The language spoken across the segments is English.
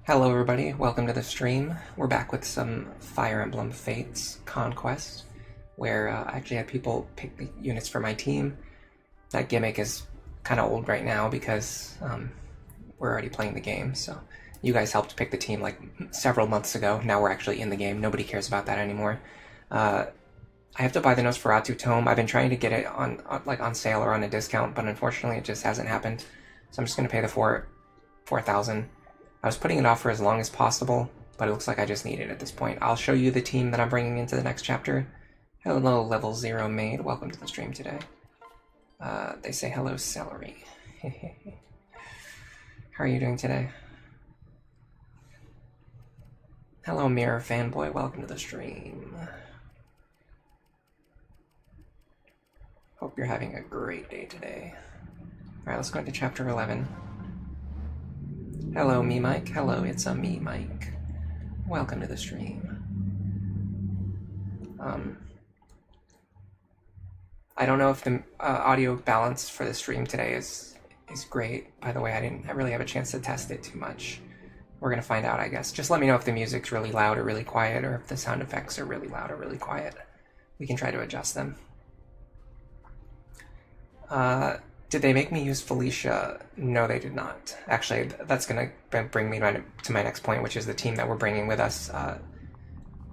Hello everybody, welcome to the stream. We're back with some Fire Emblem Fates Conquest, where I actually had people pick the units for my team. That gimmick is kind of old right now because we're already playing the game, so you guys helped pick the team like several months ago. Now we're actually in the game. Nobody cares about that anymore. I have to buy the Nosferatu tome. I've been trying to get it on sale or on a discount, but unfortunately it just hasn't happened. So I'm just going to pay the 4,000. I was putting it off for as long as possible, but it looks like I just need it at this point. I'll show you the team that I'm bringing into the next chapter. Hello, level 0 maid. Welcome to the stream today. They say hello, celery. How are you doing today? Hello, mirror fanboy. Welcome to the stream. Hope you're having a great day today. Alright, let's go into chapter 11. Hello, me Mike. Hello, it's a me Mike. Welcome to the stream. I don't know if the audio balance for the stream today is great. By the way, I really have a chance to test it too much. We're gonna find out, I guess. Just let me know if the music's really loud or really quiet, or if the sound effects are really loud or really quiet. We can try to adjust them. Did they make me use Felicia? No, they did not. Actually, that's going to bring me to my next point, which is the team that we're bringing with us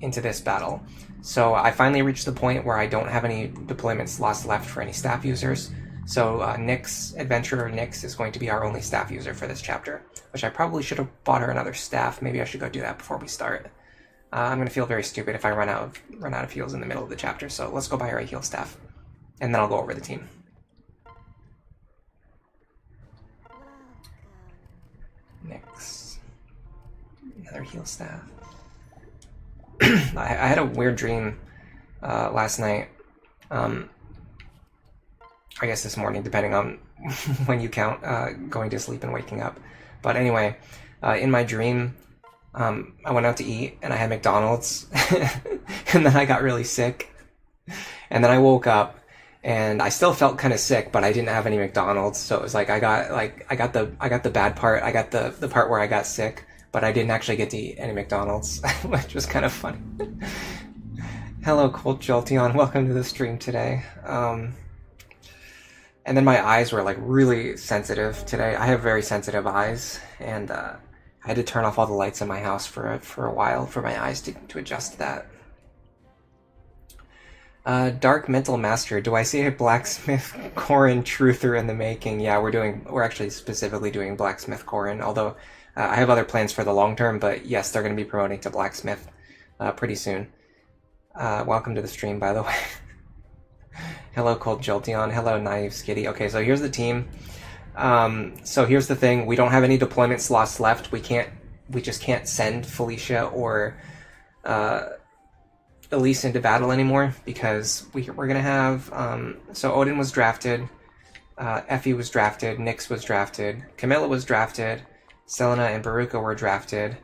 into this battle. So I finally reached the point where I don't have any deployment slots left for any staff users. So Adventurer Nyx is going to be our only staff user for this chapter, which I probably should have bought her another staff. Maybe I should go do that before we start. I'm going to feel very stupid if I run out of heals in the middle of the chapter. So let's go buy her a heal staff, and then I'll go over the team. Nyx. Another heal staff. I had a weird dream last night. I guess this morning, depending on when you count going to sleep and waking up. But anyway, in my dream, I went out to eat and I had McDonald's, and then I got really sick. And then I woke up and I still felt kind of sick, but I didn't have any McDonald's, so it was like I got the bad part. I got the part where I got sick, but I didn't actually get to eat any McDonald's, which was kind of funny. Hello, Colt Jolteon. Welcome to the stream today. And then my eyes were like really sensitive today. I have very sensitive eyes, and I had to turn off all the lights in my house for a while for my eyes to adjust to that. Dark Mental Master, do I see a Blacksmith Corrin truther in the making? Yeah, we're actually specifically doing Blacksmith Corrin, although I have other plans for the long term, but yes, they're going to be promoting to Blacksmith pretty soon. Welcome to the stream, by the way. Hello, Cold Jolteon. Hello, Naive Skitty. Okay, so here's the team. So here's the thing, we don't have any deployment slots left. We just can't send Felicia or Elise into battle anymore, because we're gonna have so Odin was drafted, Effie was drafted, Nyx was drafted, Camilla was drafted, Selena and Baruka were drafted.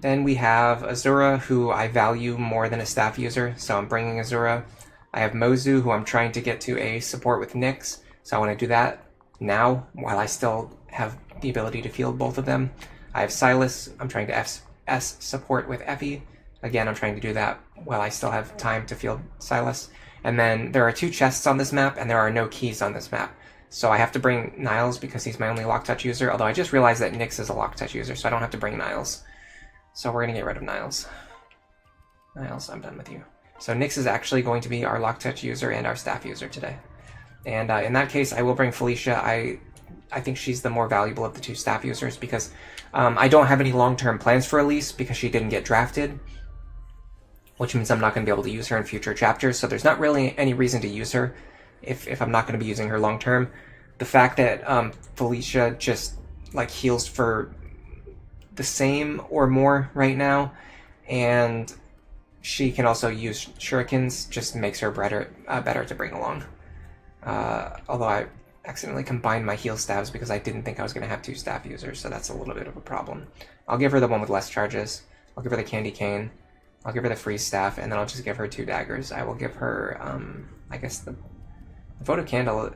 Then we have Azura, who I value more than a staff user, so I'm bringing Azura. I have Mozu, who I'm trying to get to a support with Nyx, so I want to do that now while I still have the ability to field both of them. I have Silas, I'm trying to S support with Effie. Again, I'm trying to do that while I still have time to field Silas. And then there are 2 chests on this map, and there are no keys on this map. So I have to bring Niles because he's my only lock touch user, although I just realized that Nyx is a lock touch user, so I don't have to bring Niles. So we're going to get rid of Niles. Niles, I'm done with you. So Nyx is actually going to be our lock touch user and our staff user today. And in that case, I will bring Felicia. I think she's the more valuable of the 2 staff users because I don't have any long-term plans for Elise because she didn't get drafted, which means I'm not going to be able to use her in future chapters, so there's not really any reason to use her if I'm not going to be using her long term. The fact that Felicia just like heals for the same or more right now, and she can also use shurikens, just makes her better to bring along. Although I accidentally combined my heal staffs because I didn't think I was going to have 2 staff users, so that's a little bit of a problem. I'll give her the one with less charges. I'll give her the candy cane. I'll give her the freeze staff, and then I'll just give her 2 daggers. I will give her, I guess the votive candle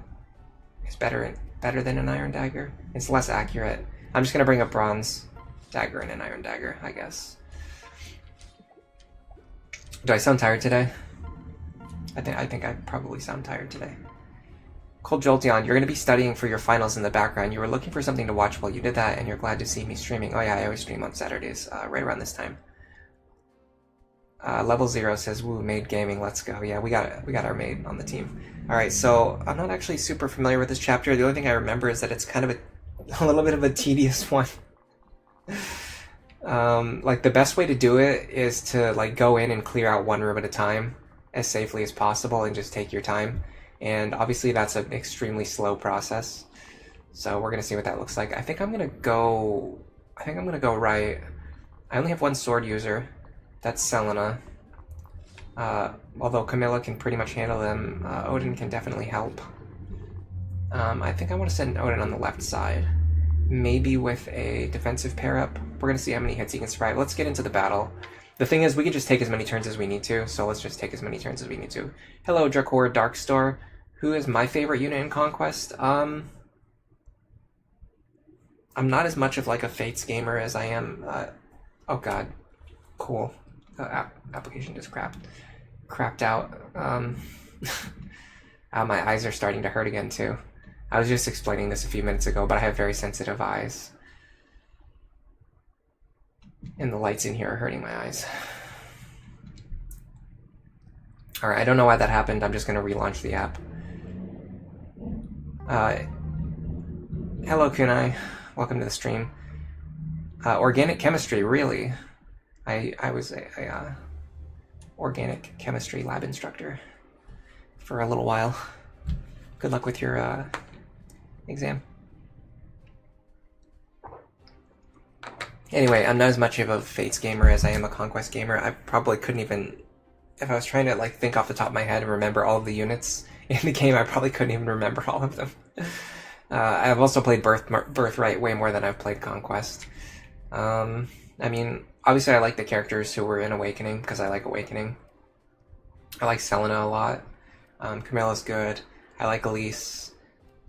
is better than an iron dagger. It's less accurate. I'm just gonna bring a bronze dagger and an iron dagger, I guess. Do I sound tired today? I think I probably sound tired today. Cold Jolteon, you're going to be studying for your finals in the background. You were looking for something to watch while you did that, and you're glad to see me streaming. Oh yeah, I always stream on Saturdays, right around this time. Level 0 says, woo, maid gaming, let's go. Yeah, we got our maid on the team. Alright, so I'm not actually super familiar with this chapter. The only thing I remember is that it's kind of a little bit of a tedious one. Like, the best way to do it is to, like, go in and clear out one room at a time as safely as possible and just take your time. And obviously that's an extremely slow process. So we're going to see what that looks like. I think I'm going to go right. I only have one sword user. That's Selena. Although Camilla can pretty much handle them, Odin can definitely help. I think I want to send Odin on the left side. Maybe with a defensive pair-up. We're going to see how many hits he can survive. Let's get into the battle. The thing is, we can just take as many turns as we need to, so let's just take as many turns as we need to. Hello, Drakor Darkstar. Who is my favorite unit in Conquest? I'm not as much of like a Fates gamer as I am... oh god. Cool. Application just crapped out. My eyes are starting to hurt again too. I was just explaining this a few minutes ago, but I have very sensitive eyes. And the lights in here are hurting my eyes. Alright, I don't know why that happened. I'm just going to relaunch the app. Hello, Kunai. Welcome to the stream. Organic chemistry, really? I was a organic chemistry lab instructor for a little while. Good luck with your exam. Anyway, I'm not as much of a Fates gamer as I am a Conquest gamer. I probably couldn't even... If I was trying to like think off the top of my head and remember all of the units in the game, I probably couldn't even remember all of them. I've also played Birthright way more than I've played Conquest. I mean, obviously I like the characters who were in Awakening, because I like Awakening. I like Selena a lot. Camilla's good. I like Elise.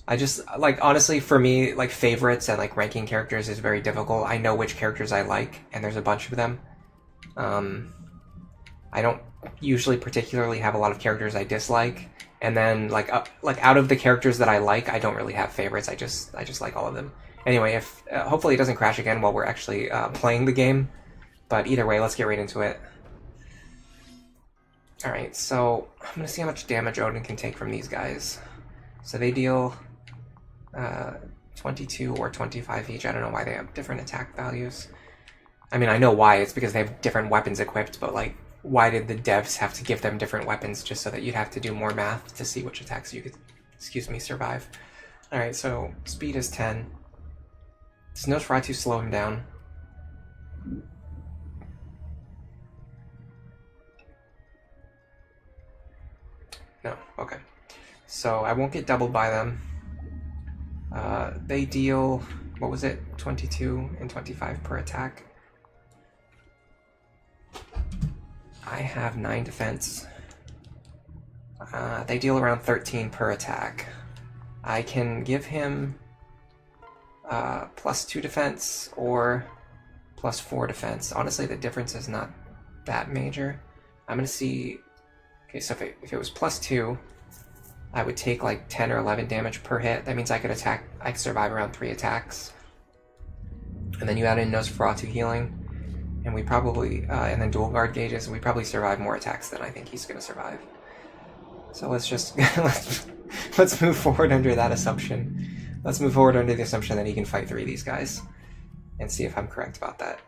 I just, like, honestly, for me, like, favorites and, like, ranking characters is very difficult. I know which characters I like, and there's a bunch of them. I don't usually particularly have a lot of characters I dislike, and then, like out of the characters that I like, I don't really have favorites. I just like all of them. Anyway, if hopefully it doesn't crash again while we're actually playing the game, but either way, let's get right into it. Alright, so I'm going to see how much damage Odin can take from these guys. So they deal 22 or 25 each. I don't know why they have different attack values. I mean, I know why. It's because they have different weapons equipped, but, like, why did the devs have to give them different weapons just so that you'd have to do more math to see which attacks you could, survive? Alright, so speed is 10. Does Nosferatu slow him down? No, okay. So I won't get doubled by them. They deal, what was it, 22 and 25 per attack. I have 9 defense. They deal around 13 per attack. I can give him +2 defense or +4 defense. Honestly, the difference is not that major. I'm gonna see... Okay, so if it was +2, I would take like 10 or 11 damage per hit. That means I could survive around 3 attacks. And then you add in Nosferatu healing, and we probably, and then dual guard gauges, and we probably survive more attacks than I think he's gonna survive. So let's just, let's move forward under that assumption. Let's move forward under the assumption that he can fight 3 of these guys, and see if I'm correct about that.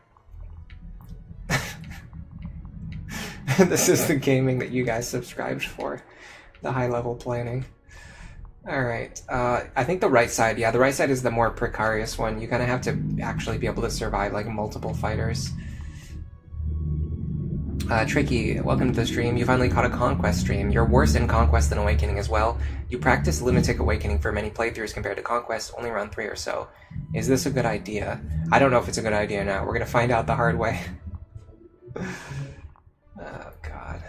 This is the gaming that you guys subscribed for. The high-level planning. Alright, I think the right side, yeah, the right side is the more precarious one. You kind of have to actually be able to survive, like, multiple fighters. Tricky, welcome to the stream. You finally caught a Conquest stream. You're worse in Conquest than Awakening as well. You practiced Lunatic Awakening for many playthroughs compared to Conquest, only around 3 or so. Is this a good idea? I don't know if it's a good idea now. We're gonna find out the hard way. Oh, God.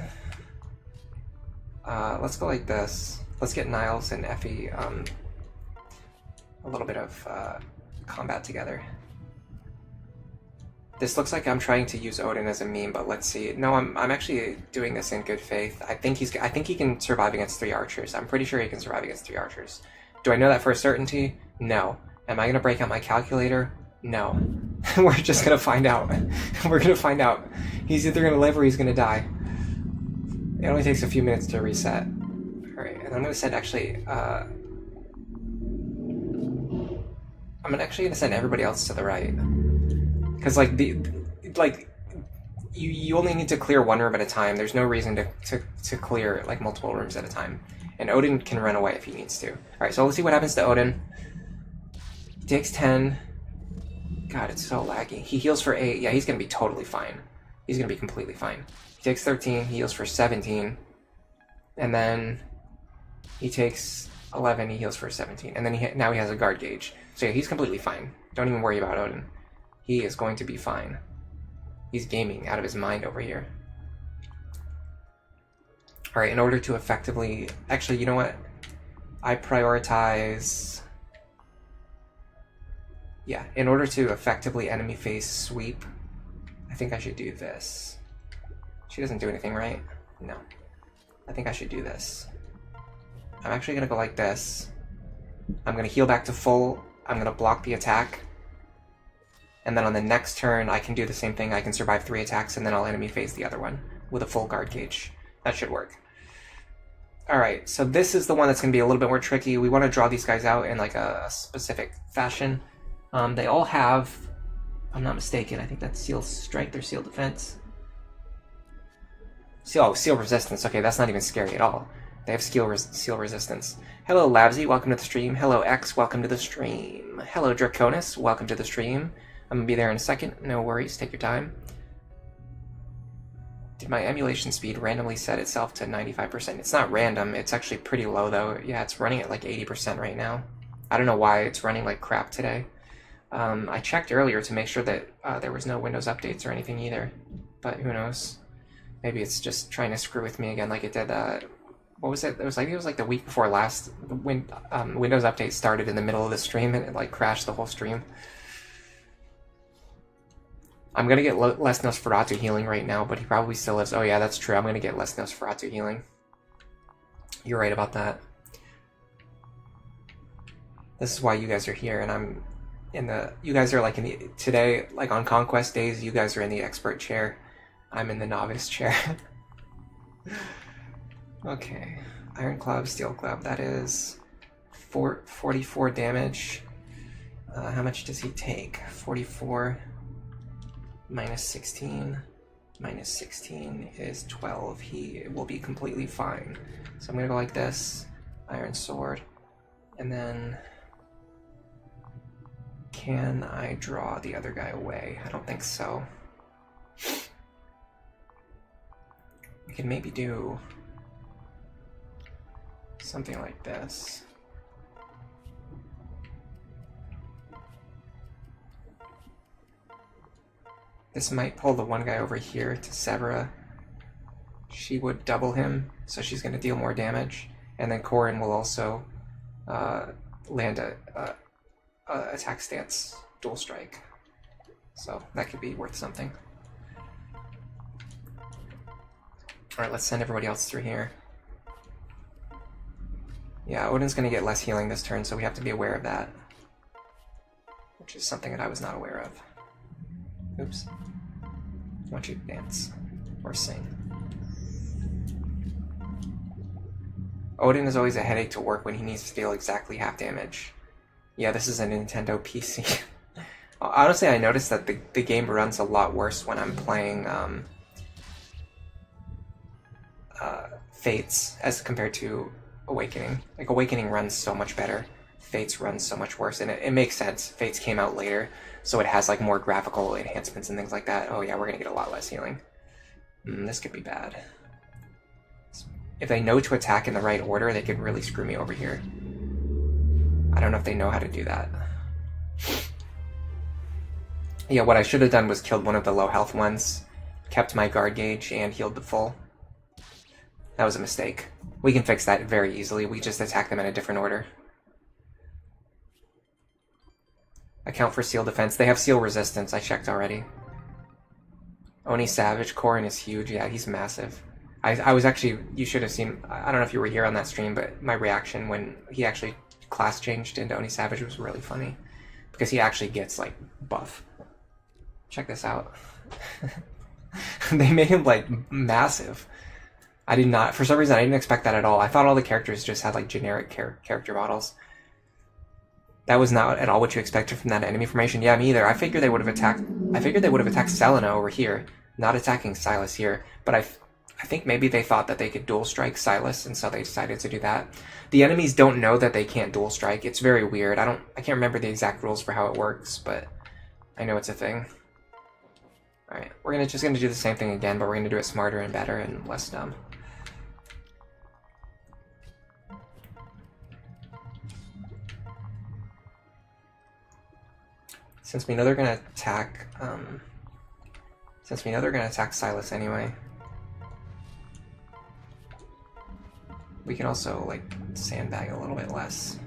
Let's go like this. Let's get Niles and Effie a little bit of combat together. This looks like I'm trying to use Odin as a meme, but let's see. No, I'm actually doing this in good faith. I think he can survive against 3 archers. I'm pretty sure he can survive against 3 archers. Do I know that for a certainty? No. Am I gonna break out my calculator? No. We're just gonna find out. We're gonna find out. He's either gonna live or he's gonna die. It only takes a few minutes to reset. Alright, and I'm gonna send actually I'm actually gonna send everybody else to the right. Because you only need to clear 1 room at a time. There's no reason to clear like multiple rooms at a time. And Odin can run away if he needs to. Alright, so let's see what happens to Odin. He takes 10. God, it's so laggy. He heals for 8. Yeah, he's gonna be totally fine. He's gonna be completely fine. He takes 13, he heals for 17. And then he takes 11, he heals for 17. And then now he has a guard gauge. So yeah, he's completely fine. Don't even worry about Odin. He is going to be fine. He's gaming out of his mind over here. Alright, in order to effectively... Actually, you know what? I prioritize... Yeah, in order to effectively enemy phase sweep, I think I should do this. She doesn't do anything, right? No. I think I should do this. I'm actually going to go like this. I'm going to heal back to full. I'm going to block the attack. And then on the next turn, I can do the same thing. I can survive 3 attacks, and then I'll enemy phase the other one with a full guard gauge. That should work. Alright, so this is the one that's going to be a little bit more tricky. We want to draw these guys out in like a specific fashion. They all have, if I'm not mistaken, I think that's seal strength or seal defense. Seal resistance. Okay, that's not even scary at all. They have seal resistance. Hello, Labsy, welcome to the stream. Hello, X, welcome to the stream. Hello, Draconis, welcome to the stream. I'm gonna be there in a second. No worries, take your time. Did my emulation speed randomly set itself to 95%? It's not random, it's actually pretty low though. Yeah, it's running at like 80% right now. I don't know why it's running like crap today. I checked earlier to make sure that there was no Windows updates or anything either, but who knows? Maybe it's just trying to screw with me again like it did, what was it? It was like the week before last, when Windows update started in the middle of the stream and it like crashed the whole stream. I'm gonna get less Nosferatu healing right now, but he probably still lives. Oh yeah, that's true. I'm gonna get less Nosferatu healing. You're right about that. This is why you guys are here, and I'm in the... You guys are like in the... Today, like on Conquest days, you guys are in the expert chair. I'm in the novice chair. Okay. Iron Club, Steel Club, that is 44 damage. How much does he take? 44... minus 16 is 12. He will be completely fine. So I'm gonna go like this, Iron Sword, and then can I draw the other guy away? I don't think so. We can maybe do something like this. This might pull the one guy over here to Severa. She would double him, so she's going to deal more damage. And then Corin will also land a attack stance dual strike. So that could be worth something. Alright, let's send everybody else through here. Yeah, Odin's going to get less healing this turn, so we have to be aware of that. Which is something that I was not aware of. Oops. I want you to dance. Or sing. Odin is always a headache to work when he needs to deal exactly half damage. Yeah, this is a Nintendo PC. Honestly, I noticed that the game runs a lot worse when I'm playing Fates as compared to Awakening. Like, Awakening runs so much better. Fates runs so much worse, and it makes sense. Fates came out later, so it has like more graphical enhancements and things like that. Oh yeah, we're gonna get a lot less healing. This could be bad. If they know to attack in the right order, they could really screw me over here. I don't know if they know how to do that. Yeah, what I should have done was killed one of the low health ones, kept my guard gauge, and healed the full. That was a mistake. We can fix that very easily. We just attack them in a different order. Account for seal defense. They have seal resistance. I checked already. Oni Savage, Corrin is huge. Yeah, he's massive. I was actually, you should have seen, I don't know if you were here on that stream, but my reaction when he actually class changed into Oni Savage was really funny. Because he actually gets, like, buff. Check this out. They made him, like, massive. I did not, for some reason, I didn't expect that at all. I thought all the characters just had, like, generic character models. That was not at all what you expected from that enemy formation. Yeah, me either. I figured they would have attacked Selena over here, not attacking Silas here. But I think maybe they thought that they could dual strike Silas, and so they decided to do that. The enemies don't know that they can't dual strike. It's very weird. I can't remember the exact rules for how it works, but I know it's a thing. Alright, we're just gonna do the same thing again, but we're gonna do it smarter and better and less dumb. Since we know they're gonna attack, Silas anyway, we can also, like, sandbag a little bit less.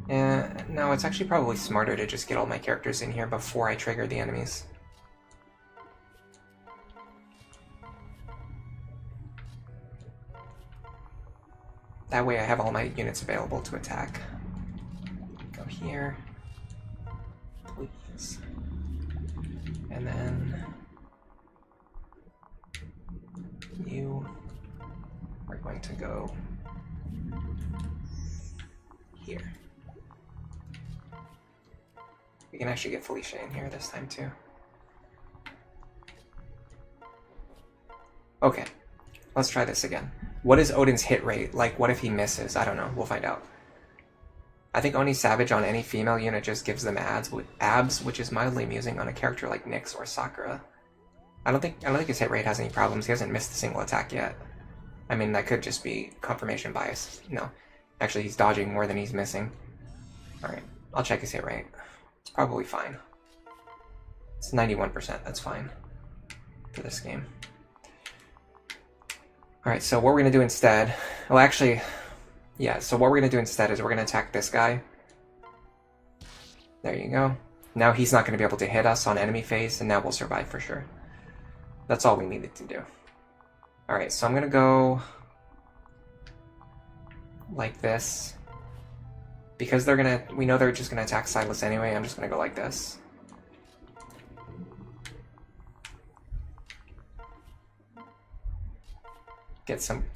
And no, it's actually probably smarter to just get all my characters in here before I trigger the enemies. That way I have all my units available to attack. Go here. Please. And then you are going to go here. We can actually get Felicia in here this time too. Okay, let's try this again. What is Odin's hit rate? Like, what if he misses? I don't know. We'll find out. I think Oni Savage on any female unit just gives them abs, which is mildly amusing on a character like Nyx or Sakura. I don't think his hit rate has any problems. He hasn't missed a single attack yet. I mean, that could just be confirmation bias. No, actually, he's dodging more than he's missing. All right, I'll check his hit rate. It's probably fine. It's 91%. That's fine for this game. Alright, so what we're going to do instead... Well, actually, yeah, so what we're going to do instead is we're going to attack this guy. There you go. Now he's not going to be able to hit us on enemy phase, and now we'll survive for sure. That's all we needed to do. Alright, so I'm going to go... like this. Because they're going to... We know they're just going to attack Silas anyway, I'm just going to go like this.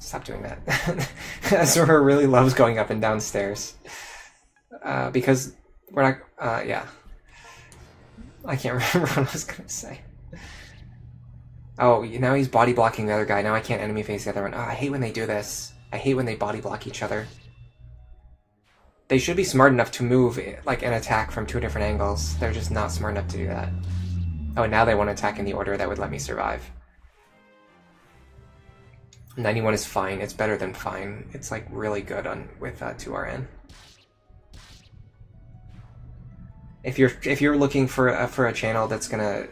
Stop doing that. Azura really loves going up and down stairs. Because we're not, yeah. I can't remember what I was gonna say. Oh, now he's body blocking the other guy. Now I can't enemy face the other one. Oh, I hate when they do this. I hate when they body block each other. They should be smart enough to move, like, an attack from two different angles. They're just not smart enough to do that. Oh, now they want to attack in the order that would let me survive. 91 is fine. It's better than fine. It's like really good with 2RN. If you're looking for a channel that's gonna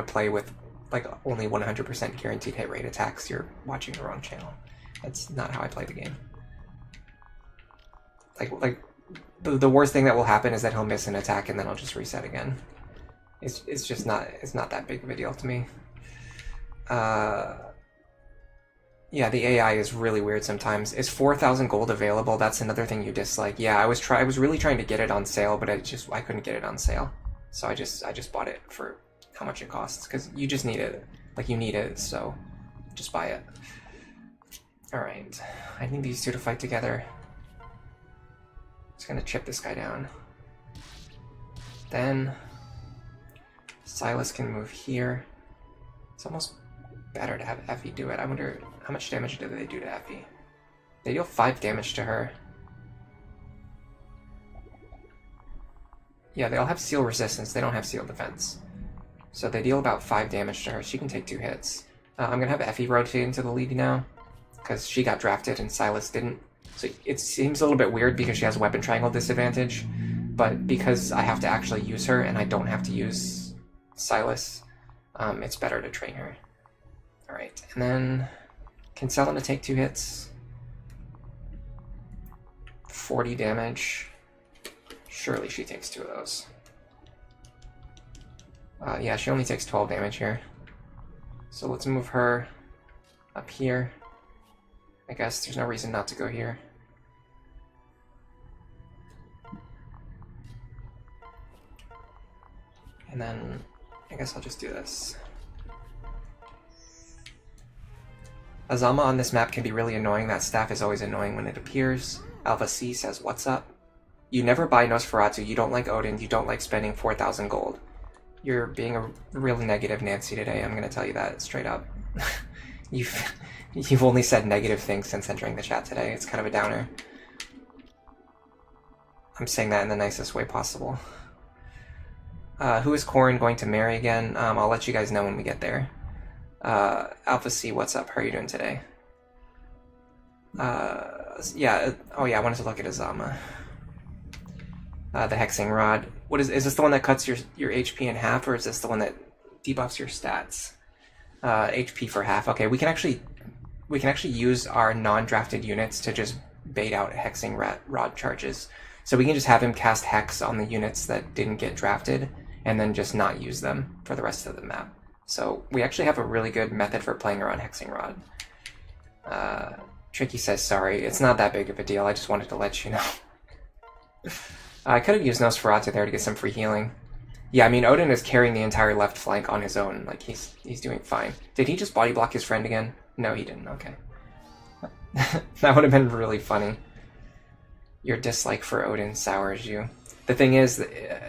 play with like only 100% guaranteed hit rate attacks, you're watching the wrong channel. That's not how I play the game. Like the worst thing that will happen is that he'll miss an attack and then I'll just reset again. It's just not that big of a deal to me. Yeah, the AI is really weird sometimes. Is 4,000 gold available? That's another thing you dislike. Yeah, I was really trying to get it on sale, but I couldn't get it on sale. So I just bought it for how much it costs, because you just need it. Like, you need it, so just buy it. Alright, I need these two to fight together. Just gonna chip this guy down. Then Silas can move here. It's almost better to have Effie do it. I wonder how much damage do they do to Effie. They deal 5 damage to her. Yeah, they all have seal resistance. They don't have seal defense. So they deal about 5 damage to her. She can take 2 hits. I'm gonna have Effie rotate into the lead now, because she got drafted and Silas didn't. So it seems a little bit weird because she has weapon triangle disadvantage, but because I have to actually use her and I don't have to use Silas, it's better to train her. Alright, and then can Selena take 2 hits? 40 damage. Surely she takes 2 of those. Yeah, she only takes 12 damage here. So let's move her up here. I guess there's no reason not to go here. And then I guess I'll just do this. Azama on this map can be really annoying. That staff is always annoying when it appears. Alpha C says, what's up? You never buy Nosferatu, you don't like Odin, you don't like spending 4,000 gold. You're being a real negative Nancy today, I'm gonna tell you that straight up. You've only said negative things since entering the chat today. It's kind of a downer. I'm saying that in the nicest way possible. Who is Corin going to marry again? I'll let you guys know when we get there. Alpha C, what's up? How are you doing today? Yeah, oh yeah, I wanted to look at Azama. The Hexing Rod. What is this the one that cuts your HP in half, or is this the one that debuffs your stats? HP for half. Okay, we can actually use our non-drafted units to just bait out Hexing Rod charges. So we can just have him cast Hex on the units that didn't get drafted, and then just not use them for the rest of the map. So we actually have a really good method for playing around Hexing Rod. Tricky says, sorry, it's not that big of a deal, I just wanted to let you know. I could have used Nosferatu there to get some free healing. Yeah, I mean, Odin is carrying the entire left flank on his own. Like, he's doing fine. Did he just body block his friend again? No, he didn't. Okay. That would have been really funny. Your dislike for Odin sours you. The thing is,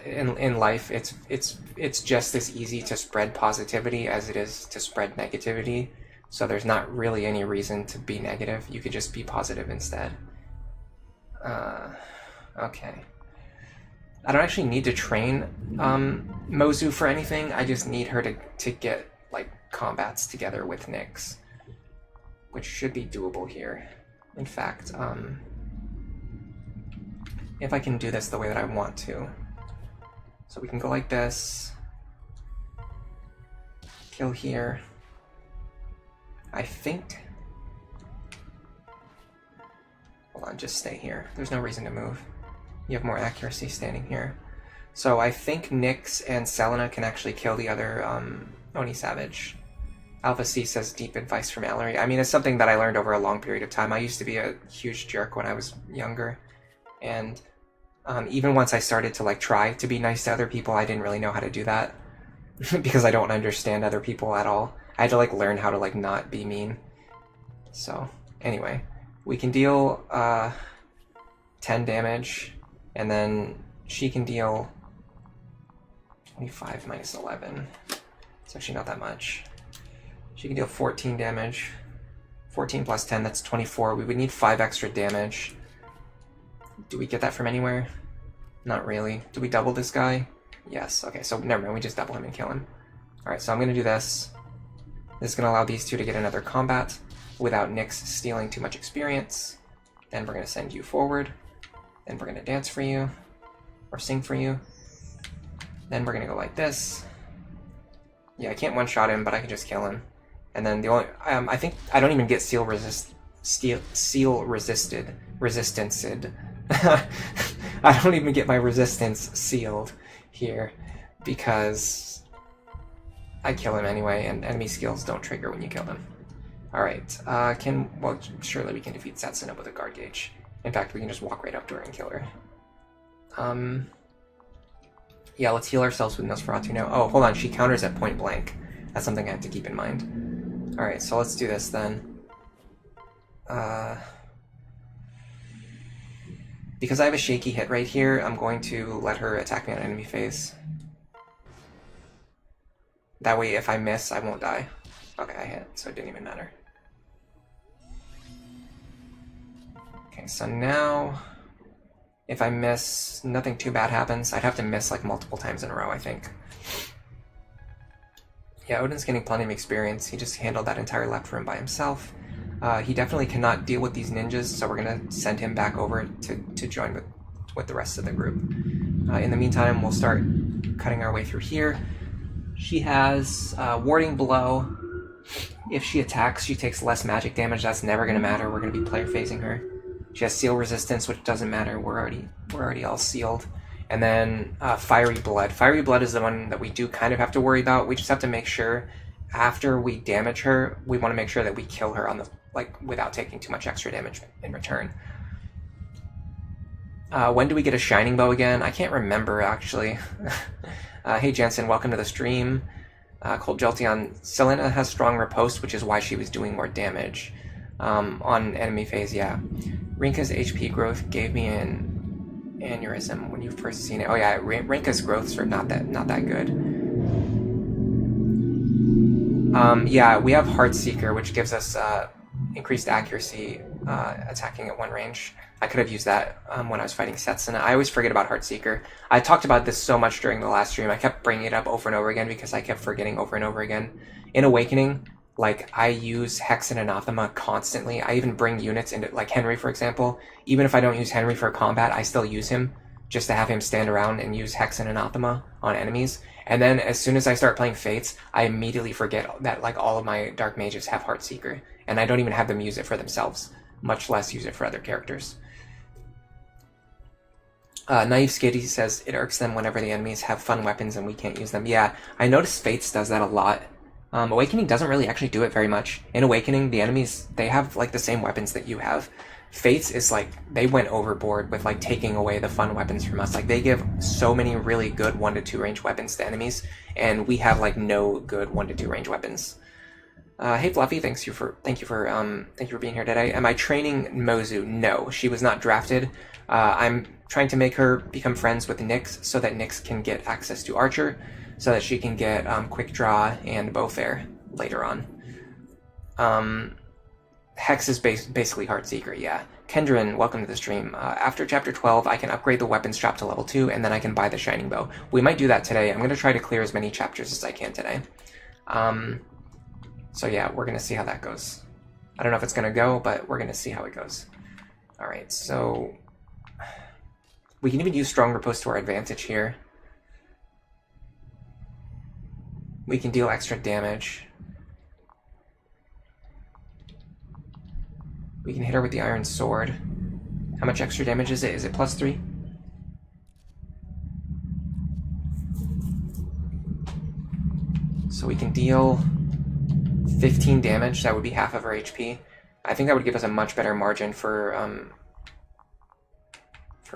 in life, it's just as easy to spread positivity as it is to spread negativity. So there's not really any reason to be negative. You could just be positive instead. Okay. I don't actually need to train Mozu for anything. I just need her to get like combats together with Nyx, which should be doable here. In fact, if I can do this the way that I want to. So we can go like this. Kill here. I think... Hold on, just stay here. There's no reason to move. You have more accuracy standing here. So I think Nyx and Selena can actually kill the other Oni Savage. Alpha C says deep advice from Mallory. I mean, it's something that I learned over a long period of time. I used to be a huge jerk when I was younger. And even once I started to like try to be nice to other people, I didn't really know how to do that. Because I don't understand other people at all. I had to like learn how to like not be mean. So anyway, we can deal 10 damage. And then she can deal 25 minus 11. It's actually not that much. She can deal 14 damage. 14 plus 10, that's 24. We would need 5 extra damage. Do we get that from anywhere? Not really. Do we double this guy? Yes. Okay, so never mind. We just double him and kill him. Alright, so I'm going to do this. This is going to allow these two to get another combat without Nyx stealing too much experience. Then we're going to send you forward. Then we're going to dance for you, or sing for you. Then we're going to go like this. Yeah, I can't one-shot him, but I can just kill him. And then the only, I think I don't even get seal resisted. I don't even get my resistance sealed here because I kill him anyway, and enemy skills don't trigger when you kill him. All right, well, surely we can defeat Satsuna with a guard gauge. In fact, we can just walk right up to her and kill her. Yeah, let's heal ourselves with Nosferatu now. Oh, hold on, she counters at point blank. That's something I have to keep in mind. Alright, so let's do this then. Because I have a shaky hit right here, I'm going to let her attack me on enemy phase. That way, if I miss, I won't die. Okay, I hit, so it didn't even matter. Okay, so now, if I miss, nothing too bad happens. I'd have to miss like multiple times in a row, I think. Yeah, Odin's getting plenty of experience. He just handled that entire left room by himself. He definitely cannot deal with these ninjas, so we're going to send him back over to join with the rest of the group. In the meantime, we'll start cutting our way through here. She has warding blow. If she attacks, she takes less magic damage. That's never going to matter. We're going to be player phasing her. She has seal resistance, which doesn't matter. We're already all sealed. And then Fiery Blood. Fiery Blood is the one that we do kind of have to worry about. We just have to make sure after we damage her, we want to make sure that we kill her on the without taking too much extra damage in return. When do we get a Shining Bow again? I can't remember, actually. Hey, Jansen, welcome to the stream. Cold Jolteon. Selena has strong riposte, which is why she was doing more damage on enemy phase, yeah. Rinka's HP growth gave me an aneurysm when you first seen it. Oh yeah, Rinka's growths are not that good. Yeah, we have Heartseeker, which gives us increased accuracy attacking at one range. I could have used that when I was fighting Setsuna. I always forget about Heartseeker. I talked about this so much during the last stream. I kept bringing it up over and over again because I kept forgetting over and over again. In Awakening, like, I use Hex and Anathema constantly. I even bring units into, like Henry, for example. Even if I don't use Henry for combat, I still use him just to have him stand around and use Hex and Anathema on enemies. And then as soon as I start playing Fates, I immediately forget that, like, all of my Dark Mages have Heartseeker. And I don't even have them use it for themselves, much less use it for other characters. Naive Skitty says it irks them whenever the enemies have fun weapons and we can't use them. Yeah, I noticed Fates does that a lot. Awakening doesn't really actually do it very much. In Awakening, the enemies, they have, like, the same weapons that you have. Fates is, like, they went overboard with, like, taking away the fun weapons from us. Like, they give so many really good 1 to 2 range weapons to enemies, and we have, like, no good 1 to 2 range weapons. Hey Fluffy, thank you for being here today. Am I training Mozu? No, she was not drafted. I'm trying to make her become friends with Nyx so that Nyx can get access to Archer, so that she can get Quick Draw and Bowfair later on. Hex is basically Heartseeker, yeah. Kendrin, welcome to the stream. After Chapter 12, I can upgrade the weapons shop to level 2, and then I can buy the Shining Bow. We might do that today. I'm going to try to clear as many chapters as I can today. So yeah, we're going to see how that goes. I don't know if it's going to go, but we're going to see how it goes. Alright, so we can even use Strong Riposte to our advantage here. We can deal extra damage. We can hit her with the Iron Sword. How much extra damage is it? Is it +3? So we can deal 15 damage. That would be half of her HP. I think that would give us a much better margin for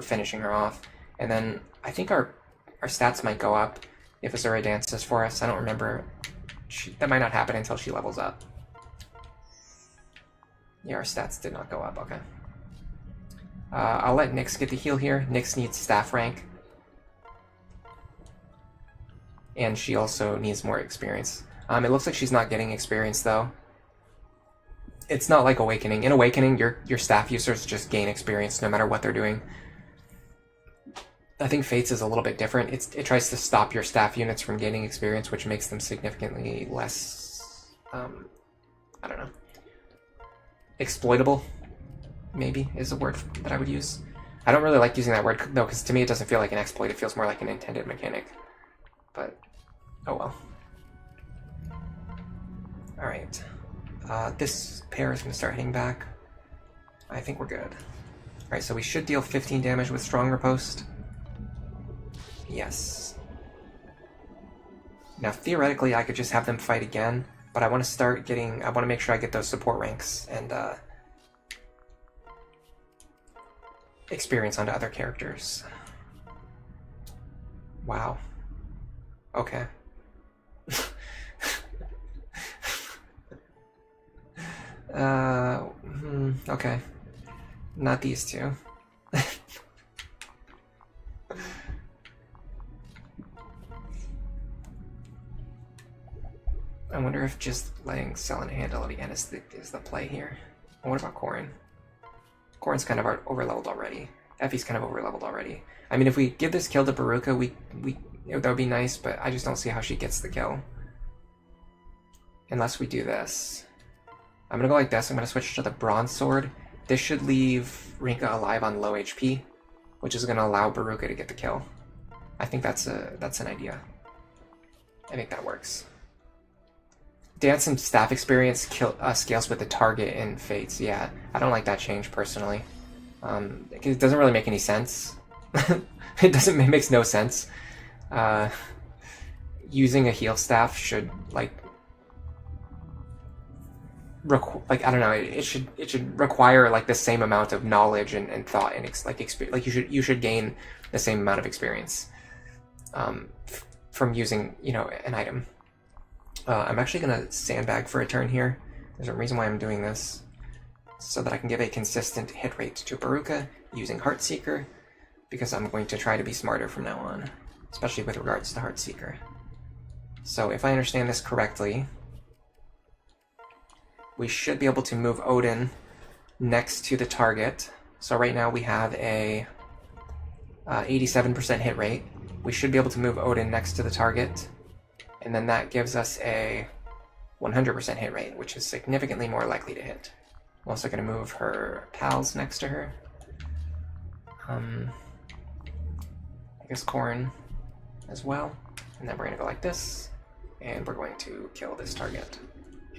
finishing her off. And then I think our stats might go up if Azura dances for us. I don't remember. That might not happen until she levels up. Yeah, our stats did not go up. Okay. I'll let Nyx get the heal here. Nyx needs staff rank. And she also needs more experience. It looks like she's not getting experience, though. It's not like Awakening. In Awakening, your staff users just gain experience no matter what they're doing. I think Fates is a little bit different. It tries to stop your staff units from gaining experience, which makes them significantly less, I don't know, exploitable, maybe, is a word that I would use. I don't really like using that word, though, because to me it doesn't feel like an exploit. It feels more like an intended mechanic. But, oh well. Alright. This pair is going to start hitting back. I think we're good. Alright, so we should deal 15 damage with Strong Riposte. Yes. Now, theoretically, I could just have them fight again, but I want to start getting... I want to make sure I get those support ranks and experience onto other characters. Wow. Okay. Okay. Not these two. I wonder if just letting Selena handle it again is the play here. And what about Corrin? Corrin's kind of overleveled already. Effie's kind of overleveled already. I mean, if we give this kill to Baruka, that would be nice, but I just don't see how she gets the kill. Unless we do this. I'm gonna go like this. I'm gonna switch to the Bronze Sword. This should leave Rinka alive on low HP, which is gonna allow Baruka to get the kill. I think that's an idea. I think that works. Dance and staff experience scales with the target in Fates. Yeah, I don't like that change personally. It doesn't really make any sense. It makes no sense. Using a heal staff should like I don't know, it should require like the same amount of knowledge and thought and experience. Like you should gain the same amount of experience from using, you know, an item. I'm actually gonna sandbag for a turn here. There's a reason why I'm doing this, so that I can give a consistent hit rate to Baruka using Heartseeker, because I'm going to try to be smarter from now on, especially with regards to Heartseeker. So if I understand this correctly, we should be able to move Odin next to the target. So right now we have a 87% hit rate. We should be able to move Odin next to the target, and then that gives us a 100% hit rate, which is significantly more likely to hit. I'm also going to move her pals next to her. I guess Corrin as well. And then we're going to go like this, and we're going to kill this target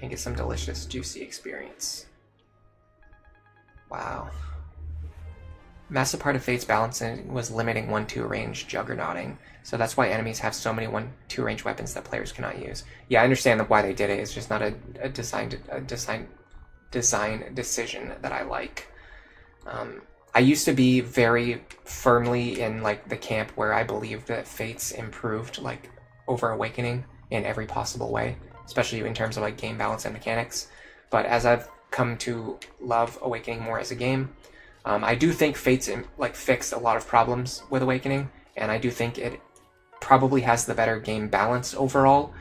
and get some delicious, juicy experience. Wow. Massive part of Fate's balancing was limiting 1-2 range juggernauting, so that's why enemies have so many 1-2 range weapons that players cannot use. Yeah, I understand why they did it. It's just not a design decision that I like. I used to be very firmly in like the camp where I believed that Fates improved like over Awakening in every possible way, especially in terms of like game balance and mechanics. But as I've come to love Awakening more as a game, I do think Fates like fixed a lot of problems with Awakening, and I do think it probably has the better game balance overall.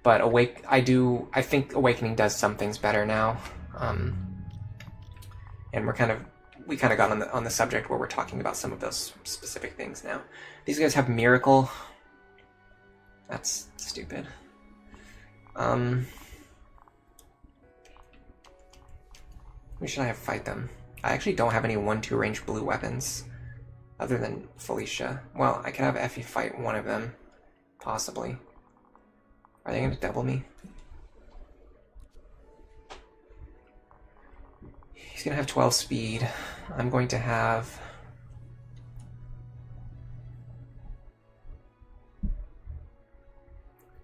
But I think Awakening does some things better now, and we kind of got on the subject where we're talking about some of those specific things now. These guys have Miracle. That's stupid. Who should I have fight them? I actually don't have any 1-2 range blue weapons other than Felicia. Well, I could have Effie fight one of them, possibly. Are they going to double me? He's going to have 12 speed. I'm going to have...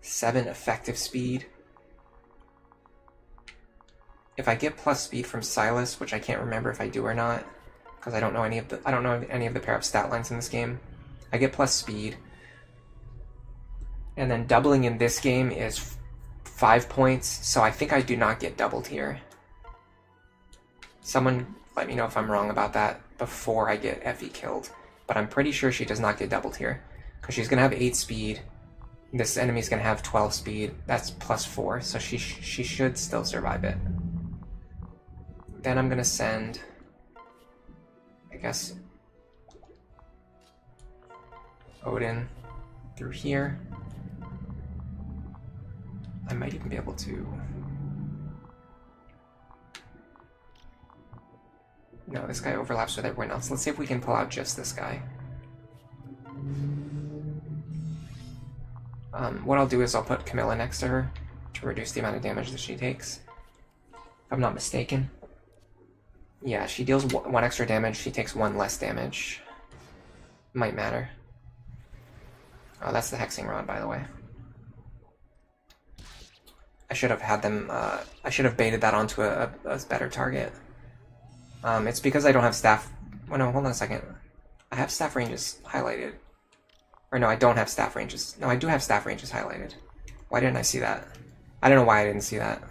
seven effective speed. If I get plus speed from Silas, which I can't remember if I do or not, because I don't know any of the pair up stat lines in this game. I get plus speed, and then doubling in this game is 5 points, so I think I do not get doubled here. Someone let me know if I'm wrong about that before I get Effie killed, but I'm pretty sure she does not get doubled here, because she's gonna have 8 speed. This enemy's gonna have 12 speed. That's plus 4, so she should still survive it. Then I'm gonna send, I guess, Odin through here. I might even be able to... No, this guy overlaps with everyone else. Let's see if we can pull out just this guy. What I'll do is I'll put Camilla next to her to reduce the amount of damage that she takes. If I'm not mistaken. Yeah, she deals 1 extra damage, she takes 1 less damage. Might matter. Oh, that's the Hexing Rod, by the way. I should have had them, I should have baited that onto a better target. It's because I don't have staff... Oh no, hold on a second. I have staff ranges highlighted. Or no, I don't have staff ranges. No, I do have staff ranges highlighted. Why didn't I see that? I don't know why I didn't see that.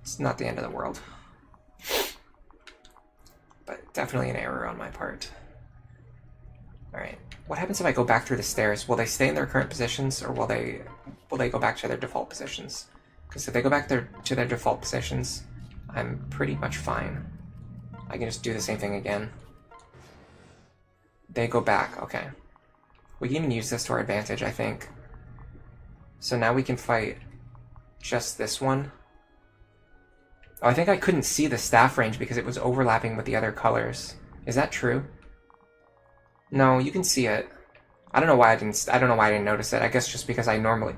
It's not the end of the world. But definitely an error on my part. Alright. What happens if I go back through the stairs? Will they stay in their current positions, or will they go back to their default positions? Because if they go back to their default positions, I'm pretty much fine. I can just do the same thing again. They go back, okay. We can even use this to our advantage, I think. So now we can fight just this one. Oh, I think I couldn't see the staff range because it was overlapping with the other colors. Is that true? No, you can see it. I don't know why I didn't notice it. I guess just because I normally...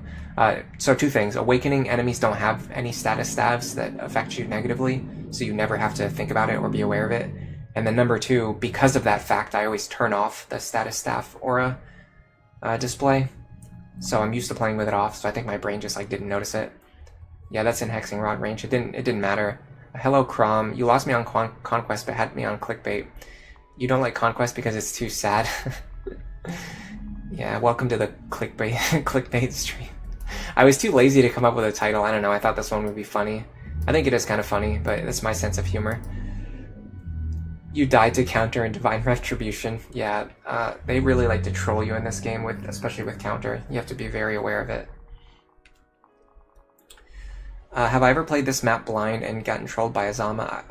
so 2 things. Awakening enemies don't have any status staves that affect you negatively, so you never have to think about it or be aware of it. And then number 2, because of that fact, I always turn off the status staff aura display. So I'm used to playing with it off, so I think my brain just like didn't notice it. Yeah, that's in Hexing Rod range. It didn't matter. Hello, Crom. You lost me on Conquest, but had me on Clickbait. You don't like Conquest because it's too sad. Yeah, welcome to the clickbait stream. I was too lazy to come up with a title. I don't know. I thought this one would be funny. I think it is kind of funny, but that's my sense of humor. You died to counter and divine retribution. Yeah, they really like to troll you in this game, especially with counter. You have to be very aware of it. Have I ever played this map blind and gotten trolled by Azama?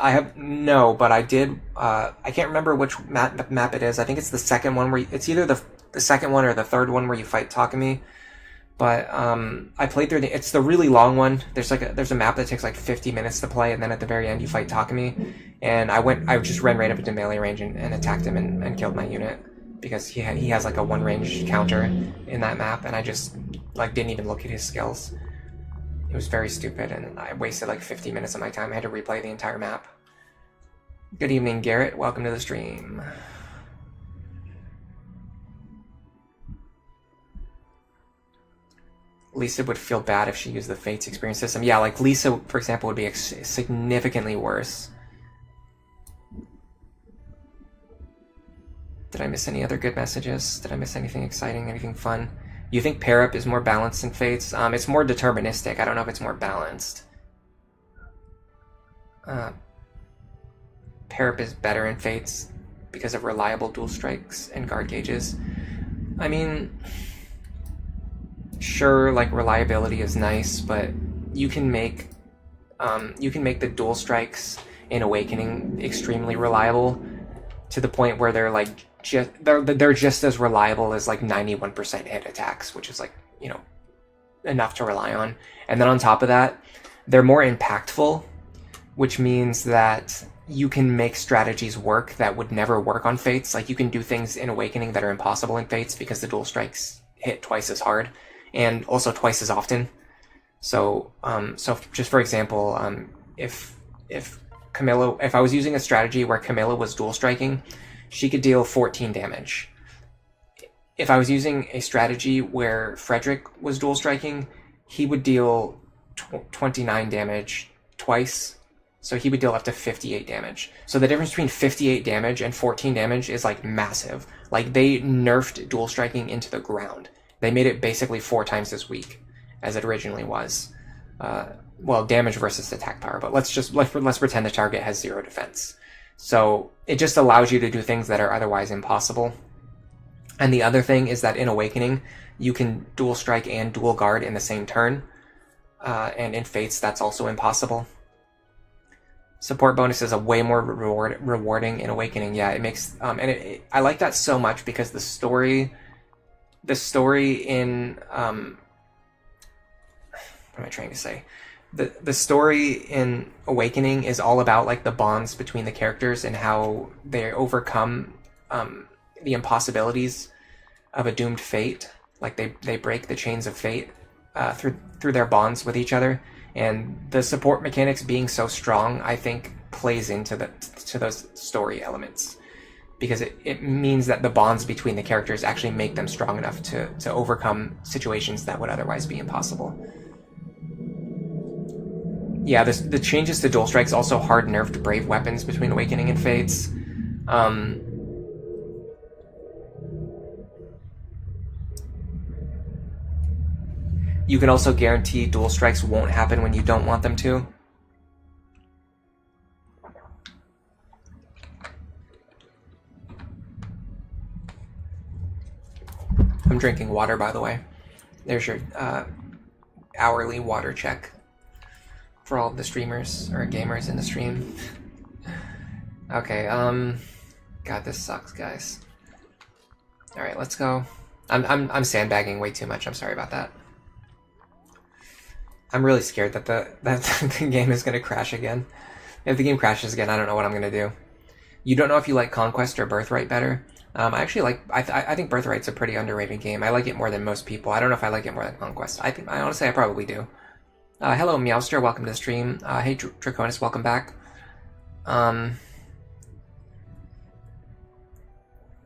I have no, but I did. I can't remember which map it is. I think it's the second one where it's either the second one or the third one where you fight Takumi. But I played through it's the really long one. There's a map that takes like 50 minutes to play, and then at the very end you fight Takumi. And I just ran right up into melee range and attacked him and killed my unit because he has like a 1 range counter in that map, and I just like didn't even look at his skills. It was very stupid, and I wasted like 50 minutes of my time. I had to replay the entire map. Good evening, Garrett. Welcome to the stream. Lisa would feel bad if she used the Fates experience system. Yeah, like Lisa, for example, would be significantly worse. Did I miss any other good messages? Did I miss anything exciting, anything fun? You think pair up is more balanced than Fates? It's more deterministic. I don't know if it's more balanced. Pair up is better in Fates because of reliable dual strikes and guard gauges. I mean, sure, like reliability is nice, but you can make the dual strikes in Awakening extremely reliable to the point where they're like they're just as reliable as like 91% hit attacks, which is like, you know, enough to rely on. And then on top of that, they're more impactful, which means that you can make strategies work that would never work on Fates. Like you can do things in Awakening that are impossible in Fates because the dual strikes hit twice as hard and also twice as often. So just for example, if I was using a strategy where Camilla was dual striking, she could deal 14 damage. If I was using a strategy where Frederick was dual striking, he would deal 29 damage twice, so he would deal up to 58 damage. So the difference between 58 damage and 14 damage is like massive. Like they nerfed dual striking into the ground. They made it basically 4 times as weak as it originally was. Well, damage versus attack power, but let's pretend the target has 0 defense. So it just allows you to do things that are otherwise impossible. And the other thing is that in Awakening, you can dual strike and dual guard in the same turn. And in Fates, that's also impossible. Support bonuses are way more rewarding in Awakening. Yeah, it makes I like that so much because the story in what am I trying to say? The story in Awakening is all about like the bonds between the characters and how they overcome the impossibilities of a doomed fate. Like they break the chains of fate through their bonds with each other. And the support mechanics being so strong, I think, plays into those story elements. Because it means that the bonds between the characters actually make them strong enough to overcome situations that would otherwise be impossible. Yeah, the changes to dual strikes also hard nerfed brave weapons between Awakening and Fates. You can also guarantee dual strikes won't happen when you don't want them to. I'm drinking water, by the way. There's your hourly water check for all of the streamers or gamers in the stream. Okay, God, this sucks, guys. All right, let's go. I'm sandbagging way too much. I'm sorry about that. I'm really scared that the game is going to crash again. If the game crashes again, I don't know what I'm going to do. You don't know if you like Conquest or Birthright better? I actually like. I think Birthright's a pretty underrated game. I like it more than most people. I don't know if I like it more than Conquest. I honestly I probably do. Hello, Meowster. Welcome to the stream. Hey, Draconis. Welcome back.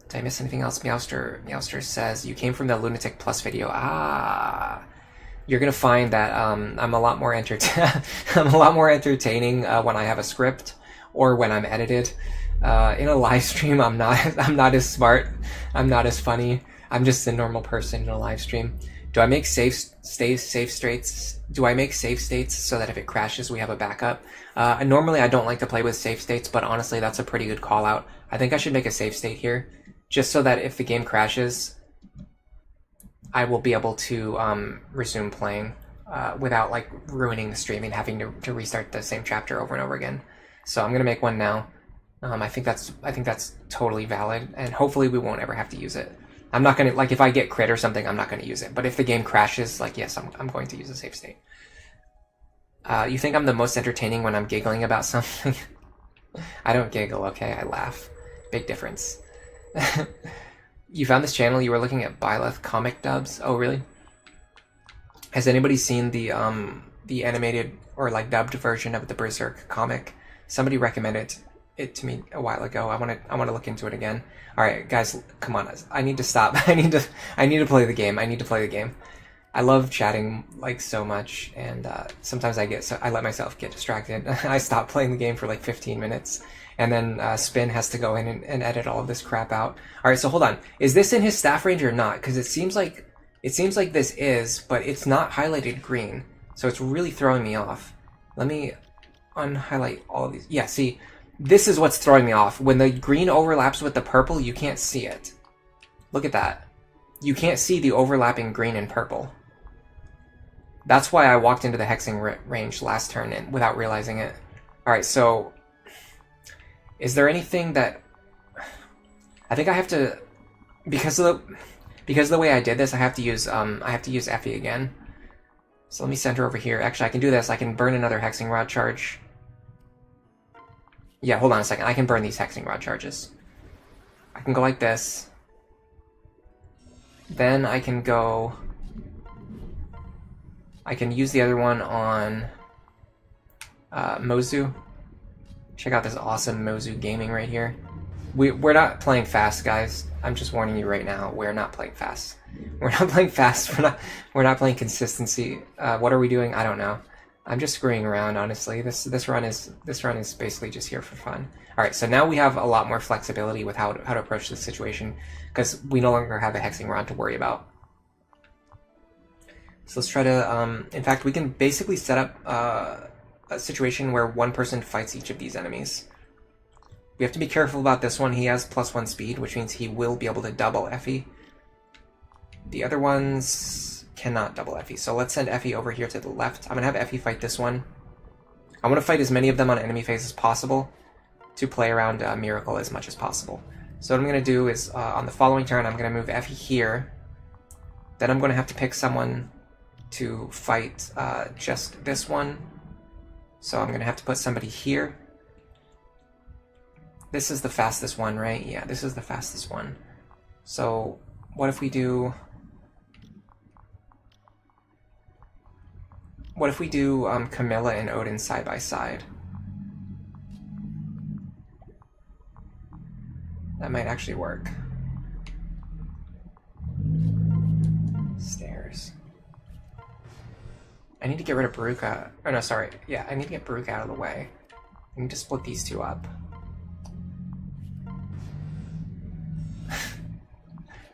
Did I miss anything else? Meowster says, you came from the Lunatic Plus video. Ah, you're gonna find that I'm a lot more I'm a lot more entertaining when I have a script or when I'm edited. In a live stream, I'm not as smart. I'm not as funny. I'm just a normal person in a live stream. Do I make safe states? Do I make safe states so that if it crashes, we have a backup? Normally, I don't like to play with safe states, but honestly, that's a pretty good call out. I think I should make a safe state here, just so that if the game crashes, I will be able to resume playing without like ruining the stream and having to restart the same chapter over and over again. So I'm gonna make one now. I think that's totally valid, and hopefully we won't ever have to use it. I'm not gonna, like, if I get crit or something, I'm not gonna use it. But if the game crashes, like, yes, I'm going to use a safe state. You think I'm the most entertaining when I'm giggling about something? I don't giggle, okay? I laugh. Big difference. You found this channel, you were looking at Byleth comic dubs? Oh, really? Has anybody seen the animated or, like, dubbed version of the Berserk comic? Somebody recommended it to me a while ago. I want to look into it again. All right, guys, come on. I need to stop. I need to play the game. I need to play the game. I love chatting like so much, and sometimes I let myself get distracted. I stop playing the game for like 15 minutes, and then Spin has to go in and edit all of this crap out. All right, so hold on. Is this in his staff range or not? Because it seems like this is, but it's not highlighted green, so it's really throwing me off. Let me unhighlight all of these. Yeah, see. This is what's throwing me off. When the green overlaps with the purple, you can't see it. Look at that. You can't see the overlapping green and purple. That's why I walked into the hexing range last turn and without realizing it. Alright, so is there anything that I think I have to, because of the way I did this, I have to use Effie again. So let me send her over here. Actually, I can do this. I can burn another hexing rod charge. Yeah, hold on a second. I can burn these hexing rod charges. I can go like this. Then I can go... I can use the other one on Mozu. Check out this awesome Mozu gaming right here. We're not playing fast, guys. I'm just warning you right now. We're not playing fast. We're not playing fast. We're not playing consistency. What are we doing? I don't know. I'm just screwing around, honestly. This run is basically just here for fun. All right, so now we have a lot more flexibility with how to approach this situation because we no longer have a hexing rod to worry about. So let's try to. In fact, we can basically set up a situation where one person fights each of these enemies. We have to be careful about this one. He has +1 speed, which means he will be able to double Effie. The other ones cannot double Effie. So let's send Effie over here to the left. I'm going to have Effie fight this one. I want to fight as many of them on enemy phase as possible to play around Miracle as much as possible. So what I'm going to do is, on the following turn, I'm going to move Effie here. Then I'm going to have to pick someone to fight just this one. So I'm going to have to put somebody here. This is the fastest one, right? Yeah, this is the fastest one. So what if we do... What if we do Camilla and Odin side by side? That might actually work. Stairs. I need to get rid of Baruka. Oh no, sorry. Yeah, I need to get Baruka out of the way. I need to split these two up.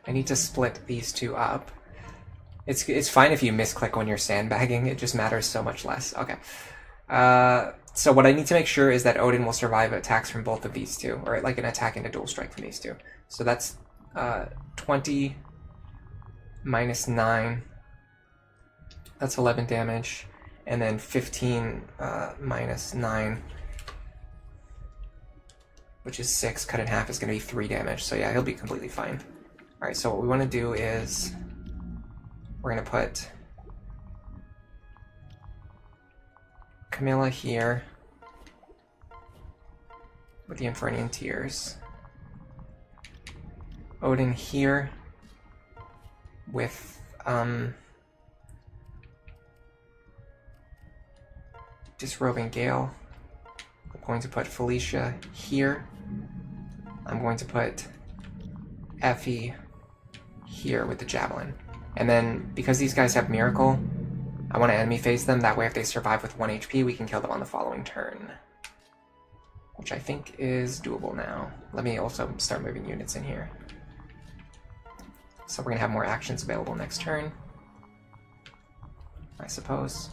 I need to split these two up. It's fine if you misclick when you're sandbagging, it just matters so much less. Okay. So what I need to make sure is that Odin will survive attacks from both of these two, or like an attack and a dual strike from these two. So that's 20 minus 9. That's 11 damage. And then 15 minus 9, which is 6, cut in half is going to be 3 damage. So yeah, he'll be completely fine. Alright, so what we want to do is... We're going to put Camilla here with the Infernian Tears. Odin here with Disrobing Gale. I'm going to put Felicia here. I'm going to put Effie here with the Javelin. And then, because these guys have Miracle, I want to enemy phase them. That way if they survive with 1 HP, we can kill them on the following turn. Which I think is doable now. Let me also start moving units in here. So we're going to have more actions available next turn, I suppose.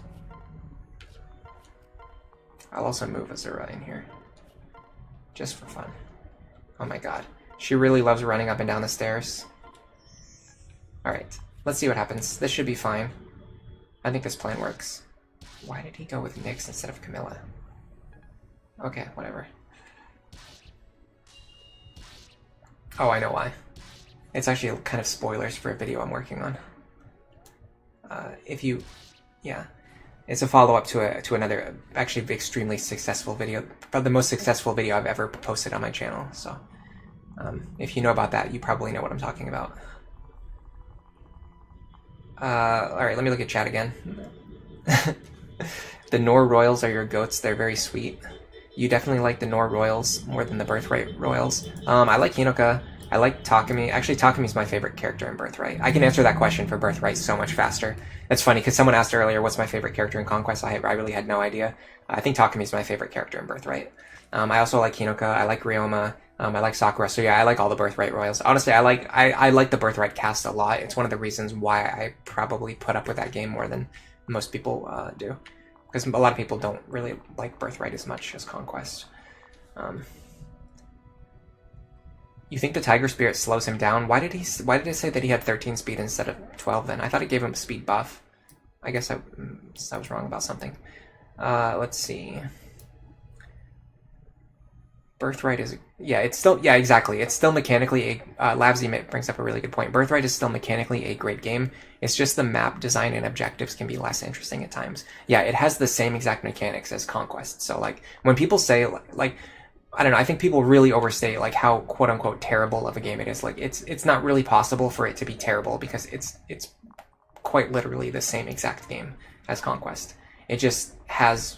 I'll also move Azura in here, just for fun. Oh my god. She really loves running up and down the stairs. Alright, let's see what happens. This should be fine. I think this plan works. Why did he go with Nyx instead of Camilla? Okay, whatever. Oh, I know why. It's actually kind of spoilers for a video I'm working on. Yeah. It's a follow-up to another, actually extremely successful video, probably the most successful video I've ever posted on my channel, so if you know about that, you probably know what I'm talking about. Alright, let me look at chat again. The Nor Royals are your goats, they're very sweet. You definitely like the Nor Royals more than the Birthright Royals. I like Hinoka. I like Takumi. Actually, Takumi's my favorite character in Birthright. I can answer that question for Birthright so much faster. That's funny, because someone asked earlier, what's my favorite character in Conquest? I really had no idea. I think Takumi's my favorite character in Birthright. I also like Hinoka. I like Ryoma. I like Sakura. So yeah, I like all the Birthright Royals. Honestly, I like the Birthright cast a lot. It's one of the reasons why I probably put up with that game more than most people do. Because a lot of people don't really like Birthright as much as Conquest. You think the Tiger Spirit slows him down? Why did it say that he had 13 speed instead of 12 then? I thought it gave him a speed buff. I guess I was wrong about something. Let's see. Birthright is... Yeah, it's still... Yeah, exactly. It's still mechanically a... Lavzy brings up a really good point. Birthright is still mechanically a great game. It's just the map design and objectives can be less interesting at times. Yeah, it has the same exact mechanics as Conquest. So, like, when people say, like... I don't know, I think people really overstate like how quote-unquote terrible of a game it is. Like it's not really possible for it to be terrible because it's quite literally the same exact game as Conquest. It just has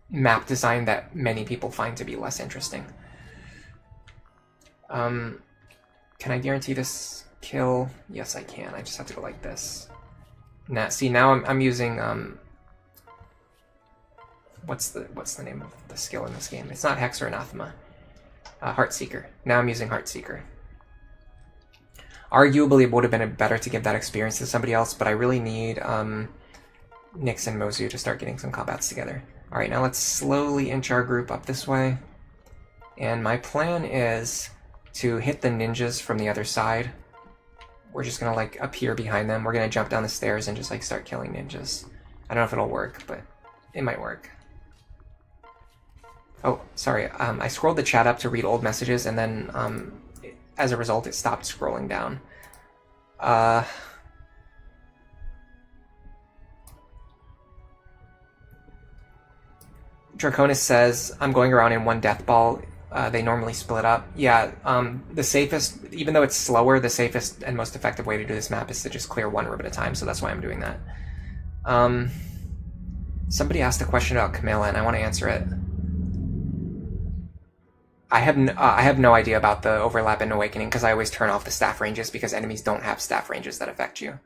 map design that many people find to be less interesting. Can I guarantee this kill? Yes, I can. I just have to go like this. Now, see, now I'm using what's the name of the skill in this game? It's not Hex or Anathema. Heartseeker. Now I'm using Heartseeker. Arguably, it would have been better to give that experience to somebody else, but I really need Nyx and Mozu to start getting some combats together. Alright, now let's slowly inch our group up this way. And my plan is to hit the ninjas from the other side. We're just gonna like appear behind them. We're gonna jump down the stairs and just like start killing ninjas. I don't know if it'll work, but it might work. Oh, sorry, I scrolled the chat up to read old messages, and then, as a result, it stopped scrolling down. Draconis says, I'm going around in one death ball. They normally split up. Yeah, the safest, even though it's slower, the safest and most effective way to do this map is to just clear one room at a time, so that's why I'm doing that. Somebody asked a question about Camilla, and I want to answer it. I have no idea about the overlap in Awakening, because I always turn off the staff ranges, because enemies don't have staff ranges that affect you.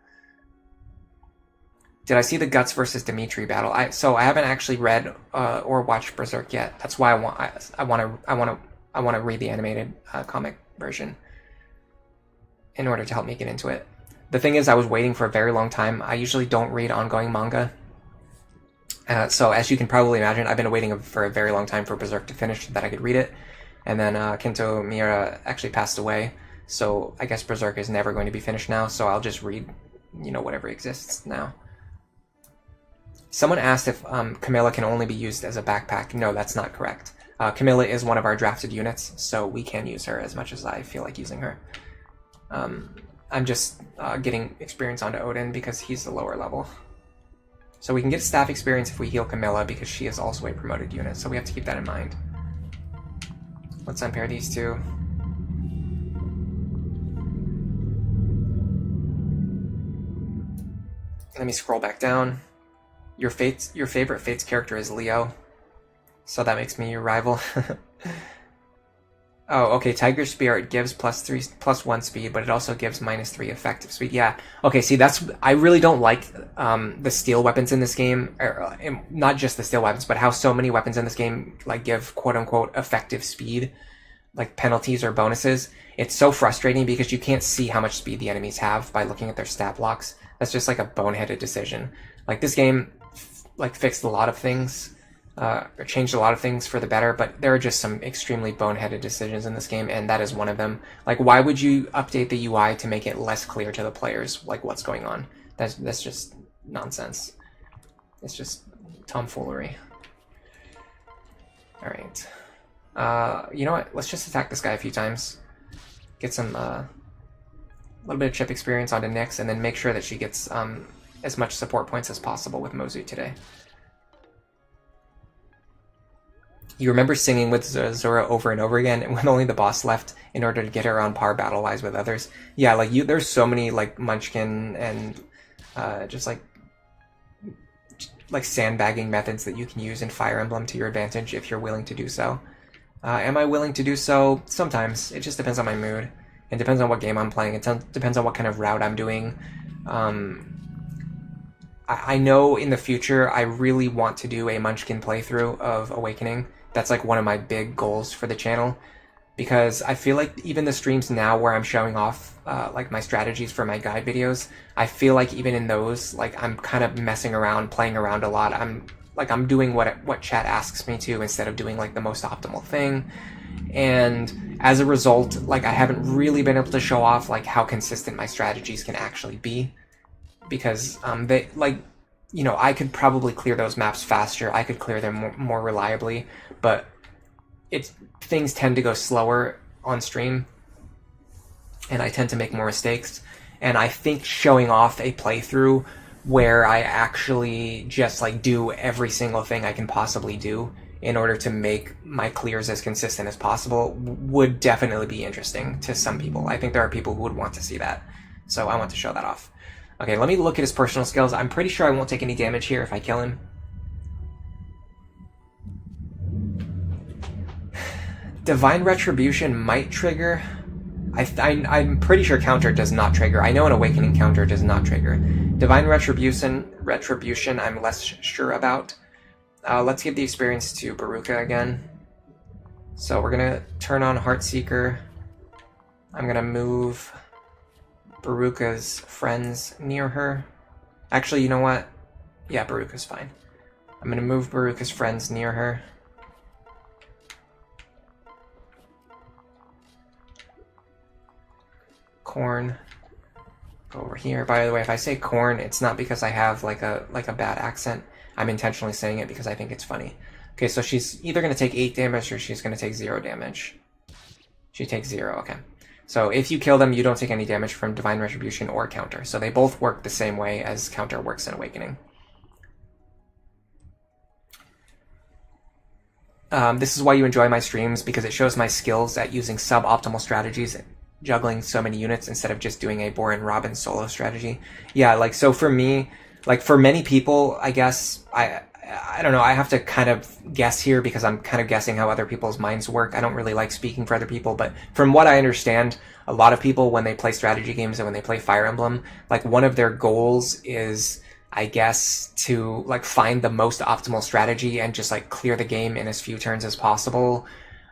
Did I see the Guts versus Dimitri battle? So I haven't actually read or watched Berserk yet. That's why I want to read the animated comic version in order to help me get into it. The thing is, I was waiting for a very long time. I usually don't read ongoing manga. So as you can probably imagine, I've been waiting for a very long time for Berserk to finish so that I could read it. And then Kento Miura actually passed away, so I guess Berserk is never going to be finished now, so I'll just read, you know, whatever exists now. Someone asked if Camilla can only be used as a backpack. No, that's not correct. Camilla is one of our drafted units, so we can use her as much as I feel like using her. I'm just getting experience onto Odin because he's the lower level. So we can get staff experience if we heal Camilla because she is also a promoted unit, so we have to keep that in mind. Let's unpair these two. Let me scroll back down. Your favorite Fates character is Leo, so that makes me your rival. Oh, okay. Tiger Spirit gives +1 speed, but it also gives -3 effective speed. Yeah. Okay. See, I really don't like the steel weapons in this game, or, not just the steel weapons, but how so many weapons in this game like give quote unquote effective speed, like penalties or bonuses. It's so frustrating because you can't see how much speed the enemies have by looking at their stat blocks. That's just like a boneheaded decision. Like this game, like fixed a lot of things. Or changed a lot of things for the better, but there are just some extremely boneheaded decisions in this game, and that is one of them. Like, why would you update the UI to make it less clear to the players, like, what's going on? That's just nonsense. It's just tomfoolery. Alright. You know what? Let's just attack this guy a few times. Get some, a little bit of chip experience onto Nyx, and then make sure that she gets as much support points as possible with Mozu today. You remember singing with Zora over and over again when only the boss left in order to get her on par battle-wise with others? Yeah, like, there's so many, like, Munchkin and just, like sandbagging methods that you can use in Fire Emblem to your advantage if you're willing to do so. Am I willing to do so? Sometimes. It just depends on my mood. It depends on what game I'm playing. It depends on what kind of route I'm doing. I know in the future I really want to do a Munchkin playthrough of Awakening. That's like one of my big goals for the channel, because I feel like even the streams now where I'm showing off like my strategies for my guide videos, I feel like even in those, like, I'm kind of messing around, playing around a lot. I'm doing what chat asks me to instead of doing like the most optimal thing. And as a result, like, I haven't really been able to show off like how consistent my strategies can actually be, because they, like, you know, I could probably clear those maps faster, I could clear them more reliably, but things tend to go slower on stream, and I tend to make more mistakes. And I think showing off a playthrough where I actually just like do every single thing I can possibly do in order to make my clears as consistent as possible would definitely be interesting to some people. I think there are people who would want to see that, so I want to show that off. Okay, let me look at his personal skills. I'm pretty sure I won't take any damage here if I kill him. Divine Retribution might trigger. I'm pretty sure counter does not trigger. I know an Awakening counter does not trigger. Divine Retribution I'm less sure about. Let's give the experience to Baruka again. So we're going to turn on Heartseeker. I'm going to move Baruka's friends near her. Actually, you know what? Yeah, Baruka's fine. I'm going to move Baruka's friends near her. Corn. Go over here. By the way, if I say corn, it's not because I have like a bad accent. I'm intentionally saying it because I think it's funny. Okay, so she's either going to take 8 damage or she's going to take 0 damage. She takes 0, okay. So if you kill them, you don't take any damage from Divine Retribution or counter. So they both work the same way as counter works in Awakening. This is why you enjoy my streams, because it shows my skills at using suboptimal strategies, juggling so many units instead of just doing a Borin Robin solo strategy. Yeah, like, so for me, like, for many people, I guess, I don't know, I have to kind of guess here because I'm kind of guessing how other people's minds work. I don't really like speaking for other people, but from what I understand, a lot of people, when they play strategy games and when they play Fire Emblem, like, one of their goals is, I guess, to like find the most optimal strategy and just like clear the game in as few turns as possible,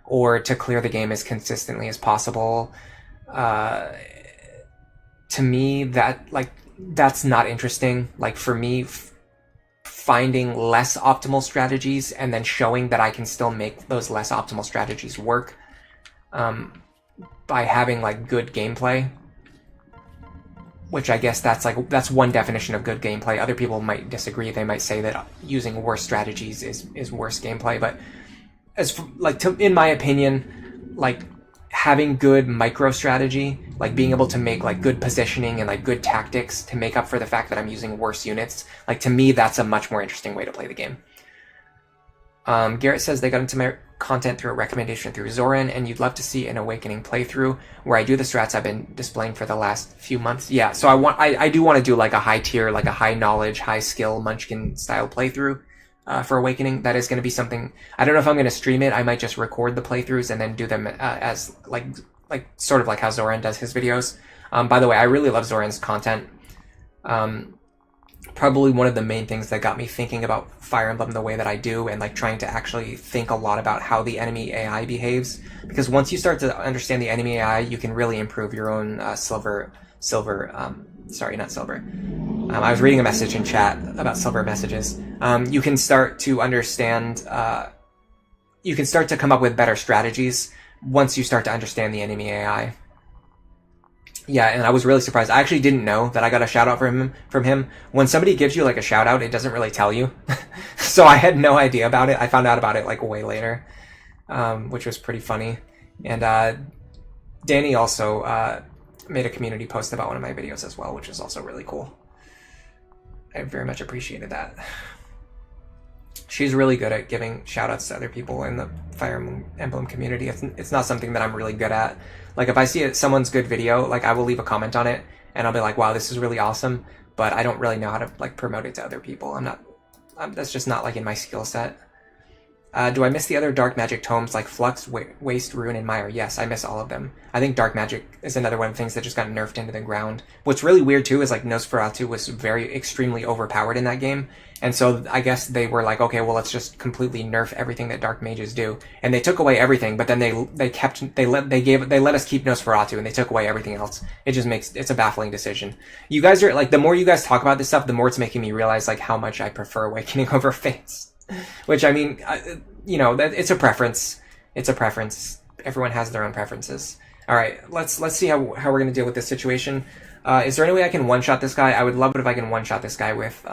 or to clear the game as consistently as possible. To me, that's not interesting. Like, for me, finding less optimal strategies and then showing that I can still make those less optimal strategies work by having like good gameplay, which I guess that's one definition of good gameplay. Other people might disagree. They might say that using worse strategies is worse gameplay, but in my opinion, like, having good micro strategy, like being able to make like good positioning and like good tactics to make up for the fact that I'm using worse units, like, to me, that's a much more interesting way to play the game. Garrett says they got into my content through a recommendation through Zoran, and you'd love to see an Awakening playthrough where I do the strats I've been displaying for the last few months. Yeah, so I do want to do like a high tier, like a high knowledge, high skill Munchkin style playthrough. for Awakening. That is going to be something. I don't know if I'm going to stream it. I might just record the playthroughs and then do them as like sort of like how Zoran does his videos. By the way, I really love Zoran's content. Probably one of the main things that got me thinking about Fire Emblem the way that I do, and like trying to actually think a lot about how the enemy AI behaves. Because once you start to understand the enemy AI, you can really improve your own sorry, not silver. I was reading a message in chat about silver messages. You can start to understand, you can start to come up with better strategies once you start to understand the enemy AI. Yeah, and I was really surprised. I actually didn't know that I got a shout out from him. When somebody gives you like a shout out, it doesn't really tell you. So I had no idea about it. I found out about it like way later, which was pretty funny. And Danny also made a community post about one of my videos as well, which is also really cool. I very much appreciated that. She's really good at giving shout outs to other people in the Fire Emblem community. It's not something that I'm really good at. Like if I see someone's good video, like I will leave a comment on it and I'll be like, wow, this is really awesome. But I don't really know how to like promote it to other people. That's just not like in my skill set. Do I miss the other Dark Magic tomes like Flux, Waste, Ruin, and Mire? Yes, I miss all of them. I think Dark Magic is another one of the things that just got nerfed into the ground. What's really weird too is like Nosferatu was extremely overpowered in that game. And so I guess they were like, okay, well, let's just completely nerf everything that Dark Mages do. And they took away everything, but then they let us keep Nosferatu and they took away everything else. It's a baffling decision. You guys are like, the more you guys talk about this stuff, the more it's making me realize like how much I prefer Awakening over Fates. Which, I mean, you know, it's a preference. It's a preference. Everyone has their own preferences. All right, let's see how we're going to deal with this situation. Is there any way I can one-shot this guy? I would love it if I can one-shot this guy with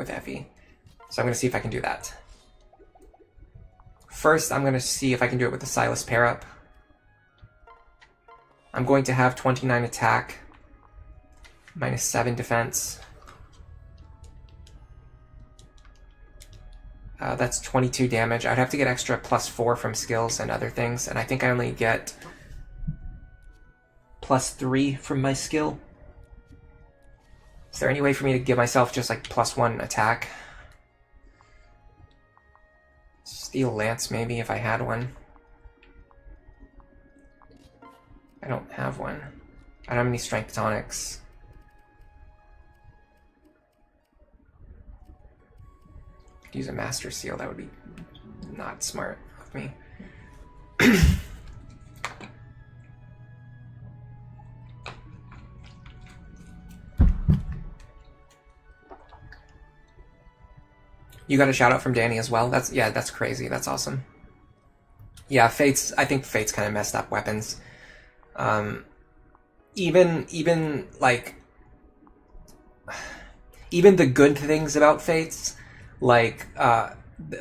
Effie. So I'm going to see if I can do that. First, I'm going to see if I can do it with the Silas pair-up. I'm going to have 29 attack, -7 defense. That's 22 damage. I'd have to get extra +4 from skills and other things, and I think I only get +3 from my skill. Is there any way for me to give myself just like +1 attack? Steel Lance, maybe, if I had one. I don't have one. I don't have any Strength Tonics. Use a Master Seal. That would be not smart of me. You got a shout out from Danny as well. That's crazy. That's awesome. Yeah, I think Fates kind of messed up weapons. Even the good things about Fates, like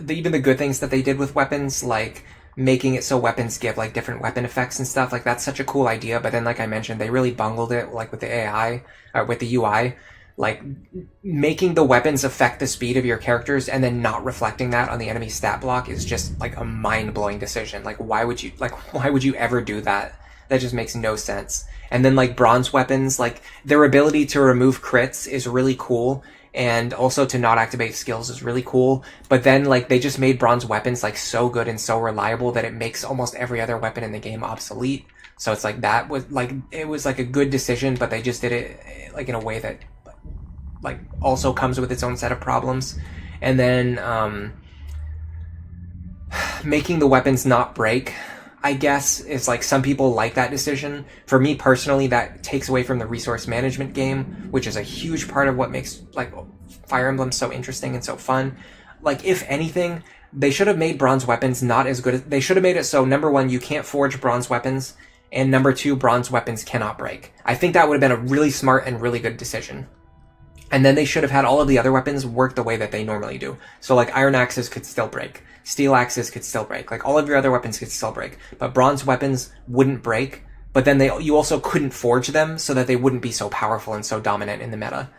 even the good things that they did with weapons, like making it so weapons give like different weapon effects and stuff, like that's such a cool idea. But then, like I mentioned, they really bungled it, like with the AI, with the UI, like making the weapons affect the speed of your characters and then not reflecting that on the enemy stat block is just like a mind-blowing decision. Like why would you ever do that? That just makes no sense. And then like bronze weapons, like their ability to remove crits is really cool, and also to not activate skills is really cool. But then like they just made bronze weapons like so good and so reliable that it makes almost every other weapon in the game obsolete. So it's like that was like, it was like a good decision, but they just did it like in a way that like also comes with its own set of problems. And then making the weapons not break, I guess, is like, some people like that decision. For me personally, that takes away from the resource management game, which is a huge part of what makes like Fire Emblem so interesting and so fun. Like, if anything, they should have made bronze weapons not as good as, they should have made it so, number one, you can't forge bronze weapons, and number two, bronze weapons cannot break. I think that would have been a really smart and really good decision. And then they should have had all of the other weapons work the way that they normally do. So like iron axes could still break. Steel axes could still break. Like all of your other weapons could still break. But bronze weapons wouldn't break. But then you also couldn't forge them so that they wouldn't be so powerful and so dominant in the meta.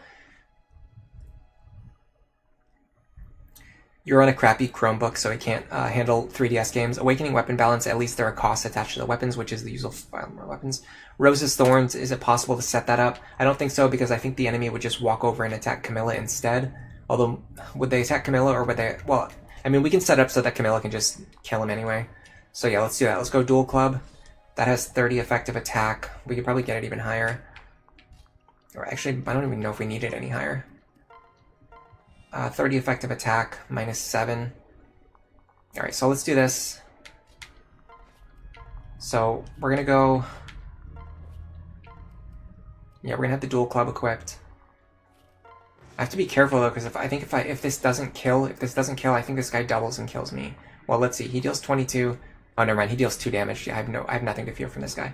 You're on a crappy Chromebook, so it can't handle 3DS games. Awakening weapon balance, at least there are costs attached to the weapons, which is the usual file more weapons. Rose's Thorns, is it possible to set that up? I don't think so, because I think the enemy would just walk over and attack Camilla instead. Although, would they attack Camilla, or would they... Well, I mean, we can set up so that Camilla can just kill him anyway. So yeah, let's do that. Let's go dual club. That has 30 effective attack. We could probably get it even higher. Or actually, I don't even know if we need it any higher. 30 effective attack, -7. Alright, so let's do this. So we're gonna go... Yeah, we're gonna have the dual club equipped. I have to be careful though, because if this doesn't kill, I think this guy doubles and kills me. Well, let's see. He deals 22. Oh, never mind. He deals 2 damage. Yeah, I have nothing to fear from this guy.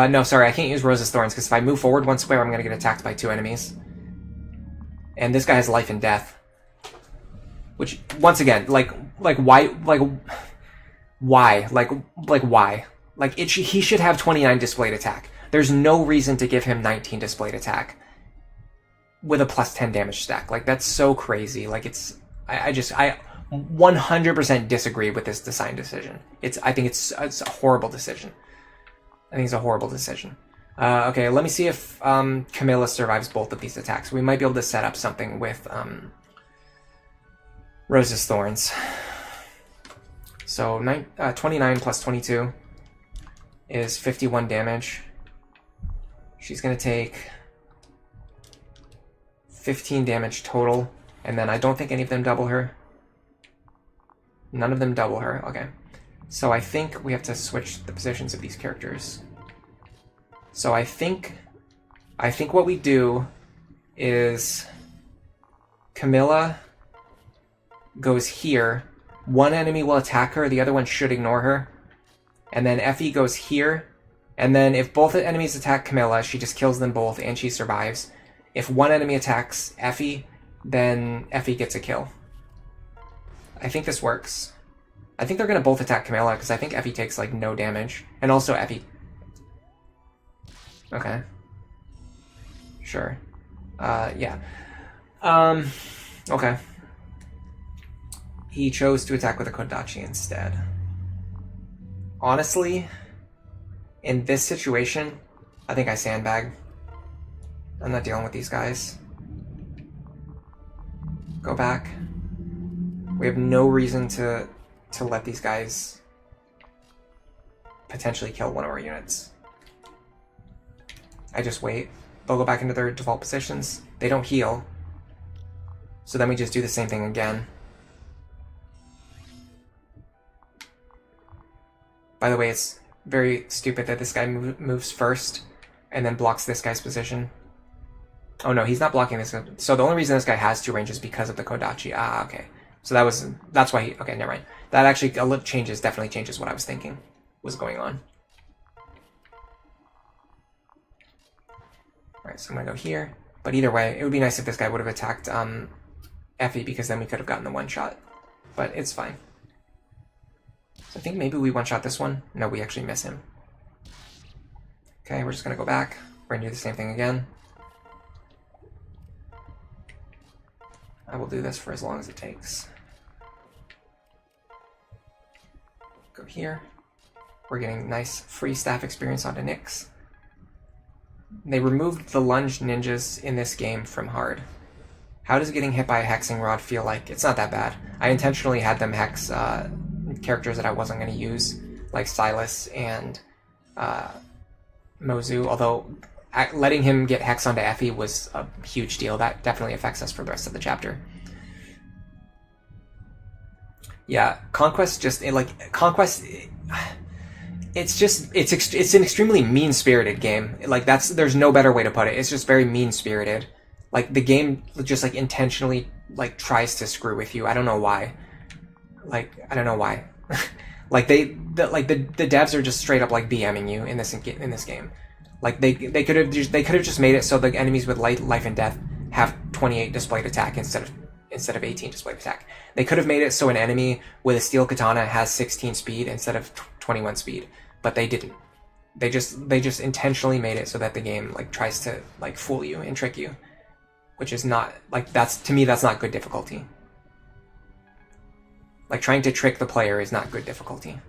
No, sorry. I can't use Rose's Thorns because if I move forward 1 square, I'm gonna get attacked by 2 enemies. And this guy has life and death. Which, once again, why? He should have 29 displayed attack. There's no reason to give him 19 displayed attack with a +10 damage stack. Like, that's so crazy. Like, I 100% disagree with this design decision. I think it's a horrible decision. Okay, let me see if Camilla survives both of these attacks. We might be able to set up something with Rose's Thorns. So 29 plus 22 is 51 damage. She's going to take 15 damage total, and then I don't think any of them double her. None of them double her. Okay. So I think we have to switch the positions of these characters. So I think what we do is Camilla goes here. One enemy will attack her, the other one should ignore her. And then Effie goes here. And then if both enemies attack Camilla, she just kills them both and she survives. If one enemy attacks Effie, then Effie gets a kill. I think this works. I think they're going to both attack Camilla because I think Effie takes like no damage. And also Effie. Okay. Sure. Yeah. Okay. He chose to attack with a Kodachi instead. Honestly, in this situation, I think I sandbag. I'm not dealing with these guys. Go back. We have no reason to let these guys potentially kill one of our units. I just wait. They'll go back into their default positions. They don't heal. So then we just do the same thing again. By the way, it's very stupid that this guy moves first and then blocks this guy's position. Oh no, he's not blocking this. So the only reason this guy has 2 ranges is because of the Kodachi. Ah, okay. So that's why he... Okay, never mind. That actually definitely changes what I was thinking was going on. Alright, so I'm gonna go here. But either way, it would be nice if this guy would have attacked Effie, because then we could have gotten the 1-shot. But it's fine. So I think maybe we 1-shot this one. No, we actually miss him. Okay, we're just gonna go back. We're gonna do the same thing again. I will do this for as long as it takes. Go here. We're getting nice free staff experience onto Nyx. They removed the lunge ninjas in this game from hard. How does getting hit by a hexing rod feel like? It's not that bad. I intentionally had them hex characters that I wasn't going to use, like Silas and Mozu, although letting him get hex onto Effie was a huge deal. That definitely affects us for the rest of the chapter. Yeah, Conquest it's an extremely mean-spirited game. Like, there's no better way to put it. It's just very mean-spirited. Like, the game just like intentionally like tries to screw with you. I don't know why. Like, I don't know why. Like the devs are just straight up like BMing you in this game. Like they could have just made it so the enemies with life and death have 28 displayed attack instead of 18 displayed attack. They could have made it so an enemy with a steel katana has 16 speed instead of 21 speed, but they didn't. They just intentionally made it so that the game like tries to like fool you and trick you, which is not like to me that's not good difficulty. Like, trying to trick the player is not good difficulty.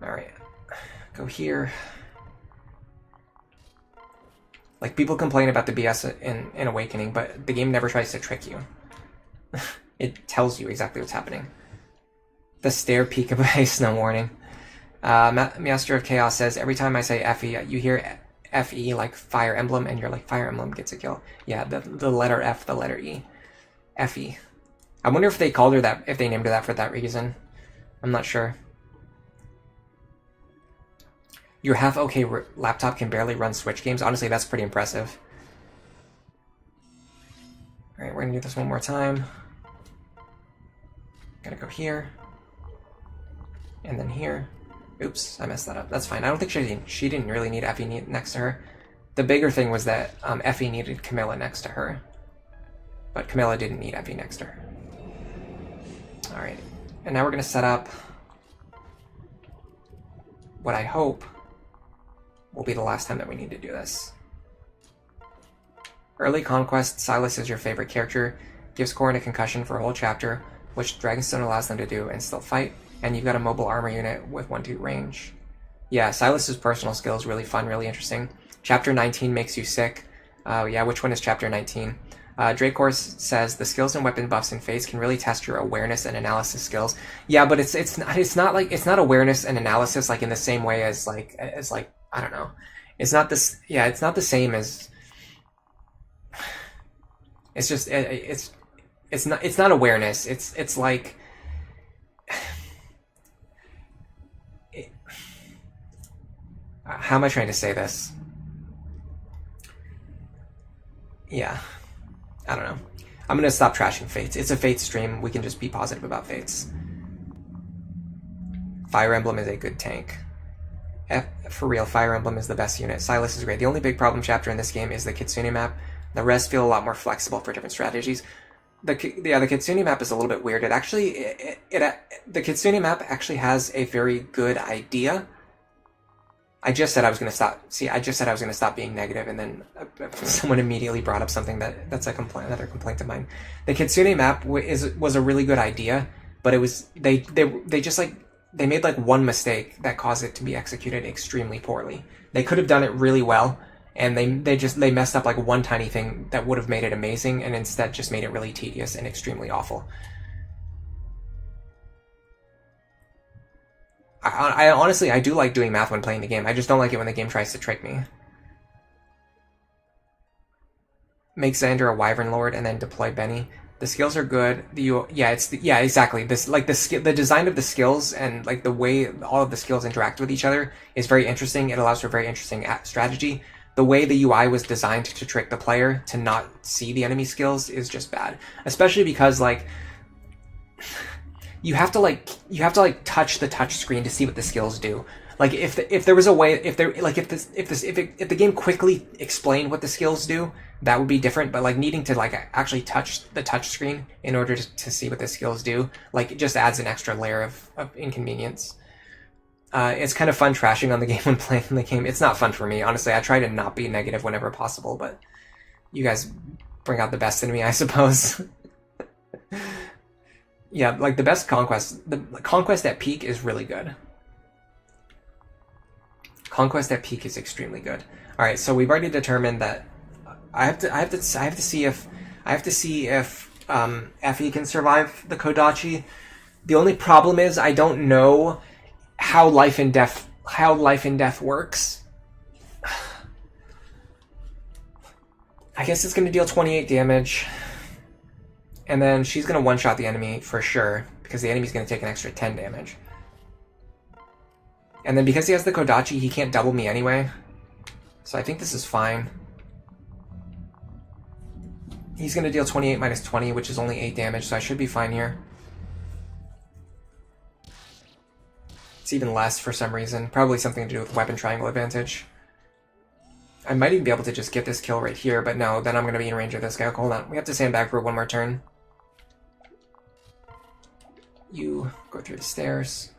Alright. Go here. Like, people complain about the BS in Awakening, but the game never tries to trick you. It tells you exactly what's happening. The stair peekaboo snow warning. Master of Chaos says, every time I say FE, you hear FE like Fire Emblem, and you're like, Fire Emblem gets a kill. Yeah, the letter F, the letter E. FE. I wonder if they called her that, if they named her that for that reason. I'm not sure. Your half-okay laptop can barely run Switch games. Honestly, that's pretty impressive. Alright, we're gonna do this one more time. Gotta go here. And then here. Oops, I messed that up. That's fine. I don't think she didn't really need Effie next to her. The bigger thing was that Effie needed Camilla next to her. But Camilla didn't need Effie next to her. Alright, and now we're gonna set up what I hope will be the last time that we need to do this. Early Conquest, Silas is your favorite character, gives Corin a concussion for a whole chapter, which Dragonstone allows them to do and still fight, and you've got a mobile armor unit with 1-2 range. Yeah, Silas's personal skill is really fun, really interesting. Chapter 19 makes you sick. Yeah, which one is Chapter 19? Dracor says the skills and weapon buffs in Fates can really test your awareness and analysis skills. Yeah, but it's not awareness and analysis like in the same way as like I don't know. It's not this. Yeah, it's not the same as. It's just it's not awareness. It's like. How am I trying to say this? Yeah. I don't know. I'm going to stop trashing Fates. It's a Fates stream. We can just be positive about Fates. Fire Emblem is a good tank. For real, Fire Emblem is the best unit. Silas is great. The only big problem chapter in this game is the Kitsune map. The rest feel a lot more flexible for different strategies. The Kitsune map is a little bit weird. It actually... the Kitsune map actually has a very good idea. I just said I was going to stop. See, I just said I was going to stop being negative, and then someone immediately brought up something that's a complaint, another complaint of mine. The Kitsune map was a really good idea, but it was they just like they made like one mistake that caused it to be executed extremely poorly. They could have done it really well, and they messed up like one tiny thing that would have made it amazing, and instead just made it really tedious and extremely awful. I honestly, I do like doing math when playing the game. I just don't like it when the game tries to trick me. Make Xander a Wyvern Lord and then deploy Benny. The skills are good. Exactly. The design of the skills and like the way all of the skills interact with each other is very interesting. It allows for very interesting strategy. The way the UI was designed to trick the player to not see the enemy skills is just bad, especially because like. You have to touch the touch screen to see what the skills do. Like if there was a way, if the game quickly explained what the skills do, that would be different. But like needing to like actually touch the touch screen in order to see what the skills do, like it just adds an extra layer of inconvenience. It's kind of fun trashing on the game when playing the game. It's not fun for me, honestly. I try to not be negative whenever possible, but you guys bring out the best in me, I suppose. Yeah, like the best Conquest, the Conquest at peak is really good. Conquest at peak is extremely good. All right, so we've already determined that I have to see if Effie can survive the Kodachi. The only problem is I don't know how life and death works. I guess it's going to deal 28 damage. And then she's going to one-shot the enemy for sure, because the enemy's going to take an extra 10 damage. And then because he has the Kodachi, he can't double me anyway. So I think this is fine. He's going to deal 28 minus 20, which is only 8 damage, so I should be fine here. It's even less for some reason. Probably something to do with weapon triangle advantage. I might even be able to just get this kill right here, but no, then I'm going to be in range of this guy. Hold on, we have to stand back for one more turn. You go through the stairs.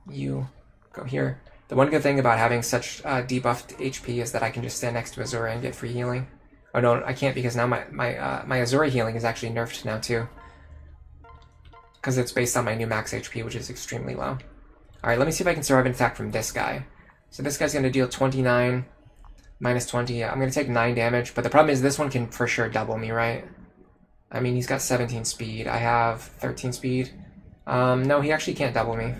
You go here. The one good thing about having such debuffed HP is that I can just stand next to Azura and get free healing. Oh no, I can't because now my Azura healing is actually nerfed now too. Because it's based on my new max HP, which is extremely low. Alright, let me see if I can survive an attack from this guy. So this guy's going to deal 29 minus 20. I'm going to take 9 damage, but the problem is this one can for sure double me, right? I mean, he's got 17 speed. I have 13 speed. No, he actually can't double me.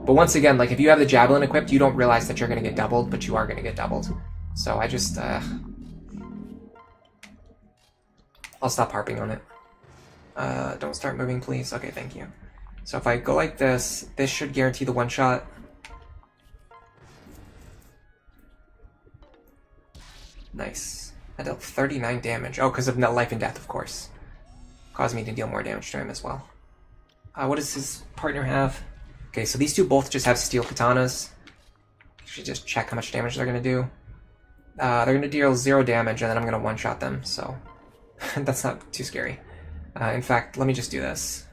But once again, like, if you have the Javelin equipped, you don't realize that you're going to get doubled, but you are going to get doubled. So I just, I'll stop harping on it. Don't start moving, please. Okay, thank you. So if I go like this, this should guarantee the one-shot. Nice. I dealt 39 damage. Oh, because of life and death, of course. Caused me to deal more damage to him as well. What does his partner have? Okay, so these two both just have steel katanas. You should just check how much damage they're going to do. They're going to deal 0 damage, and then I'm going to one-shot them, so that's not too scary. In fact, let me just do this.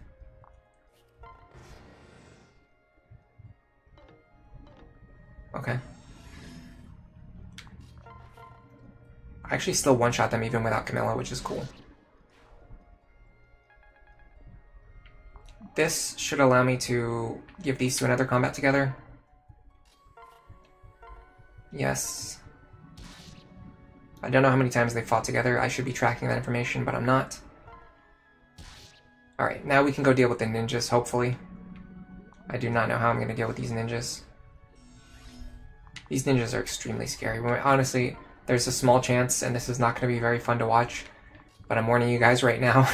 Okay. I actually still one-shot them even without Camilla, which is cool. This should allow me to give these two another combat together. Yes. I don't know how many times they fought together. I should be tracking that information, but I'm not. Alright, now we can go deal with the ninjas, hopefully. I do not know how I'm going to deal with these ninjas. These ninjas are extremely scary. Honestly, there's a small chance, and this is not going to be very fun to watch, but I'm warning you guys right now.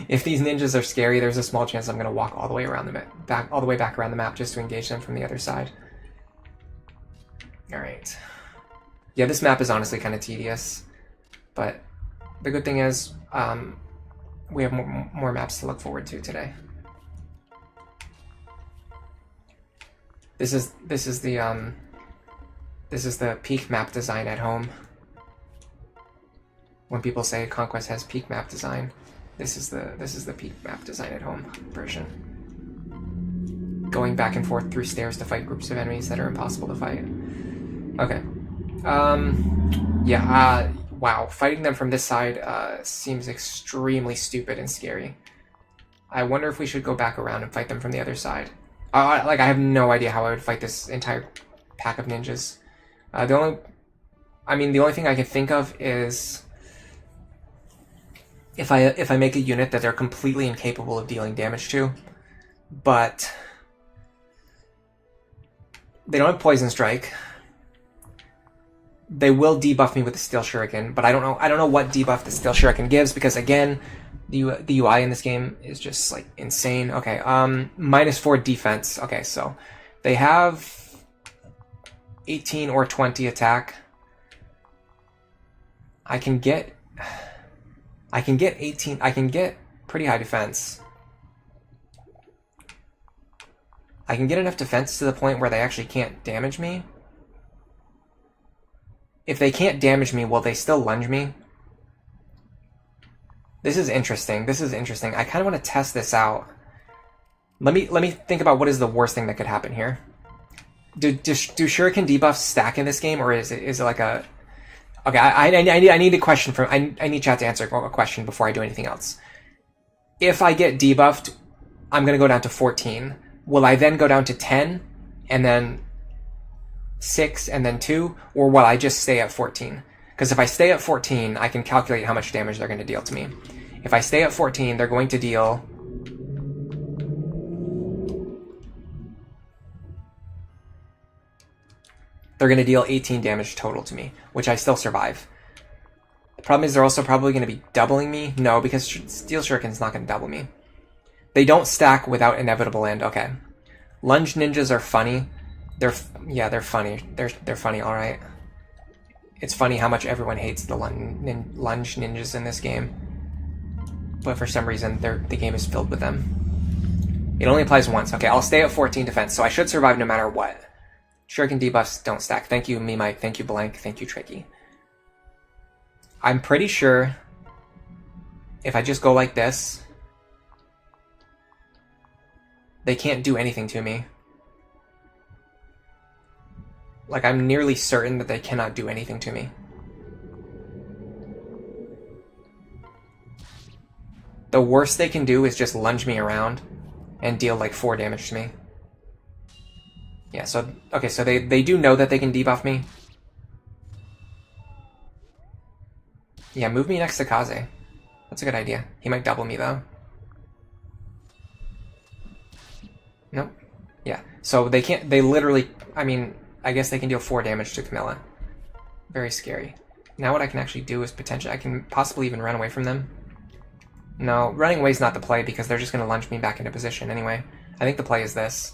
If these ninjas are scary, there's a small chance I'm going to walk all the way around the map, all the way back around the map just to engage them from the other side. Alright. Yeah, this map is honestly kind of tedious, but the good thing is we have more maps to look forward to today. This is the peak map design at home. When people say Conquest has peak map design, this is the peak map design at home version. Going back and forth through stairs to fight groups of enemies that are impossible to fight. Okay. Yeah, wow. Fighting them from this side seems extremely stupid and scary. I wonder if we should go back around and fight them from the other side. Like, I have no idea how I would fight this entire pack of ninjas. The only thing I can think of is if I make a unit that they're completely incapable of dealing damage to, but they don't have Poison Strike. They will debuff me with the Steel Shuriken, but I don't know what debuff the Steel Shuriken gives, because again, the UI in this game is just like insane. Okay, -4 defense. Okay, so they have 18 or 20 attack. I can get 18. I can get pretty high defense. I can get enough defense to the point where they actually can't damage me. If they can't damage me, will they still lunge me? This is interesting. This is interesting. I kind of want to test this out. Let me think about what is the worst thing that could happen here. Do Shuriken debuffs stack in this game, or is it like a... Okay, I need a question from... I need chat to answer a question before I do anything else. If I get debuffed, I'm going to go down to 14. Will I then go down to 10, and then 6, and then 2? Or will I just stay at 14? Because if I stay at 14, I can calculate how much damage they're going to deal to me. If I stay at 14, they're going to deal... They're going to deal 18 damage total to me, which I still survive. The problem is they're also probably going to be doubling me. No, because Steel Shuriken's not going to double me. They don't stack without inevitable end. Okay. Lunge ninjas are funny. They're funny. They're funny, alright. It's funny how much everyone hates the lunge ninjas in this game. But for some reason, the game is filled with them. It only applies once. Okay, I'll stay at 14 defense, so I should survive no matter what. Shuriken debuffs don't stack. Thank you, Mimite. Thank you, Blank. Thank you, Tricky. I'm pretty sure if I just go like this, they can't do anything to me. Like, I'm nearly certain that they cannot do anything to me. The worst they can do is just lunge me around and deal like 4 damage to me. Yeah, so, okay, so they do know that they can debuff me. Yeah, move me next to Kaze. That's a good idea. He might double me, though. Nope. Yeah. So they can't... They literally... I mean, I guess they can deal 4 damage to Camilla. Very scary. Now what I can actually do is potentially... I can possibly even run away from them. No, running away is not the play because they're just going to lunge me back into position anyway. I think the play is this.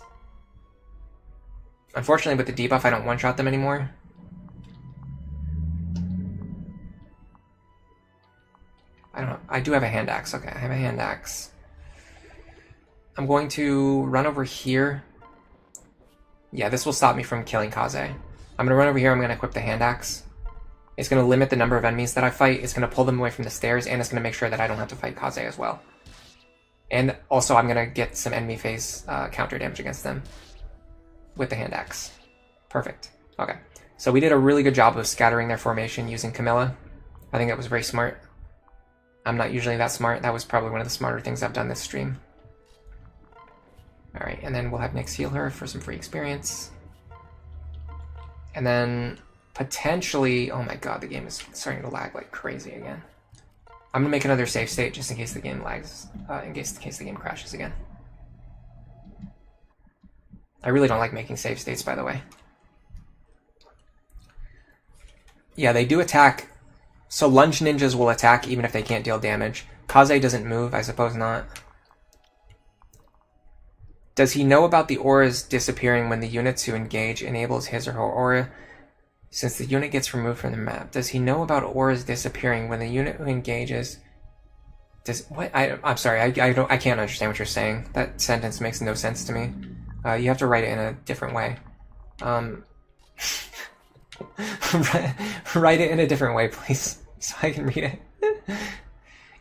Unfortunately, with the debuff, I don't one-shot them anymore. I don't know. I do have a hand axe. Okay, I have a hand axe. I'm going to run over here. Yeah, this will stop me from killing Kaze. I'm going to run over here. I'm going to equip the hand axe. It's going to limit the number of enemies that I fight. It's going to pull them away from the stairs, and it's going to make sure that I don't have to fight Kaze as well. And also, I'm going to get some enemy phase counter damage against them with the hand axe. Perfect. Okay. So we did a really good job of scattering their formation using Camilla. I think that was very smart. I'm not usually that smart. That was probably one of the smarter things I've done this stream. Alright, and then we'll have Nyx heal her for some free experience. And then potentially... Oh my god, the game is starting to lag like crazy again. I'm going to make another save state just in case the game lags, in case the game crashes again. I really don't like making save states, by the way. Yeah, they do attack. So lunge ninjas will attack even if they can't deal damage. Kaze doesn't move, I suppose not. Does he know about the auras disappearing when the units who engage enables his or her aura since the unit gets removed from the map? Does he know about auras disappearing when the unit who engages... Does what? I'm sorry, I can't understand what you're saying. That sentence makes no sense to me. You have to write it in a different way. Write it in a different way, please, so I can read it.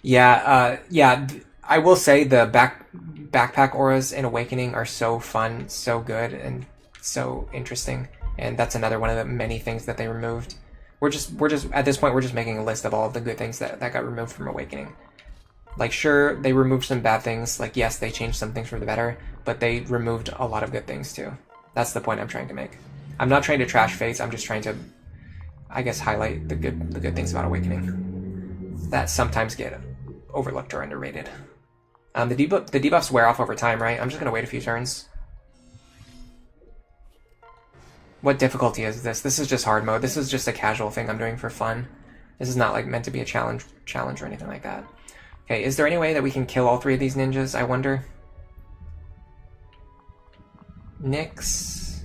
Yeah, I will say the backpack auras in Awakening are so fun, so good, and so interesting. And that's another one of the many things that they removed. We're just at this point we're just making a list of all of the good things that got removed from Awakening. Like, sure, they removed some bad things. Like, yes, they changed some things for the better, but they removed a lot of good things too. That's the point I'm trying to make. I'm not trying to trash Fates. I'm just trying to, I guess, highlight the good things about Awakening that sometimes get overlooked or underrated. The debuffs wear off over time, right? I'm just gonna wait a few turns. What difficulty is this? This is just hard mode. This is just a casual thing I'm doing for fun. This is not like meant to be a challenge or anything like that. Okay, is there any way that we can kill all 3 of these ninjas, I wonder? Nyx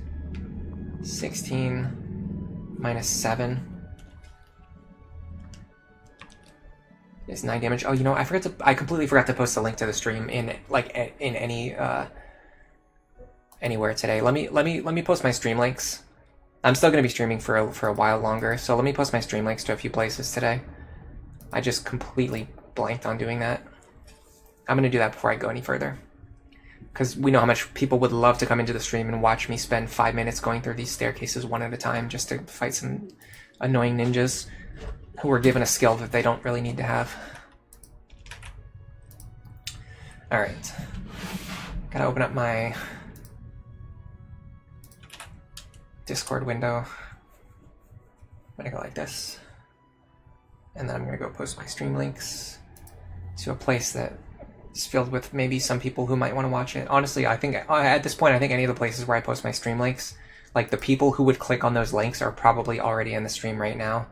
16 minus 7 is 9 damage. Oh, you know, I completely forgot to post a link to the stream in any anywhere today. Let me post my stream links. I'm still going to be streaming for a while longer, so let me post my stream links to a few places today. I just completely blanked on doing that. I'm going to do that before I go any further, because we know how much people would love to come into the stream and watch me spend 5 minutes going through these staircases one at a time just to fight some annoying ninjas who are given a skill that they don't really need to have. Alright. Gotta open up my Discord window. I'm gonna go like this. And then I'm gonna go post my stream links to a place that is filled with maybe some people who might want to watch it. Honestly, I think at this point, I think any of the places where I post my stream links, like the people who would click on those links are probably already in the stream right now.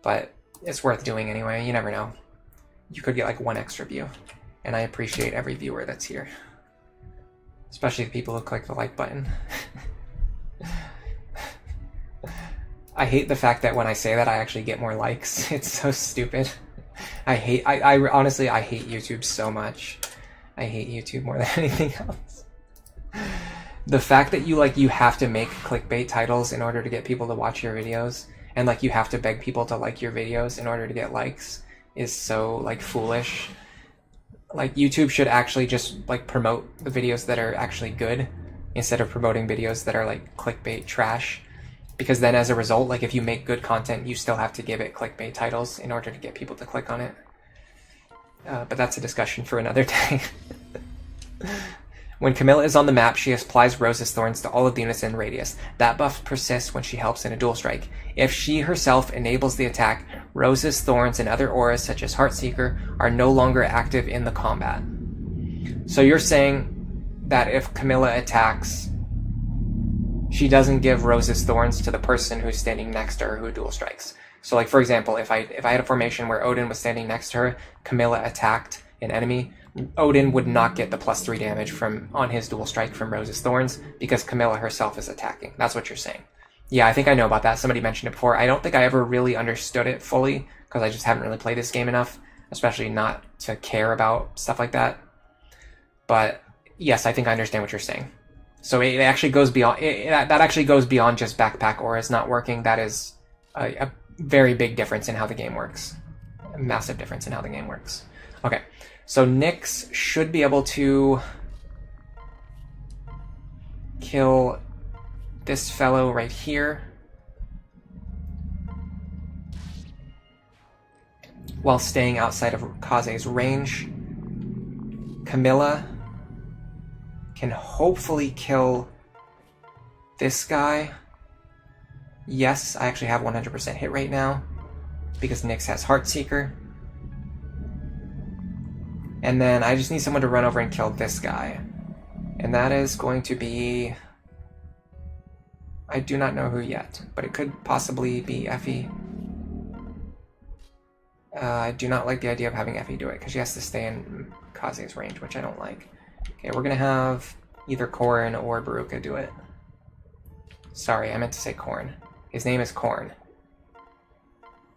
But it's worth doing anyway. You never know. You could get like 1 extra view. And I appreciate every viewer that's here. Especially the people who click the like button. I hate the fact that when I say that, I actually get more likes. It's so stupid. I honestly, I hate YouTube so much. I hate YouTube more than anything else. The fact that you have to make clickbait titles in order to get people to watch your videos, and like you have to beg people to like your videos in order to get likes, is so like foolish. Like, YouTube should actually just like promote the videos that are actually good instead of promoting videos that are like clickbait trash. Because then as a result, like if you make good content, you still have to give it clickbait titles in order to get people to click on it. But that's a discussion for another day. When Camilla is on the map, she applies Rose's Thorns to all of the units in radius. That buff persists when she helps in a dual strike. If she herself enables the attack, Rose's Thorns and other auras such as Heartseeker are no longer active in the combat. So you're saying that if Camilla attacks, she doesn't give Rose's Thorns to the person who's standing next to her who dual strikes. So like, for example, if I had a formation where Odin was standing next to her, Camilla attacked an enemy, Odin would not get the +3 damage on his dual strike from Rose's Thorns because Camilla herself is attacking. That's what you're saying. Yeah, I think I know about that. Somebody mentioned it before. I don't think I ever really understood it fully because I just haven't really played this game enough, especially not to care about stuff like that. But yes, I think I understand what you're saying. So it actually goes beyond that actually goes beyond just backpack auras not working. That is a very big difference in how the game works. A massive difference in how the game works. Okay. So Nyx should be able to kill this fellow right here while staying outside of Kaze's range. Camilla can hopefully kill this guy. Yes, I actually have 100% hit rate now because Nyx has Heartseeker. And then I just need someone to run over and kill this guy. And that is going to be... I do not know who yet, but it could possibly be Effie. I do not like the idea of having Effie do it, because she has to stay in Kaze's range, which I don't like. Okay, we're going to have either Korn or Baruka do it. Sorry, I meant to say Korn. His name is Korn.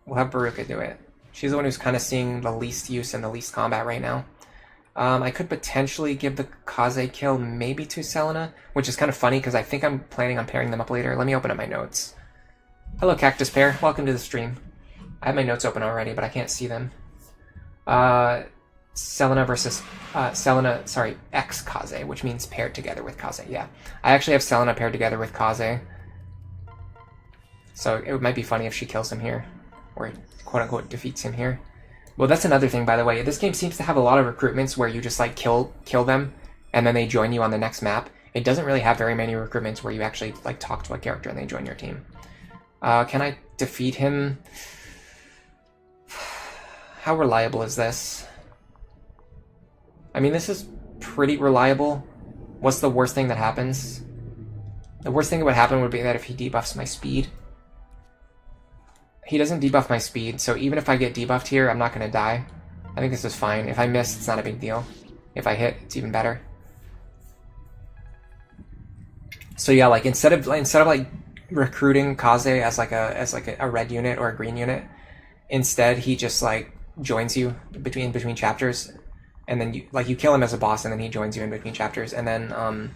We'll have Baruka do it. She's the one who's kind of seeing the least use and the least combat right now. I could potentially give the Kaze kill maybe to Selena, which is kind of funny because I think I'm planning on pairing them up later. Let me open up my notes. Hello, Cactus Pair. Welcome to the stream. I have my notes open already, but I can't see them. Selena versus X Kaze, which means paired together with Kaze. Yeah, I actually have Selena paired together with Kaze, so it might be funny if she kills him here, or quote unquote defeats him here. Well, that's another thing, by the way. This game seems to have a lot of recruitments where you just like kill them, and then they join you on the next map. It doesn't really have very many recruitments where you actually like talk to a character and they join your team. Can I defeat him? How reliable is this? I mean, this is pretty reliable. What's the worst thing that happens? The worst thing that would happen would be that if he debuffs my speed. He doesn't debuff my speed, so even if I get debuffed here, I'm not going to die. I think this is fine. If I miss, it's not a big deal. If I hit, it's even better. So yeah, like instead of like recruiting Kaze as like a red unit or a green unit, instead he just like joins you between chapters, and then you kill him as a boss, and then he joins you in between chapters, and then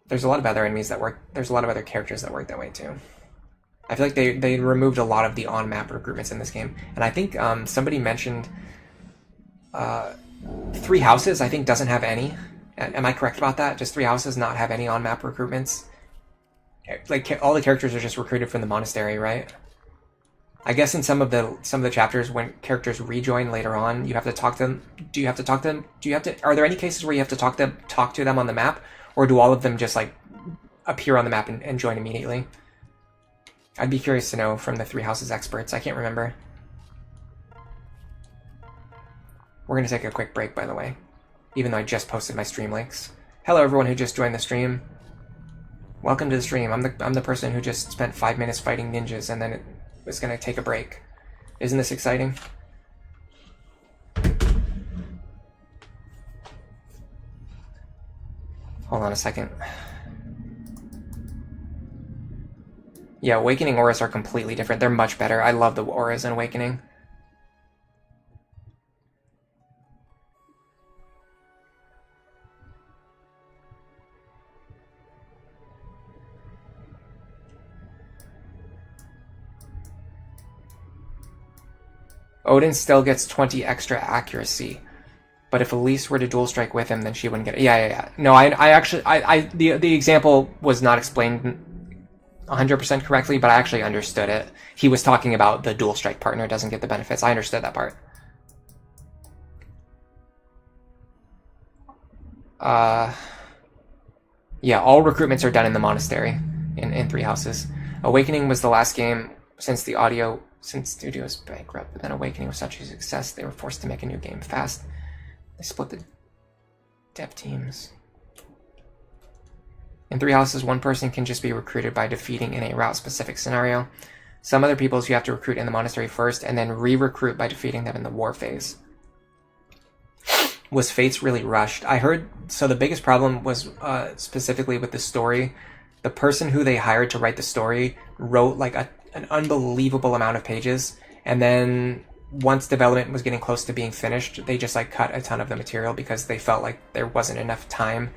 there's a lot of other enemies that work. There's a lot of other characters that work that way too. I feel like they removed a lot of the on-map recruitments in this game. And I think somebody mentioned Three Houses, I think, doesn't have any. Am I correct about that? Just Three Houses not have any on-map recruitments? Like, all the characters are just recruited from the monastery, right? I guess in some of the chapters, when characters rejoin later on, you have to talk to them. Do you have to talk to them? Are there any cases where you have to talk to them on the map? Or do all of them just, like, appear on the map and join immediately? I'd be curious to know from the Three Houses experts. I can't remember. We're going to take a quick break, by the way, even though I just posted my stream links. Hello, everyone who just joined the stream. Welcome to the stream. I'm the person who just spent 5 minutes fighting ninjas and then it was going to take a break. Isn't this exciting? Hold on a second. Yeah, Awakening auras are completely different. They're much better. I love the auras in Awakening. Odin still gets 20 extra accuracy. But if Elise were to dual strike with him, then she wouldn't get it. Yeah. No, the example was not explained 100% correctly, but I actually understood it. He was talking about the dual strike partner doesn't get the benefits. I understood that part. Yeah, all recruitments are done in the monastery in Three Houses. Awakening was the last game since Studio's bankrupt, but then Awakening was such a success they were forced to make a new game fast. They split the dev teams. In Three Houses, one person can just be recruited by defeating in a route-specific scenario. Some other peoples you have to recruit in the monastery first, and then re-recruit by defeating them in the war phase. Was Fates really rushed? I heard, so the biggest problem was specifically with the story. The person who they hired to write the story wrote like an unbelievable amount of pages, and then once development was getting close to being finished, they just like cut a ton of the material because they felt like there wasn't enough time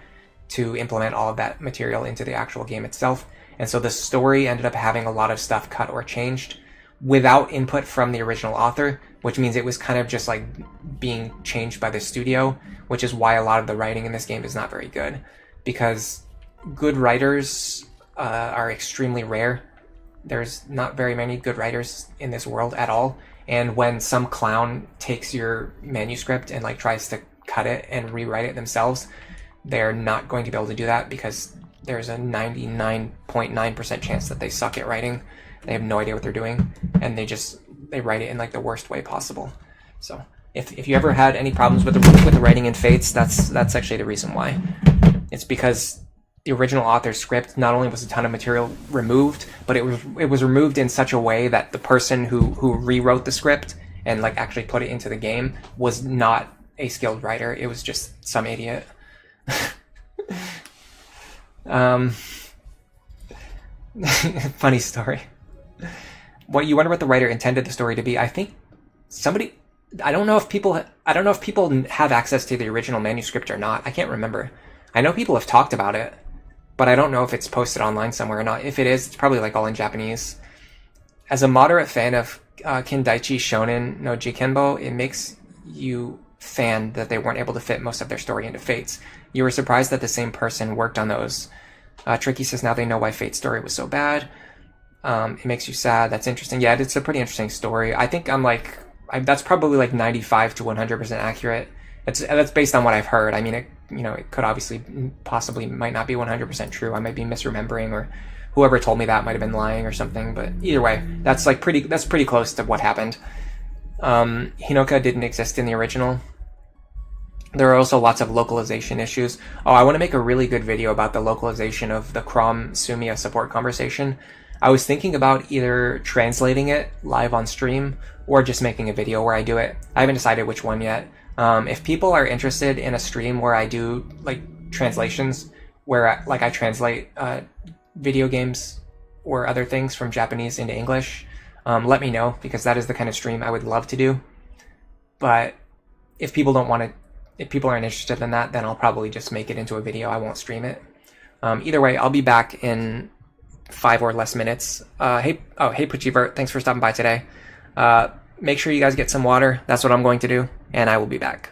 to implement all of that material into the actual game itself. And so the story ended up having a lot of stuff cut or changed without input from the original author, which means it was kind of just like being changed by the studio, which is why a lot of the writing in this game is not very good, because good writers are extremely rare. There's not very many good writers in this world at all, and when some clown takes your manuscript and like tries to cut it and rewrite it themselves, they're not going to be able to do that because there's a 99.9% chance that they suck at writing. They have no idea what they're doing, and they write it in like the worst way possible. So if you ever had any problems with the writing in Fates, that's actually the reason why. It's because the original author's script, not only was a ton of material removed, but it was removed in such a way that the person who rewrote the script and like actually put it into the game was not a skilled writer. It was just some idiot. Funny story. What you wonder what the writer intended the story to be? I think somebody. I don't know if people have access to the original manuscript or not. I can't remember. I know people have talked about it, but I don't know if it's posted online somewhere or not. If it is, it's probably like all in Japanese. As a moderate fan of Kindaichi Shonen no Jikenbo, it makes you fan that they weren't able to fit most of their story into Fates. You were surprised that the same person worked on those. Tricky says now they know why Fate's story was so bad. It makes you sad. That's interesting. Yeah, it's a pretty interesting story. I think that's probably like 95 to 100% accurate. That's based on what I've heard. I mean, it could obviously possibly might not be 100% true. I might be misremembering, or whoever told me that might have been lying or something. But either way, that's pretty close to what happened. Hinoka didn't exist in the original. There are also lots of localization issues. Oh, I want to make a really good video about the localization of the Crom Sumia support conversation. I was thinking about either translating it live on stream or just making a video where I do it. I haven't decided which one yet. If people are interested in a stream where I do like translations, where like I translate video games or other things from Japanese into English, let me know, because that is the kind of stream I would love to do. But if people aren't interested in that, then I'll probably just make it into a video. I won't stream it. Either way, I'll be back in 5 or less minutes. Hey Puchivert, thanks for stopping by today. Make sure you guys get some water. That's what I'm going to do, and I will be back.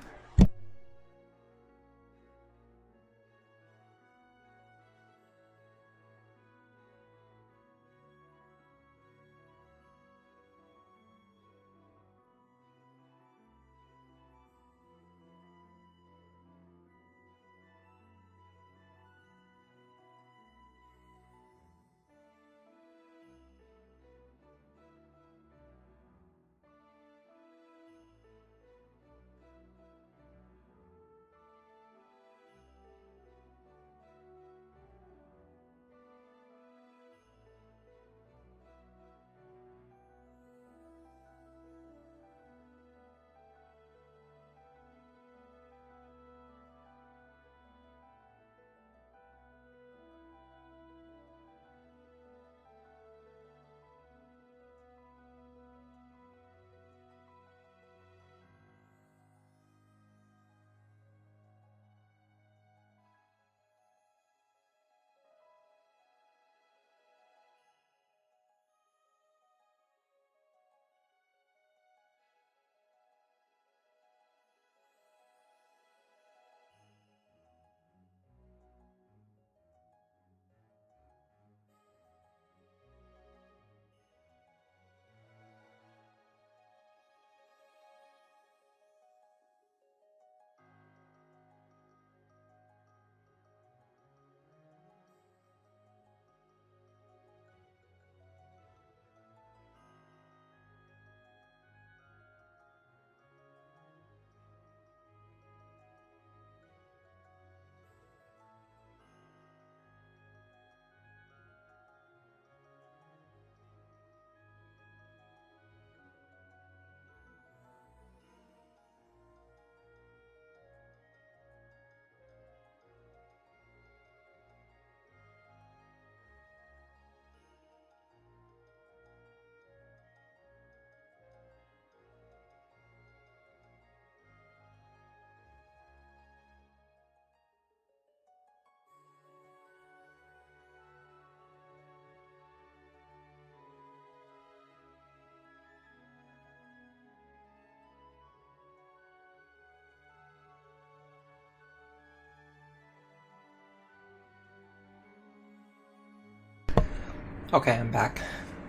Okay, I'm back.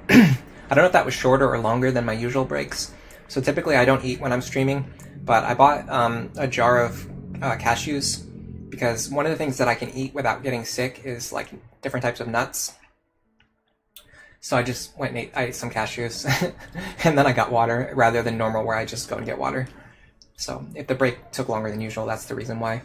I don't know if that was shorter or longer than my usual breaks. So typically I don't eat when I'm streaming, but I bought a jar of cashews because one of the things that I can eat without getting sick is like different types of nuts. So I just went and I ate some cashews and then I got water rather than normal where I just go and get water. So if the break took longer than usual, that's the reason why.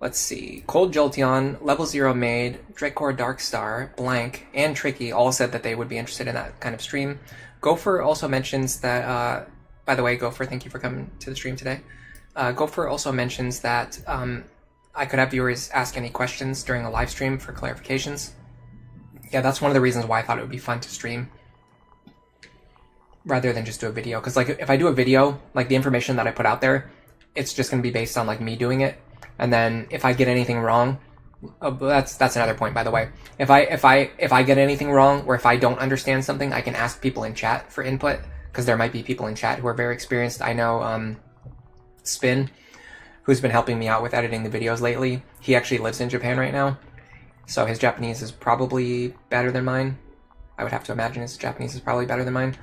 Let's see. Cold Jolteon, Level 0 Maid, Drakor Darkstar, Blank, and Tricky all said that they would be interested in that kind of stream. Gopher also mentions that, by the way, Gopher, thank you for coming to the stream today. Gopher also mentions that I could have viewers ask any questions during a live stream for clarifications. Yeah, that's one of the reasons why I thought it would be fun to stream rather than just do a video. Because like if I do a video, like the information that I put out there, it's just going to be based on like me doing it. And then if I get anything wrong, that's another point, by the way. If I get anything wrong or if I don't understand something, I can ask people in chat for input because there might be people in chat who are very experienced. I know Spin, who's been helping me out with editing the videos lately. He actually lives in Japan right now, so his Japanese is probably better than mine. I would have to imagine his Japanese is probably better than mine.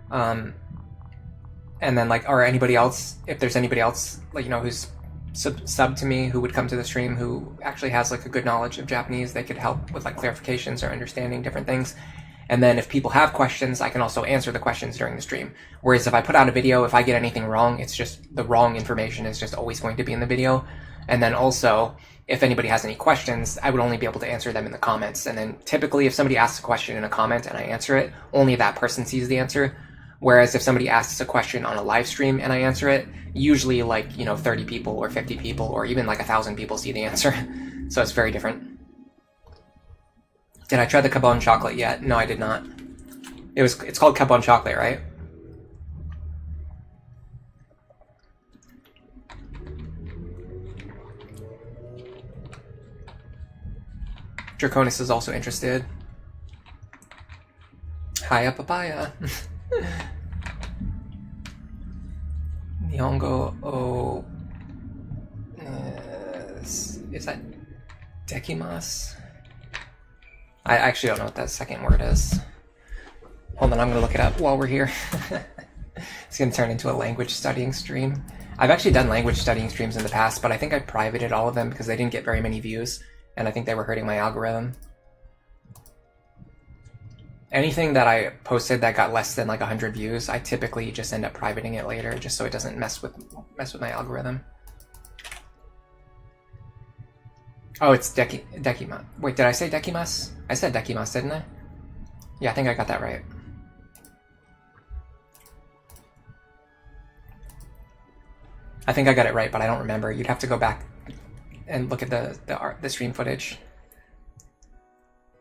And then like, or anybody else, if there's anybody else like, you know, who's sub to me who would come to the stream who actually has like a good knowledge of Japanese, they could help with like clarifications or understanding different things. And then if people have questions, I can also answer the questions during the stream. Whereas if I put out a video, if I get anything wrong, it's just the wrong information is just always going to be in the video. And then also, if anybody has any questions, I would only be able to answer them in the comments. And then typically if somebody asks a question in a comment and I answer it, only that person sees the answer. Whereas if somebody asks a question on a live stream and I answer it, usually like, you know, 30 people or 50 people or even like 1,000 people see the answer. So it's very different. Did I try the Cabon chocolate yet? No, I did not. It's called Cabon chocolate, right? Draconis is also interested. Hiya, papaya. Nihongo o... is that dekimasu? I actually don't know what that second word is. Hold on, I'm going to look it up while we're here. It's going to turn into a language studying stream. I've actually done language studying streams in the past, but I think I privated all of them because they didn't get very many views, and I think they were hurting my algorithm. Anything that I posted that got less than like 100 views, I typically just end up privating it later, just so it doesn't mess with my algorithm. Oh, it's Dekimasu. Wait, did I say Dekimasu? I said Dekimasu, didn't I? Yeah, I think I got that right. I think I got it right, but I don't remember. You'd have to go back and look at the stream footage.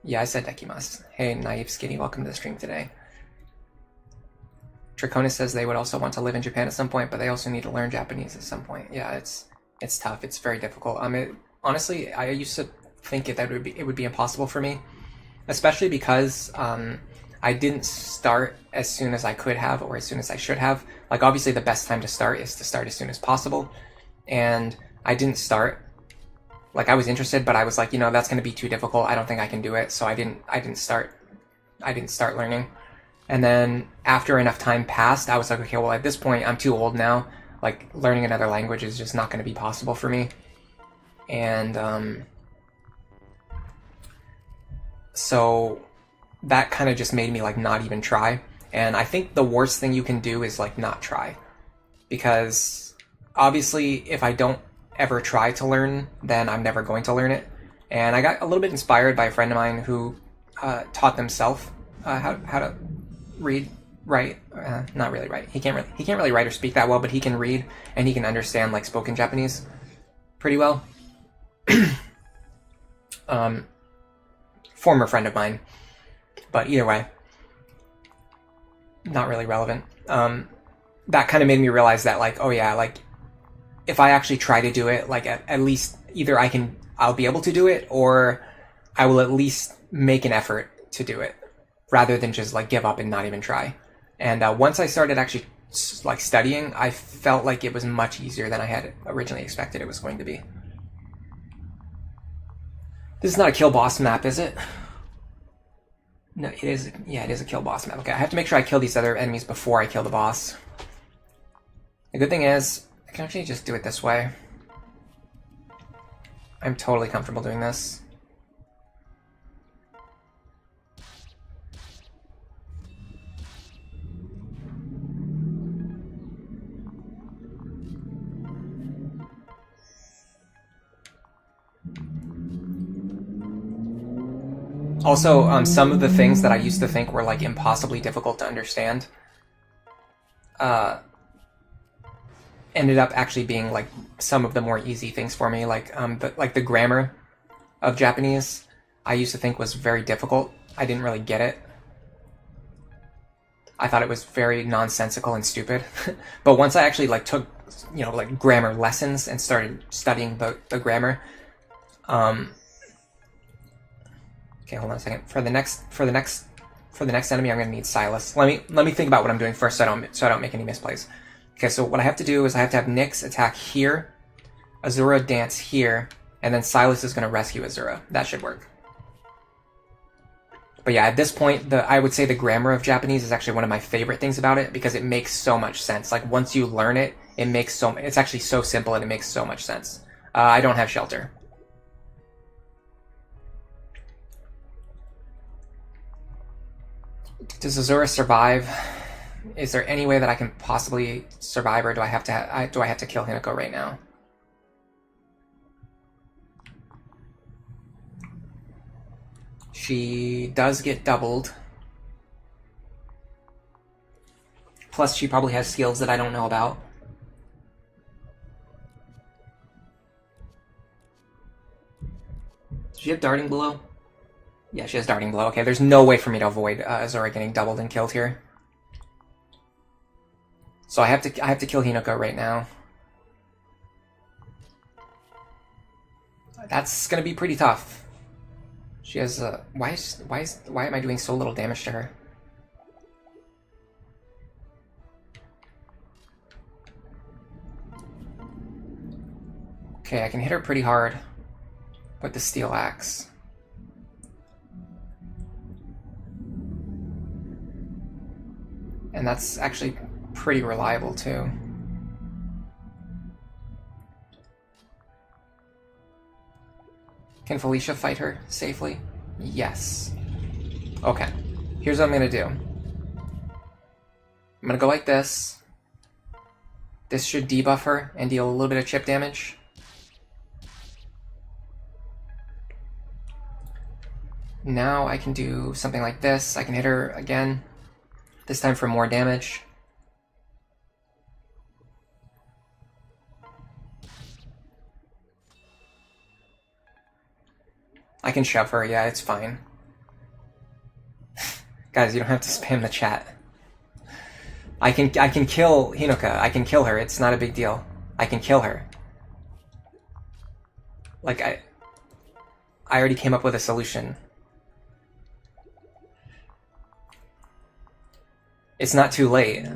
Yeah, I said Dekimasu. Hey, Naive Skinny, welcome to the stream today. Draconis says they would also want to live in Japan at some point, but they also need to learn Japanese at some point. Yeah, it's tough. It's very difficult. Honestly, I used to think it would be impossible for me, especially because I didn't start as soon as I could have or as soon as I should have. Like, obviously, the best time to start is to start as soon as possible, and I didn't start. Like, I was interested, but I was like, you know, that's going to be too difficult. I don't think I can do it, so I didn't start learning. And then after enough time passed, I was like, okay, well, at this point, I'm too old now. Like, learning another language is just not going to be possible for me. And so that kind of just made me like not even try. And I think the worst thing you can do is like not try, because obviously if I don't ever try to learn, then I'm never going to learn it. And I got a little bit inspired by a friend of mine who taught themselves how to read, write, not really write. He can't really write or speak that well, but he can read and he can understand like spoken Japanese pretty well. Former friend of mine, but either way, not really relevant. That kind of made me realize that like, oh yeah, like if I actually try to do it, like at least either I'll be able to do it, or I will at least make an effort to do it rather than just like give up and not even try. And once I started actually like studying, I felt like it was much easier than I had originally expected it was going to be. This is not a kill boss map, is it? No, it is. Yeah, it is a kill boss map. Okay, I have to make sure I kill these other enemies before I kill the boss. The good thing is, I can actually just do it this way. I'm totally comfortable doing this. Also, some of the things that I used to think were like impossibly difficult to understand ended up actually being like some of the more easy things for me. Like the grammar of Japanese, I used to think was very difficult. I didn't really get it. I thought it was very nonsensical and stupid. But once I actually like took, you know, like grammar lessons and started studying the grammar, okay, hold on a second. For the next enemy, I'm gonna need Silas. Let me think about what I'm doing first, so I don't make any misplays. Okay, so what I have to do is I have to have Nyx attack here, Azura dance here, and then Silas is gonna rescue Azura. That should work. But yeah, at this point, I would say the grammar of Japanese is actually one of my favorite things about it because it makes so much sense. Like once you learn it, it's actually so simple and it makes so much sense. I don't have shelter. Does Azura survive? Is there any way that I can possibly survive, or do I have to kill Hinako right now? She does get doubled. Plus, she probably has skills that I don't know about. Does she have darting blow? Yeah, she has darting blow. Okay, there's no way for me to avoid Azura getting doubled and killed here. So I have to kill Hinako right now. That's gonna be pretty tough. She has why am I doing so little damage to her? Okay, I can hit her pretty hard with the steel axe. And that's actually pretty reliable too. Can Felicia fight her safely? Yes. Okay. Here's what I'm gonna do. I'm gonna go like this. This should debuff her and deal a little bit of chip damage. Now I can do something like this. I can hit her again. This time for more damage. I can shove her, yeah, it's fine. Guys, you don't have to spam the chat. I can kill Hinoka. I can kill her. It's not a big deal. I can kill her. Like I already came up with a solution. It's not too late.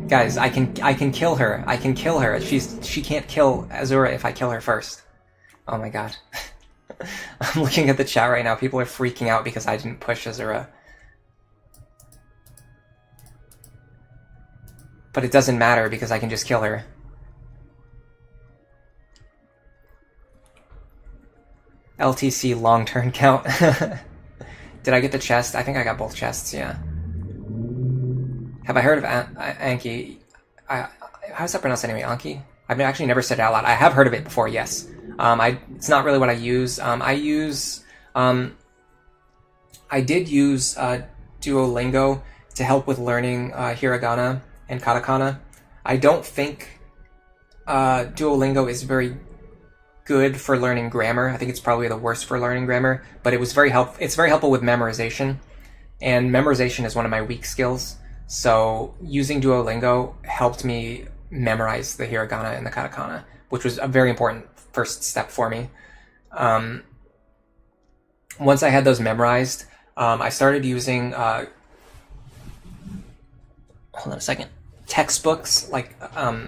Guys, I can kill her. I can kill her. She can't kill Azura if I kill her first. Oh my god. I'm looking at the chat right now. People are freaking out because I didn't push Azura. But it doesn't matter because I can just kill her. LTC long turn count. Did I get the chest? I think I got both chests, yeah. Have I heard of Anki? How's that pronounced anyway? Anki? I've actually never said it out loud. I have heard of it before, yes. It's not really what I use. I did use Duolingo to help with learning hiragana and katakana. I don't think Duolingo is very good for learning grammar. I think it's probably the worst for learning grammar, but it's very helpful with memorization, and memorization is one of my weak skills. So using Duolingo helped me memorize the hiragana and the katakana, which was a very important first step for me. Once I had those memorized, I started using, hold on a second, textbooks. Like, I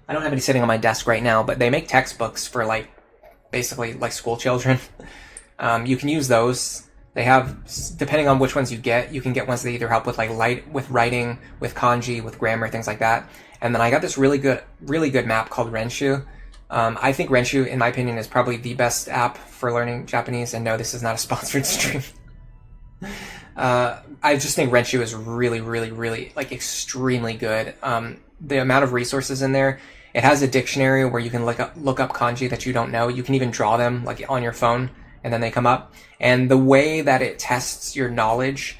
don't have any sitting on my desk right now, but they make textbooks for like, basically like school children. You can use those. They have, depending on which ones you can get ones that either help with with writing, with kanji, with grammar, things like that. And then I got this really good map called Renshu. I think Renshu, in my opinion, is probably the best app for learning Japanese. And no, this is not a sponsored stream. I just think Renshu is really like extremely good. The amount of resources in there. It has a dictionary where you can look up kanji that you don't know. You can even draw them like on your phone, and then they come up. And the way that it tests your knowledge,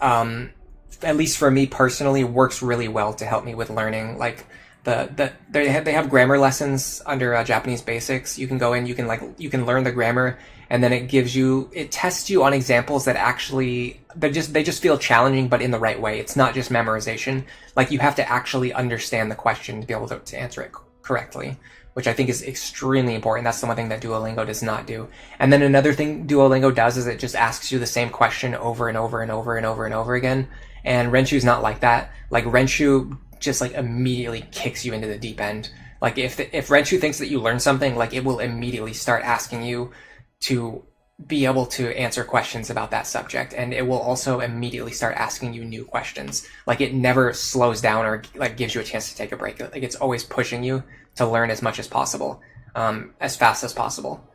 at least for me personally, works really well to help me with learning. Like they have grammar lessons under Japanese basics. You can go in, you can learn the grammar, and then it tests you on examples that actually they just feel challenging, but in the right way. It's not just memorization. Like, you have to actually understand the question to be able to answer it correctly, which I think is extremely important. That's the one thing that Duolingo does not do. And then another thing Duolingo does is it just asks you the same question over and over and over and over and over again. And Renshu's not like that. Like, Renshu just like immediately kicks you into the deep end. Like, if Renshu thinks that you learned something, like, it will immediately start asking you to be able to answer questions about that subject, and it will also immediately start asking you new questions. Like, it never slows down or like gives you a chance to take a break. Like, it's always pushing you to learn as much as possible, as fast as possible.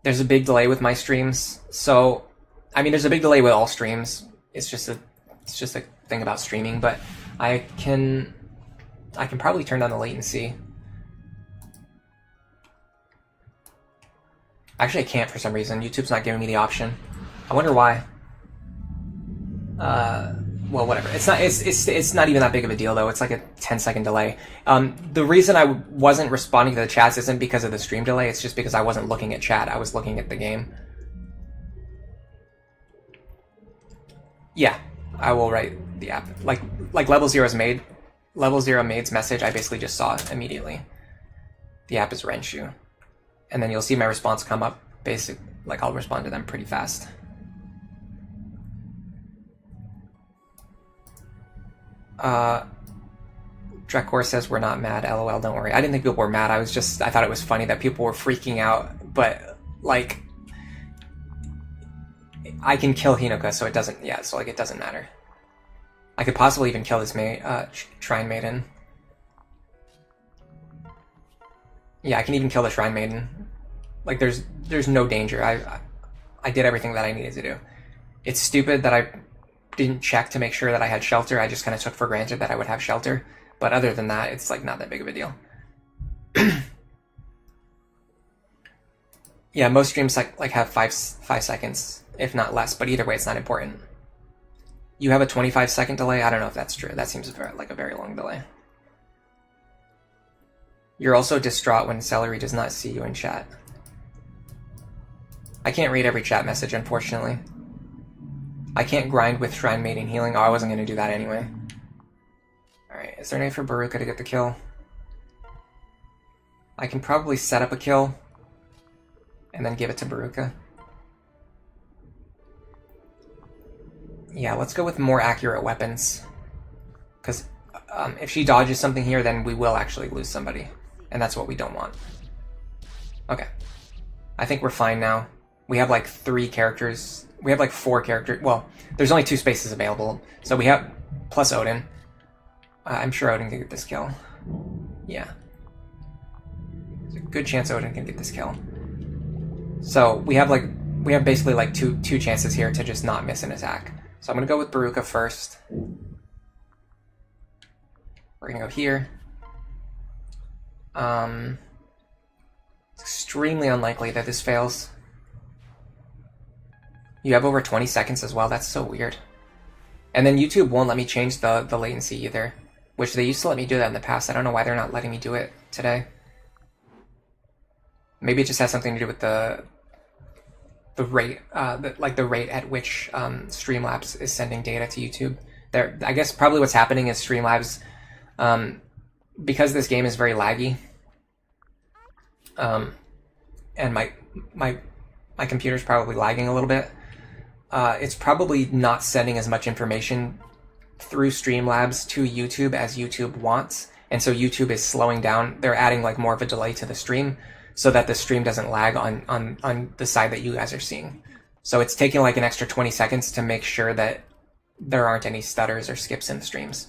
There's a big delay with my streams, so I mean, there's a big delay with all streams. It's just a thing about streaming, but I can probably turn down the latency. Actually, I can't for some reason. YouTube's not giving me the option. I wonder why. Well, whatever. It's not even that big of a deal, though. It's like a 10-second delay. The reason I wasn't responding to the chats isn't because of the stream delay. It's just because I wasn't looking at chat. I was looking at the game. Yeah, I will write the app. Like Level Zero's message, I basically just saw it immediately. The app is Renshu. And then you'll see my response come up. Like, I'll respond to them pretty fast. Drekor says we're not mad. LOL, don't worry. I didn't think people were mad. I thought it was funny that people were freaking out. But, like, I can kill Hinoka, so it doesn't, it doesn't matter. I could possibly even kill this Shrine Maiden. Yeah, I can even kill the Shrine Maiden. Like, there's no danger. I did everything that I needed to do. It's stupid that I didn't check to make sure that I had shelter. I just kind of took for granted that I would have shelter. But other than that, it's like not that big of a deal. Yeah, most streams like have 5 seconds, if not less. But either way, it's not important. You have a 25-second delay? I don't know if that's true. That seems like a very long delay. You're also distraught when Celery does not see you in chat. I can't read every chat message, unfortunately. I can't grind with Shrine Maiden healing. Oh, I wasn't going to do that anyway. Alright, is there any way for Baruka to get the kill? I can probably set up a kill and then give it to Baruka. Yeah, let's go with more accurate weapons. Because if she dodges something here, then we will actually lose somebody. And that's what we don't want. Okay. I think we're fine now. We have like 3 characters. We have like 4 characters. Well, there's only 2 spaces available. So we have, plus Odin. I'm sure Odin can get this kill. Yeah. There's a good chance Odin can get this kill. So we have basically like two chances here to just not miss an attack. So I'm going to go with Baruka first. We're going to go here. It's extremely unlikely that this fails. You have over 20 seconds as well. That's so weird. And then YouTube won't let me change the latency either, which they used to let me do that in the past. I don't know why they're not letting me do it today. Maybe it just has something to do with the rate, the rate at which Streamlabs is sending data to YouTube. I guess probably what's happening is Streamlabs, because this game is very laggy, and my computer's probably lagging a little bit. It's probably not sending as much information through Streamlabs to YouTube as YouTube wants, and so YouTube is slowing down. They're adding like more of a delay to the stream. so that the stream doesn't lag on the side that you guys are seeing. So it's taking like an extra 20 seconds to make sure that there aren't any stutters or skips in the streams.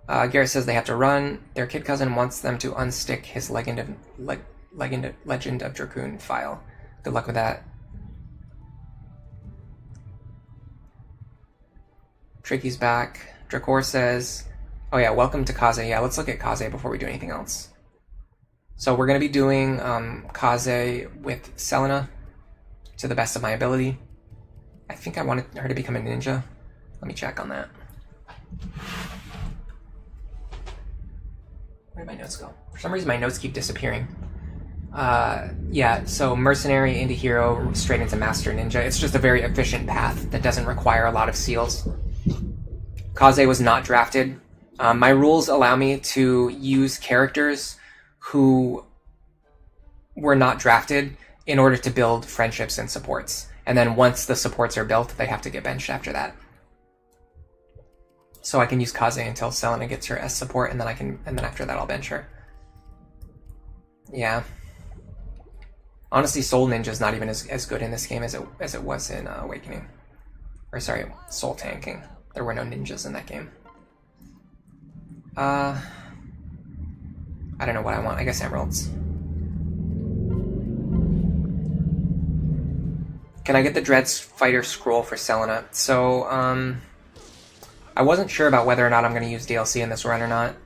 Garrett says they have to run. Their kid cousin wants them to unstick his Legend of Dracoon file. Good luck with that. Tricky's back. Drakor says, oh yeah, welcome to Kaze. Yeah, let's look at Kaze before we do anything else. So we're going to be doing Kaze with Selena to the best of my ability. I think I wanted her to become a ninja. Let me check on that. Where did my notes go? For some reason my notes keep disappearing. Yeah, so Mercenary into Hero, straight into Master Ninja. It's just a very efficient path that doesn't require a lot of seals. Kaze was not drafted. My rules allow me to use characters who were not drafted in order to build friendships and supports. And then once the supports are built, they have to get benched after that. So I can use Kaze until Selena gets her S support, and then after that I'll bench her. Yeah. Honestly, Soul Ninja's not even as good in this game as it was in Awakening. Or sorry, Soul Tanking. There were no ninjas in that game. I don't know what I want. I guess emeralds. Can I get the Dread Fighter scroll for Selena? So, I wasn't sure about whether or not I'm going to use DLC in this run or not.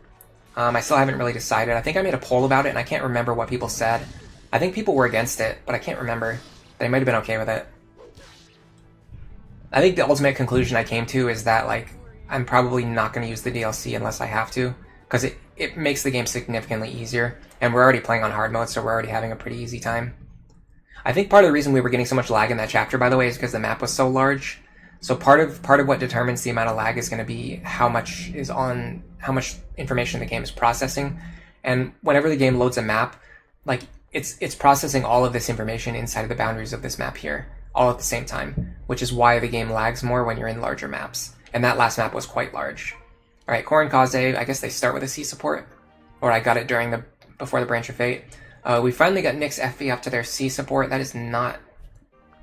I still haven't really decided. I think I made a poll about it, and I can't remember what people said. I think people were against it, but I can't remember. They might have been okay with it. I think the ultimate conclusion I came to is that, like, I'm probably not going to use the DLC unless I have to, because it makes the game significantly easier, and we're already playing on hard mode, so we're already having a pretty easy time. I think part of the reason we were getting so much lag in that chapter, by the way, is because the map was so large. So part of what determines the amount of lag is going to be how much information the game is processing. And whenever the game loads a map, like it's processing all of this information inside of the boundaries of this map here, all at the same time, which is why the game lags more when you're in larger maps. And that last map was quite large. All right, Korin Kaze, I guess they start with a C support, or I got it before the Branch of Fate. We finally got Nyx FV up to their C support. That is not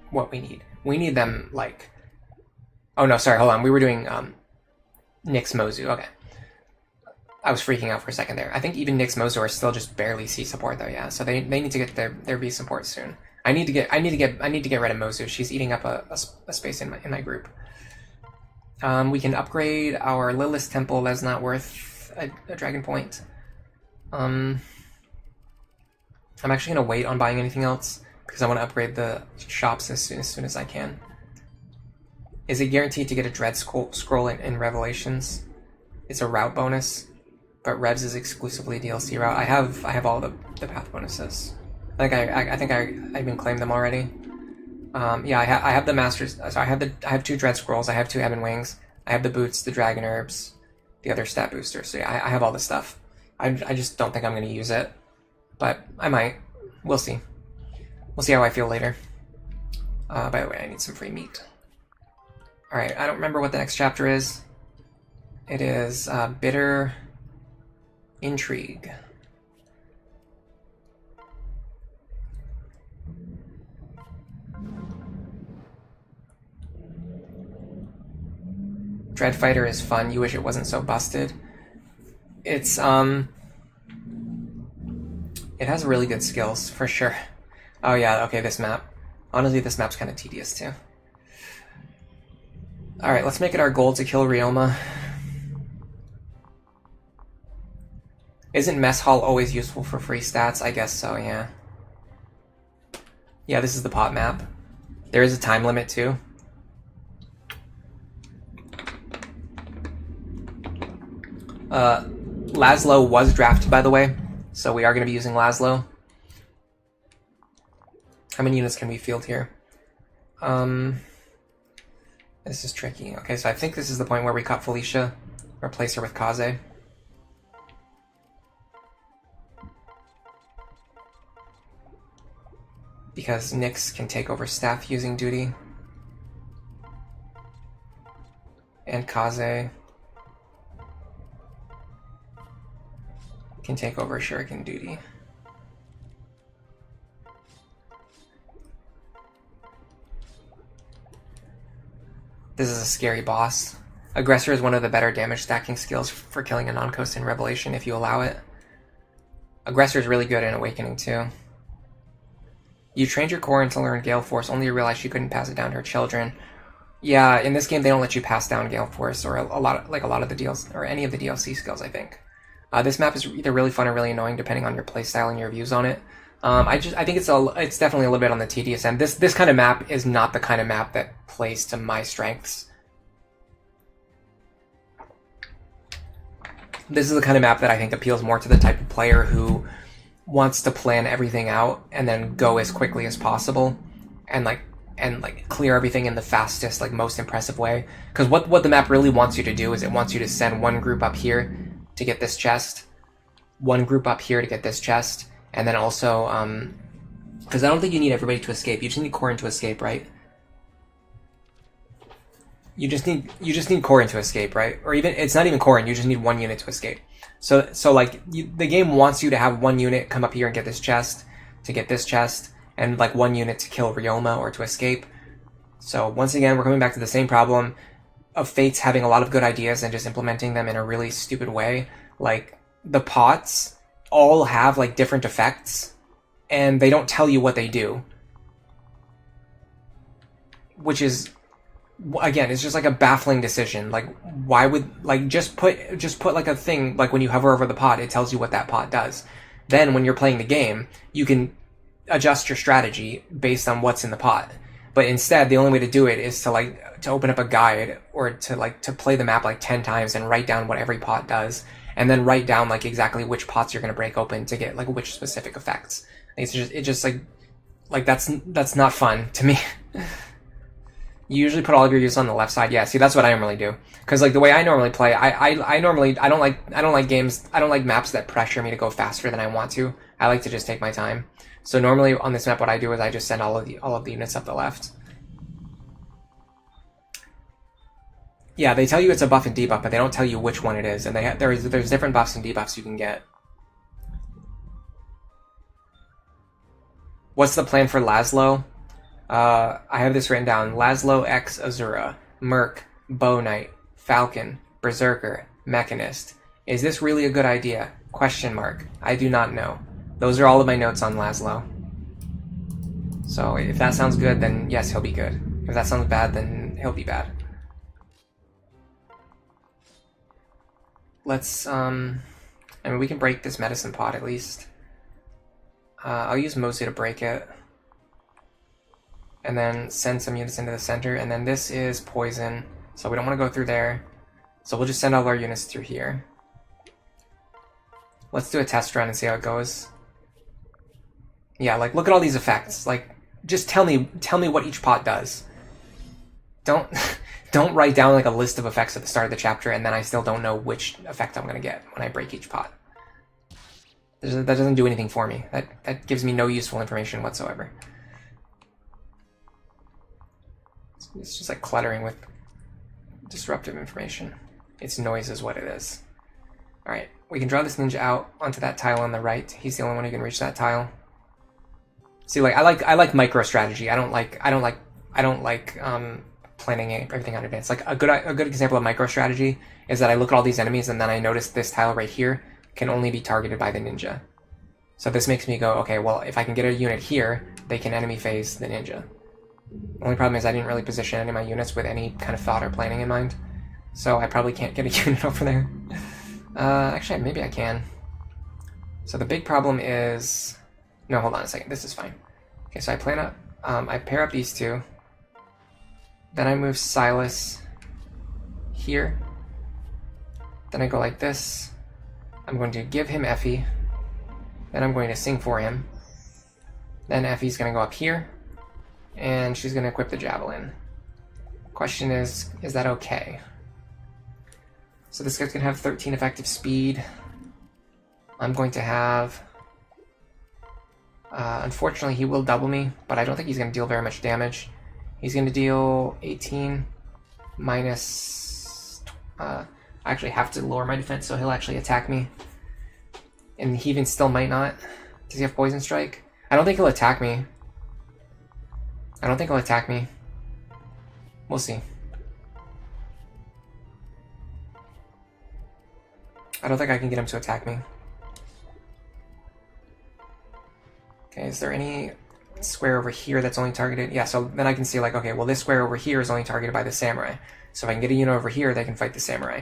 what we need. We need them like... Oh no, sorry, hold on. We were doing Nyx Mozu. Okay. I was freaking out for a second there. I think even Nyx Mozu are still just barely C support though, yeah. So they need to get their B support soon. I need to get rid of Mozu. She's eating up a space in my group. We can upgrade our Lilith Temple. That's not worth a Dragon Point. I'm actually gonna wait on buying anything else because I want to upgrade the shops as soon as I can. Is it guaranteed to get a Dread Scroll in Revelations? It's a route bonus, but Revs is exclusively DLC route. I have all the path bonuses. I think I even claimed them already. Yeah, I have the Masters. So I have 2 Dread Scrolls. I have 2 Ebon Wings. I have the boots, the Dragon Herbs, the other stat boosters. So yeah, I have all this stuff. I just don't think I'm going to use it, but I might. We'll see. We'll see how I feel later. By the way, I need some free meat. Alright, I don't remember what the next chapter is. It is Bitter Intrigue. Dread Fighter is fun. You wish it wasn't so busted. It's, it has really good skills, for sure. Oh yeah, okay, this map. Honestly, this map's kind of tedious, too. Alright, let's make it our goal to kill Ryoma. Isn't Mess Hall always useful for free stats? I guess so, yeah. Yeah, this is the pot map. There is a time limit, too. Laszlo was drafted, by the way, so we are going to be using Laszlo. How many units can we field here? This is tricky. Okay, so I think this is the point where we cut Felicia, replace her with Kaze. Because Nyx can take over staff using duty. And Kaze. can take over Shuriken duty. This is a scary boss. Aggressor is one of the better damage stacking skills for killing a non-coast in Revelation if you allow it. Aggressor is really good in Awakening too. You trained your core to learn Gale Force, only to realize you couldn't pass it down to her children. Yeah, in this game they don't let you pass down Gale Force or a lot of the DLC or any of the DLC skills, I think. This map is either really fun or really annoying depending on your playstyle and your views on it. I think it's definitely a little bit on the tedious end. This kind of map is not the kind of map that plays to my strengths. This is the kind of map that I think appeals more to the type of player who wants to plan everything out and then go as quickly as possible and clear everything in the fastest, most impressive way. Because what the map really wants you to do is it wants you to send one group up here to get this chest, one group up here to get this chest, and then also because I don't think you need everybody to escape. You just need Corrin to escape, right? You just need Corrin to escape, right? Or even it's not even Corrin. You just need one unit to escape. So the game wants you to have one unit come up here and get this chest, and one unit to kill Ryoma or to escape. So once again, we're coming back to the same problem of Fates having a lot of good ideas and just implementing them in a really stupid way. Like the pots all have different effects, and they don't tell you what they do, which is, again, it's just a baffling decision. Why would just put a thing when you hover over the pot, it tells you what that pot does. Then when you're playing the game, you can adjust your strategy based on what's in the pot. But instead, the only way to do it is to open up a guide or to play the map 10 times and write down what every pot does, and then write down exactly which pots you're going to break open to get which specific effects. That's not fun to me. You usually put all of your use on the left side. Yeah, see, that's what I normally do. Because the way I normally play, I don't like maps that pressure me to go faster than I want to. I like to just take my time. So normally on this map, what I do is I just send all of the units up the left. Yeah, they tell you it's a buff and debuff, but they don't tell you which one it is. And there's different buffs and debuffs you can get. What's the plan for Laszlo? I have this written down. Laszlo X Azura, Merc, Bow Knight, Falcon, Berserker, Mechanist. Is this really a good idea? Question mark. I do not know. Those are all of my notes on Laszlo. So if that sounds good, then yes, he'll be good. If that sounds bad, then he'll be bad. Let's, we can break this medicine pot at least. I'll use Mozu to break it. And then send some units into the center, and then this is poison, so we don't want to go through there. So we'll just send all our units through here. Let's do a test run and see how it goes. Yeah, look at all these effects. Just tell me what each pot does. Don't write down a list of effects at the start of the chapter, and then I still don't know which effect I'm going to get when I break each pot. That doesn't do anything for me. That gives me no useful information whatsoever. It's just cluttering with disruptive information. It's noise is what it is. Alright, we can draw this ninja out onto that tile on the right. He's the only one who can reach that tile. See, I like micro strategy. I don't like planning everything out in advance. A good example of micro strategy is that I look at all these enemies and then I notice this tile right here can only be targeted by the ninja. So this makes me go, okay, well, if I can get a unit here, they can enemy phase the ninja. The only problem is I didn't really position any of my units with any kind of thought or planning in mind, so I probably can't get a unit over there. Actually, maybe I can. So the big problem is... No, hold on a second. This is fine. Okay, so I plan up... I pair up these two. Then I move Silas here. Then I go like this. I'm going to give him Effie. Then I'm going to sing for him. Then Effie's going to go up here. And she's going to equip the javelin. Question is that okay? So this guy's going to have 13 effective speed. I'm going to have... unfortunately, he will double me, but I don't think he's going to deal very much damage. He's going to deal 18 minus... I actually have to lower my defense, so he'll actually attack me. And he even still might not. Does he have Poison Strike? I don't think he'll attack me. I don't think he'll attack me. We'll see. I don't think I can get him to attack me. Okay, is there any square over here that's only targeted? Yeah, so then I can see like, okay, well this square over here is only targeted by the samurai. So if I can get a unit over here, they can fight the samurai.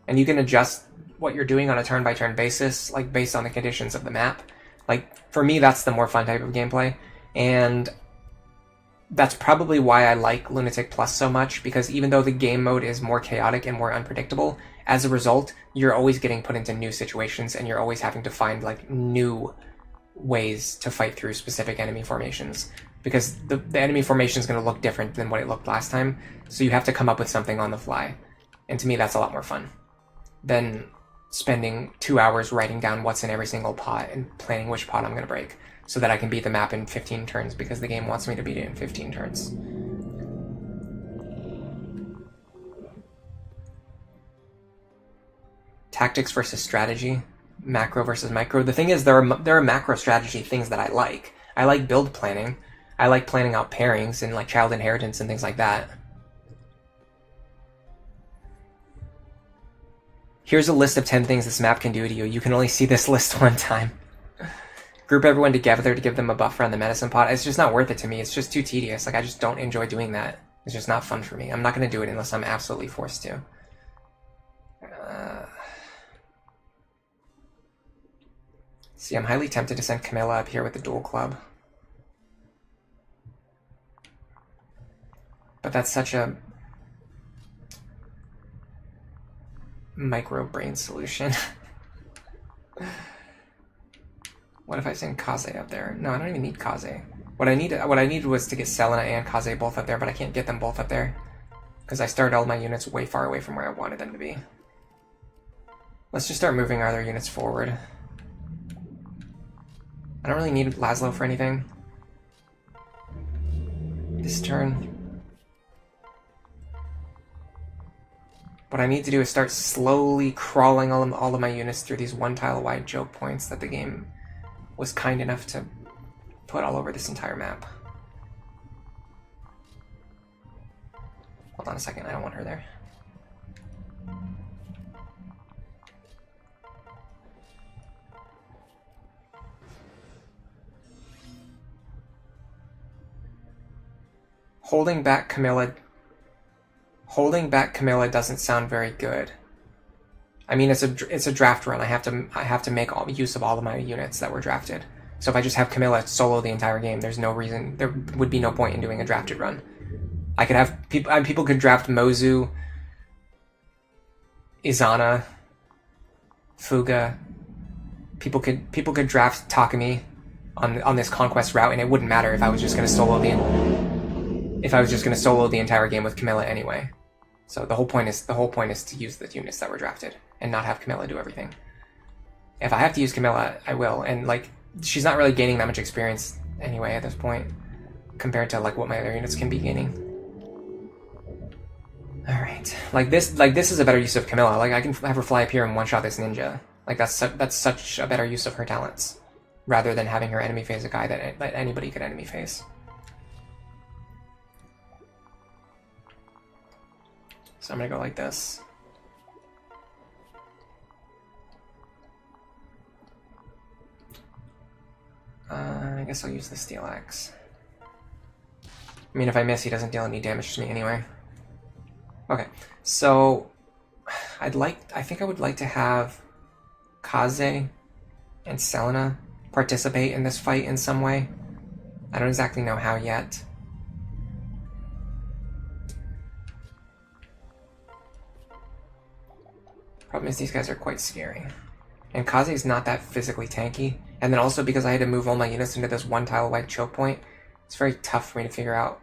And you can adjust what you're doing on a turn-by-turn basis, like based on the conditions of the map. Like, for me, that's the more fun type of gameplay. And that's probably why I like Lunatic Plus so much, because even though the game mode is more chaotic and more unpredictable, as a result, you're always getting put into new situations and you're always having to find like new ways to fight through specific enemy formations. Because the enemy formation is going to look different than what it looked last time, so you have to come up with something on the fly. And to me, that's a lot more fun than spending 2 hours writing down what's in every single pot and planning which pot I'm going to break, so that I can beat the map in 15 turns, because the game wants me to beat it in 15 turns. Tactics versus strategy, macro versus micro. The thing is, there are macro strategy things that I like. I like build planning. I like planning out pairings and like child inheritance and things like that. Here's a list of 10 things this map can do to you. You can only see this list one time. Group everyone together to give them a buffer on the medicine pot. It's just not worth it to me. It's just too tedious. Like, I just don't enjoy doing that. It's just not fun for me. I'm not going to do it unless I'm absolutely forced to. See, I'm highly tempted to send Camilla up here with the dual club. But that's such a micro brain solution. What if I send Kaze up there? No, I don't even need Kaze. What I needed was to get Selena and Kaze both up there, but I can't get them both up there because I started all my units way far away from where I wanted them to be. Let's just start moving our other units forward. I don't really need Laszlo for anything this turn. What I need to do is start slowly crawling all of my units through these one tile wide choke points that the game was kind enough to put all over this entire map. Hold on a second, I don't want her there. Holding back Camilla doesn't sound very good. I mean, it's a draft run. I have to make use of all of my units that were drafted. So if I just have Camilla solo the entire game, there would be no point in doing a drafted run. I could have people could draft Mozu, Izana, Fuga. People could draft Takumi on this conquest route, and it wouldn't matter if I was just going to solo the entire game with Camilla anyway. So the whole point is to use the units that were drafted and not have Camilla do everything. If I have to use Camilla, I will, and like she's not really gaining that much experience anyway at this point compared to like what my other units can be gaining. All right, like this is a better use of Camilla. Like I can have her fly up here and one-shot this ninja. Like that's such a better use of her talents rather than having her enemy phase a guy that anybody could enemy phase. So I'm going to go like this. I guess I'll use the Steel Axe. I mean, if I miss, he doesn't deal any damage to me anyway. Okay, so I think I would like to have Kaze and Selena participate in this fight in some way. I don't exactly know how yet. Problem is these guys are quite scary. And Kaze is not that physically tanky. And then also because I had to move all my units into this one tile wide choke point, it's very tough for me to figure out.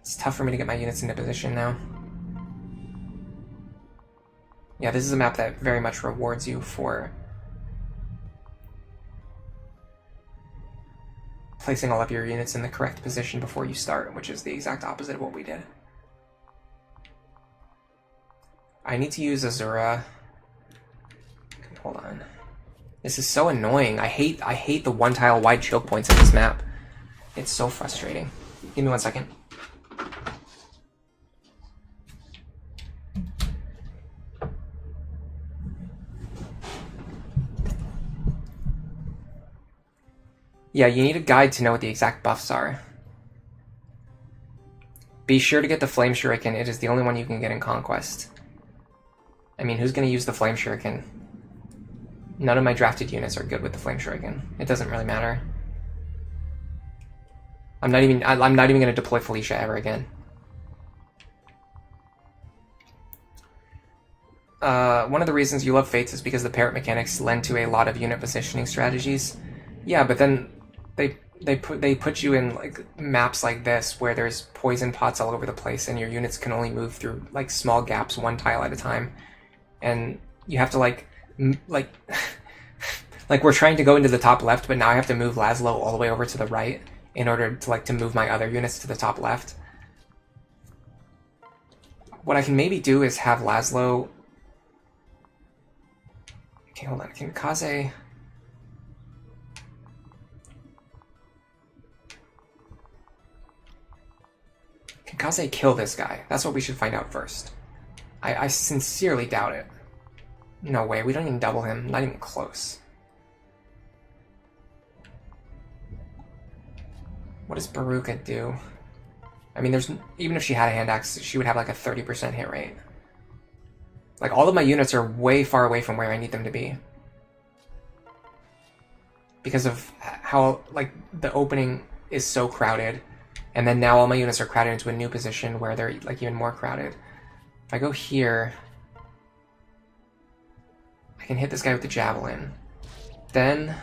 It's tough for me to get my units into position now. Yeah, this is a map that very much rewards you for placing all of your units in the correct position before you start, which is the exact opposite of what we did. I need to use Azura. This is so annoying. I hate the one tile wide choke points in this map. It's so frustrating. Give me 1 second. Yeah, you need a guide to know what the exact buffs are. Be sure to get the Flame Shuriken. It is the only one you can get in Conquest. I mean, who's going to use the Flame Shuriken? None of my drafted units are good with the Flame Shuriken. It doesn't really matter. I'm not even going to deploy Felicia ever again. One of the reasons you love Fates is because the parrot mechanics lend to a lot of unit positioning strategies. Yeah, but then they put you in like maps like this where there's poison pots all over the place and your units can only move through like small gaps one tile at a time, and you have to like we're trying to go into the top left, but now I have to move Laszlo all the way over to the right in order to move my other units to the top left. What I can maybe do is have Laszlo. Okay, hold on. Can Kaze? Can Kaze kill this guy? That's what we should find out first. I sincerely doubt it. No way, we don't even double him. Not even close. What does Baruka do? I mean, even if she had a hand axe, she would have like a 30% hit rate. Like, all of my units are way far away from where I need them to be. Because of how, like, the opening is so crowded. And then now all my units are crowded into a new position where they're, like, even more crowded. If I go here, I can hit this guy with the javelin. Then...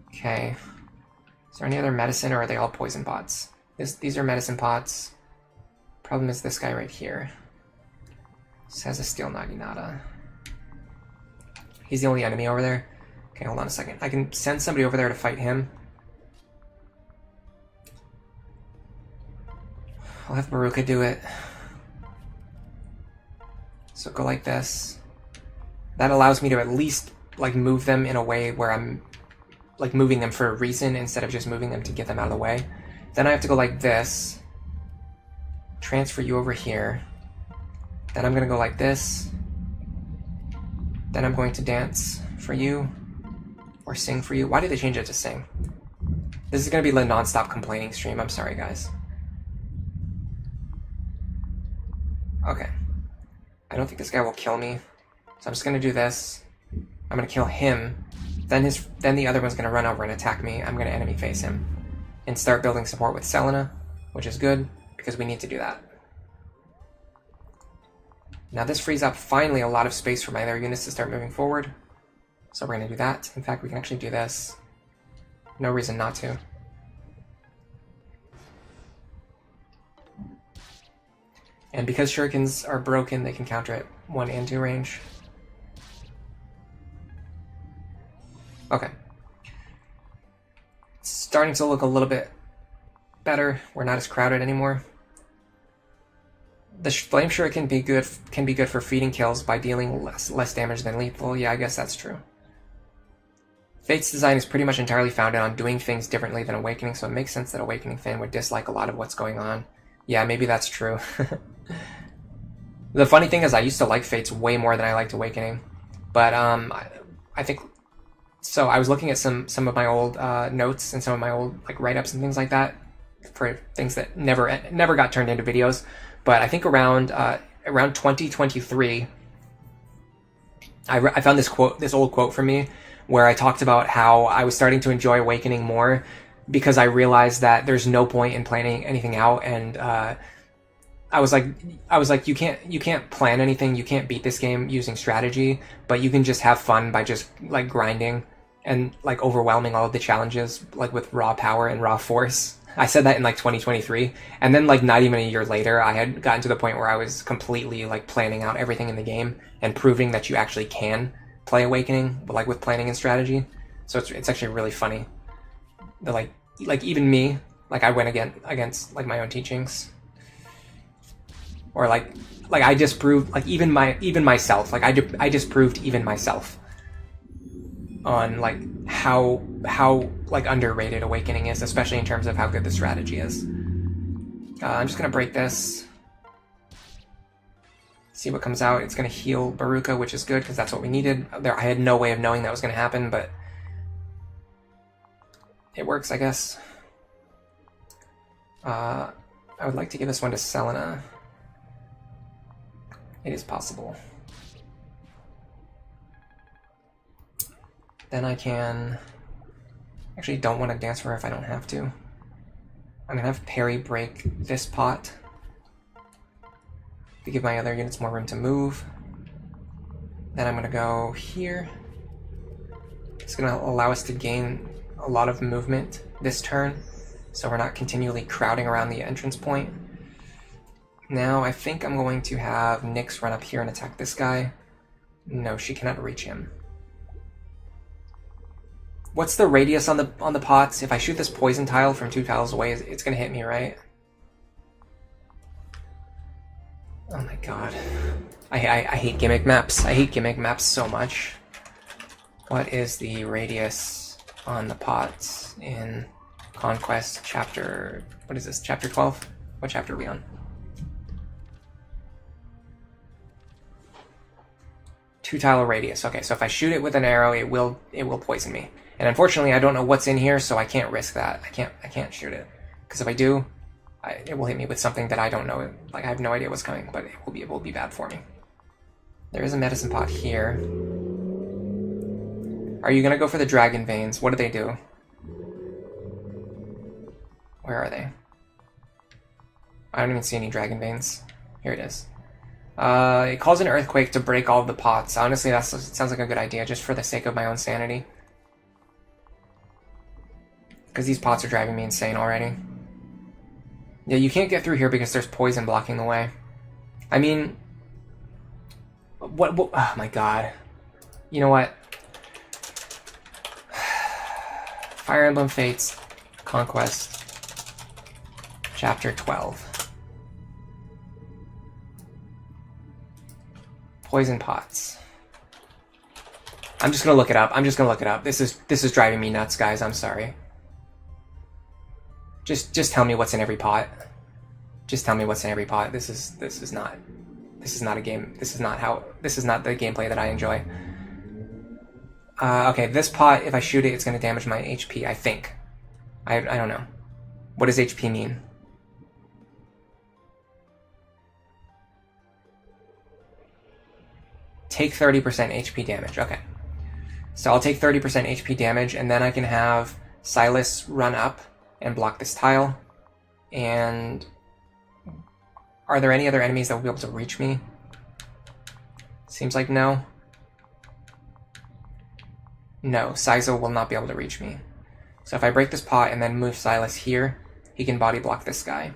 Okay. Is there any other medicine, or are they all poison pots? These are medicine pots. Problem is this guy right here. This has a steel naginata. He's the only enemy over there. Okay, hold on a second. I can send somebody over there to fight him. I'll have Baruka do it. So go like this. That allows me to at least like move them in a way where I'm like moving them for a reason instead of just moving them to get them out of the way. Then I have to go like this. Transfer you over here. Then I'm gonna go like this. Then I'm going to dance for you. Or sing for you. Why did they change it to sing? This is gonna be the non-stop complaining stream. I'm sorry, guys. Okay. I don't think this guy will kill me. So I'm just gonna do this. I'm gonna kill him. Then the other one's gonna run over and attack me. I'm gonna enemy face him. And start building support with Selena, which is good, because we need to do that. Now this frees up finally a lot of space for my other units to start moving forward. So we're gonna do that. In fact, we can actually do this. No reason not to. And because shurikens are broken, they can counter at 1 and 2 range. Okay. It's starting to look a little bit better. We're not as crowded anymore. The Flame Shuriken can be good for feeding kills by dealing less damage than lethal. Yeah, I guess that's true. Fate's design is pretty much entirely founded on doing things differently than Awakening, so it makes sense that Awakening fan would dislike a lot of what's going on. Yeah, maybe that's true. The funny thing is I used to like Fates way more than I liked Awakening. But I think... So I was looking at some of my old notes and some of my old like write-ups and things like that for things that never got turned into videos. But I think around 2023, I found this old quote from me where I talked about how I was starting to enjoy Awakening more because I realized that there's no point in planning anything out, and I was like, you can't plan anything, you can't beat this game using strategy, but you can just have fun by just like grinding and like overwhelming all of the challenges like with raw power and raw force. I said that in like 2023, and then like not even a year later, I had gotten to the point where I was completely like planning out everything in the game and proving that you actually can play Awakening, but like with planning and strategy. So it's actually really funny. The like even me, like I went against like my own teachings. or like I disproved like even myself. Like I disproved even myself on like how like underrated Awakening is, especially in terms of how good the strategy is. I'm just gonna break this. See what comes out. It's gonna heal Baruka, which is good because that's what we needed. I had no way of knowing that was gonna happen, but it works, I guess. I would like to give this one to Selena. It is possible. Then I can... Actually, don't want to dance for her if I don't have to. I'm going to have Parry break this pot to give my other units more room to move. Then I'm going to go here. It's going to allow us to gain a lot of movement this turn, so we're not continually crowding around the entrance point. Now I think I'm going to have Nyx run up here and attack this guy. No, she cannot reach him. What's the radius on the pots? If I shoot this poison tile from 2 tiles away, it's gonna hit me, right? Oh my god. I hate gimmick maps. I hate gimmick maps so much. What is the radius on the pots in Conquest chapter... What is this? Chapter 12? What chapter are we on? 2 tile radius. Okay, so if I shoot it with an arrow, it will poison me. And unfortunately, I don't know what's in here, so I can't risk that. I can't shoot it, because if I do, it will hit me with something that I don't know. Like I have no idea what's coming, but it will be bad for me. There is a medicine pot here. Are you gonna go for the dragon veins? What do they do? Where are they? I don't even see any dragon veins. Here it is. It calls an earthquake to break all of the pots. Honestly, that sounds like a good idea, just for the sake of my own sanity. Because these pots are driving me insane already. Yeah, you can't get through here because there's poison blocking the way. I mean... What oh my god. You know what? Fire Emblem Fates, Conquest, Chapter 12. Poison pots. I'm just gonna look it up. This is driving me nuts, guys. I'm sorry. Just tell me what's in every pot. Just tell me what's in every pot. This is not a game. This is not the gameplay that I enjoy. Okay, this pot, if I shoot it, it's gonna damage my HP, I think. I don't know. What does HP mean? Take 30% HP damage. Okay. So I'll take 30% HP damage, and then I can have Silas run up and block this tile. And are there any other enemies that will be able to reach me? Seems like no. No, Sizo will not be able to reach me. So if I break this pot and then move Silas here, he can body block this guy.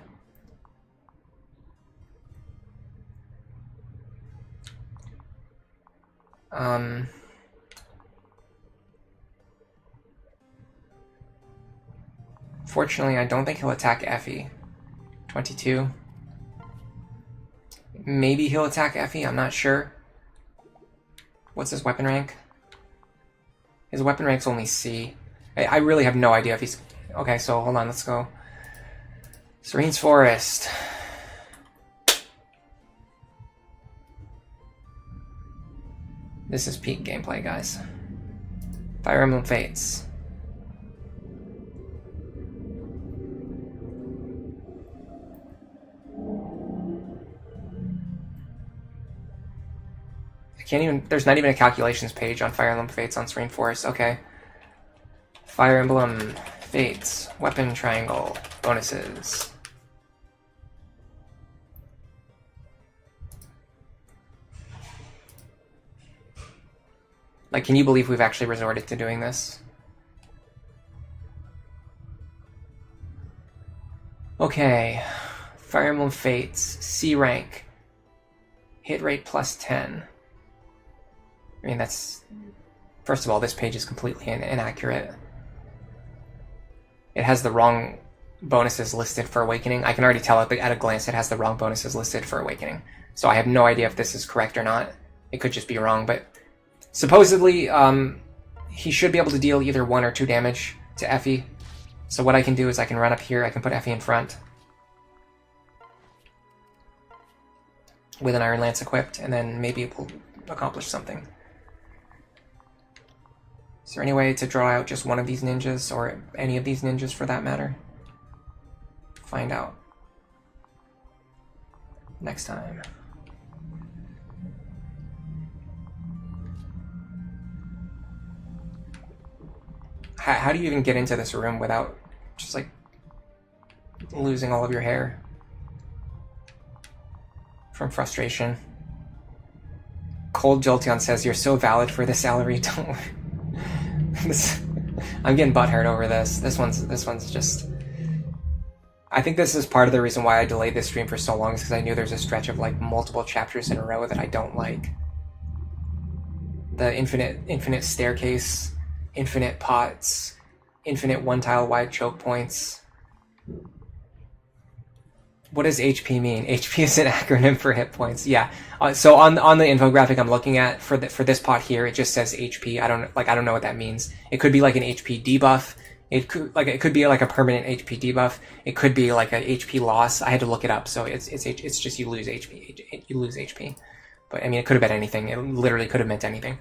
Fortunately, I don't think he'll attack Effie. 22. Maybe he'll attack Effie, I'm not sure. What's his weapon rank? His weapon rank's only C. I really have no idea if he's... Okay, so hold on, let's go. Serene's Forest. This is peak gameplay, guys. Fire Emblem Fates. I can't even... There's not even a calculations page on Fire Emblem Fates on Serene Forest. Okay. Fire Emblem Fates. Weapon triangle. Bonuses. Like, can you believe we've actually resorted to doing this? Okay. Fire Emblem Fates. C rank. Hit rate plus 10. I mean, that's... First of all, this page is completely inaccurate. It has the wrong bonuses listed for Awakening. I can already tell at a glance it has the wrong bonuses listed for Awakening. So I have no idea if this is correct or not. It could just be wrong, but supposedly he should be able to deal either 1 or 2 damage to Effie. So what I can do is I can run up here, I can put Effie in front with an Iron Lance equipped, and then maybe it will accomplish something. Is there any way to draw out just one of these ninjas, or any of these ninjas for that matter? Find out next time. How do you even get into this room without just like losing all of your hair from frustration? Cold Jolteon says, "You're so valid for the salary." Don't worry. I'm getting butthurt over this. This one's just. I think this is part of the reason why I delayed this stream for so long, is because I knew there's a stretch of like multiple chapters in a row that I don't like. The infinite staircase, infinite pots, infinite 1 tile wide choke points. What does HP mean? HP is an acronym for hit points. Yeah. So on the infographic I'm looking at for this pot here, it just says HP. I don't know what that means. It could be like an HP debuff. It could be like a permanent HP debuff. It could be like a HP loss. I had to look it up. So it's just you lose HP. You lose HP. But I mean, it could have been anything. It literally could have meant anything.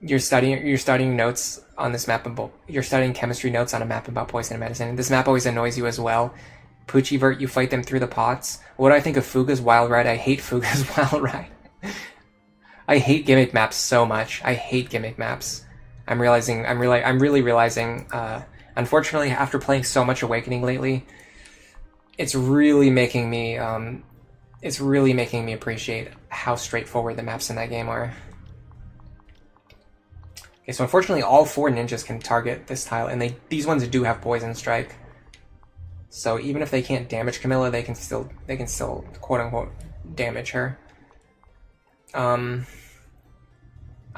You're studying notes on this map about. You're studying chemistry notes on a map about poison and medicine. This map always annoys you as well. Poochievert, you fight them through the pots. What do I think of Fuga's Wild Ride? I hate Fuga's Wild Ride. I hate gimmick maps so much. I hate gimmick maps. I'm really realizing. Unfortunately, after playing so much Awakening lately, it's really making me appreciate how straightforward the maps in that game are. Okay, so unfortunately all 4 ninjas can target this tile, and these ones do have Poison Strike. So even if they can't damage Camilla, they can still quote unquote damage her. I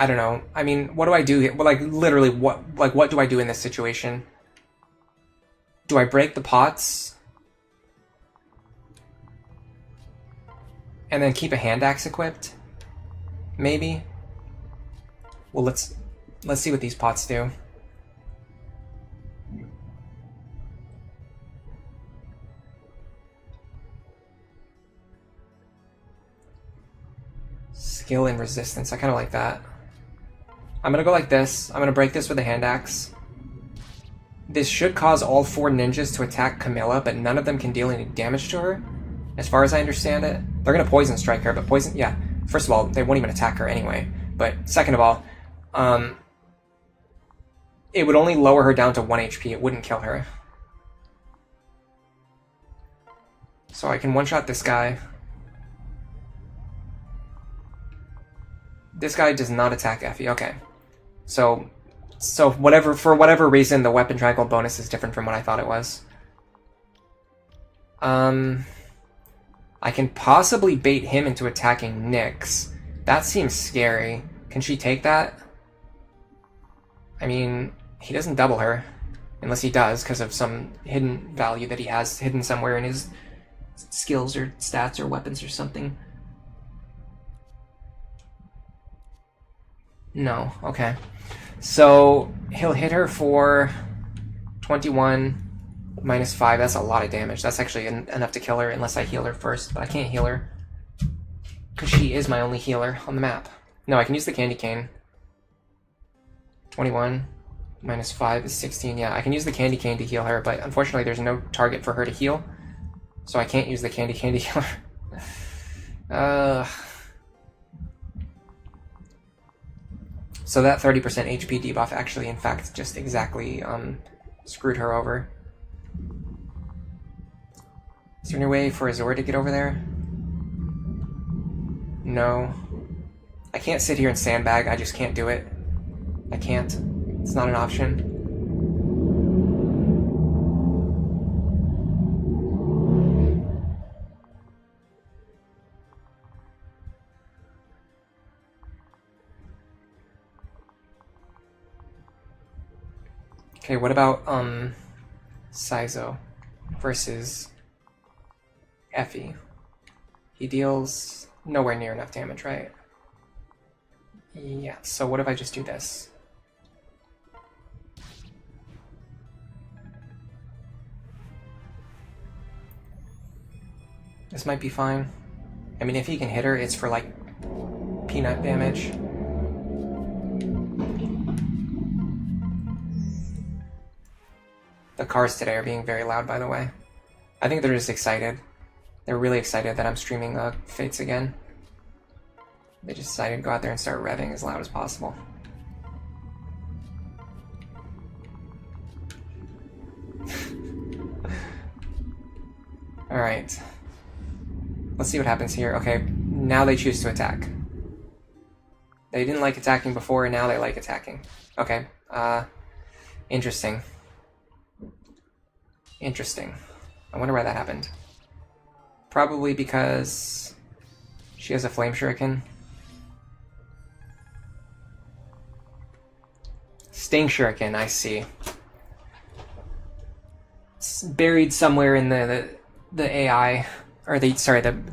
don't know. I mean, what do I do here? Well, like literally, what do I do in this situation? Do I break the pots and then keep a hand axe equipped? Maybe. Well, let's see what these pots do. Skill and resistance. I kind of like that. I'm going to go like this. I'm going to break this with a hand axe. This should cause all 4 ninjas to attack Camilla, but none of them can deal any damage to her, as far as I understand it. They're going to poison strike her, but poison... Yeah, first of all, they won't even attack her anyway. But second of all, it would only lower her down to 1 HP. It wouldn't kill her. So I can one-shot this guy. This guy does not attack Effie. Okay. So for whatever reason, the weapon triangle bonus is different from what I thought it was. I can possibly bait him into attacking Nyx. That seems scary. Can she take that? I mean, he doesn't double her. Unless he does, because of some hidden value that he has hidden somewhere in his skills or stats or weapons or something. No, okay. So he'll hit her for 21 minus 5. That's a lot of damage. That's actually enough to kill her unless I heal her first, but I can't heal her because she is my only healer on the map. No, I can use the candy cane. 21 minus 5 is 16. Yeah, I can use the candy cane to heal her, but unfortunately there's no target for her to heal, so I can't use the candy cane to heal her. So that 30% HP debuff actually, in fact, just exactly screwed her over. Is there any way for Azor to get over there? No. I can't sit here and sandbag. I just can't do it. I can't. It's not an option. Okay, what about Saizo versus Effie? He deals nowhere near enough damage, right? Yeah, so what if I just do this? This might be fine. I mean, if he can hit her, it's for like peanut damage. The cars today are being very loud, by the way. I think they're just excited. They're really excited that I'm streaming Fates again. They just decided to go out there and start revving as loud as possible. Alright. Let's see what happens here. Okay, now they choose to attack. They didn't like attacking before, and now they like attacking. Okay, interesting. Interesting. I wonder why that happened. Probably because she has a flame shuriken. Sting shuriken, I see. It's buried somewhere in the AI, or the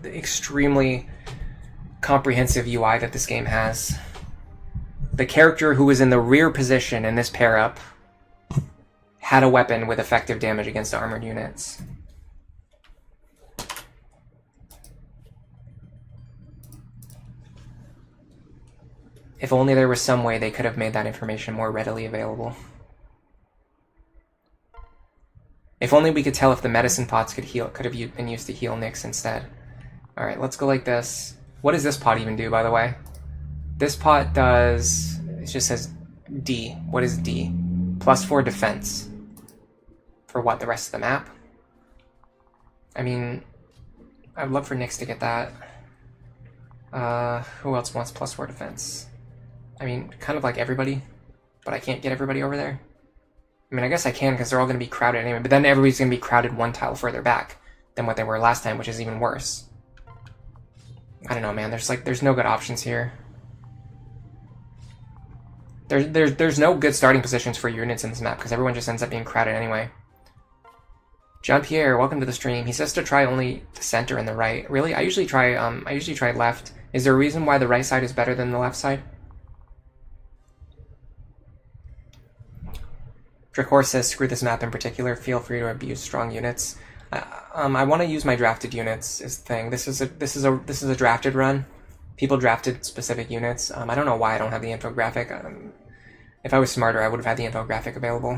extremely comprehensive UI that this game has. The character who was in the rear position in this pair up had a weapon with effective damage against armored units. If only there was some way they could have made that information more readily available. If only we could tell if the medicine pots could have been used to heal Nyx instead. Alright, let's go like this. What does this pot even do, by the way? This pot does... it just says D. What is D? +4 defense. For what, the rest of the map? I mean, I'd love for Nyx to get that. Who else wants +4 defense? I mean, kind of like everybody, but I can't get everybody over there. I mean, I guess I can because they're all going to be crowded anyway, but then everybody's going to be crowded one tile further back than what they were last time, which is even worse. I don't know, man. There's no good options here. There's no good starting positions for units in this map because everyone just ends up being crowded anyway. Jean-Pierre, welcome to the stream. He says to try only the center and the right. Really? I usually try left. Is there a reason why the right side is better than the left side? Drakor says, screw this map in particular. Feel free to abuse strong units. I want to use my drafted units is the thing. This is a drafted run. People drafted specific units. I don't know why I don't have the infographic. If I was smarter, I would have had the infographic available.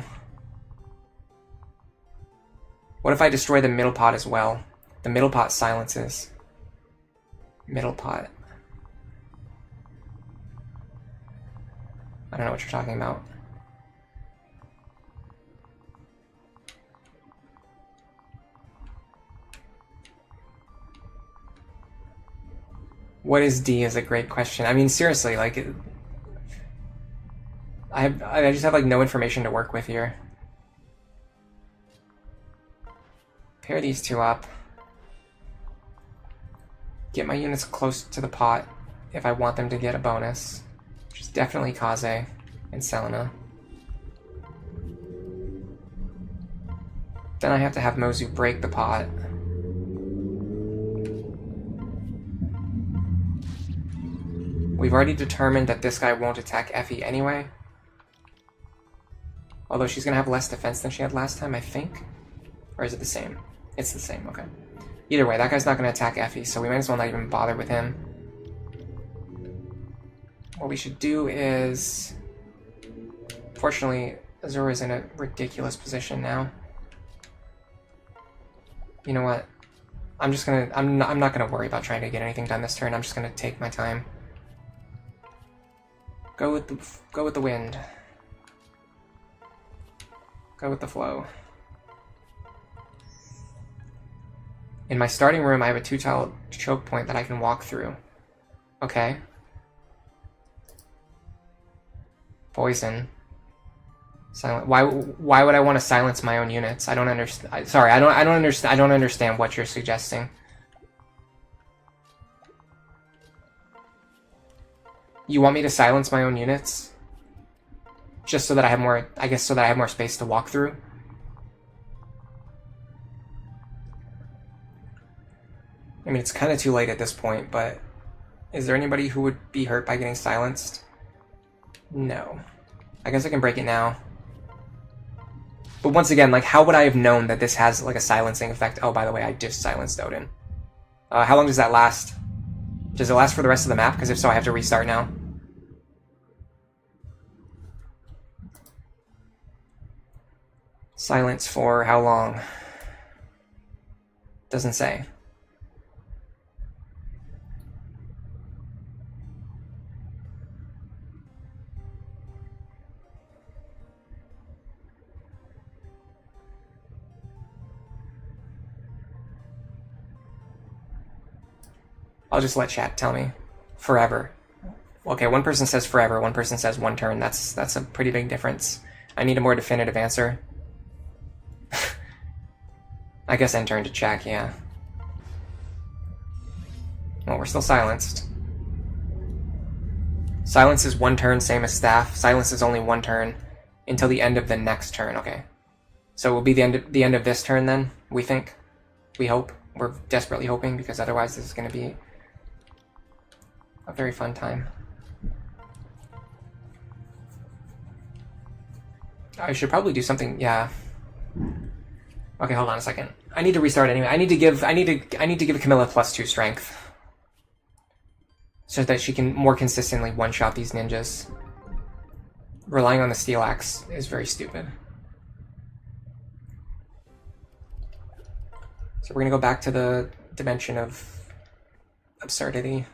What if I destroy the middle pot as well? The middle pot silences. Middle pot. I don't know what you're talking about. What is D is a great question. I mean, seriously, like, I just have like no information to work with here. Pair these two up. Get my units close to the pot if I want them to get a bonus, which is definitely Kaze and Selena. Then I have to have Mozu break the pot. We've already determined that this guy won't attack Effie anyway. Although she's going to have less defense than she had last time, I think. Or is it the same? It's the same, okay. Either way, that guy's not going to attack Effie, so we might as well not even bother with him. What we should do is... Fortunately, Azura's in a ridiculous position now. You know what? I'm not gonna worry about trying to get anything done this turn. I'm just gonna take my time. Go with the wind. Go with the flow. In my starting room, I have a 2-tile choke point that I can walk through. Okay. Poison. Silent. Why would I want to silence my own units? I don't understand. Sorry, I don't understand what you're suggesting. You want me to silence my own units? just so that I have more, I guess so that I have more space to walk through. I mean, it's kind of too late at this point, but is there anybody who would be hurt by getting silenced? No. I guess I can break it now. But once again, like, how would I have known that this has, like, a silencing effect? Oh, by the way, I just silenced Odin. How long does that last? Does it last for the rest of the map? Because if so, I have to restart now. Silence for how long? Doesn't say. I'll just let chat tell me. Forever. Okay, one person says forever, one person says 1 turn. That's a pretty big difference. I need a more definitive answer. I guess end turn to check, yeah. Well, we're still silenced. Silence is 1 turn, same as staff. Silence is only 1 turn until the end of the next turn. Okay. So it will be the end of this turn then, we think. We hope. We're desperately hoping, because otherwise this is going to be a very fun time. I should probably do something, yeah. Okay, hold on a second. I need to restart anyway. I need to give Camilla +2 strength, so that she can more consistently one-shot these ninjas. Relying on the steel axe is very stupid. So we're gonna go back to the dimension of absurdity.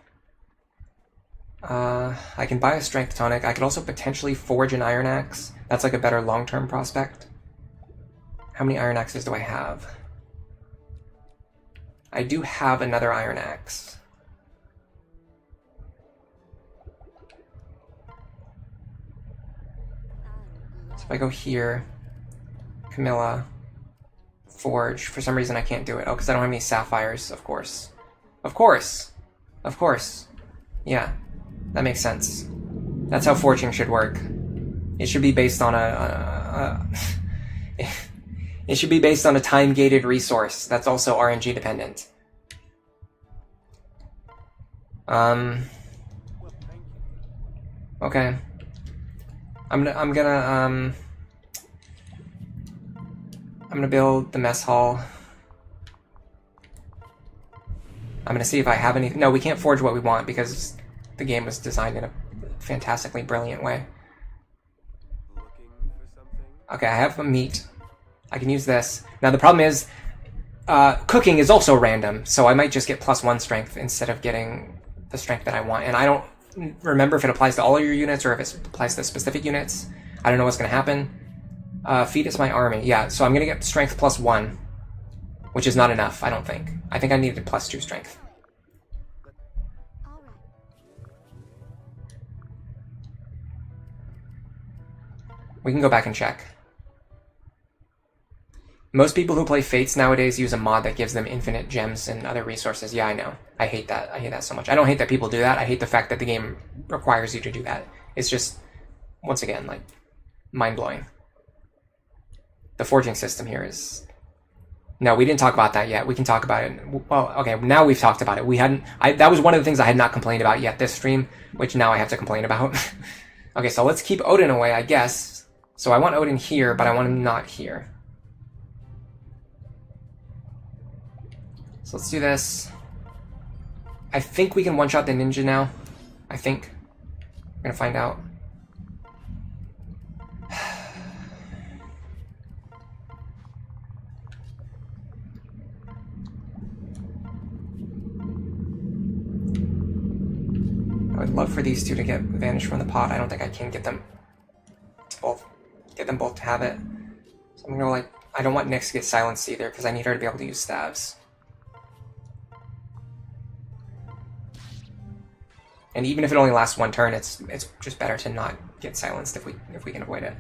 I can buy a strength tonic. I could also potentially forge an iron axe. That's like a better long-term prospect. How many iron axes do I have? I do have another iron axe. So if I go here, Camilla, forge. For some reason I can't do it. Oh, because I don't have any sapphires, of course. Of course! Of course. Yeah, that makes sense. That's how forging should work. It should be based on it should be based on a time-gated resource that's also RNG dependent. Okay. I'm gonna build the mess hall. I'm gonna see if I have any. No, we can't forge what we want because the game was designed in a fantastically brilliant way. Okay, I have a meat. I can use this. Now the problem is, cooking is also random, so I might just get +1 strength instead of getting the strength that I want. And I don't remember if it applies to all of your units or if it applies to specific units. I don't know what's going to happen. Feed is my army. Yeah, so I'm going to get strength +1, which is not enough, I don't think. I think I needed +2 strength. We can go back and check. Most people who play Fates nowadays use a mod that gives them infinite gems and other resources. Yeah, I know. I hate that. I hate that so much. I don't hate that people do that. I hate the fact that the game requires you to do that. It's just, once again, like, mind-blowing. The forging system here is... No, we didn't talk about that yet. We can talk about it. Well, okay, now we've talked about it. We hadn't... that was one of the things I had not complained about yet this stream, which now I have to complain about. Okay, so let's keep Odin away, I guess. So I want Odin here, but I want him not here. So let's do this. I think we can one-shot the ninja now. I think. We're gonna find out. I would love for these two to get advantage from the pot. I don't think I can get them to both. Get them both to have it. So I'm gonna like... I don't want Nyx to get silenced either, because I need her to be able to use stabs. And even if it only lasts 1 turn, it's just better to not get silenced if we can avoid it.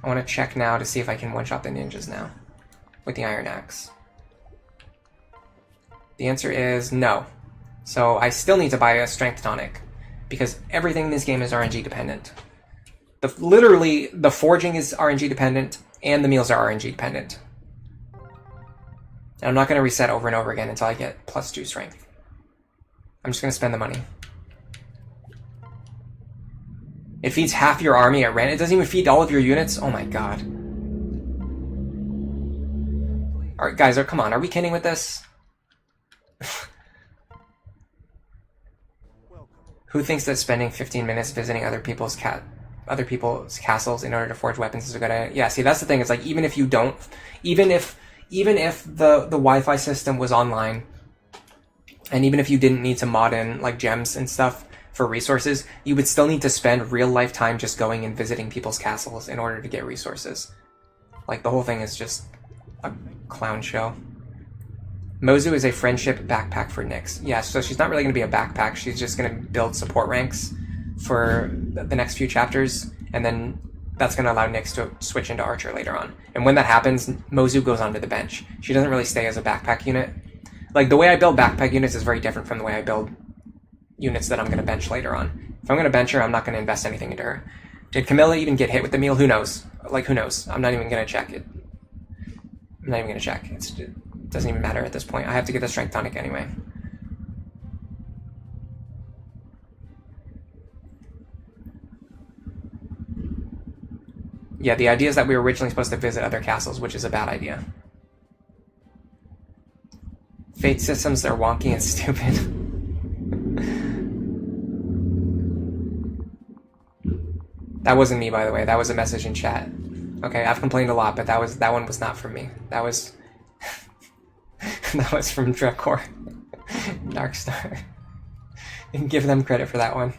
I want to check now to see if I can one-shot the ninjas now with the Iron Axe. The answer is no. So I still need to buy a strength tonic because everything in this game is RNG dependent. Literally, the forging is RNG dependent and the meals are RNG dependent. And I'm not going to reset over and over again until I get +2 strength. I'm just going to spend the money. It feeds half your army at rent. It doesn't even feed all of your units. Oh my god. Alright, guys, come on. Are we kidding with this? Who thinks that spending 15 minutes visiting other people's castles in order to forge weapons is a good idea? Yeah, see, that's the thing. It's like, even if you don't... Even if the Wi-Fi system was online, and even if you didn't need to mod in, like, gems and stuff for resources, you would still need to spend real-life time just going and visiting people's castles in order to get resources. Like, the whole thing is just a clown show. Mozu is a friendship backpack for Nyx. Yeah, so she's not really going to be a backpack. She's just going to build support ranks for the next few chapters, and then that's going to allow Nyx to switch into Archer later on. And when that happens, Mozu goes onto the bench. She doesn't really stay as a backpack unit. Like, the way I build backpack units is very different from the way I build units that I'm going to bench later on. If I'm going to bench her, I'm not going to invest anything into her. Did Camilla even get hit with the meal? Who knows? Like, who knows? I'm not even going to check it. I'm not even going to check. It doesn't even matter at this point. I have to get the strength tonic anyway. Yeah, the idea is that we were originally supposed to visit other castles, which is a bad idea. Fate systems, they're wonky and stupid. That wasn't me, by the way. That was a message in chat. Okay, I've complained a lot, but that one was not from me. That was that was from Drekor. Darkstar. You can give them credit for that one.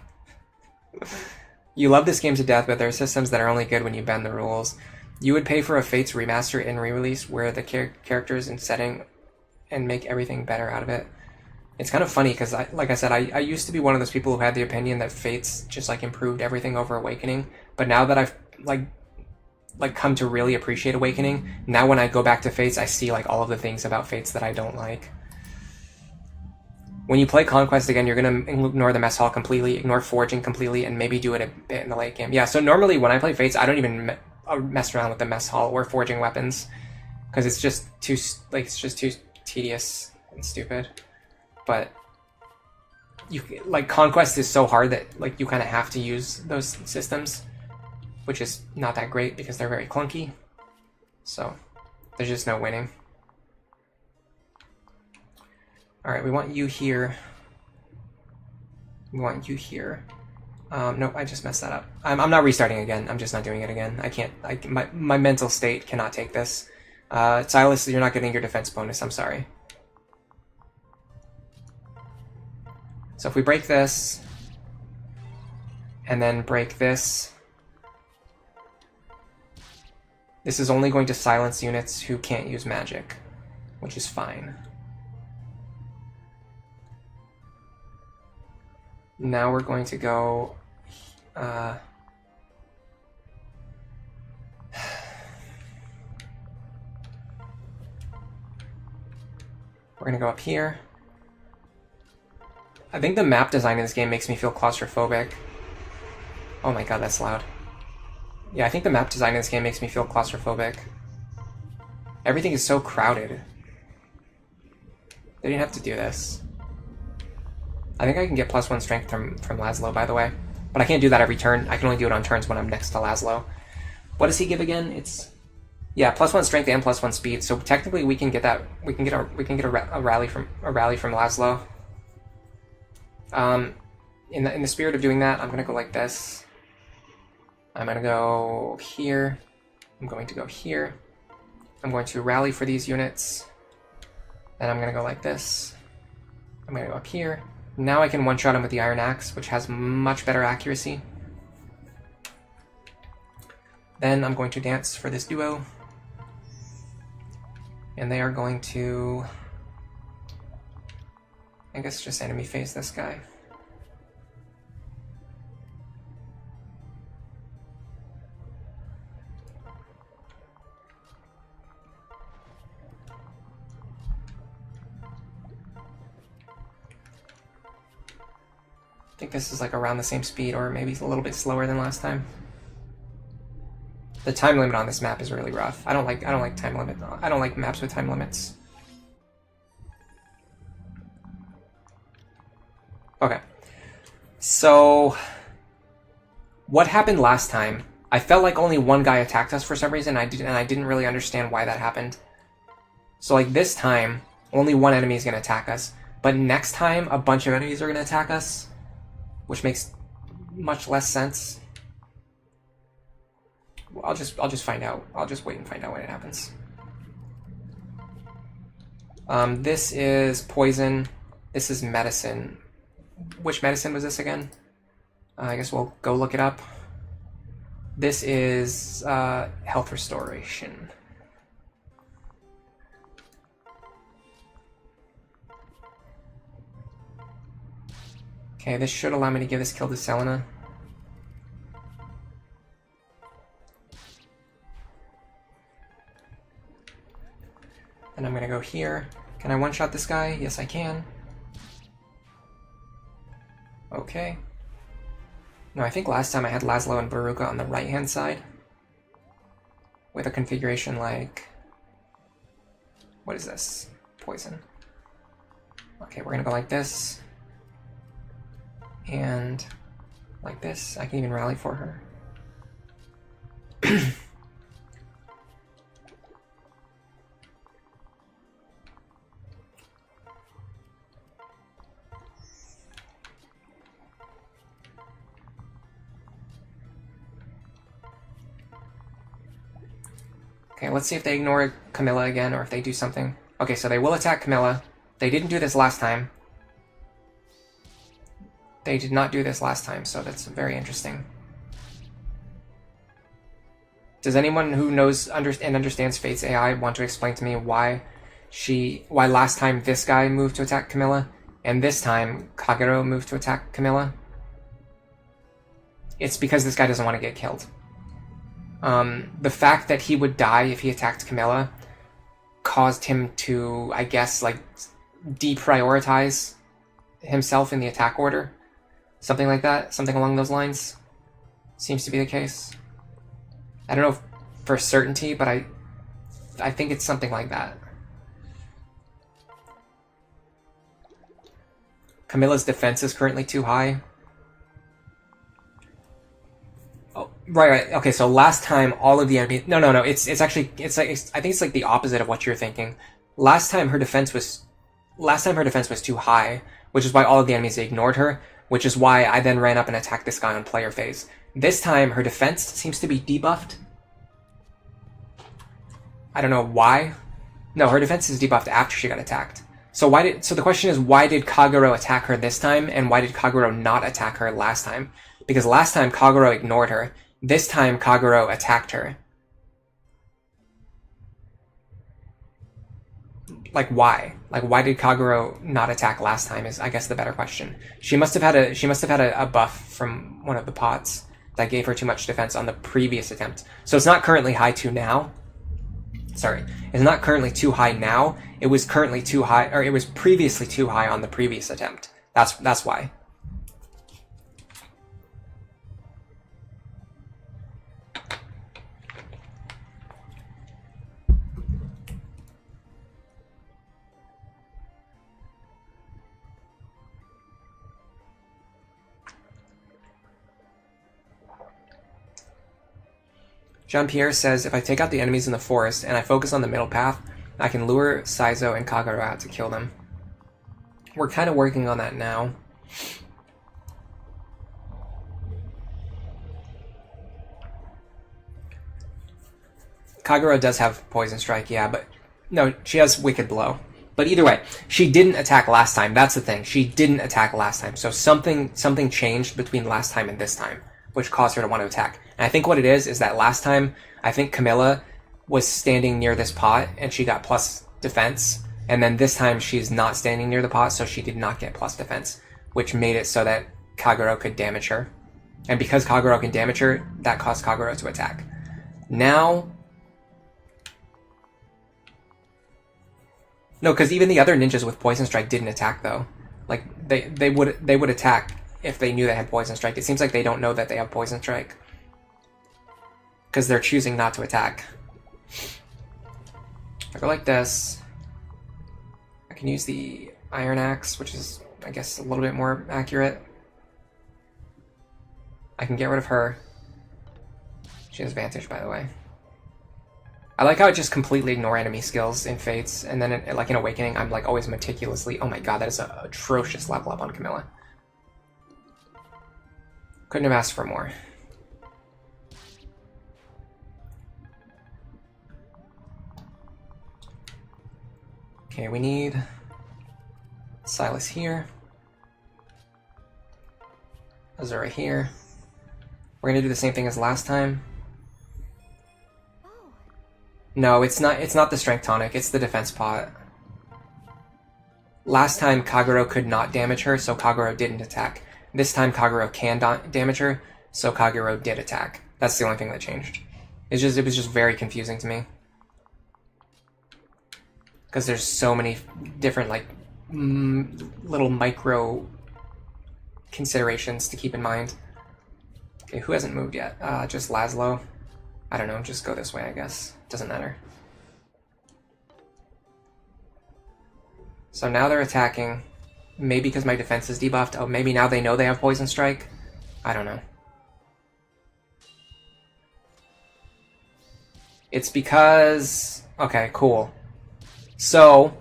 You love this game to death, but there are systems that are only good when you bend the rules. You would pay for a Fates remaster and re-release where the characters and setting and make everything better out of it. It's kind of funny because, like I said, I used to be one of those people who had the opinion that Fates just like improved everything over Awakening. But now that I've like come to really appreciate Awakening, now when I go back to Fates, I see like all of the things about Fates that I don't like. When you play Conquest again, you're going to ignore the mess hall completely, ignore forging completely, and maybe do it a bit in the late game. Yeah, so normally when I play Fates, I don't even mess around with the mess hall or forging weapons because it's just too tedious and stupid. But Conquest is so hard that like you kind of have to use those systems, which is not that great because they're very clunky. So there's just no winning. All right, we want you here. We want you here. Nope, I just messed that up. I'm not restarting again. I'm just not doing it again. I can't. My mental state cannot take this. Silas, you're not getting your defense bonus. I'm sorry. So if we break this, and then break this, this is only going to silence units who can't use magic, which is fine. Now we're going to go... we're going to go up here. I think the map design in this game makes me feel claustrophobic. Oh my god, that's loud. Yeah, I think the map design in this game makes me feel claustrophobic. Everything is so crowded. They didn't have to do this. I think I can get +1 strength from Laszlo, by the way. But I can't do that every turn. I can only do it on turns when I'm next to Laszlo. What does he give again? It's... yeah, +1 strength and +1 speed. So technically we can get that... we can get a rally from Laszlo. In the spirit of doing that, I'm gonna go like this. I'm gonna go here. I'm going to go here. I'm going to rally for these units. Then I'm gonna go like this. I'm gonna go up here. Now I can one-shot him with the Iron Axe, which has much better accuracy. Then I'm going to dance for this duo. And they are going to... I guess just enemy phase this guy. think this is like around the same speed, or maybe a little bit slower than last time. The time limit on this map is really rough. I don't like time limit. I don't like maps with time limits. Okay. So what happened last time? I felt like only one guy attacked us for some reason. I didn't really understand why that happened. So like this time, only one enemy is going to attack us, but next time a bunch of enemies are going to attack us, which makes much less sense. I'll just find out. I'll just wait and find out when it happens. This is poison. This is medicine. Which medicine was this again? I guess we'll go look it up. This is health restoration. Okay, this should allow me to give this kill to Selena. And I'm gonna go here. Can I one-shot this guy? Yes, I can. Okay. No, I think last time I had Laszlo and Baruka on the right-hand side. With a configuration like... What is this? Poison. Okay, we're gonna go like this. And like this. I can even rally for her. Okay, let's see if they ignore Camilla again, or if they do something. Okay, so they will attack Camilla. They didn't do this last time. They did not do this last time, so that's very interesting. Does anyone who knows and understands Fate's AI want to explain to me why last time this guy moved to attack Camilla, and this time Kagero moved to attack Camilla? It's because this guy doesn't want to get killed. The fact that he would die if he attacked Camilla caused him to, I guess, like, deprioritize himself in the attack order. Something like that. Something along those lines. Seems to be the case. I don't know if for certainty, but I think it's something like that. Camilla's defense is currently too high. Oh, right. Okay, so last time all of the enemies... No. It's actually... I think it's like the opposite of what you're thinking. Last time her defense was too high, which is why all of the enemies ignored her, which is why I then ran up and attacked this guy on player phase. This time, her defense seems to be debuffed. I don't know why. No, her defense is debuffed after she got attacked. So the question is, why did Kagero attack her this time, and why did Kagero not attack her last time? Because last time Kagero ignored her. This time Kagero attacked her. Like why? Like why did Kagero not attack last time is I guess the better question. She must have had a buff from one of the pots that gave her too much defense on the previous attempt. So it's not currently high to now. Sorry, it's not currently too high now. It was currently too high, or it was previously too high on the previous attempt. That's why. Jean-Pierre says, if I take out the enemies in the forest and I focus on the middle path, I can lure Saizo and Kagero out to kill them. We're kind of working on that now. Kagero does have Poison Strike, yeah, but no, she has Wicked Blow. But either way, she didn't attack last time. That's the thing. She didn't attack last time. So something changed between last time and this time, which caused her to want to attack. And I think what it is that last time, I think Camilla was standing near this pot and she got plus defense. And then this time she's not standing near the pot, so she did not get plus defense, which made it so that Kagero could damage her. And because Kagero can damage her, that caused Kagero to attack. Now... No, because even the other ninjas with Poison Strike didn't attack, though. Like, they would attack if they knew they had Poison Strike. It seems like they don't know that they have Poison Strike. Because they're choosing not to attack. If I go like this, I can use the Iron Axe, which is, I guess, a little bit more accurate. I can get rid of her. She has Vantage, by the way. I like how it just completely ignore enemy skills in Fates, and then like in Awakening, I'm like always meticulously... Oh my god, that is an atrocious level up on Camilla. Couldn't have asked for more. Okay, we need Silas here. Azura here. We're gonna do the same thing as last time. No, it's not the strength tonic, it's the defense pot. Last time Kagero could not damage her, so Kagero didn't attack. This time Kagero can damage her, so Kagero did attack. That's the only thing that changed. It was just very confusing to me. Because there's so many different, like, little micro considerations to keep in mind. Okay, who hasn't moved yet? Just Laszlo. I don't know, just go this way, I guess. Doesn't matter. So now they're attacking. Maybe because my defense is debuffed. Oh, maybe now they know they have Poison Strike? I don't know. It's because... Okay, cool. So,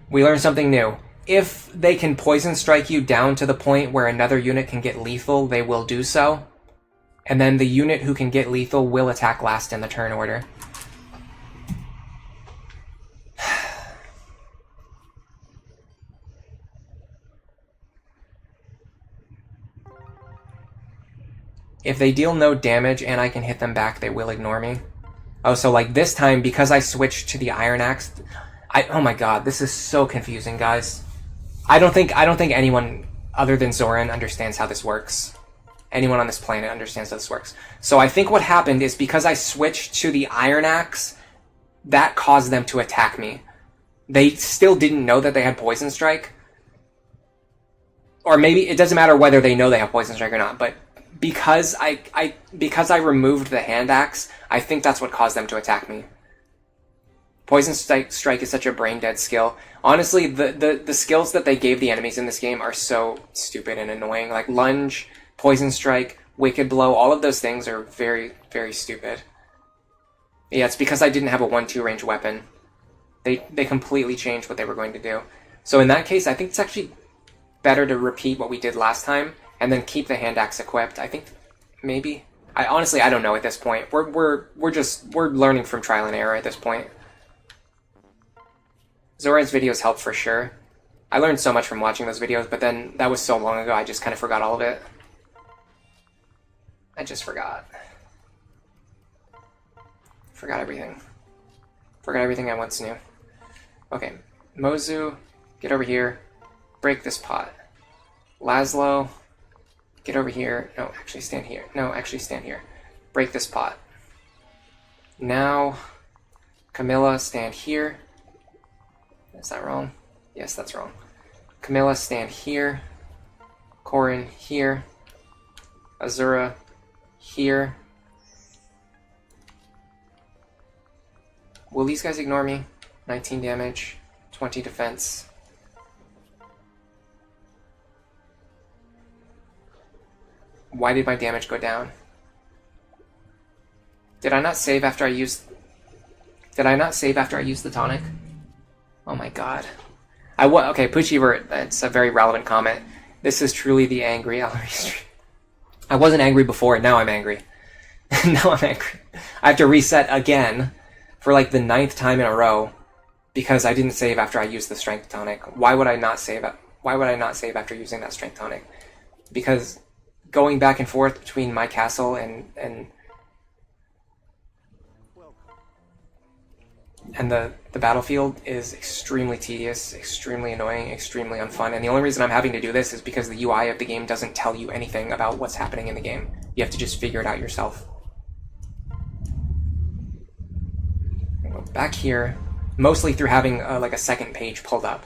we learned something new. If they can Poison Strike you down to the point where another unit can get lethal, they will do so. And then the unit who can get lethal will attack last in the turn order. If they deal no damage and I can hit them back, they will ignore me. Oh, so like this time, because I switched to the Iron Axe, oh my god, this is so confusing, guys. I don't think anyone other than Zoran understands how this works. Anyone on this planet understands how this works. So I think what happened is because I switched to the Iron Axe, that caused them to attack me. They still didn't know that they had Poison Strike. Or maybe it doesn't matter whether they know they have Poison Strike or not, but because I removed the Hand Axe, I think that's what caused them to attack me. Poison Strike is such a brain-dead skill. Honestly, the skills that they gave the enemies in this game are so stupid and annoying. Like Lunge, Poison Strike, Wicked Blow, all of those things are very, very stupid. Yeah, it's because I didn't have a 1-2 range weapon. They completely changed what they were going to do. So in that case, I think it's actually better to repeat what we did last time and then keep the Hand Axe equipped. I think maybe. Honestly, I don't know at this point. We're learning from trial and error at this point. Zoran's videos help for sure. I learned so much from watching those videos, but then that was so long ago, I just kind of forgot all of it. I just forgot. Forgot everything. Forgot everything I once knew. Okay, Mozu, get over here. Break this pot. Laszlo, get over here. No, actually stand here. No, actually stand here. Break this pot. Now, Camilla, stand here. Is that wrong? Yes, that's wrong. Camilla, stand here. Corin, here. Azura, here. Will these guys ignore me? 19 damage, 20 defense. Why did my damage go down? Did I not save after I used... Did I not save after I used the tonic? Oh my god. Okay, Puchivert, that's a very relevant comment. This is truly the angry Ellery stream. I wasn't angry before, now I'm angry. Now I'm angry. I have to reset again for like the 9th time in a row because I didn't save after I used the strength tonic. Why would I not save? Why would I not save after using that strength tonic? Because going back and forth between my castle and the battlefield is extremely tedious, extremely annoying, extremely unfun, and the only reason I'm having to do this is because the UI of the game doesn't tell you anything about what's happening in the game. You have to just figure it out yourself. Go back here, mostly through having like a second page pulled up.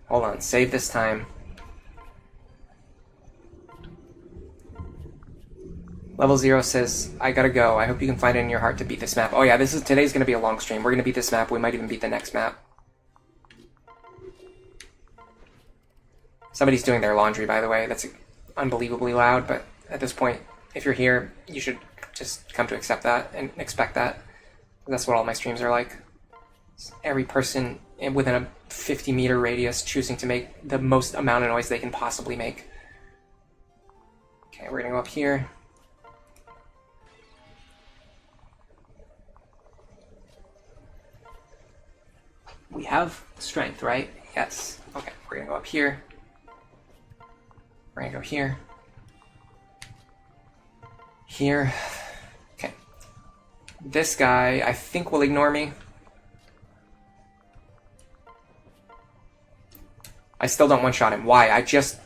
Hold on, save this time. Level 0 says, I gotta go. I hope you can find it in your heart to beat this map. Oh yeah, today's gonna be a long stream. We're gonna beat this map. We might even beat the next map. Somebody's doing their laundry, by the way. That's unbelievably loud, but at this point, if you're here, you should just come to accept that and expect that. That's what all my streams are like. Every person within a 50-meter radius choosing to make the most amount of noise they can possibly make. Okay, we're gonna go up here. We have strength, right? Yes. Okay, we're gonna go up here. We're gonna go here. Here. Okay. This guy, I think, will ignore me. I still don't one-shot him. Why? I just...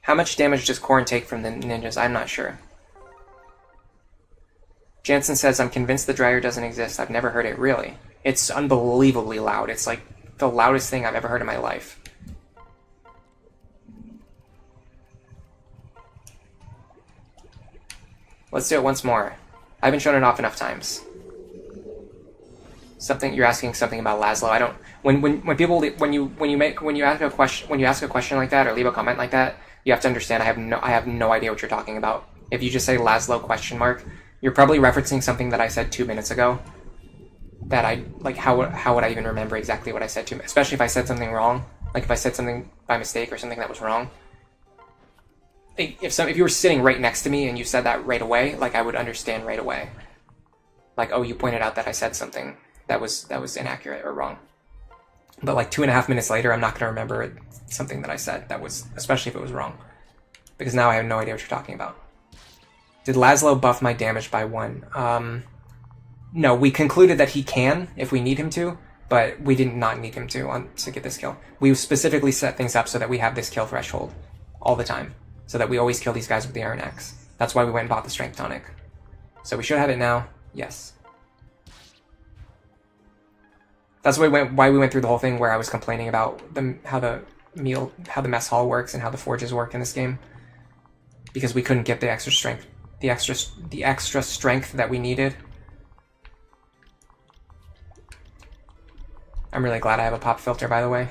How much damage does Corrin take from the ninjas? I'm not sure. Jansen says, I'm convinced the dryer doesn't exist. I've never heard it. Really? It's unbelievably loud. It's like the loudest thing I've ever heard in my life. Let's do it once more. I haven't shown it off enough times. You're asking something about Laszlo. I don't. When you ask a question like that or leave a comment like that, you have to understand I have no idea what you're talking about. If you just say Laszlo question mark, you're probably referencing something that I said 2 minutes ago. That I like. How would I even remember exactly what I said to him? Especially if I said something wrong. Like if I said something by mistake or something that was wrong. If you were sitting right next to me and you said that right away, like I would understand right away. Like, oh, you pointed out that I said something that was inaccurate or wrong. But like 2.5 minutes later, I'm not going to remember something that I said that was, especially if it was wrong, because now I have no idea what you're talking about. Did Laszlo buff my damage by 1? No, we concluded that he can if we need him to, but we did not need him to get this kill. We specifically set things up so that we have this kill threshold all the time, so that we always kill these guys with the Iron Axe. That's why we went and bought the Strength Tonic. So we should have it now. Yes. That's why we went through the whole thing where I was complaining about how the mess hall works and how the forges work in this game, because we couldn't get the extra strength, the extra strength that we needed. I'm really glad I have a pop filter, by the way.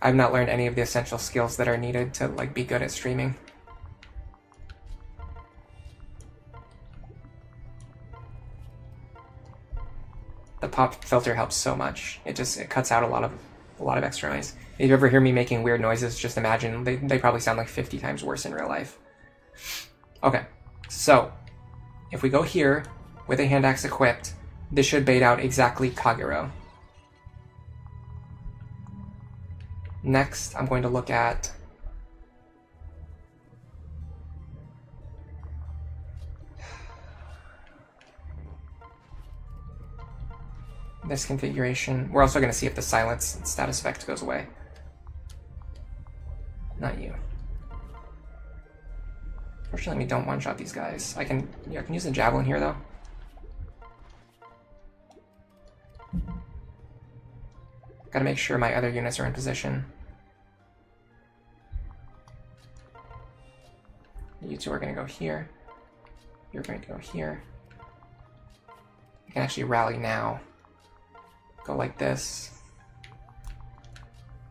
I've not learned any of the essential skills that are needed to like be good at streaming. The pop filter helps so much. It cuts out a lot of extra noise. If you ever hear me making weird noises, just imagine they probably sound like 50 times worse in real life. Okay, so if we go here with a hand axe equipped, this should bait out exactly Kagero. Next, I'm going to look at this configuration. We're also going to see if the silence status effect goes away. Not you. Fortunately, we don't one-shot these guys. I can use the javelin here, though. Gotta make sure my other units are in position. You two are going to go here. You're going to go here. You can actually rally now. Go like this.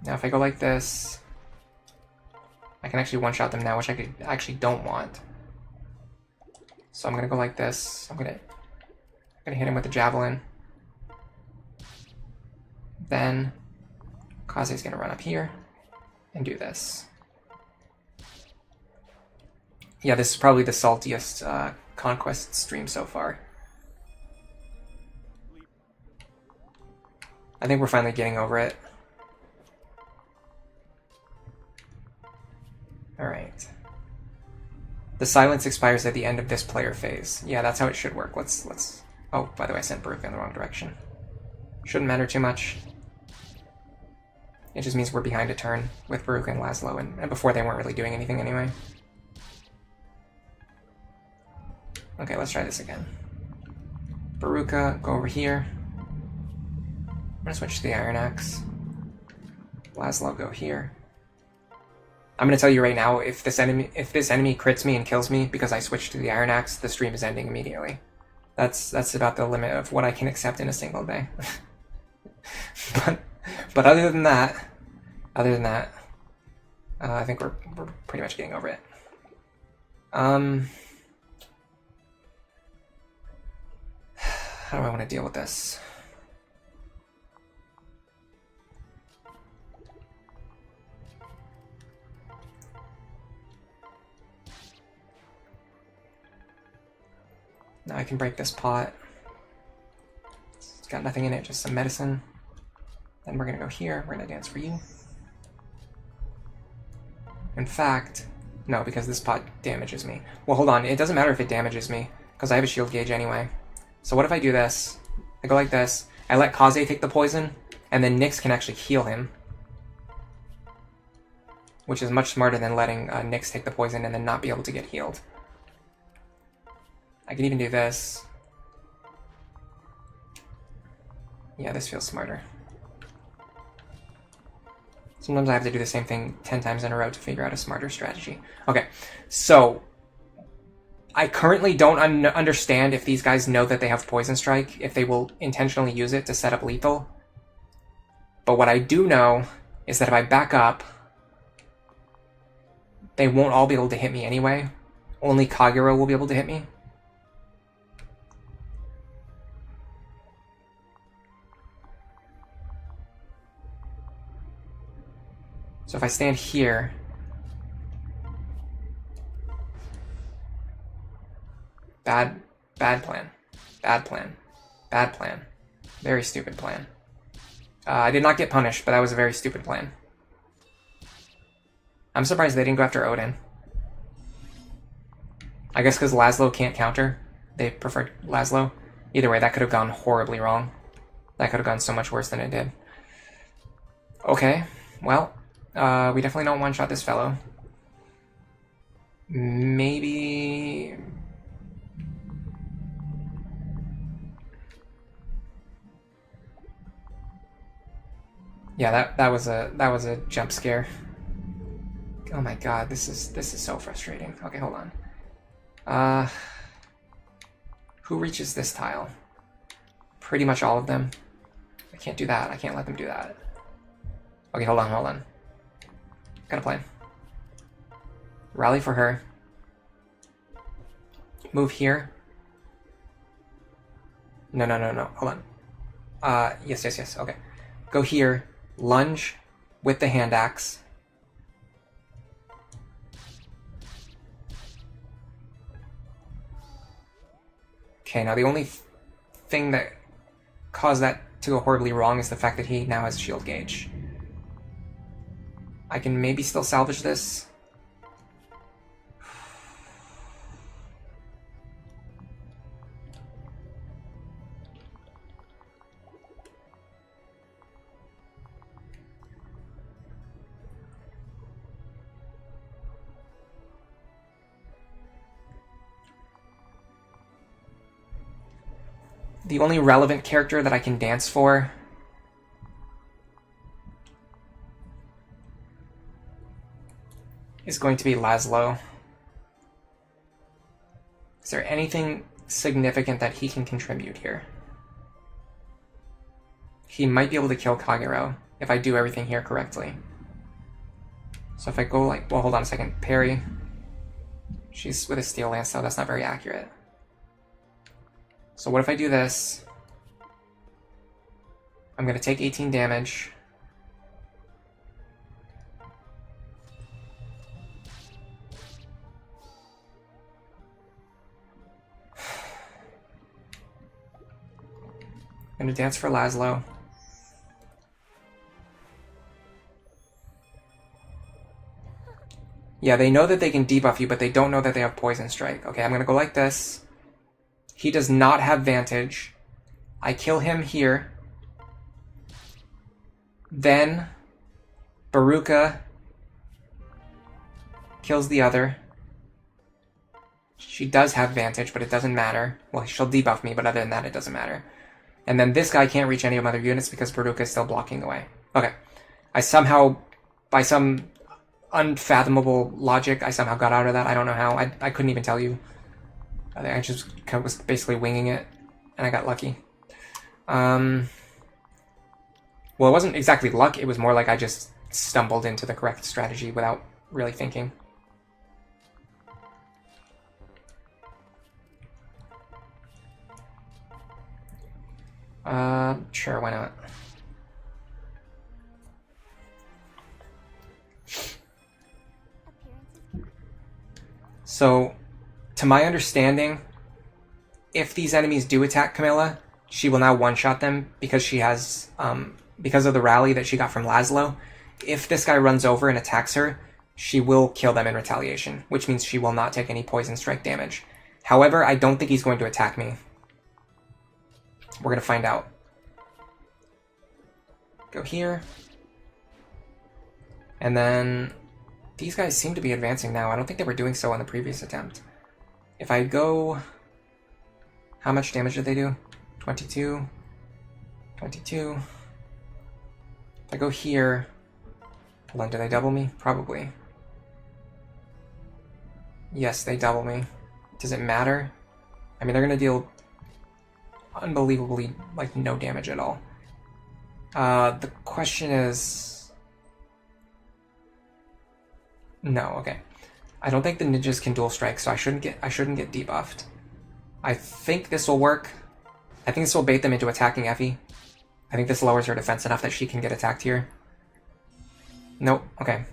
Now if I go like this, I can actually one-shot them now, which I actually don't want. So I'm going to go like this. I'm going to hit him with the javelin. Then Kaze's going to run up here and do this. Yeah, this is probably the saltiest conquest stream so far. I think we're finally getting over it. Alright. The silence expires at the end of this player phase. Yeah, that's how it should work. Let's... Oh, by the way, I sent Baruch in the wrong direction. Shouldn't matter too much. It just means we're behind a turn with Baruch and Laszlo, and before they weren't really doing anything anyway. Okay, let's try this again. Baruka, go over here. I'm gonna switch to the Iron Axe. Laszlo, go here. I'm gonna tell you right now, if this enemy crits me and kills me because I switch to the Iron Axe, the stream is ending immediately. That's about the limit of what I can accept in a single day. but other than that, I think we're pretty much getting over it. How do I want to deal with this? Now I can break this pot. It's got nothing in it, just some medicine. Then we're gonna go here, we're gonna dance for you. In fact, no, because this pot damages me. Well, hold on, it doesn't matter if it damages me, because I have a shield gauge anyway. So what if I do this? I go like this, I let Kaze take the poison, and then Nyx can actually heal him. Which is much smarter than letting Nyx take the poison and then not be able to get healed. I can even do this. Yeah, this feels smarter. Sometimes I have to do the same thing 10 times in a row to figure out a smarter strategy. Okay, so I currently don't understand if these guys know that they have Poison Strike, if they will intentionally use it to set up lethal. But what I do know is that if I back up, they won't all be able to hit me anyway. Only Kagero will be able to hit me. So if I stand here, bad plan, very stupid plan. I did not get punished, but that was a very stupid plan. I'm surprised they didn't go after Odin. I guess because Laszlo can't counter, they preferred Laszlo. Either way, that could have gone horribly wrong. That could have gone so much worse than it did. Okay, well. We definitely don't one-shot this fellow. Maybe... Yeah, that was a jump scare. Oh my god, this is so frustrating. Okay, hold on. Who reaches this tile? Pretty much all of them. I can't do that. I can't let them do that. Okay, hold on. Got a plan. Rally for her. Move here. No. Hold on. Yes. Okay. Go here. Lunge with the hand axe. Okay, now the only thing that caused that to go horribly wrong is the fact that he now has a shield gauge. I can maybe still salvage this. The only relevant character that I can dance for is going to be Laszlo. Is there anything significant that he can contribute here? He might be able to kill Kagero if I do everything here correctly. So if I go like, well, hold on a second, parry. She's with a steel lance, so that's not very accurate. So what if I do this? I'm gonna take 18 damage. I'm gonna dance for Laszlo. Yeah, they know that they can debuff you, but they don't know that they have Poison Strike. Okay, I'm gonna go like this. He does not have Vantage. I kill him here. Then Baruka kills the other. She does have Vantage, but it doesn't matter. Well, she'll debuff me, but other than that, it doesn't matter. And then this guy can't reach any of my other units because Baruka is still blocking the way. Okay. I somehow, by some unfathomable logic, I somehow got out of that. I don't know how. I couldn't even tell you. I just was basically winging it, and I got lucky. Well, it wasn't exactly luck. It was more like I just stumbled into the correct strategy without really thinking. Sure, why not? So, to my understanding, if these enemies do attack Camilla, she will now one-shot them because she has, because of the rally that she got from Laszlo. If this guy runs over and attacks her, she will kill them in retaliation, which means she will not take any poison strike damage. However, I don't think he's going to attack me. We're going to find out. Go here. And then these guys seem to be advancing now. I don't think they were doing so on the previous attempt. If I go... How much damage did they do? 22. 22. If I go here... Hold on, did they double me? Probably. Yes, they double me. Does it matter? I mean, they're going to deal unbelievably, like, no damage at all. The question is... No, okay. I don't think the ninjas can dual strike, so I shouldn't get debuffed. I think this will work. I think this will bait them into attacking Effie. I think this lowers her defense enough that she can get attacked here. Nope, okay.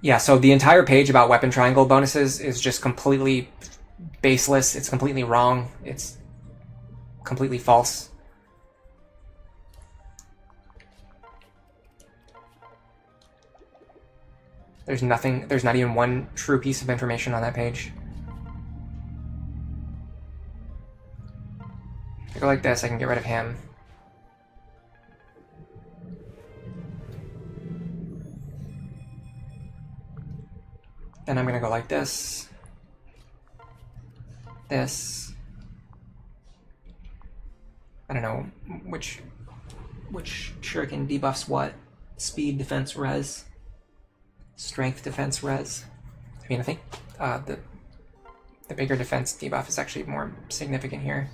Yeah, so the entire page about weapon triangle bonuses is just completely baseless. It's completely wrong. It's completely false. There's nothing, there's not even one true piece of information on that page. If I go like this, I can get rid of him. Then I'm gonna go like this. This. I don't know which shuriken debuffs what. Speed, defense, res. Strength, defense, res. I mean, I think the bigger defense debuff is actually more significant here.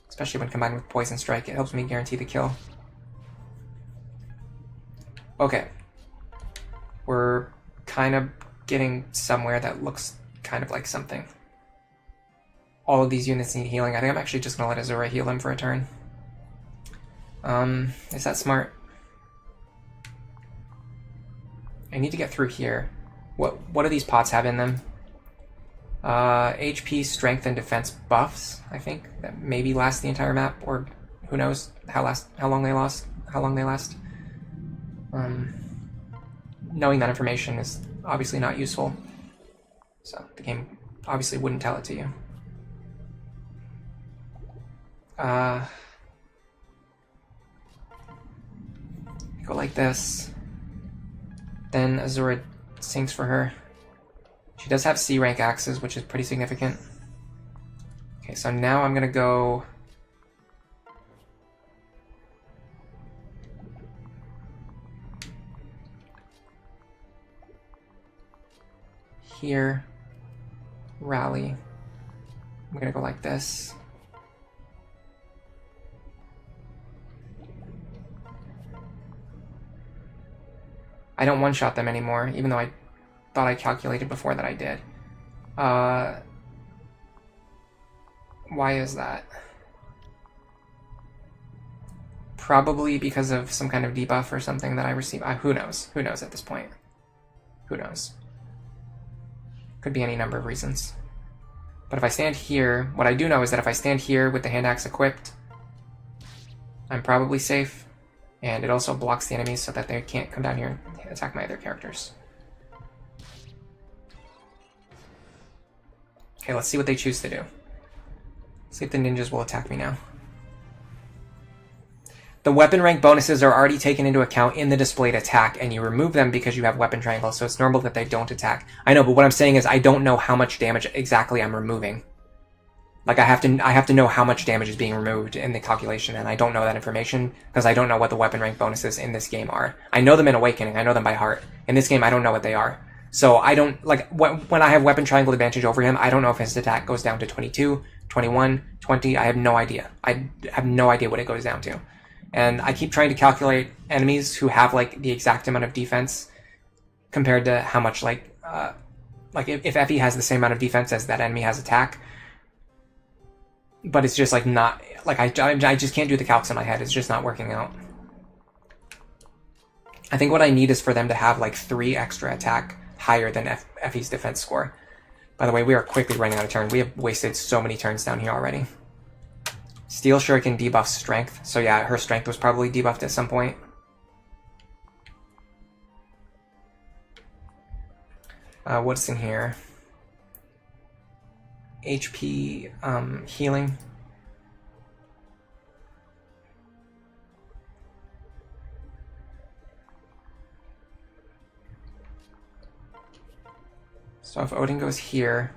Especially when combined with Poison Strike, it helps me guarantee the kill. Okay. We're kind of getting somewhere that looks kind of like something. All of these units need healing. I think I'm actually just going to let Azura heal him for a turn. Is that smart? I need to get through here. What do these pots have in them? HP, strength, and defense buffs, I think, that maybe last the entire map, or who knows how long they last. Knowing that information is obviously not useful, so the game obviously wouldn't tell it to you. Go like this. Then Azura sinks for her. She does have C rank axes, which is pretty significant. Okay, so now I'm gonna go... here. Rally. I'm gonna go like this. I don't one-shot them anymore, even though I thought I calculated before that I did. Why is that? Probably because of some kind of debuff or something that I received. Who knows? Who knows at this point? Who knows? Could be any number of reasons. But if I stand here, what I do know is that if I stand here with the hand axe equipped, I'm probably safe. And it also blocks the enemies so that they can't come down here and attack my other characters. Okay, let's see what they choose to do. See if the ninjas will attack me now. The weapon rank bonuses are already taken into account in the displayed attack, and you remove them because you have weapon triangle, so it's normal that they don't attack. I know, but what I'm saying is I don't know how much damage exactly I'm removing. Like, I have to know how much damage is being removed in the calculation, and I don't know that information because I don't know what the weapon rank bonuses in this game are. I know them in Awakening. I know them by heart. In this game, I don't know what they are. So I don't, like, when I have weapon triangle advantage over him, I don't know if his attack goes down to 22, 21, 20. I have no idea. I have no idea what it goes down to. And I keep trying to calculate enemies who have, like, the exact amount of defense compared to how much, like if Effie has the same amount of defense as that enemy has attack. But it's just, like, not, like, I just can't do the calcs in my head. It's just not working out. I think what I need is for them to have, like, 3 extra attack higher than Effie's defense score. By the way, we are quickly running out of turn. We have wasted so many turns down here already. Steel Shuriken debuffs strength. So yeah, her strength was probably debuffed at some point. What's in here? HP healing. So if Odin goes here,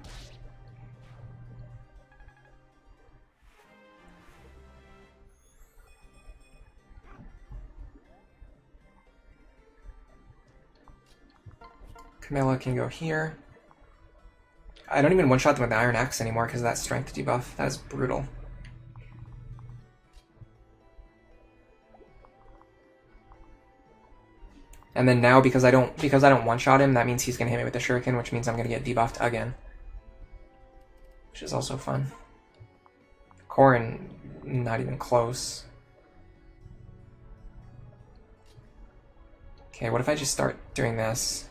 Camilla can go here. I don't even one-shot them with the Iron Axe anymore because of that strength debuff. That is brutal. And then now because I don't one-shot him, that means he's gonna hit me with the Shuriken, which means I'm gonna get debuffed again. Which is also fun. Corrin, not even close. Okay, what if I just start doing this?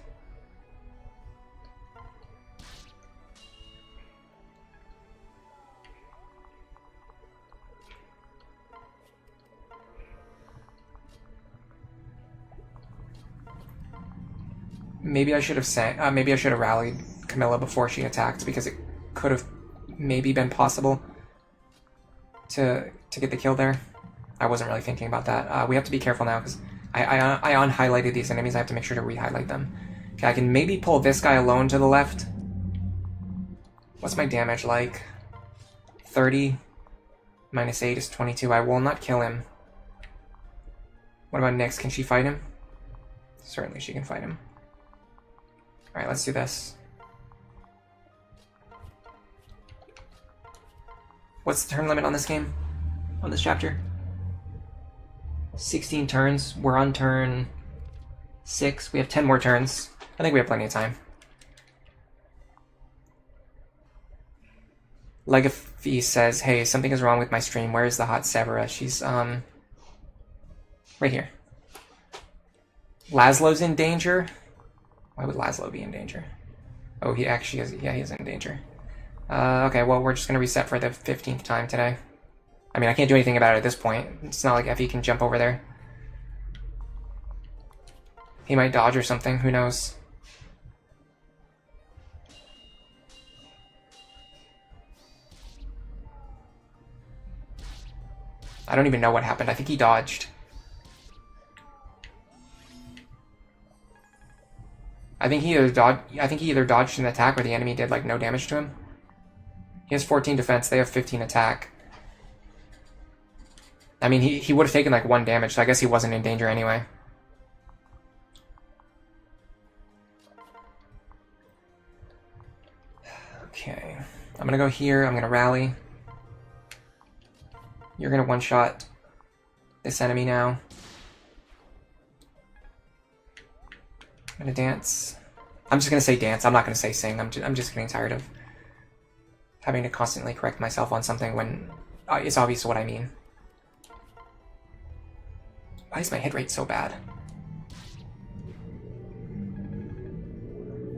Maybe I should have rallied Camilla before she attacked because it could have maybe been possible to get the kill there. I wasn't really thinking about that. We have to be careful now because I unhighlighted these enemies. I have to make sure to re-highlight them. Okay, I can maybe pull this guy alone to the left. What's my damage like? 30 minus 8 is 22. I will not kill him. What about Nyx? Can she fight him? Certainly she can fight him. Alright, let's do this. What's the turn limit on this game? On this chapter? 16 turns. We're on turn 6. We have 10 more turns. I think we have plenty of time. Legacy says, hey, something is wrong with my stream. Where is the hot Severa? She's, right here. Laszlo's in danger? Why would Laszlo be in danger? Oh, he actually is. Yeah, he's in danger. Okay, well, we're just going to reset for the 15th time today. I mean, I can't do anything about it at this point. It's not like Effie can jump over there. He might dodge or something. Who knows? I don't even know what happened. I think he dodged. I think he either dodged an attack or the enemy did, like, no damage to him. He has 14 defense. They have 15 attack. I mean, he would have taken, like, 1 damage, so I guess he wasn't in danger anyway. Okay. I'm gonna go here. I'm gonna rally. You're gonna one-shot this enemy now. I'm gonna dance. I'm just gonna say dance. I'm not gonna say sing. I'm just getting tired of having to constantly correct myself on something when it's obvious what I mean. Why is my hit rate so bad?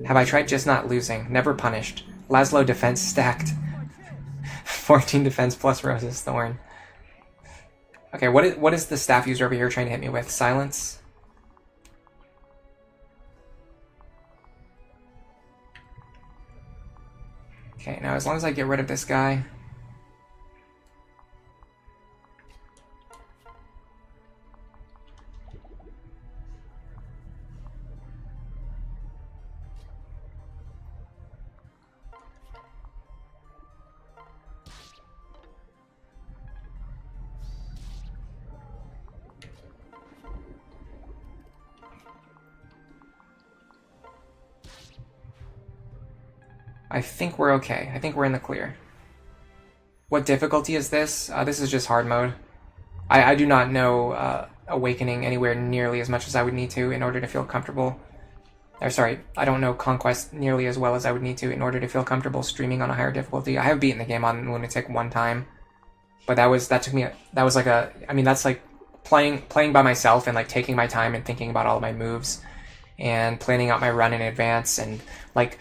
Have I tried just not losing? Never punished. Laszlo defense stacked. 14 defense plus Rose's Thorn. Okay, what is the staff user over here trying to hit me with? Silence? Okay, now as long as I get rid of this guy. I think we're okay. I think we're in the clear. What difficulty is this? This is just hard mode. I do not know Awakening anywhere nearly as much as I would need to in order to feel comfortable. Or sorry, I don't know Conquest nearly as well as I would need to in order to feel comfortable streaming on a higher difficulty. I have beaten the game on Lunatic one time, but that was like a, I mean, that's like playing by myself and like taking my time and thinking about all of my moves and planning out my run in advance, and like,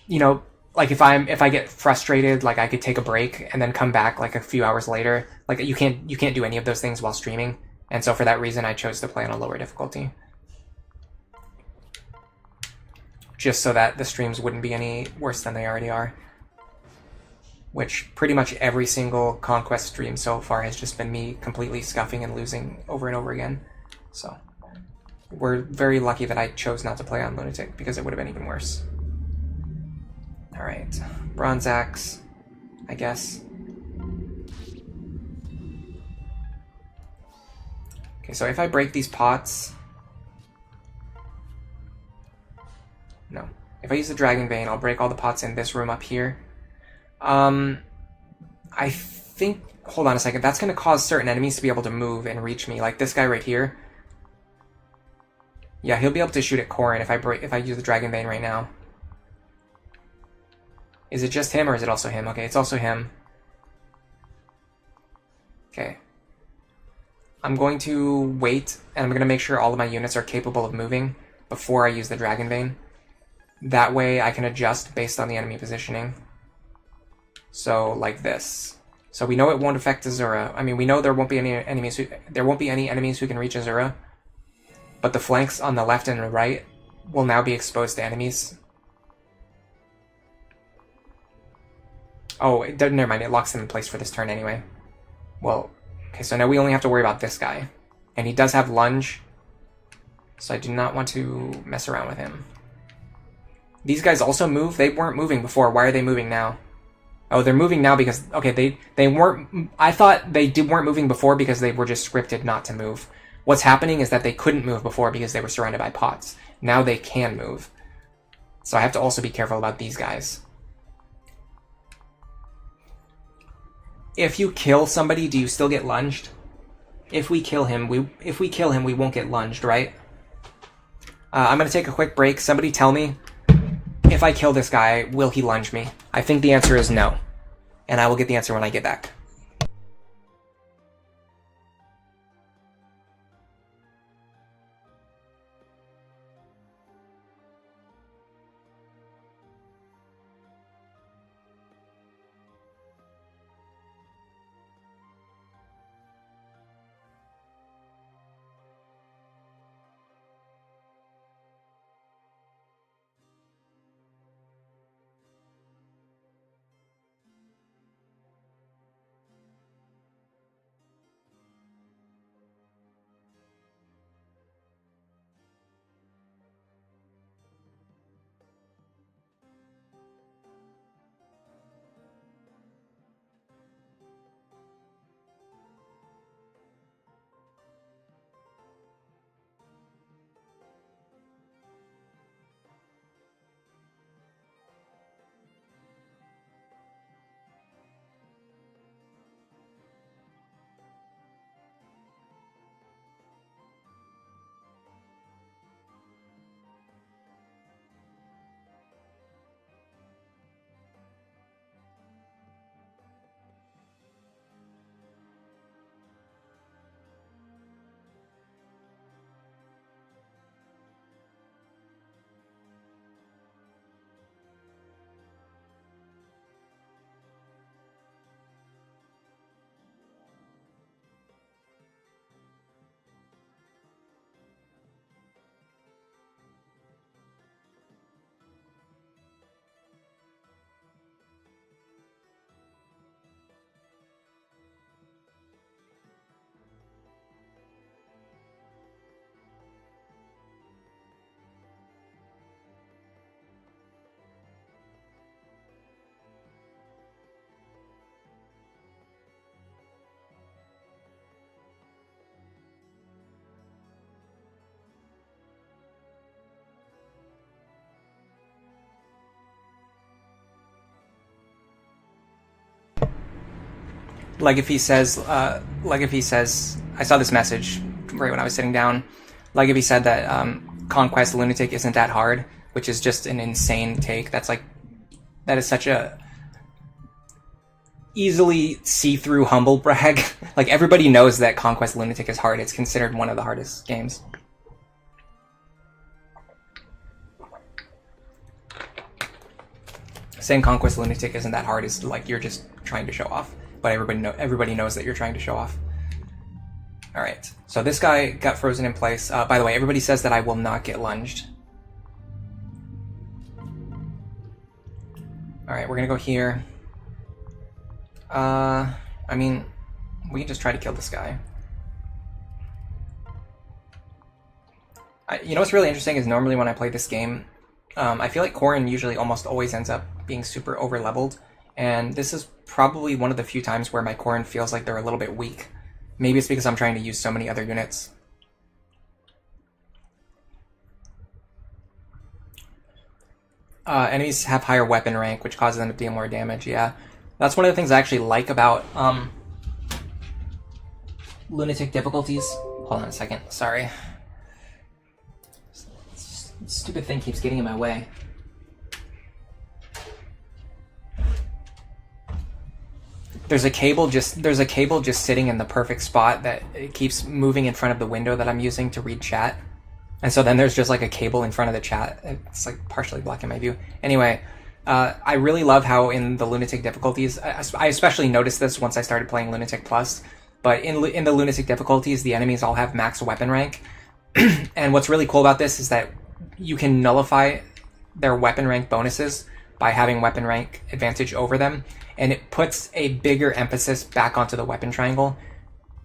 you know, like if I get frustrated, like I could take a break and then come back like a few hours later. Like you can't do any of those things while streaming, and so for that reason I chose to play on a lower difficulty, just so that the streams wouldn't be any worse than they already are. Which pretty much every single Conquest stream so far has just been me completely scuffing and losing over and over again. So we're very lucky that I chose not to play on Lunatic, because it would have been even worse. Alright, Bronze Axe, I guess. Okay, so if I break these pots... No. If I use the Dragon Vein, I'll break all the pots in this room up here. I think... Hold on a second. That's going to cause certain enemies to be able to move and reach me, like this guy right here. Yeah, he'll be able to shoot at Corrin if I use the Dragon Vein right now. Is it just him, or is it also him? Okay, it's also him. Okay. I'm going to wait, and I'm going to make sure all of my units are capable of moving before I use the Dragon Vein. That way I can adjust based on the enemy positioning. So, like this. So we know it won't affect Azura. I mean, we know there won't be any enemies who can reach Azura. But the flanks on the left and the right will now be exposed to enemies. Oh, never mind. It locks them in place for this turn anyway. Well, okay, so now we only have to worry about this guy. And he does have lunge, so I do not want to mess around with him. These guys also move? They weren't moving before. Why are they moving now? Oh, they're moving now because... Okay, they weren't... I thought they weren't moving before because they were just scripted not to move. What's happening is that they couldn't move before because they were surrounded by pots. Now they can move. So I have to also be careful about these guys. If you kill somebody, do you still get lunged? If we kill him, we won't get lunged, right? I'm going to take a quick break. Somebody tell me, if I kill this guy, will he lunge me? I think the answer is no. And I will get the answer when I get back. like if he says, I saw this message right when I was sitting down. Like if he said that conquest lunatic isn't that hard, which is just an insane take. That is such a easily see-through humble brag. Like everybody knows that conquest lunatic is hard. It's considered one of the hardest games. Saying conquest lunatic isn't that hard is like you're just trying to show off, but everybody knows that you're trying to show off. All right, so this guy got frozen in place. By the way, everybody says that I will not get lunged. All right, we're gonna go here. I mean, we can just try to kill this guy. You know what's really interesting is normally when I play this game, I feel like Corrin usually almost always ends up being super over-leveled, and this is probably one of the few times where my Corrin feels like they're a little bit weak. Maybe it's because I'm trying to use so many other units. Enemies have higher weapon rank, which causes them to deal more damage, yeah. That's one of the things I actually like about lunatic difficulties. Hold on a second, sorry. This stupid thing keeps getting in my way. There's a cable just sitting in the perfect spot that it keeps moving in front of the window that I'm using to read chat. And so then there's just like a cable in front of the chat. It's like partially blocking my view. Anyway, I really love how in the Lunatic difficulties, I especially noticed this once I started playing Lunatic Plus, but in the Lunatic difficulties, the enemies all have max weapon rank. And what's really cool about this is that you can nullify their weapon rank bonuses by having weapon rank advantage over them, and it puts a bigger emphasis back onto the weapon triangle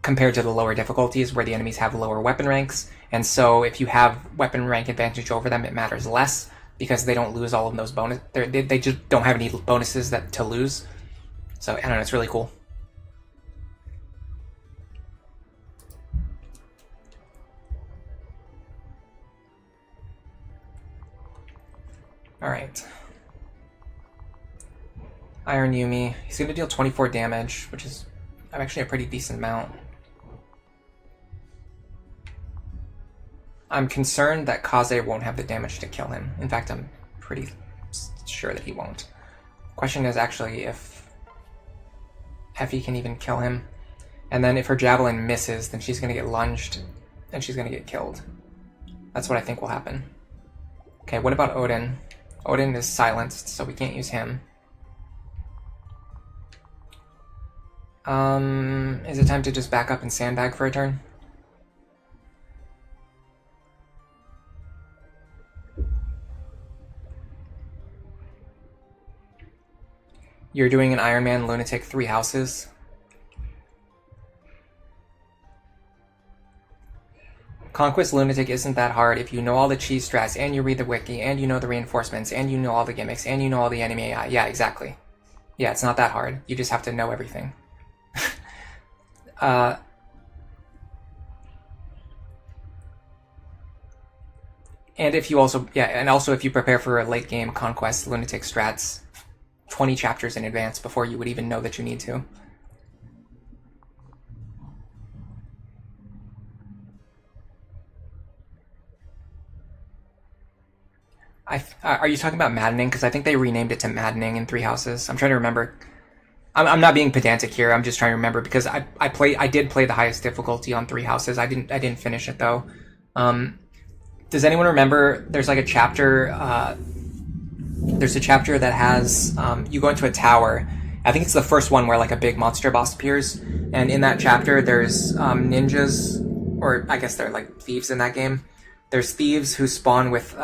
compared to the lower difficulties where the enemies have lower weapon ranks. And so if you have weapon rank advantage over them, it matters less because they don't lose all of those bonus. They just don't have any bonuses to lose. So I don't know, it's really cool. All right. Iron Yumi. He's going to deal 24 damage, which is actually a pretty decent amount. I'm concerned that Kaze won't have the damage to kill him. In fact, I'm pretty sure that he won't. Question is actually if Effie can even kill him. And then if her javelin misses, then she's going to get lunged and she's going to get killed. That's what I think will happen. Okay, what about Odin? Odin is silenced, so we can't use him. Is it time to just back up and sandbag for a turn? You're doing an Iron Man Lunatic 3 houses. Conquest Lunatic isn't that hard if you know all the cheese strats, and you read the wiki, and you know the reinforcements, and you know all the gimmicks, and you know all the enemy AI. Yeah, exactly. Yeah, it's not that hard. You just have to know everything. And if you also, if you prepare for a late game Conquest Lunatic strats 20 chapters in advance before you would even know that you need to. Are you talking about Maddening? Because I think they renamed it to Maddening in 3 houses. I'm trying to remember. I'm not being pedantic here. I'm just trying to remember because I did play the highest difficulty on 3 houses. I didn't finish it though. Does anyone remember? There's like a chapter. There's a chapter that has you go into a tower. I think it's the first one where like a big monster boss appears, and in that chapter there's ninjas, or I guess they're like thieves in that game. There's thieves who spawn with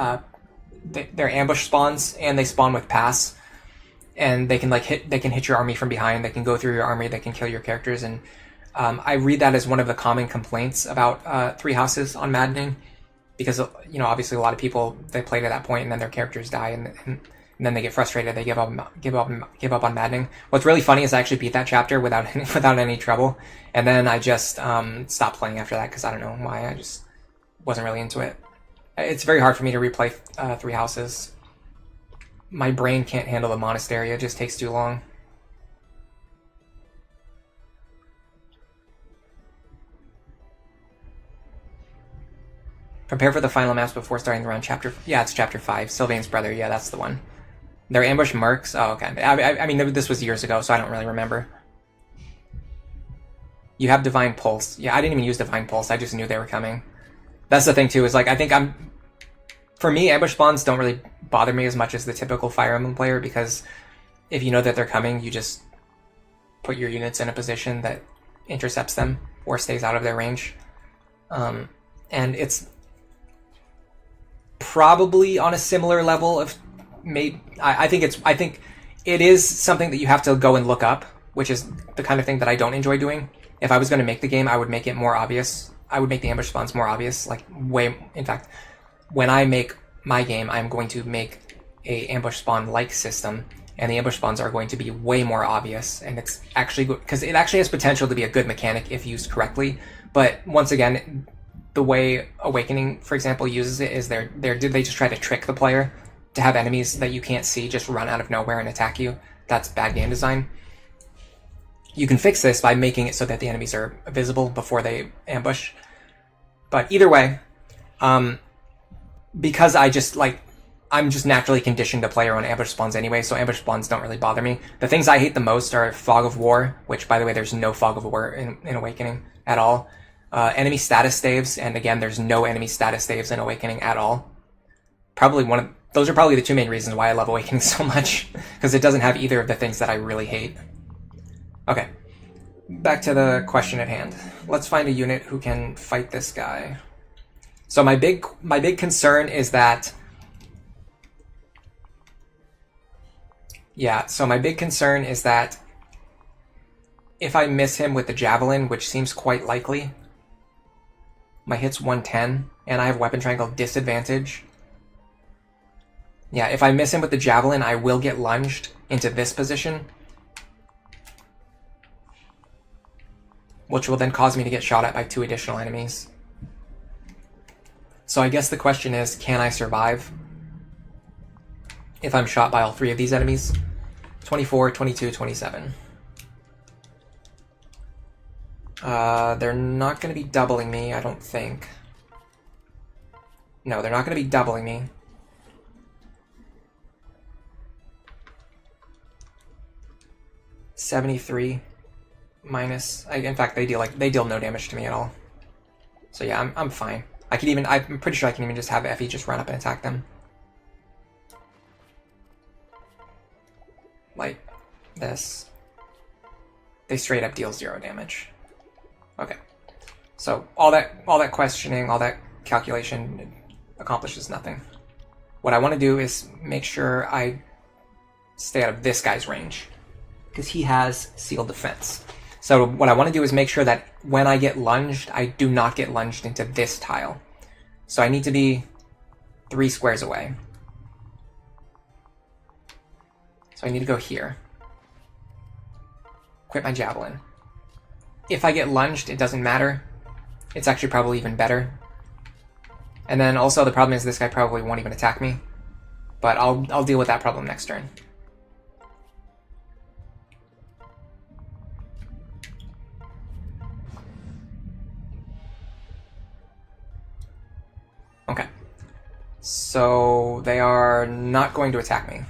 they're ambush spawns, and they spawn with pass, and they can hit your army from behind. They can go through your army. They can kill your characters, and I read that as one of the common complaints about 3 houses on Maddening, because obviously a lot of people, they play to that point and then their characters die, and then they get frustrated. They give up on Maddening. What's really funny is I actually beat that chapter without any trouble, and then I just stopped playing after that because I don't know why. I just wasn't really into it. It's very hard for me to replay 3 houses. My brain can't handle the monastery. It just takes too long. Prepare for the final maps before starting the run. Yeah, it's chapter 5. Sylvain's brother. Yeah, that's the one. They're ambush mercs. Oh, okay. I mean, this was years ago, so I don't really remember. You have Divine Pulse. Yeah, I didn't even use Divine Pulse. I just knew they were coming. That's the thing, too, is like, I think for me, ambush spawns don't really bother me as much as the typical Fire Emblem player, because if you know that they're coming, you just put your units in a position that intercepts them or stays out of their range. And it's probably on a similar level of I think it is something that you have to go and look up, which is the kind of thing that I don't enjoy doing. If I was going to make the game, I would make it more obvious. I would make the ambush spawns more obvious, like in fact, when I make my game, I'm going to make a ambush spawn like system, and the ambush spawns are going to be way more obvious, and it's actually good because it actually has potential to be a good mechanic if used correctly. But once again, the way Awakening, for example, uses it is they just try to trick the player to have enemies that you can't see just run out of nowhere and attack you. That's bad game design. You can fix this by making it so that the enemies are visible before they ambush. But either way, because I'm just naturally conditioned to play around ambush spawns anyway, so ambush spawns don't really bother me. The things I hate the most are Fog of War, which, by the way, there's no Fog of War in Awakening at all. Enemy status staves, and again, there's no enemy status staves in Awakening at all. Those are probably the two main reasons why I love Awakening so much, because it doesn't have either of the things that I really hate. Okay, back to the question at hand. Let's find a unit who can fight this guy. So my big concern is that... Yeah, so my big concern is that if I miss him with the Javelin, which seems quite likely, my hit's 110, and I have Weapon Triangle disadvantage. Yeah, if I miss him with the Javelin, I will get lunged into this position, which will then cause me to get shot at by 2 additional enemies. So I guess the question is, can I survive if I'm shot by all 3 of these enemies? 24, 22, 27. They're not going to be doubling me, I don't think. No, they're not going to be doubling me. $73 minus. In fact, they deal no damage to me at all. So yeah, I'm fine. I'm pretty sure I can even just have Effie just run up and attack them. Like this. They straight up deal 0 damage. Okay. So all that questioning, all that calculation accomplishes nothing. What I want to do is make sure I stay out of this guy's range, because he has sealed defense. So what I want to do is make sure that when I get lunged, I do not get lunged into this tile. So I need to be 3 squares away. So I need to go here. Quit my Javelin. If I get lunged, it doesn't matter. It's actually probably even better. And then also the problem is this guy probably won't even attack me. But I'll deal with that problem next turn. Okay. So they are not going to attack me.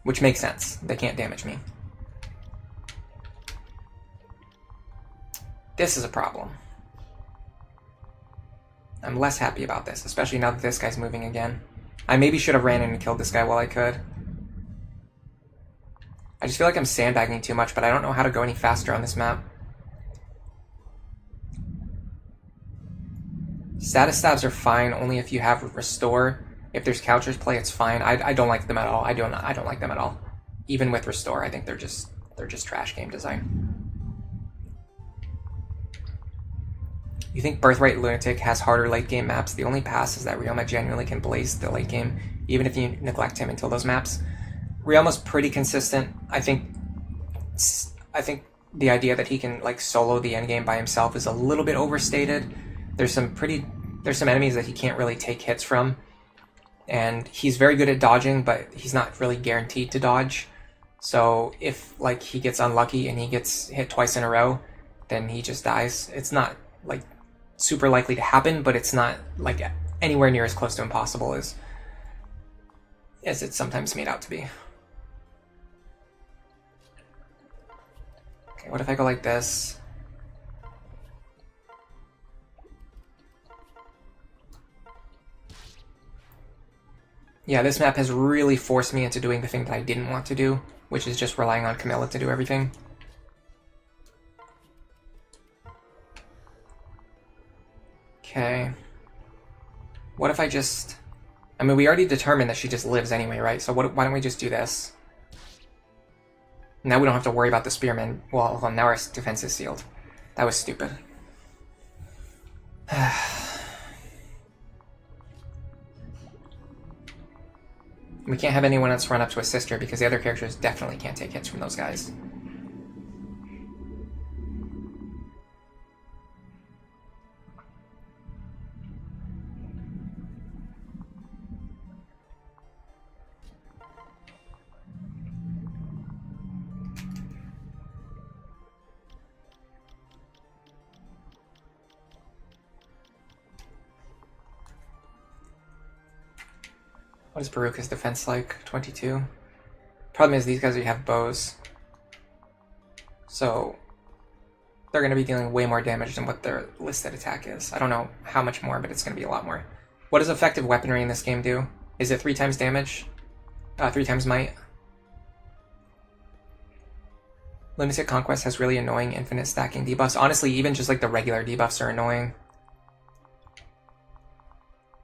Which makes sense. They can't damage me. This is a problem. I'm less happy about this, especially now that this guy's moving again. I maybe should have ran in and killed this guy while I could. I just feel like I'm sandbagging too much, but I don't know how to go any faster on this map. Status stabs are fine only if you have Restore. If there's Couchers play, it's fine. I don't like them at all. I don't like them at all. Even with Restore, I think they're just trash game design. You think Birthright Lunatic has harder late game maps? The only pass is that Ryoma genuinely can blaze the late game, even if you neglect him until those maps. Ryoma's pretty consistent. I think the idea that he can like solo the endgame by himself is a little bit overstated. There's some enemies that he can't really take hits from, and he's very good at dodging, but he's not really guaranteed to dodge. So if like he gets unlucky and he gets hit twice in a row, then he just dies. It's not like super likely to happen, but it's not like anywhere near as close to impossible as it's sometimes made out to be. Okay, what if I go like this? Yeah, this map has really forced me into doing the thing that I didn't want to do, which is just relying on Camilla to do everything. Okay. What if I just... I mean, we already determined that she just lives anyway, right? So why don't we just do this? Now we don't have to worry about the spearmen. Well, now our defense is sealed. That was stupid. We can't have anyone else run up to assist her because the other characters definitely can't take hits from those guys. What is Baruka's defense like? 22. Problem is these guys have bows. So they're going to be dealing way more damage than what their listed attack is. I don't know how much more, but it's going to be a lot more. What does effective weaponry in this game do? Is it 3 times damage? 3 times might? Limited Conquest has really annoying infinite stacking debuffs. Honestly, even just like the regular debuffs are annoying.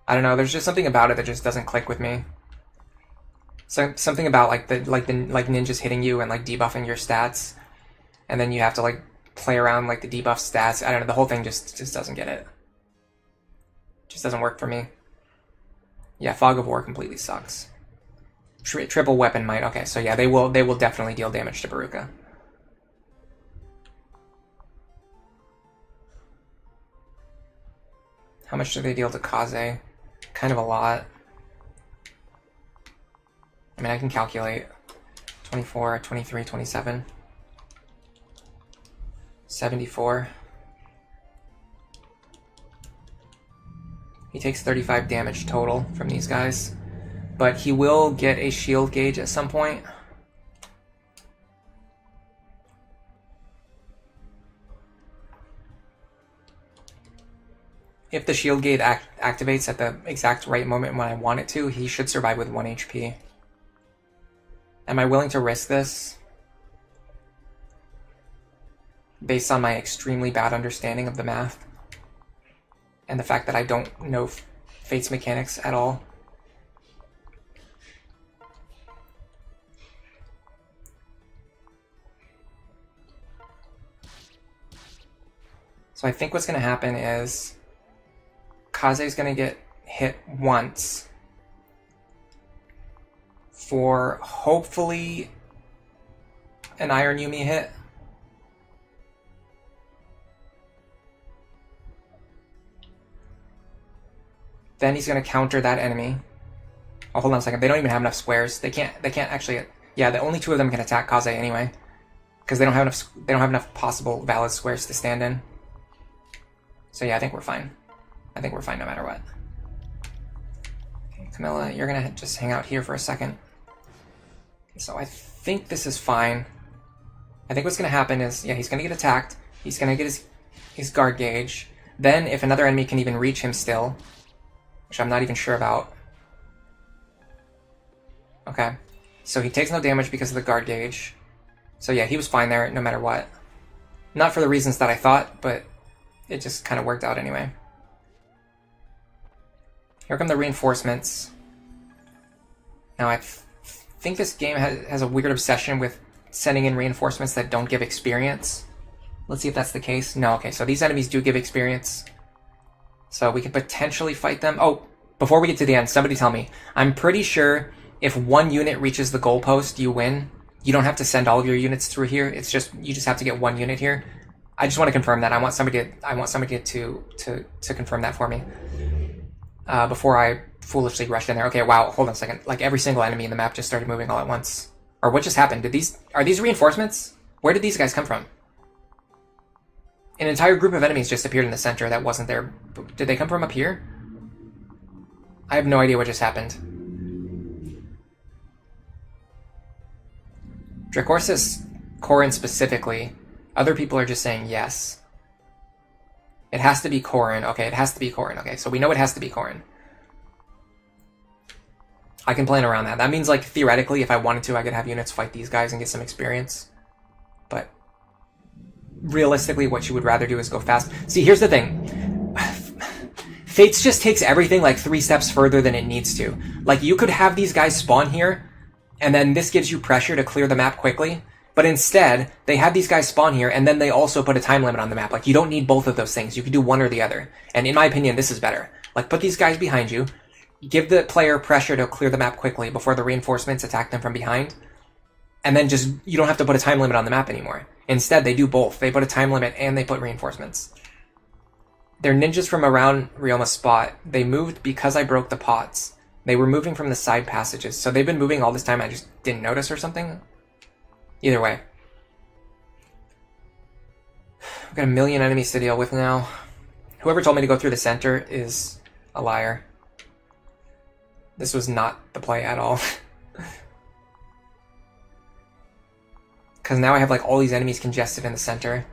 I don't know, there's just something about it that just doesn't click with me. So something about like ninjas hitting you and like debuffing your stats, and then you have to like play around like the debuff stats. I don't know, the whole thing just doesn't get it. Just doesn't work for me. Yeah, Fog of War completely sucks. Triple weapon might. Okay, so yeah, they will definitely deal damage to Baruka. How much do they deal to Kaze? Kind of a lot. I mean, I can calculate. 24, 23, 27. 74. He takes 35 damage total from these guys. But he will get a shield gauge at some point. If the shield gauge activates at the exact right moment when I want it to, he should survive with 1 HP. Am I willing to risk this? Based on my extremely bad understanding of the math. And the fact that I don't know Fate's mechanics at all. So I think what's going to happen is Kaze's going to get hit once for hopefully an Iron Yumi hit. Then he's going to counter that enemy. Oh, hold on a second. They don't even have enough squares. They can't actually... Yeah, the only 2 of them can attack Kaze anyway. Because they don't have enough possible valid squares to stand in. So yeah, I think we're fine. I think we're fine no matter what. Okay, Camilla, you're going to just hang out here for a second. So I think this is fine. I think what's going to happen is, yeah, he's going to get attacked. He's going to get his guard gauge. Then, if another enemy can even reach him still, which I'm not even sure about. Okay. So he takes no damage because of the guard gauge. So yeah, he was fine there no matter what. Not for the reasons that I thought, but it just kind of worked out anyway. Here come the reinforcements. Now I think this game has a weird obsession with sending in reinforcements that don't give experience. Let's see if that's the case. No, okay, so these enemies do give experience. So we could potentially fight them. Oh, before we get to the end, somebody tell me. I'm pretty sure if 1 unit reaches the goalpost, you win. You don't have to send all of your units through here. It's just, you just have to get 1 unit here. I just want to confirm that. I want somebody to confirm that for me. Before I foolishly rushed in there. Okay, wow, hold on a second. Like every single enemy in the map just started moving all at once. Or what just happened? Are these reinforcements? Where did these guys come from? An entire group of enemies just appeared in the center that wasn't there. Did they come from up here? I have no idea what just happened. Drakor says Corrin specifically. Other people are just saying yes. It has to be Corrin. Okay, it has to be Corrin. Okay, so we know it has to be Corrin. I can plan around that. That means, like, theoretically, if I wanted to, I could have units fight these guys and get some experience. But realistically, what you would rather do is go fast. See, here's the thing. Fates just takes everything, like, 3 steps further than it needs to. Like, you could have these guys spawn here, and then this gives you pressure to clear the map quickly. But instead, they have these guys spawn here, and then they also put a time limit on the map. Like, you don't need both of those things. You can do one or the other. And in my opinion, this is better. Like, put these guys behind you. Give the player pressure to clear the map quickly before the reinforcements attack them from behind. And then just, you don't have to put a time limit on the map anymore. Instead, they do both. They put a time limit and they put reinforcements. They're ninjas from around Rioma's spot. They moved because I broke the pots. They were moving from the side passages. So they've been moving all this time, I just didn't notice or something. Either way. I've got a million enemies to deal with now. Whoever told me to go through the center is a liar. This was not the play at all. Because now I have like all these enemies congested in the center.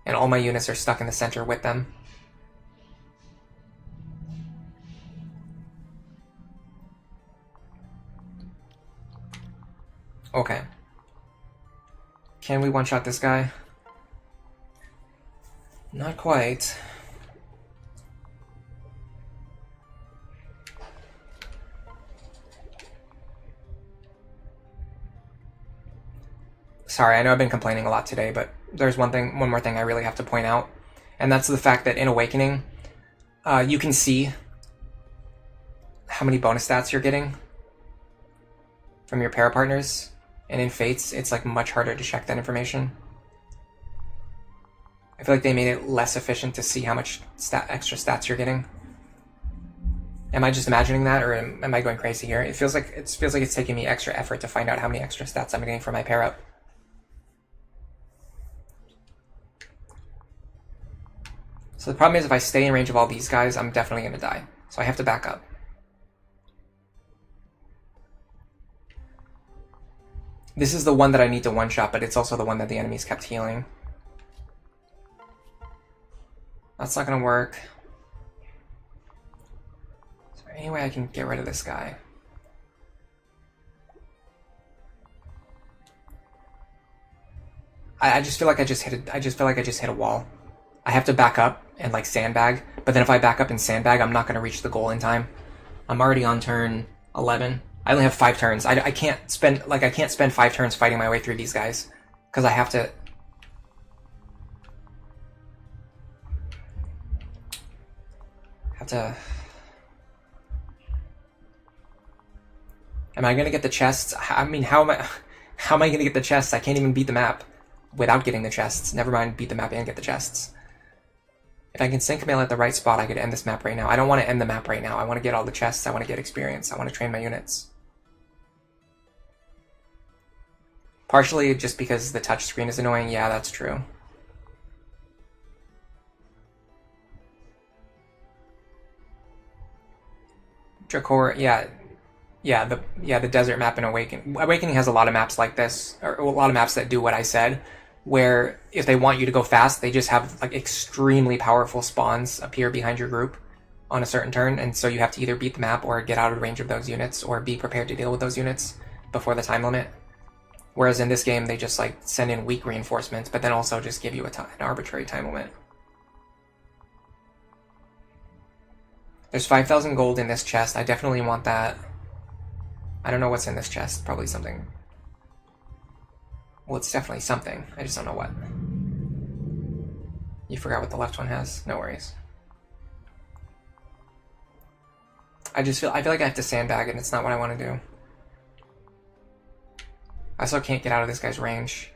And all my units are stuck in the center with them. Okay. Can we one-shot this guy? Not quite. Sorry, I know I've been complaining a lot today, but there's one more thing I really have to point out, and that's the fact that in Awakening, you can see how many bonus stats you're getting from your para partners, and in Fates, it's like much harder to check that information. I feel like they made it less efficient to see how much extra stats you're getting. Am I just imagining that, or am I going crazy here? It feels like it's taking me extra effort to find out how many extra stats I'm getting for my pair up. So the problem is if I stay in range of all these guys, I'm definitely going to die. So I have to back up. This is the one that I need to one-shot, but it's also the one that the enemies kept healing. That's not going to work. Is there any way I can get rid of this guy? I just feel like I just hit a wall. I have to back up and like sandbag, but then if I back up and sandbag, I'm not going to reach the goal in time. I'm already on turn 11. I only have 5 turns. I can't spend 5 turns fighting my way through these guys because I have to. Am I going to get the chests? I mean, how am I going to get the chests? I can't even beat the map without getting the chests. Never mind beat the map and get the chests. If I can sync mail at the right spot, I could end this map right now. I don't want to end the map right now. I want to get all the chests. I want to get experience. I want to train my units. Partially just because the touch screen is annoying. Yeah, that's true. Drakor, the desert map in Awakening has a lot of maps like this, or a lot of maps that do what I said, where if they want you to go fast, they just have like extremely powerful spawns appear behind your group on a certain turn, and so you have to either beat the map or get out of range of those units, or be prepared to deal with those units before the time limit. Whereas in this game, they just like send in weak reinforcements, but then also just give you an arbitrary time limit. There's 5,000 gold in this chest. I definitely want that. I don't know what's in this chest. Probably something. Well, it's definitely something. I just don't know what. You forgot what the left one has? No worries. I feel like I have to sandbag, and it's not what I want to do. I also can't get out of this guy's range.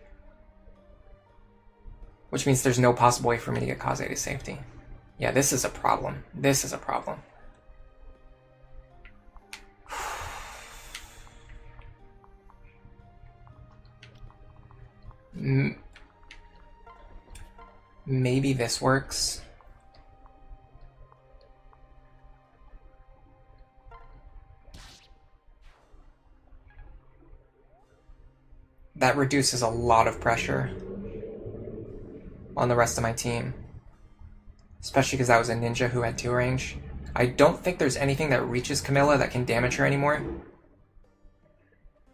Which means there's no possible way for me to get Kaze to safety. Yeah, this is a problem. This is a problem. Maybe this works. That reduces a lot of pressure on the rest of my team. Especially because that was a ninja who had 2 range. I don't think there's anything that reaches Camilla that can damage her anymore.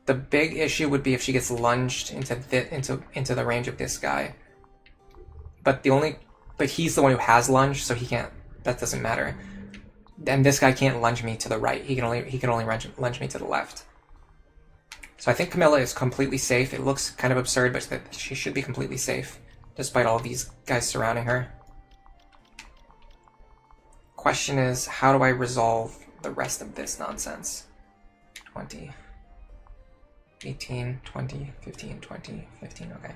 The big issue would be if she gets lunged into the range of this guy. But he's the one who has lunged, so he can't. That doesn't matter. And this guy can't lunge me to the right. He can only lunge me to the left. So I think Camilla is completely safe. It looks kind of absurd, but she should be completely safe, despite all these guys surrounding her. Question is, how do I resolve the rest of this nonsense? 20, 18, 20, 15, 20, 15, okay.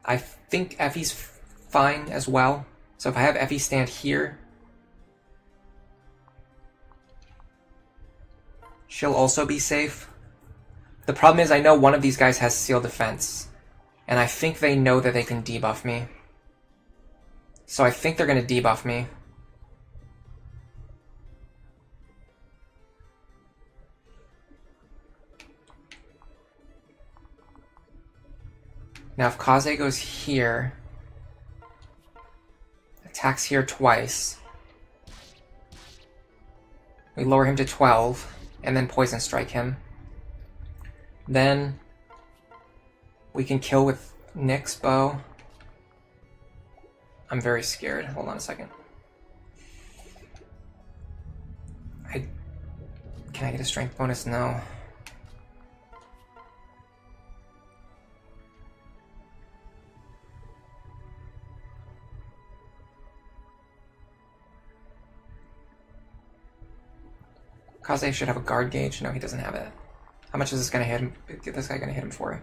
I think Effie's fine as well. So if I have Effie stand here, she'll also be safe. The problem is I know one of these guys has Seal Defense, and I think they know that they can debuff me. So I think they're going to debuff me. Now if Kaze goes here, attacks here twice, we lower him to 12, and then Poison Strike him. Then we can kill with Nick's bow. I'm very scared. Hold on a second. Can I get a strength bonus? No. Kaze should have a guard gauge. No, he doesn't have it. How much is this gonna hit him? This guy gonna hit him for?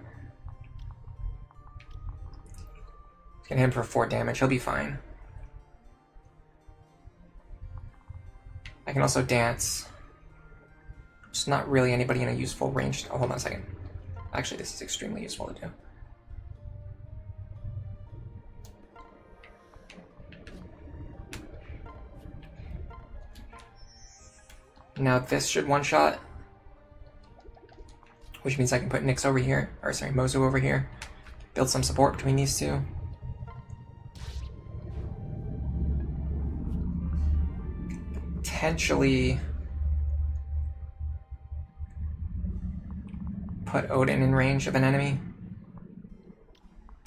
He's gonna hit him for 4 damage. He'll be fine. I can also dance. It's not really anybody in a useful range. Oh, hold on a second. Actually, this is extremely useful to do. Now this should one-shot, which means I can put Nyx over here, or sorry, Mozu over here, build some support between these two. Potentially put Odin in range of an enemy.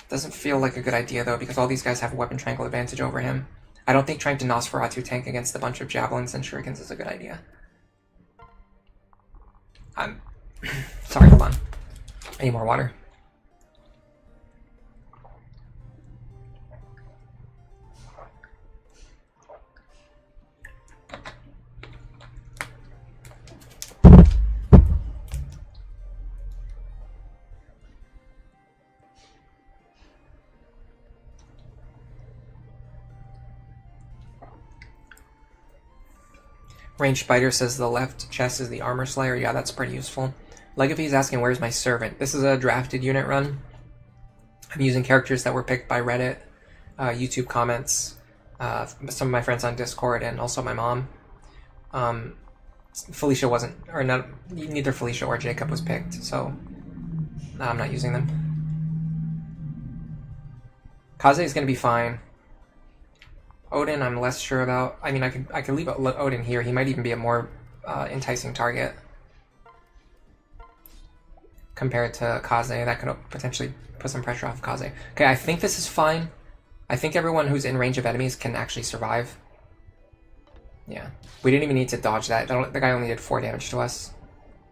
Doesn't feel like a good idea though, because all these guys have a weapon triangle advantage over him. I don't think trying to Nosferatu tank against a bunch of javelins and shurikens is a good idea. I'm sorry, hold on. I need more water. Ranged Spider says the left chest is the Armor Slayer. Yeah, that's pretty useful. Legacy's asking, where's my servant? This is a drafted unit run. I'm using characters that were picked by Reddit, YouTube comments, some of my friends on Discord, and also my mom. Felicia wasn't, or not, neither Felicia or Jacob was picked, so I'm not using them. Kaze is going to be fine. Odin, I'm less sure about. I mean, I could leave Odin here. He might even be a more enticing target compared to Kaze. That could potentially put some pressure off Kaze. Okay, I think this is fine. I think everyone who's in range of enemies can actually survive. Yeah, we didn't even need to dodge that. The guy only did 4 damage to us.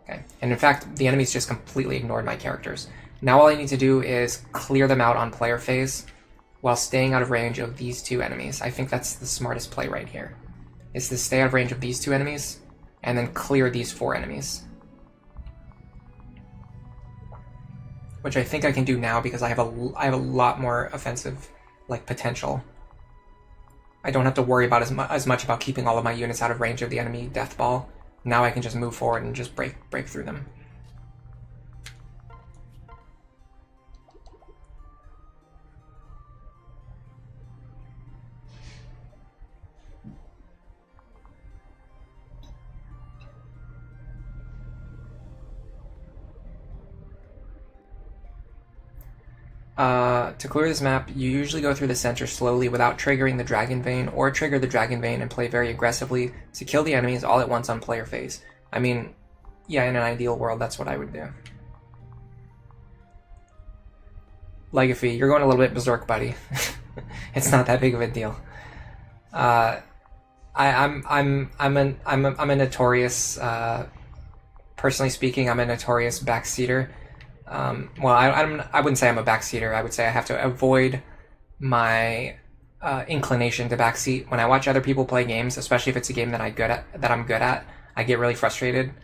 Okay, and in fact, the enemies just completely ignored my characters. Now all I need to do is clear them out on player phase, while staying out of range of these 2 enemies. I think that's the smartest play right here, is to stay out of range of these 2 enemies, and then clear these 4 enemies. Which I think I can do now because I have a lot more offensive potential. I don't have to worry about as much about keeping all of my units out of range of the enemy death ball. Now I can just move forward and just break through them. To clear this map, you usually go through the center slowly without triggering the Dragon Vein, or trigger the Dragon Vein and play very aggressively to kill the enemies all at once on player phase. I mean, yeah, in an ideal world, that's what I would do. Legacy, you're going a little bit berserk, buddy. It's not that big of a deal. I'm a notorious, personally speaking, I'm a notorious backseater. Well, I wouldn't say I'm a backseater. I would say I have to avoid my inclination to backseat. When I watch other people play games, especially if it's a game that I'm good at, I get really frustrated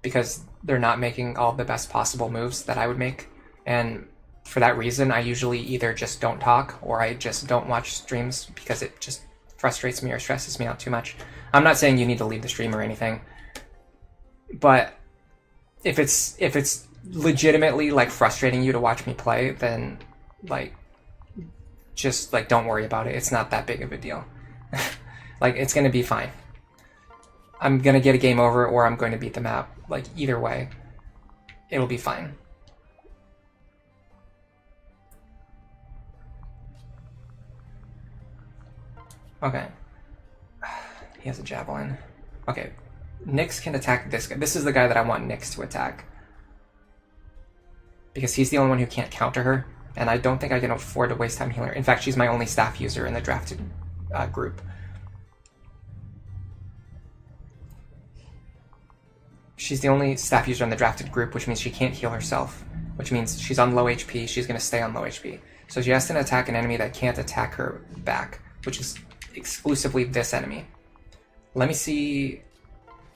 because they're not making all the best possible moves that I would make. And for that reason, I usually either just don't talk or I just don't watch streams because it just frustrates me or stresses me out too much. I'm not saying you need to leave the stream or anything, but if it's legitimately like frustrating you to watch me play, then like just like don't worry about it. It's not that big of a deal. Like it's gonna be fine. I'm gonna get a game over or I'm going to beat the map. Like either way, it'll be fine. Okay. He has a javelin. Okay. Nyx can attack this guy. This is the guy that I want Nyx to attack. Because he's the only one who can't counter her. And I don't think I can afford to waste time healing her. In fact, she's my only staff user in the drafted group. She's the only staff user in the drafted group, which means she can't heal herself. Which means she's on low HP. She's going to stay on low HP. So she has to attack an enemy that can't attack her back, which is exclusively this enemy. Let me see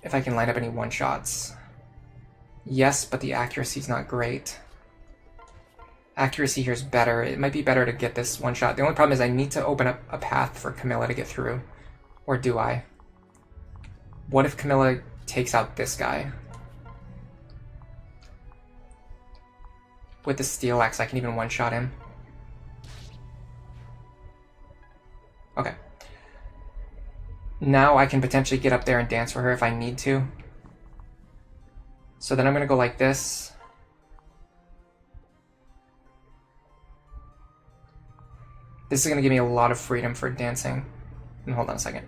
if I can line up any one-shots. Yes, but the accuracy's not great. Accuracy here is better. It might be better to get this one-shot. The only problem is I need to open up a path for Camilla to get through. Or do I? What if Camilla takes out this guy? With the steel axe, I can even one-shot him. Okay. Now I can potentially get up there and dance for her if I need to. So then I'm going to go like this. This is going to give me a lot of freedom for dancing. And hold on a second.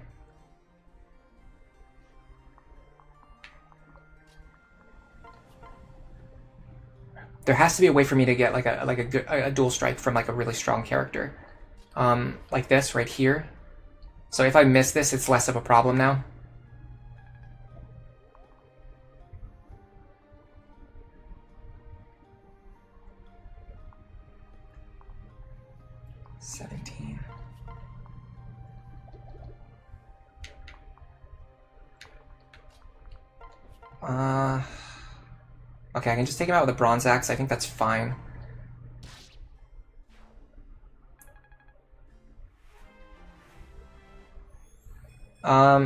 There has to be a way for me to get like a dual strike from like a really strong character. Like this right here. So if I miss this, it's less of a problem now. Okay, I can just take him out with a bronze axe. I think that's fine.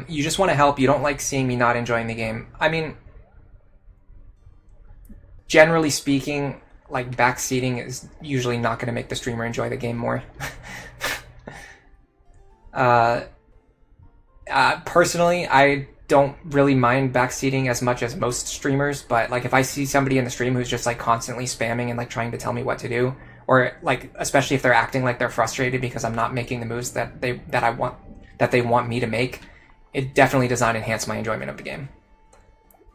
You just want to help. You don't like seeing me not enjoying the game. I mean, generally speaking, like backseating is usually not going to make the streamer enjoy the game more. Personally, I don't really mind backseating as much as most streamers, but like if I see somebody in the stream who's just like constantly spamming and like trying to tell me what to do, or like especially if they're acting like they're frustrated because I'm not making the moves that they want me to make, it definitely does not enhance my enjoyment of the game.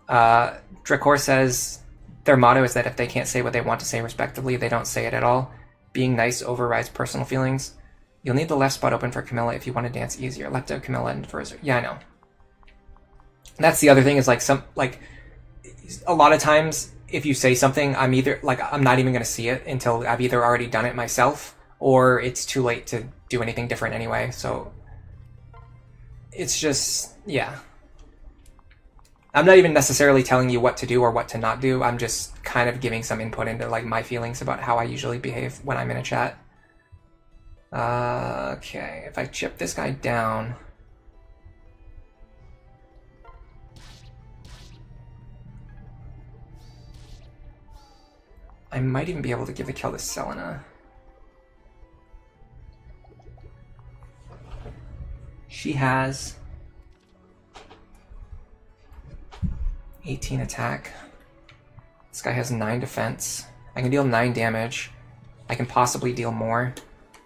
Drakor says their motto is that if they can't say what they want to say respectively, they don't say it at all. Being nice overrides personal feelings. You'll need the left spot open for Camilla if you want to dance easier. Left of Camilla and Verzer. Yeah, I know. And that's the other thing is like a lot of times if you say something, I'm not even going to see it until I've either already done it myself or it's too late to do anything different anyway. So it's just, yeah. I'm not even necessarily telling you what to do or what to not do. I'm just kind of giving some input into like my feelings about how I usually behave when I'm in a chat. Okay, if I chip this guy down... I might even be able to give the kill to Selena. She has 18 attack. This guy has 9 defense. I can deal 9 damage. I can possibly deal more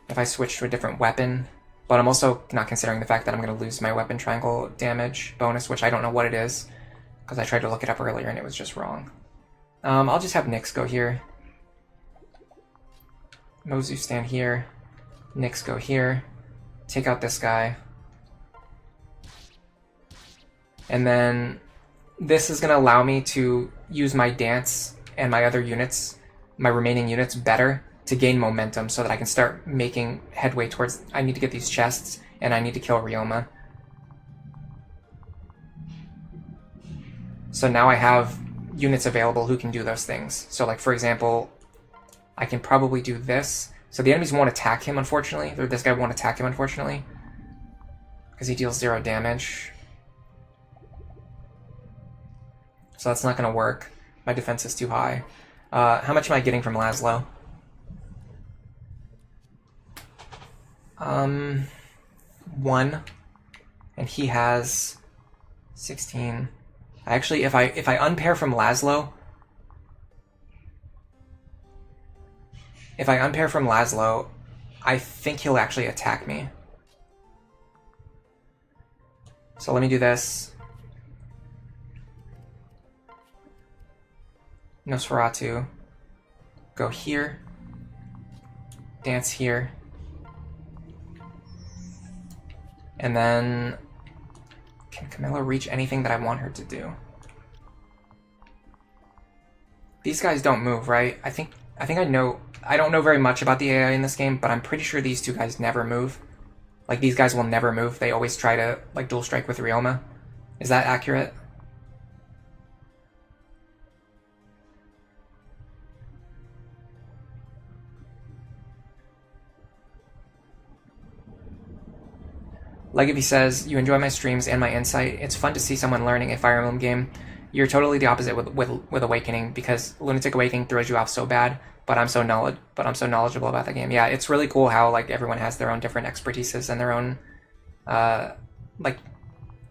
if I switch to a different weapon. But I'm also not considering the fact that I'm going to lose my weapon triangle damage bonus, which I don't know what it is, because I tried to look it up earlier and it was just wrong. I'll just have Nyx go here. Mozu stand here. Nyx go here. Take out this guy. And then this is going to allow me to use my dance and my other units, my remaining units, better to gain momentum so that I can start making headway towards... I need to get these chests, and I need to kill Ryoma. So now I have units available who can do those things. So like, for example, I can probably do this. So the enemies won't attack him, unfortunately. Or this guy won't attack him, unfortunately, because he deals 0 damage. So that's not going to work. My defense is too high. How much am I getting from Laszlo? 1. And he has 16. Actually, if I unpair from Laszlo... If I unpair from Laszlo, I think he'll actually attack me. So let me do this. Nosferatu. Go here. Dance here. And then... Can Camilla reach anything that I want her to do? These guys don't move, right? I think I know... I don't know very much about the AI in this game, but I'm pretty sure these two guys never move. Like, these guys will never move. They always try to, like, dual strike with Ryoma. Is that accurate? Legacy says, you enjoy my streams and my insight. It's fun to see someone learning a Fire Emblem game. You're totally the opposite with Awakening, because Lunatic Awakening throws you off so bad, but I'm so knowledgeable about the game. Yeah, it's really cool how like everyone has their own different expertises and their own like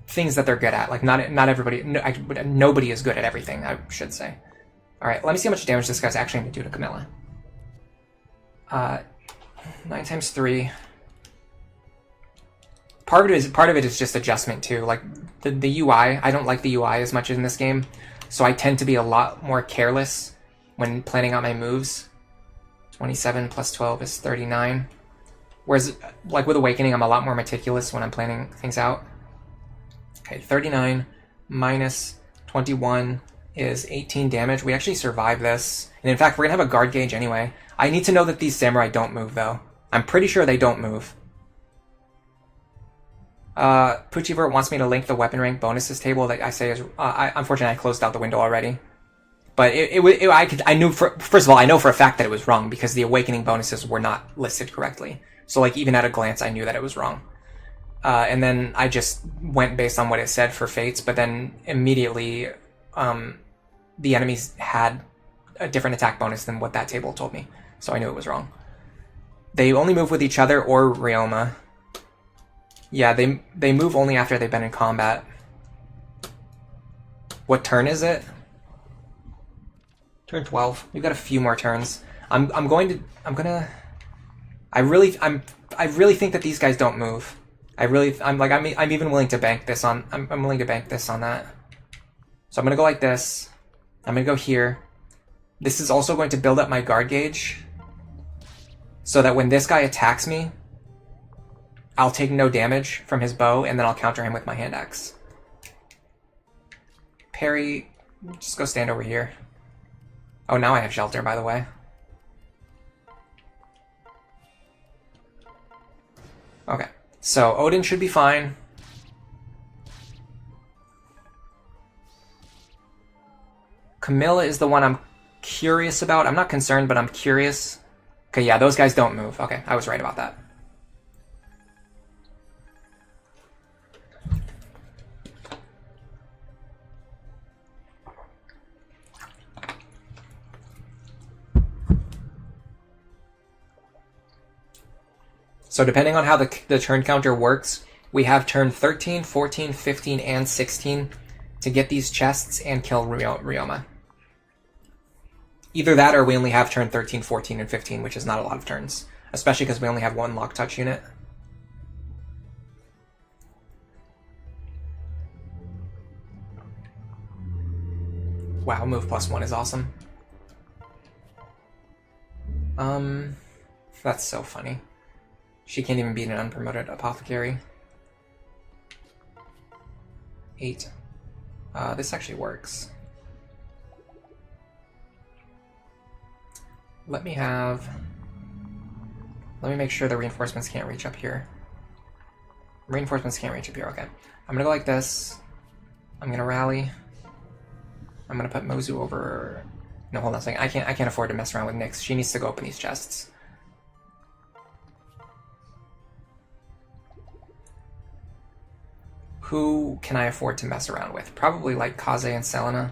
things that they're good at. Like not everybody, nobody is good at everything, I should say. All right, let me see how much damage this guy's actually going to do to Camilla. 9 times 3. Part of it is just adjustment too. Like the UI, I don't like the UI as much in this game, so I tend to be a lot more careless when planning out my moves. 27 plus 12 is 39. Whereas, like with Awakening, I'm a lot more meticulous when I'm planning things out. Okay, 39 minus 21 is 18 damage. We actually survive this. And in fact, we're gonna have a guard gauge anyway. I need to know that these samurai don't move though. I'm pretty sure they don't move. Puchivert wants me to link the weapon rank bonuses table that I say is... unfortunately, I closed out the window already. But I knew first of all, I know for a fact that it was wrong because the Awakening bonuses were not listed correctly. So like even at a glance, I knew that it was wrong. And then I just went based on what it said for Fates, but then immediately the enemies had a different attack bonus than what that table told me. So I knew it was wrong. They only move with each other or Ryoma. Yeah, they move only after they've been in combat. What turn is it? Turn 12. We've got a few more turns. I really think that these guys don't move. I'm even willing to bank this on... I'm willing to bank this on that. So I'm gonna go like this. I'm gonna go here. This is also going to build up my guard gauge, so that when this guy attacks me, I'll take no damage from his bow, and then I'll counter him with my hand axe. Parry, just go stand over here. Oh, now I have shelter, by the way. Okay, so Odin should be fine. Camilla is the one I'm curious about. I'm not concerned, but I'm curious. Okay, yeah, those guys don't move. Okay, I was right about that. So depending on how the turn counter works, we have turn 13, 14, 15, and 16 to get these chests and kill Ryoma. Either that or we only have turn 13, 14, and 15, which is not a lot of turns. Especially because we only have one lock touch unit. Wow, move +1 is awesome. That's so funny. She can't even beat an unpromoted apothecary. 8. This actually works. Let me make sure the reinforcements can't reach up here. Reinforcements can't reach up here, okay. I'm gonna go like this. I'm gonna rally. I'm gonna put Mozu over... No, hold on a second. I can't afford to mess around with Nyx. She needs to go open these chests. Who can I afford to mess around with? Probably like Kaze and Selena.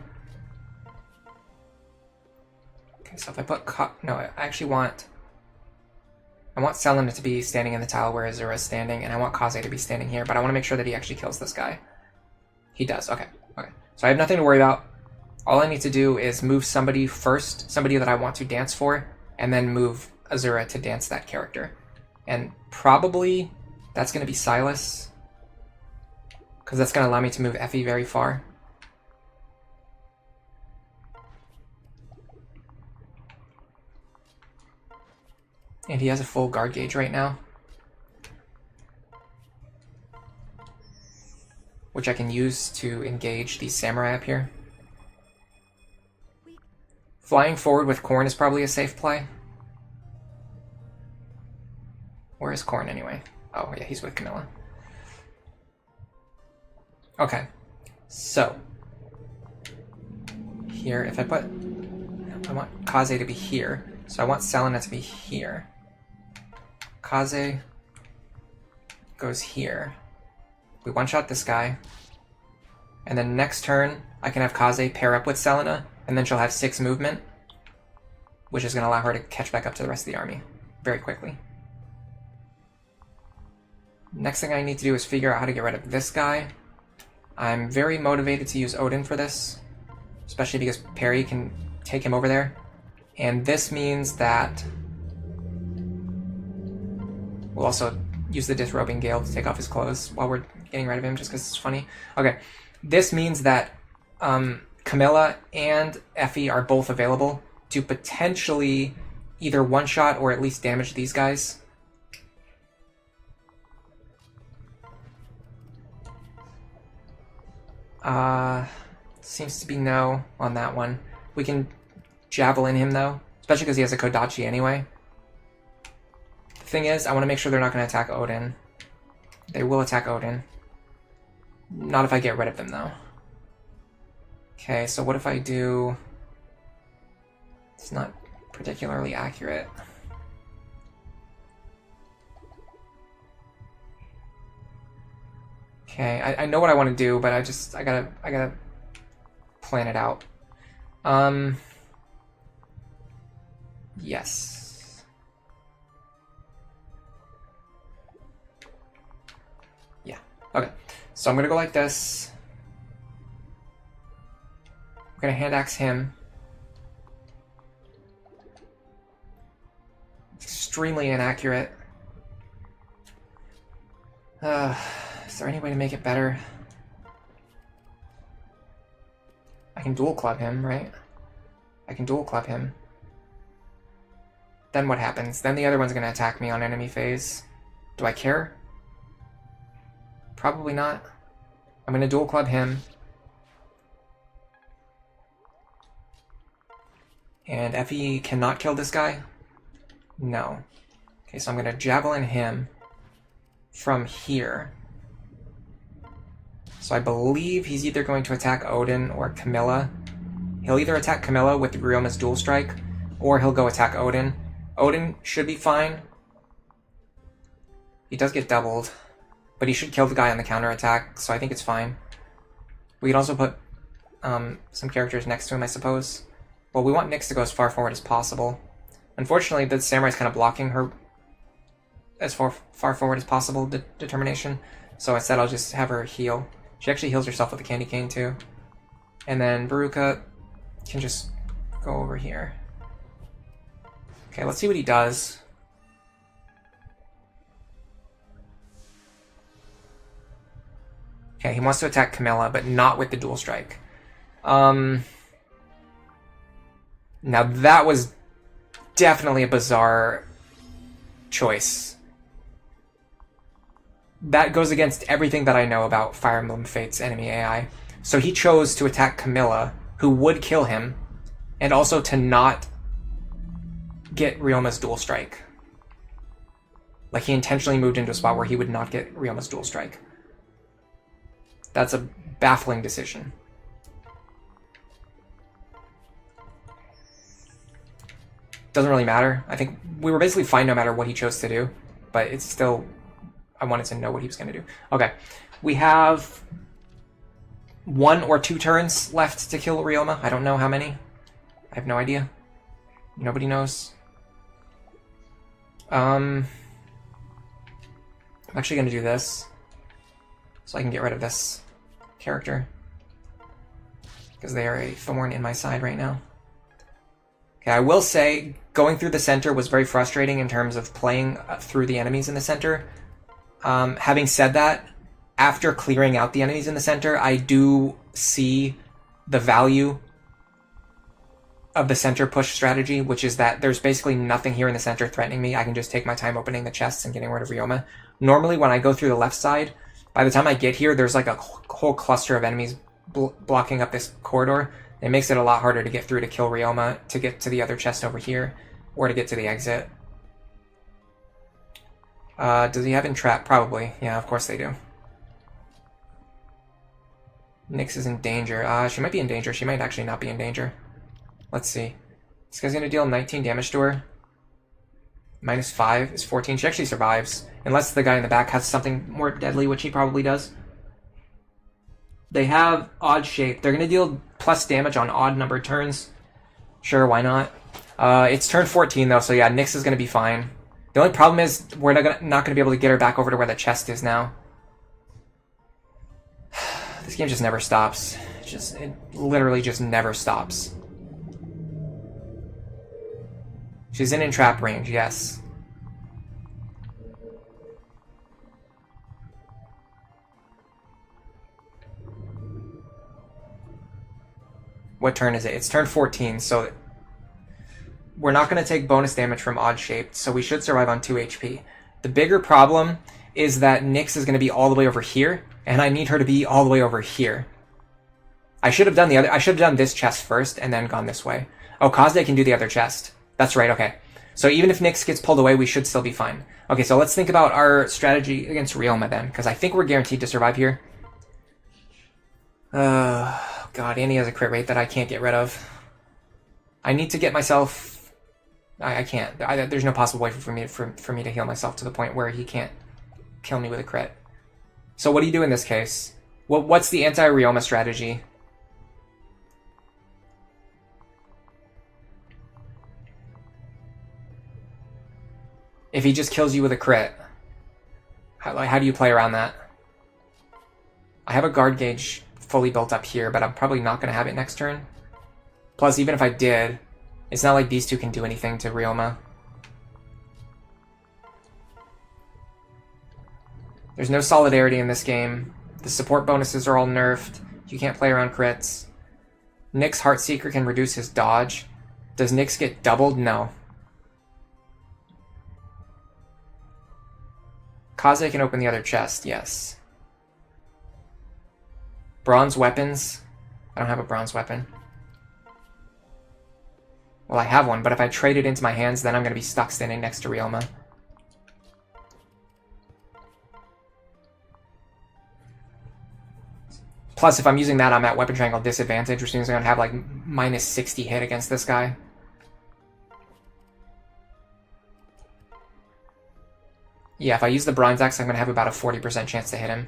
Okay, so if I put... No, I actually want... I want Selena to be standing in the tile where Azura is standing, and I want Kaze to be standing here, but I want to make sure that he actually kills this guy. He does, okay. Okay. So I have nothing to worry about. All I need to do is move somebody first, somebody that I want to dance for, and then move Azura to dance that character. And probably that's going to be Silas, because that's going to allow me to move Effie very far. And he has a full guard gauge right now, which I can use to engage the samurai up here. Flying forward with Korn is probably a safe play. Where is Korn anyway? Oh yeah, he's with Camilla. Okay, so here, if I want Kaze to be here, so I want Selena to be here. Kaze goes here. We one-shot this guy, and then next turn I can have Kaze pair up with Selena, and then she'll have 6 movement, which is going to allow her to catch back up to the rest of the army very quickly. Next thing I need to do is figure out how to get rid of this guy. I'm very motivated to use Odin for this, especially because Perry can take him over there. And this means that we'll also use the Disrobing Gale to take off his clothes while we're getting rid of him, just because it's funny. Okay, this means that Camilla and Effie are both available to potentially either one-shot or at least damage these guys. Seems to be no on that one. We can javelin him though, especially because he has a Kodachi anyway. The thing is, I want to make sure they're not going to attack Odin. They will attack Odin. Not if I get rid of them though. Okay, so what if I do... It's not particularly accurate. Okay, I know what I want to do, but I gotta plan it out. Yes. Yeah, okay. So I'm gonna go like this. I'm gonna hand axe him. Extremely inaccurate. Is there any way to make it better? I can dual club him, right? I can dual club him. Then what happens? Then the other one's gonna attack me on enemy phase. Do I care? Probably not. I'm gonna dual club him. And Effie cannot kill this guy? No. Okay, so I'm gonna javelin him from here. So I believe he's either going to attack Odin or Camilla. He'll either attack Camilla with Ryoma's dual strike, or he'll go attack Odin. Odin should be fine. He does get doubled, but he should kill the guy on the counterattack, so I think it's fine. We can also put some characters next to him, I suppose. Well, we want Nyx to go as far forward as possible. Unfortunately, the Samurai's kind of blocking her as far forward as possible determination, so instead I'll just have her heal. She actually heals herself with a candy cane too. And then Veruca can just go over here. Okay, let's see what he does. Okay, he wants to attack Camilla, but not with the dual strike. Now that was definitely a bizarre choice. That goes against everything that I know about Fire Emblem Fate's enemy AI. So he chose to attack Camilla, who would kill him, and also to not get Ryoma's dual strike. Like, he intentionally moved into a spot where he would not get Ryoma's dual strike. That's a baffling decision. Doesn't really matter. I think we were basically fine no matter what he chose to do, but it's still... I wanted to know what he was going to do. Okay, we have 1 or 2 turns left to kill Ryoma. I don't know how many. I have no idea. Nobody knows. I'm actually going to do this so I can get rid of this character because they are a thorn in my side right now. Okay, I will say going through the center was very frustrating in terms of playing through the enemies in the center. Having said that, after clearing out the enemies in the center, I do see the value of the center push strategy, which is that there's basically nothing here in the center threatening me. I can just take my time opening the chests and getting rid of Ryoma. Normally, when I go through the left side, by the time I get here, there's like a whole cluster of enemies blocking up this corridor. It makes it a lot harder to get through to kill Ryoma, to get to the other chest over here, or to get to the exit. Does he have Entrap? Probably. Yeah, of course they do. Nyx is in danger. She might be in danger. She might actually not be in danger. Let's see. This guy's going to deal 19 damage to her. -5 is 14. She actually survives. Unless the guy in the back has something more deadly, which he probably does. They have odd shape. They're going to deal plus damage on odd numbered turns. Sure, why not? It's turn 14 though, so yeah, Nyx is going to be fine. The only problem is we're not going to be able to get her back over to where the chest is now. This game just never stops. It literally just never stops. She's in entrap range, yes. What turn is it? It's turn 14, so we're not going to take bonus damage from odd shaped, so we should survive on 2 HP. The bigger problem is that Nyx is going to be all the way over here, and I need her to be all the way over here. I should have done this chest first and then gone this way. Oh, Kaze can do the other chest. That's right, okay. So even if Nyx gets pulled away, we should still be fine. Okay, so let's think about our strategy against Ryoma then, because I think we're guaranteed to survive here. God, Annie has a crit rate that I can't get rid of. I need to get myself... I can't. There's no possible way for me to heal myself to the point where he can't kill me with a crit. So what do you do in this case? What's the anti-Ryoma strategy? If he just kills you with a crit, how do you play around that? I have a guard gauge fully built up here, but I'm probably not going to have it next turn. Plus, even if I did, it's not like these two can do anything to Ryoma. There's no solidarity in this game. The support bonuses are all nerfed. You can't play around crits. Nyx Heartseeker can reduce his dodge. Does Nyx get doubled? No. Kaze can open the other chest, yes. Bronze weapons? I don't have a bronze weapon. Well, I have one, but if I trade it into my hands, then I'm going to be stuck standing next to Ryoma. Plus, if I'm using that, I'm at weapon triangle disadvantage, which means I'm going to have like -60 hit against this guy. Yeah, if I use the bronze axe, I'm going to have about a 40% chance to hit him.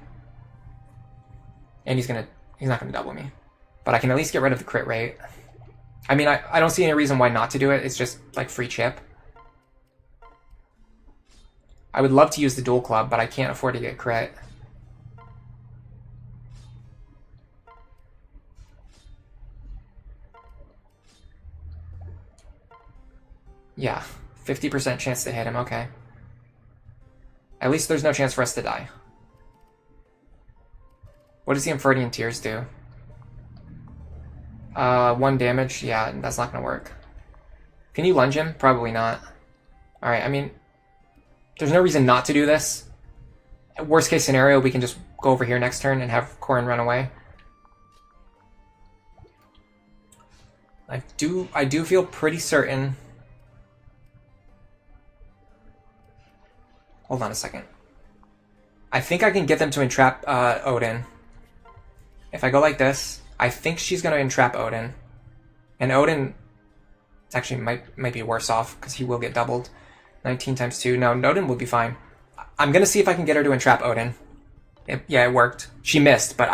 And he's not going to double me. But I can at least get rid of the crit rate. I mean, I don't see any reason why not to do it. It's just like free chip. I would love to use the dual club, but I can't afford to get crit. Yeah, 50% chance to hit him, okay. At least there's no chance for us to die. What does the Infernian Tears do? 1 damage? Yeah, that's not gonna work. Can you lunge him? Probably not. Alright, I mean, there's no reason not to do this. Worst case scenario, we can just go over here next turn and have Corrin run away. I do feel pretty certain. Hold on a second. I think I can get them to entrap Odin. If I go like this, I think she's going to entrap Odin. And Odin actually might be worse off because he will get doubled. 19 times 2. No, Odin will be fine. I'm going to see if I can get her to entrap Odin. Yeah, it worked. She missed, but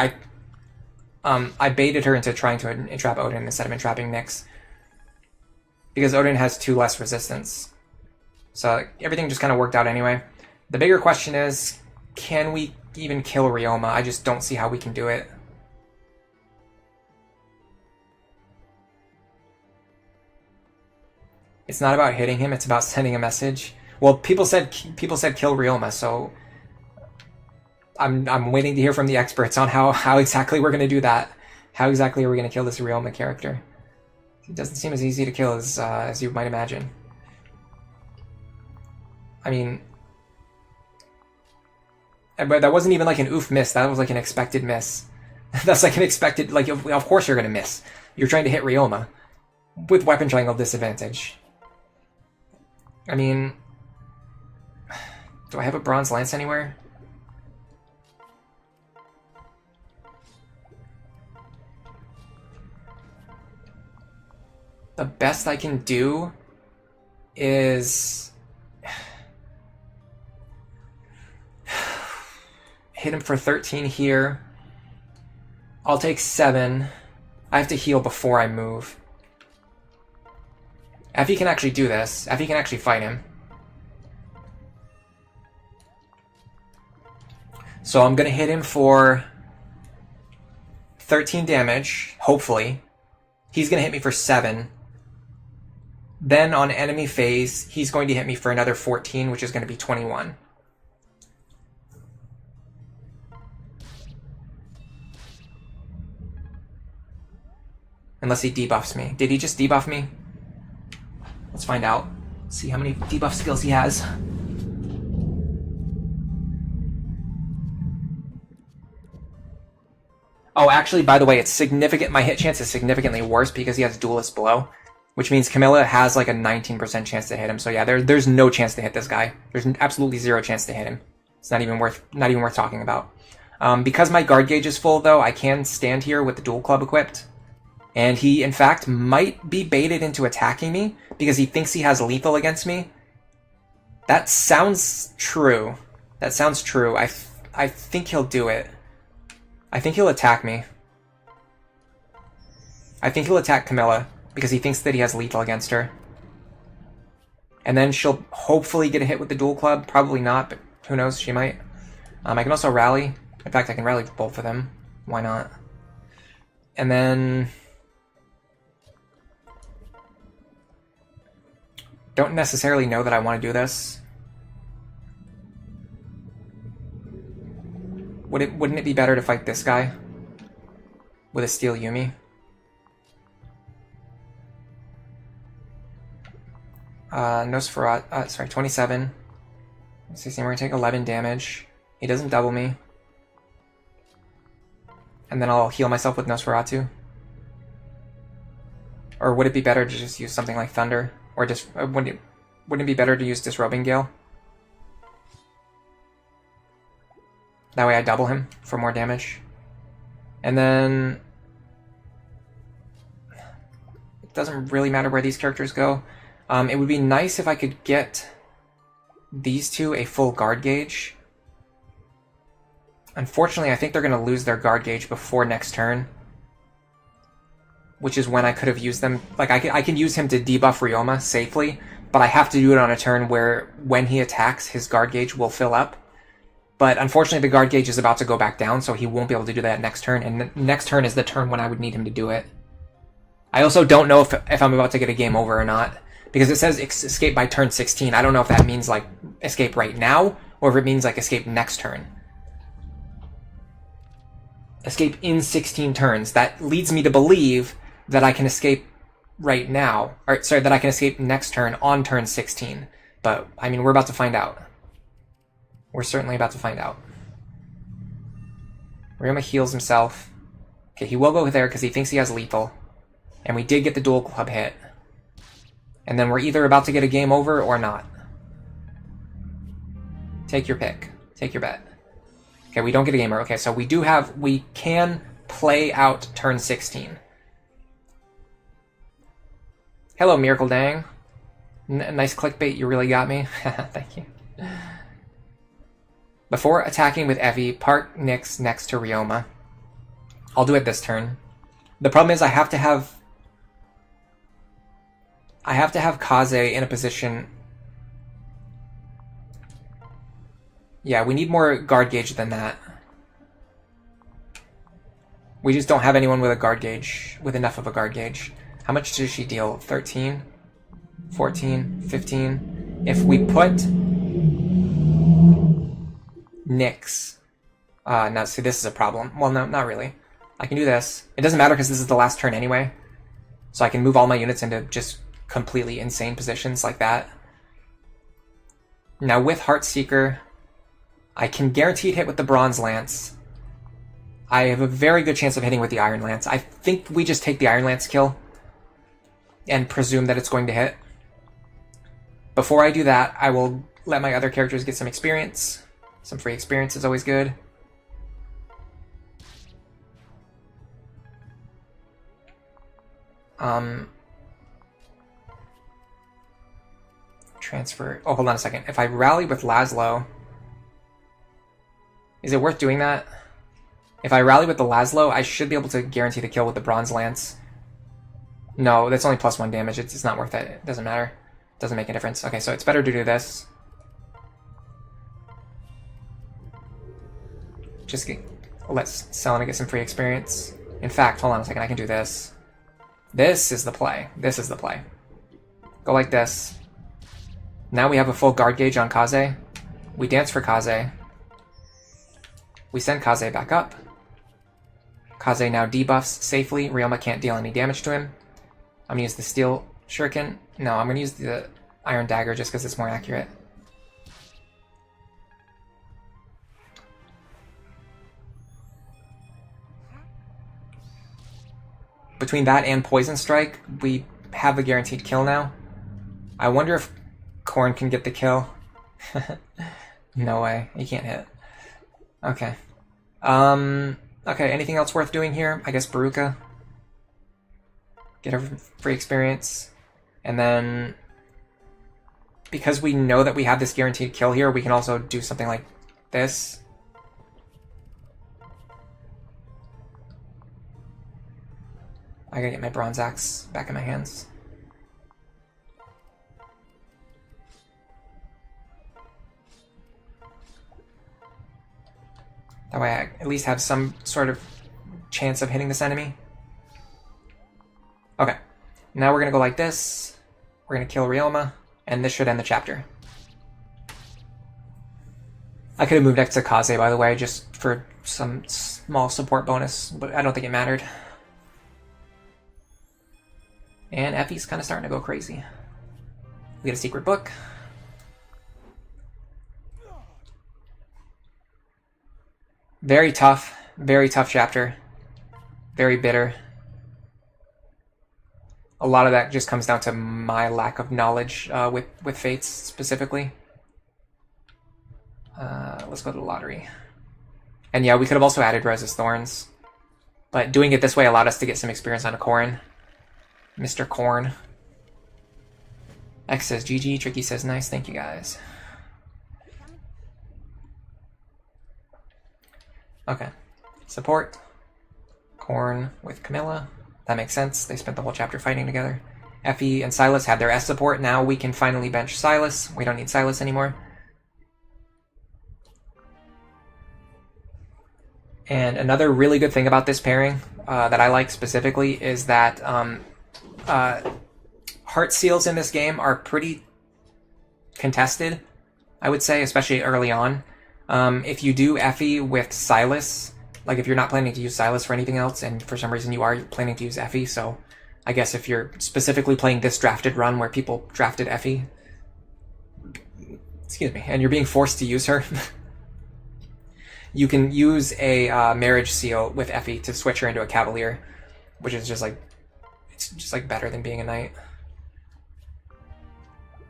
I baited her into trying to entrap Odin instead of entrapping Nyx. Because Odin has 2 less resistance. So everything just kind of worked out anyway. The bigger question is, can we even kill Ryoma? I just don't see how we can do it. It's not about hitting him, it's about sending a message. Well, people said kill Ryoma, so I'm waiting to hear from the experts on how exactly we're going to do that. How exactly are we going to kill this Ryoma character? It doesn't seem as easy to kill as you might imagine. I mean, but that wasn't even like an oof miss. That was like an expected miss. That's like an expected, like, of course you're going to miss. You're trying to hit Ryoma with weapon triangle disadvantage. I mean, do I have a bronze lance anywhere? The best I can do is hit him for 13 here. I'll take 7. I have to heal before I move. Effie can actually do this. Effie can actually fight him. So I'm going to hit him for 13 damage, hopefully. He's going to hit me for 7. Then on enemy phase, he's going to hit me for another 14, which is going to be 21. Unless he debuffs me. Did he just debuff me? Let's find out. See how many debuff skills he has. Oh, actually, by the way, it's significant. My hit chance is significantly worse because he has Duelist Blow, which means Camilla has like a 19% chance to hit him. So yeah, there's no chance to hit this guy. There's absolutely 0 chance to hit him. It's not even worth talking about. Because my guard gauge is full, though, I can stand here with the dual club equipped. And he, in fact, might be baited into attacking me because he thinks he has lethal against me. That sounds true. That sounds true. I think he'll do it. I think he'll attack me. I think he'll attack Camilla because he thinks that he has lethal against her. And then she'll hopefully get a hit with the dual club. Probably not, but who knows? She might. I can also rally. In fact, I can rally both of them. Why not? And then... don't necessarily know that I want to do this. Wouldn't it be better to fight this guy with a Steel Yumi? Nosferatu, sorry, 27. 16, we're gonna take 11 damage. He doesn't double me. And then I'll heal myself with Nosferatu. Or would it be better to just use something like Thunder? Or just wouldn't it be better to use Disrobing Gale? That way I double him for more damage. And then... it doesn't really matter where these characters go. It would be nice if I could get these two a full guard gauge. Unfortunately, I think they're going to lose their guard gauge before next turn. Which is when I could have used them. Like, I can use him to debuff Ryoma safely, but I have to do it on a turn where when he attacks, his guard gauge will fill up. But unfortunately, the guard gauge is about to go back down, so he won't be able to do that next turn, and next turn is the turn when I would need him to do it. I also don't know if I'm about to get a game over or not, Because it says escape by turn 16. I don't know if that means like escape right now or if it means like escape next turn. Escape in 16 turns. That leads me to believe that I can escape right now. Or sorry, that I can escape next turn on turn 16. But I mean, we're about to find out. We're certainly about to find out. Ryoma heals himself. Okay, he will go there because he thinks he has lethal. And we did get the dual club hit. And then we're either about to get a game over or not. Take your pick. Take your bet. Okay, we don't get a gamer. Okay, so we can play out turn 16. Hello, Miracle Dang. Nice clickbait, you really got me. Thank you. Before attacking with Effie, park Nyx next to Ryoma. I'll do it this turn. The problem is I have to have Kaze in a position. Yeah, we need more guard gauge than that. We just don't have anyone with a guard gauge, with enough of a guard gauge. How much does she deal? 13, 14, 15. If we put Nyx. Now, see, this is a problem. Well, no, not really. I can do this. It doesn't matter because this is the last turn anyway. So I can move all my units into just completely insane positions like that. Now, with Heartseeker, I can guaranteed hit with the Bronze Lance. I have a very good chance of hitting with the Iron Lance. I think we just take the Iron Lance kill and presume that it's going to hit. Before I do that, I will let my other characters get some experience. Some free experience is always good. Transfer. Oh, hold on a second. If I rally with Laszlo, is it worth doing that? If I rally with the Laszlo, I should be able to guarantee the kill with the Bronze Lance. No, that's only +1 damage. It's not worth it. It doesn't matter. It doesn't make a difference. Okay, so it's better to do this. Just let Selena get some free experience. In fact, hold on a second. I can do this. This is the play. This is the play. Go like this. Now we have a full guard gauge on Kaze. We dance for Kaze. We send Kaze back up. Kaze now debuffs safely. Ryoma can't deal any damage to him. I'm gonna use the Steel Shuriken. No, I'm gonna use the Iron Dagger just because it's more accurate. Between that and Poison Strike, we have a guaranteed kill now. I wonder if Korn can get the kill. No way, he can't hit. Okay. Okay, anything else worth doing here? I guess Baruka. Get her free experience. And then, because we know that we have this guaranteed kill here, we can also do something like this. I gotta get my Bronze Axe back in my hands. That way I at least have some sort of chance of hitting this enemy. Okay, now we're gonna go like this. We're gonna kill Ryoma, and this should end the chapter. I could have moved next to Kaze, by the way, just for some small support bonus, but I don't think it mattered. And Effie's kind of starting to go crazy. We get a secret book. Very tough chapter. Very bitter. A lot of that just comes down to my lack of knowledge with Fates specifically. Let's go to the lottery. And yeah, we could have also added Rose's Thorns. But doing it this way allowed us to get some experience on a Corrin. Mr. Corn. X says GG, Tricky says nice, thank you guys. Okay. Support. Corn with Camilla. That makes sense. They spent the whole chapter fighting together. Effie and Silas had their S support. Now we can finally bench Silas. We don't need Silas anymore. And another really good thing about this pairing that I like specifically is that heart seals in this game are pretty contested, I would say, especially early on. If you do Effie with Silas, like if you're not planning to use Silas for anything else, and for some reason you are planning to use Effie, so I guess if you're specifically playing this drafted run where people drafted Effie, excuse me, and you're being forced to use her, you can use a marriage seal with Effie to switch her into a Cavalier, which is just like, it's just like better than being a knight.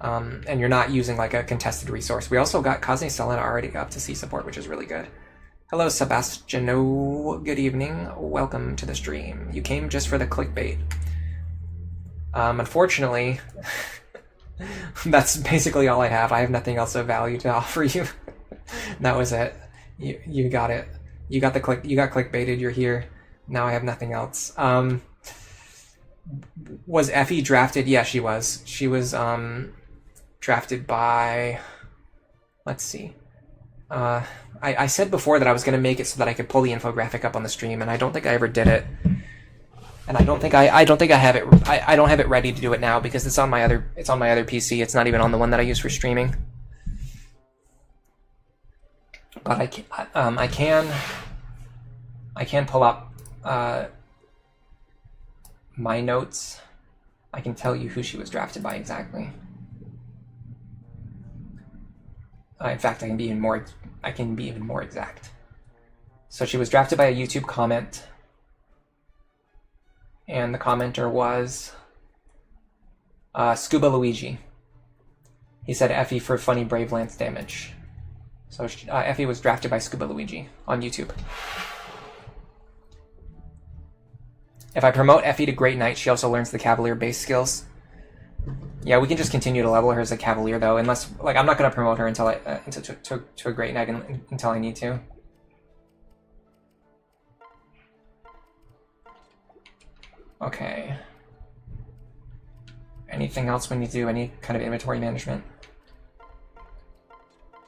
And you're not using like a contested resource. We also got Kaze Selena already up to C support, which is really good. Hello, Sebastiano. Good evening. Welcome to the stream. You came just for the clickbait. Unfortunately, that's basically all I have. I have nothing else of value to offer you. That was it. You got it. You got clickbaited. You're here. Now I have nothing else. Was Effie drafted? Yeah, she was. She was drafted by, let's see. I said before that I was going to make it so that I could pull the infographic up on the stream, and I don't think I ever did it. And I don't think I have it. I don't have it ready to do it now because it's on my other PC. It's not even on the one that I use for streaming. But I can pull up my notes. I can tell you who she was drafted by exactly. In fact, I can be even more exact. So she was drafted by a YouTube comment, and the commenter was Scuba Luigi. He said Effie for funny Brave Lance damage. So Effie was drafted by Scuba Luigi on YouTube. If I promote Effie to Great Knight, she also learns the Cavalier base skills. Yeah, we can just continue to level her as a Cavalier, though, unless, like, I'm not going to promote her until to a Great Knight until I need to. Okay. Anything else we need to do? Any kind of inventory management?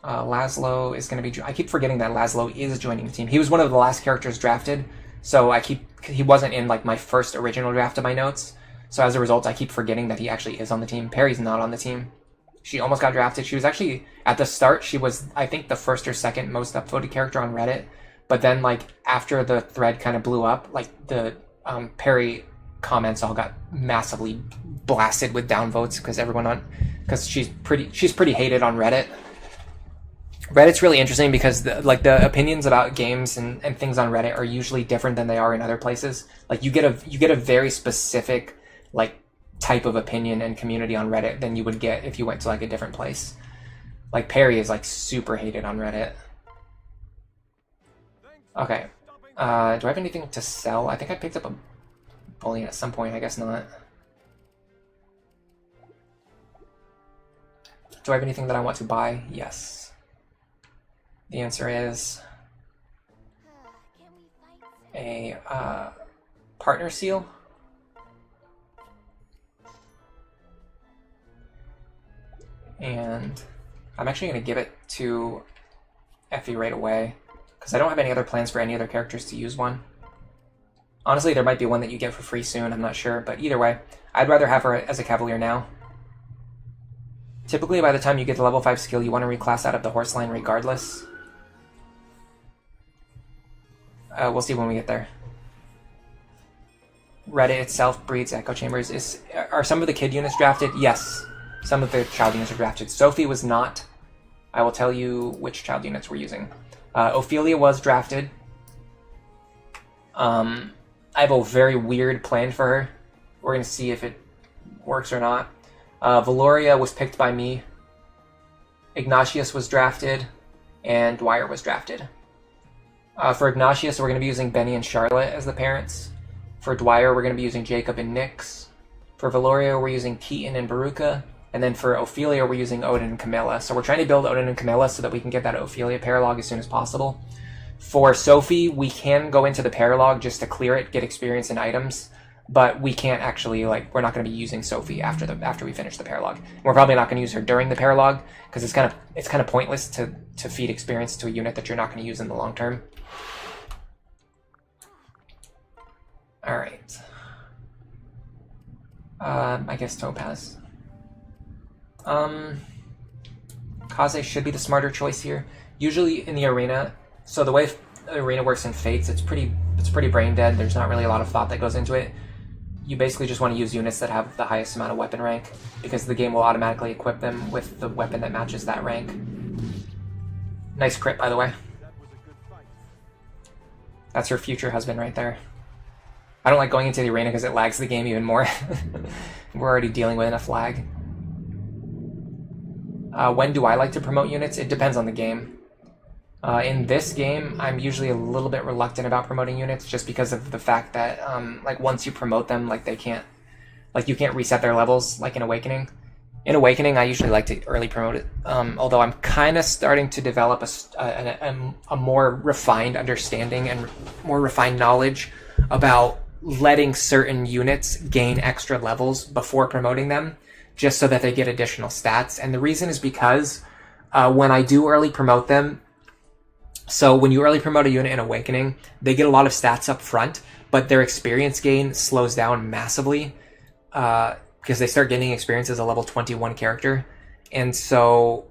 Laszlo is going to be... I keep forgetting that Laszlo is joining the team. He was one of the last characters drafted, so he wasn't in, like, my first original draft of my notes. So as a result, I keep forgetting that he actually is on the team. Perry's not on the team. She almost got drafted. She was actually, at the start, she was, I think, the first or second most upvoted character on Reddit. But then, like, after the thread kind of blew up, like, the Perry comments all got massively blasted with downvotes because she's pretty hated on Reddit. Reddit's really interesting because the opinions about games and things on Reddit are usually different than they are in other places. Like, you get a very specific, like, type of opinion and community on Reddit than you would get if you went to, like, a different place. Like, Perry is, like, super hated on Reddit. Okay. Do I have anything to sell? I think I picked up a bullion at some point. I guess not. Do I have anything that I want to buy? Yes. The answer is a partner seal. And I'm actually going to give it to Effie right away, because I don't have any other plans for any other characters to use one. Honestly, there might be one that you get for free soon, I'm not sure, but either way, I'd rather have her as a Cavalier now. Typically, by the time you get the level 5 skill, you want to reclass out of the horse line regardless. We'll see when we get there. Reddit itself breeds echo chambers. Are some of the kid units drafted? Yes. Some of the child units are drafted. Sophie was not. I will tell you which child units we're using. Ophelia was drafted. I have a very weird plan for her. We're going to see if it works or not. Valoria was picked by me. Ignatius was drafted. And Dwyer was drafted. For Ignatius, we're going to be using Benny and Charlotte as the parents. For Dwyer, we're going to be using Jacob and Nyx. For Valoria, we're using Keaton and Baruka. And then for Ophelia, we're using Odin and Camilla. So we're trying to build Odin and Camilla so that we can get that Ophelia paralog as soon as possible. For Sophie, we can go into the paralog just to clear it, get experience and items. But we can't actually, like, we're not going to be using Sophie after we finish the paralog. We're probably not going to use her during the paralog, because it's kind of pointless to feed experience to a unit that you're not going to use in the long term. Alright. I guess Topaz. Kaze should be the smarter choice here. Usually in the arena, so the way the arena works in Fates, it's pretty brain dead. There's not really a lot of thought that goes into it. You basically just want to use units that have the highest amount of weapon rank, because the game will automatically equip them with the weapon that matches that rank. Nice crit, by the way. That's her future husband right there. I don't like going into the arena because it lags the game even more. We're already dealing with enough lag. When do I like to promote units? It depends on the game. In this game, I'm usually a little bit reluctant about promoting units just because of the fact that, like, once you promote them, like, they can't, like, you can't reset their levels, like in Awakening. In Awakening, I usually like to early promote it, although I'm kind of starting to develop a more refined understanding and more refined knowledge about letting certain units gain extra levels before promoting them, just so that they get additional stats. And the reason is because when I do early promote them, so when you early promote a unit in Awakening, they get a lot of stats up front, but their experience gain slows down massively because they start gaining experience as a level 21 character. And so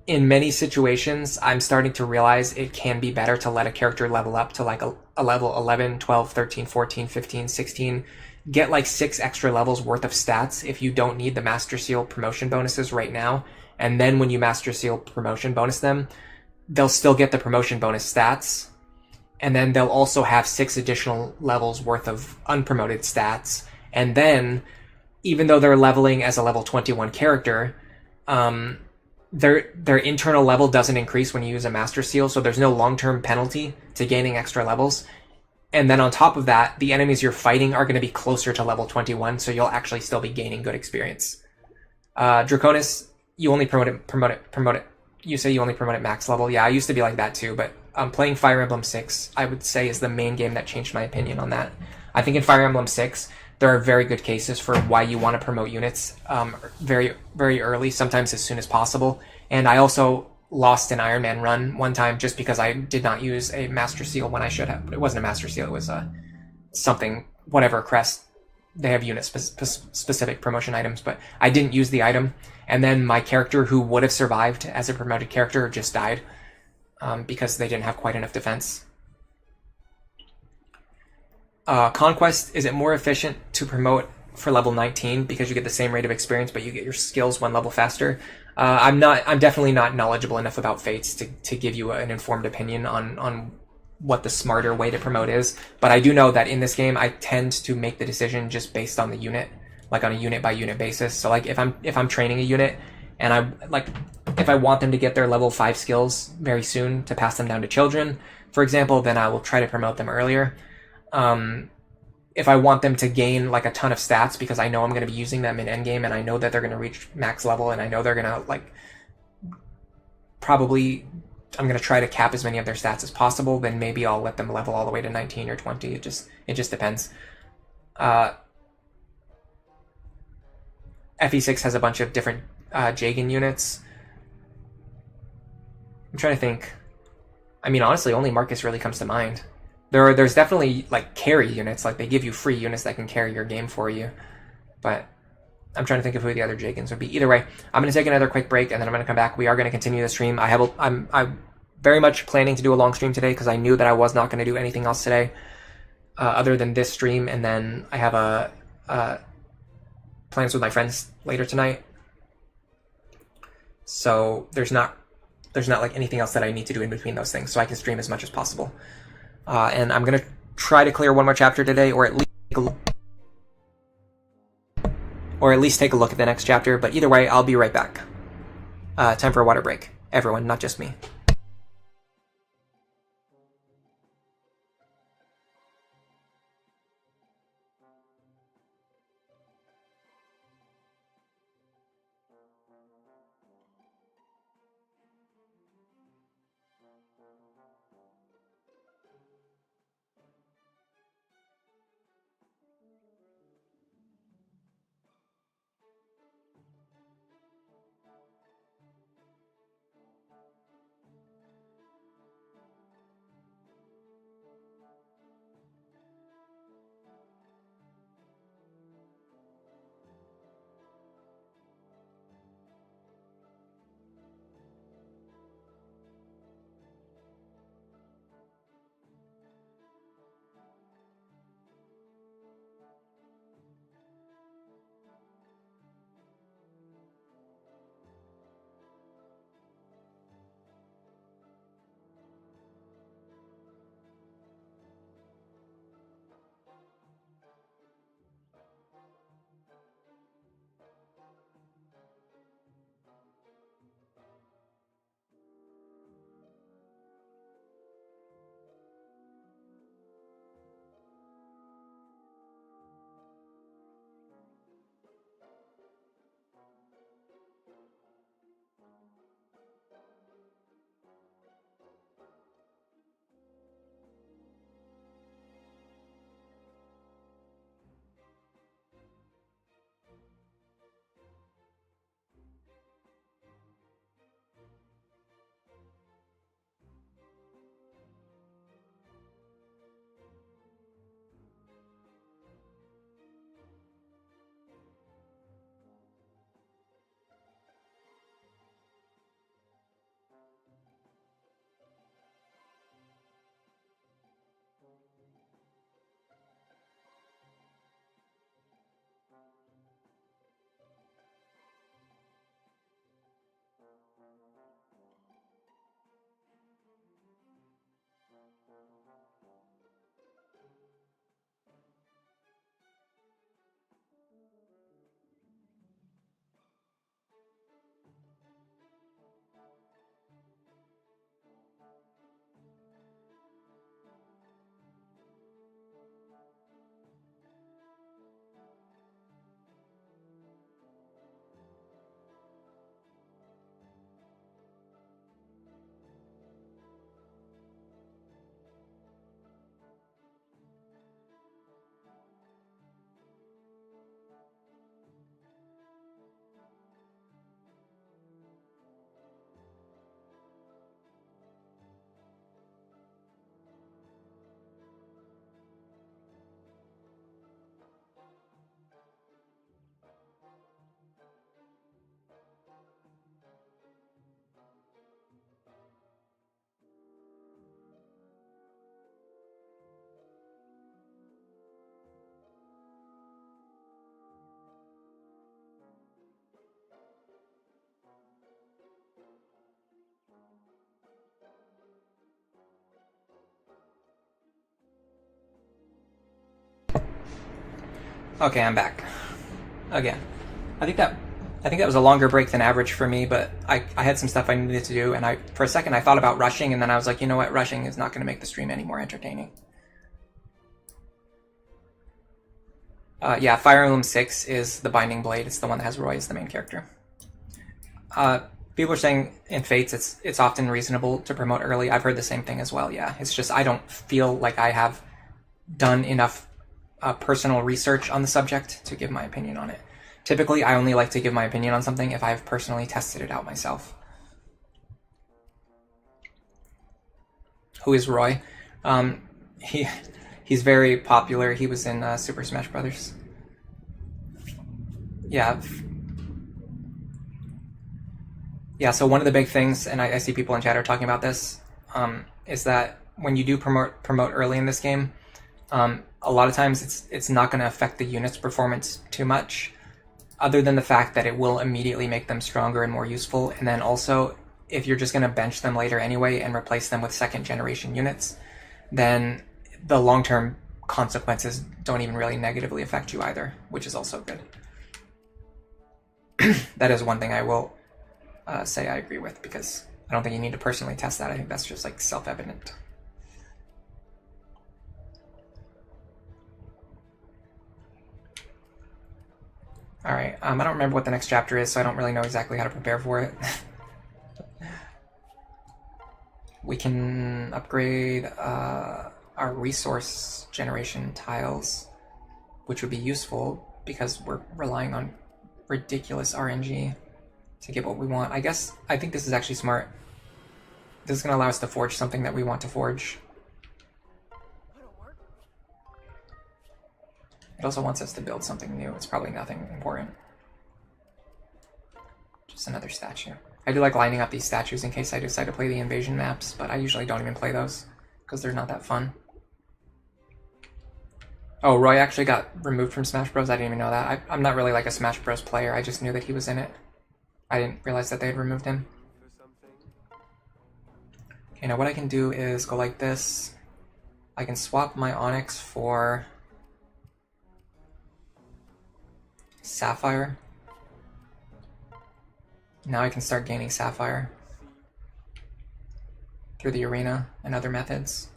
in many situations, I'm starting to realize it can be better to let a character level up to like a level 11, 12, 13, 14, 15, 16, get like 6 extra levels worth of stats if you don't need the Master Seal promotion bonuses right now. And then when you Master Seal promotion bonus them, they'll still get the promotion bonus stats, and then they'll also have 6 additional levels worth of unpromoted stats. And then, even though they're leveling as a level 21 character, their internal level doesn't increase when you use a Master Seal, so there's no long-term penalty to gaining extra levels. And then on top of that, the enemies you're fighting are going to be closer to level 21, so you'll actually still be gaining good experience. Draconis, you only promote it. You say you only promote at max level. Yeah, I used to be like that too, but playing Fire Emblem 6, I would say, is the main game that changed my opinion on that. I think in Fire Emblem 6, there are very good cases for why you want to promote units very, very early, sometimes as soon as possible. And I also lost an Iron Man run one time just because I did not use a Master Seal when I should have. But it wasn't a Master Seal, it was something, whatever crest. They have unit-specific promotion items, but I didn't use the item. And then my character, who would have survived as a promoted character, just died because they didn't have quite enough defense. Conquest, is it more efficient to promote for level 19 because you get the same rate of experience, but you get your skills 1 level faster? I'm definitely not knowledgeable enough about Fates to give you an informed opinion on what the smarter way to promote is, but I do know that in this game I tend to make the decision just based on the unit, like on a unit by unit basis. So like if I'm training a unit and if I want them to get their level 5 skills very soon to pass them down to children, for example, then I will try to promote them earlier. If I want them to gain like a ton of stats because I know I'm going to be using them in endgame and I know that they're going to reach max level and I know they're going to I'm going to try to cap as many of their stats as possible, then maybe I'll let them level all the way to 19 or 20. It just depends. FE6 has a bunch of different Jagan units. I'm trying to think. I mean, honestly, only Marcus really comes to mind. There's definitely like carry units, like they give you free units that can carry your game for you. But I'm trying to think of who the other Jagans would be. Either way, I'm going to take another quick break and then I'm going to come back. We are going to continue the stream. I'm very much planning to do a long stream today because I knew that I was not going to do anything else today other than this stream. And then I have plans with my friends later tonight. So there's not like anything else that I need to do in between those things, so I can stream as much as possible. And I'm going to try to clear 1 more chapter today, or at least take a look at the next chapter. But either way, I'll be right back. Time for a water break. Everyone, not just me. Okay, I'm back. Again. I think that was a longer break than average for me, but I had some stuff I needed to do, and for a second I thought about rushing, and then I was like, you know what, rushing is not going to make the stream any more entertaining. Yeah, Fire Emblem 6 is the Binding Blade. It's the one that has Roy as the main character. People are saying in Fates it's often reasonable to promote early. I've heard the same thing as well, yeah. It's just I don't feel like I have done enough personal research on the subject to give my opinion on it. Typically, I only like to give my opinion on something if I've personally tested it out myself. Who is Roy? He's very popular. He was in Super Smash Brothers. Yeah. Yeah, so one of the big things, and I see people in chat are talking about this, is that when you do promote early in this game, a lot of times it's not going to affect the unit's performance too much, other than the fact that it will immediately make them stronger and more useful. And then also, if you're just going to bench them later anyway and replace them with second generation units, then the long-term consequences don't even really negatively affect you either, which is also good. That is one thing I will say I agree with, because I don't think you need to personally test that. I think that's just like self-evident. Alright, I don't remember what the next chapter is, so I don't really know exactly how to prepare for it. We can upgrade our resource generation tiles, which would be useful because we're relying on ridiculous RNG to get what we want. I think this is actually smart. This is going to allow us to forge something that we want to forge. It also wants us to build something new. It's probably nothing important. Just another statue. I do like lining up these statues in case I decide to play the invasion maps, but I usually don't even play those because they're not that fun. Oh, Roy actually got removed from Smash Bros. I didn't even know that. I'm not really like a Smash Bros. Player. I just knew that he was in it. I didn't realize that they had removed him. Okay, now what I can do is go like this. I can swap my Onyx for Sapphire. Now I can start gaining Sapphire through the arena and other methods.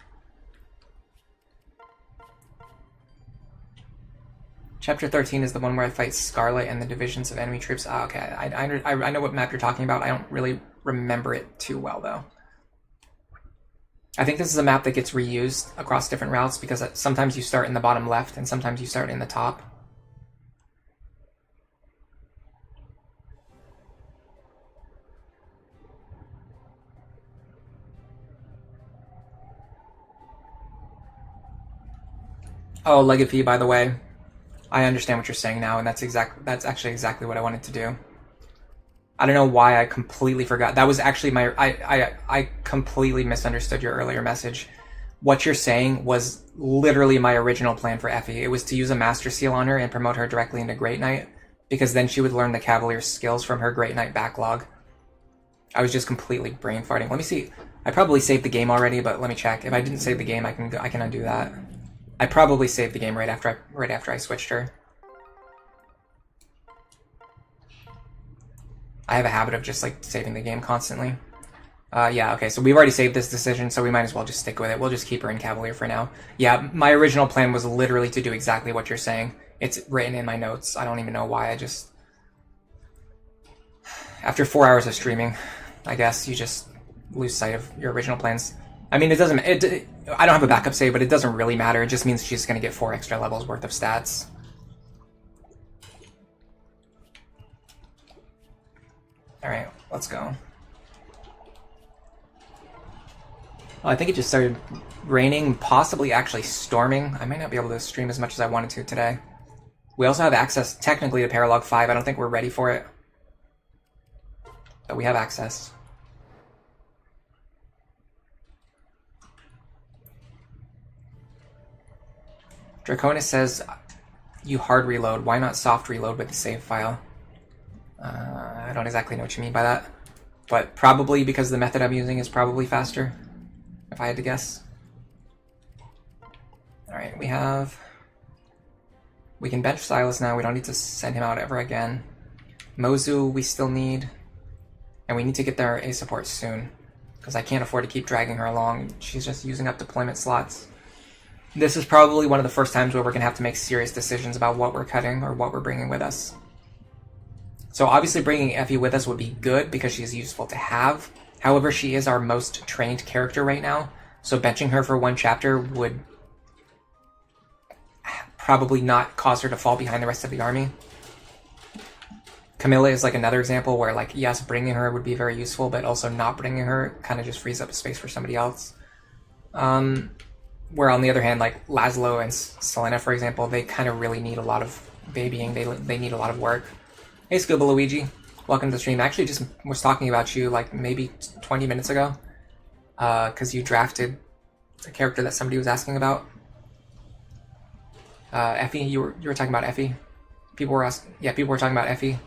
Chapter 13 is the one where I fight Scarlet and the divisions of enemy troops. Ah, okay, I know what map you're talking about. I don't really remember it too well, though. I think this is a map that gets reused across different routes because sometimes you start in the bottom left and sometimes you start in the top. Oh, Legacy, by the way. I understand what you're saying now, and that's actually exactly what I wanted to do. I don't know why I completely forgot. That was actually I completely misunderstood your earlier message. What you're saying was literally my original plan for Effie. It was to use a Master Seal on her and promote her directly into Great Knight, because then she would learn the Cavalier's skills from her Great Knight backlog. I was just completely brain farting. Let me see. I probably saved the game already, but let me check. If I didn't save the game, I can undo that. I probably saved the game right after I switched her. I have a habit of just like saving the game constantly. Yeah, okay, so we've already saved this decision, so we might as well just stick with it. We'll just keep her in Cavalier for now. Yeah, my original plan was literally to do exactly what you're saying. It's written in my notes. I don't even know why. After 4 hours of streaming, I guess you just lose sight of your original plans. I mean, I don't have a backup save, but it doesn't really matter. It just means she's going to get 4 extra levels worth of stats. Alright, let's go. Oh, I think it just started raining, possibly actually storming. I might not be able to stream as much as I wanted to today. We also have access, technically, to Paralog 5. I don't think we're ready for it. But we have access. Draconis says, you hard reload. Why not soft reload with the save file? I don't exactly know what you mean by that. But probably because the method I'm using is probably faster, if I had to guess. Alright, we have We can bench Silas now. We don't need to send him out ever again. Mozu we still need. And we need to get their A support soon. Because I can't afford to keep dragging her along. She's just using up deployment slots. This is probably one of the first times where we're going to have to make serious decisions about what we're cutting or what we're bringing with us. So obviously bringing Effie with us would be good because she's useful to have. However, she is our most trained character right now. So benching her for one chapter would probably not cause her to fall behind the rest of the army. Camilla is like another example where, like, yes, bringing her would be very useful, but also not bringing her kind of just frees up space for somebody else. Where on the other hand, like Laszlo and Selena, for example, they kind of really need a lot of babying. They need a lot of work. Hey, Scuba Luigi, welcome to the stream. I actually just was talking about you like maybe 20 minutes ago, because you drafted a character that somebody was asking about. Effie, you were talking about Effie. People were talking about Effie,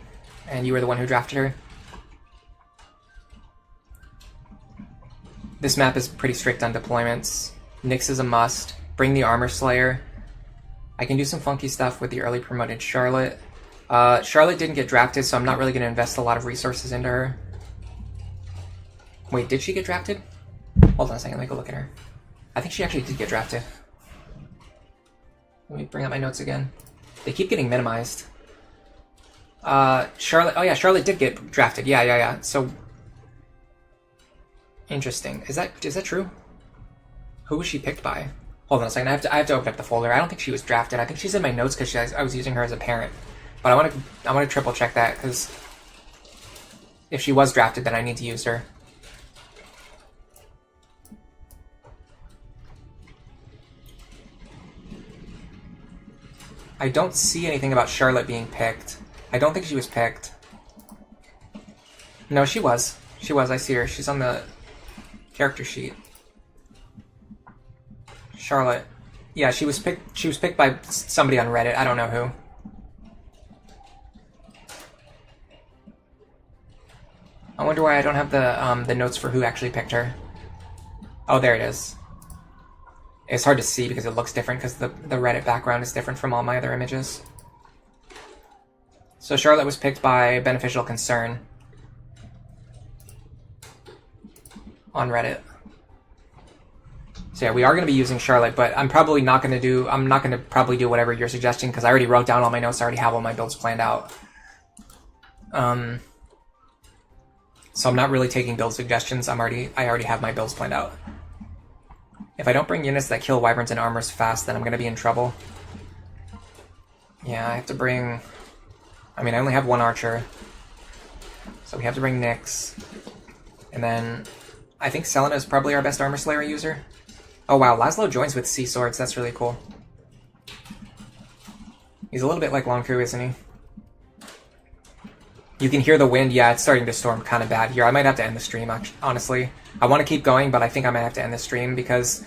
and you were the one who drafted her. This map is pretty strict on deployments. Nyx is a must. Bring the Armor Slayer. I can do some funky stuff with the early promoted Charlotte. Charlotte didn't get drafted, so I'm not really going to invest a lot of resources into her. Wait, did she get drafted? Hold on a second, let me go look at her. I think she actually did get drafted. Let me bring up my notes again. They keep getting minimized. Charlotte, oh yeah, Charlotte did get drafted. Yeah. So, interesting. Is that true? Who was she picked by? Hold on a second. I have to open up the folder. I don't think she was drafted. I think she's in my notes because I was using her as a parent. But I want to triple check that because if she was drafted, then I need to use her. I don't see anything about Charlotte being picked. I don't think she was picked. No, she was. She was. I see her. She's on the character sheet. Charlotte. Yeah, she was picked. She was picked by somebody on Reddit. I don't know who. I wonder why I don't have the notes for who actually picked her. Oh, there it is. It's hard to see because it looks different because the Reddit background is different from all my other images. So Charlotte was picked by Beneficial Concern on Reddit. So yeah, we are going to be using Charlotte, but I'm probably not going to do. I'm not going to probably do whatever you're suggesting because I already wrote down all my notes. I already have all my builds planned out. So I'm not really taking build suggestions. I already have my builds planned out. If I don't bring units that kill wyverns and armors fast, then I'm going to be in trouble. Yeah, I have to bring. I mean, I only have one archer, so we have to bring Nyx, and then I think Selena is probably our best armor slayer user. Oh wow, Laszlo joins with sea swords. That's really cool. He's a little bit like Longku, isn't he? You can hear the wind. Yeah, it's starting to storm kind of bad here. I might have to end the stream, honestly. I want to keep going, but I think I might have to end the stream because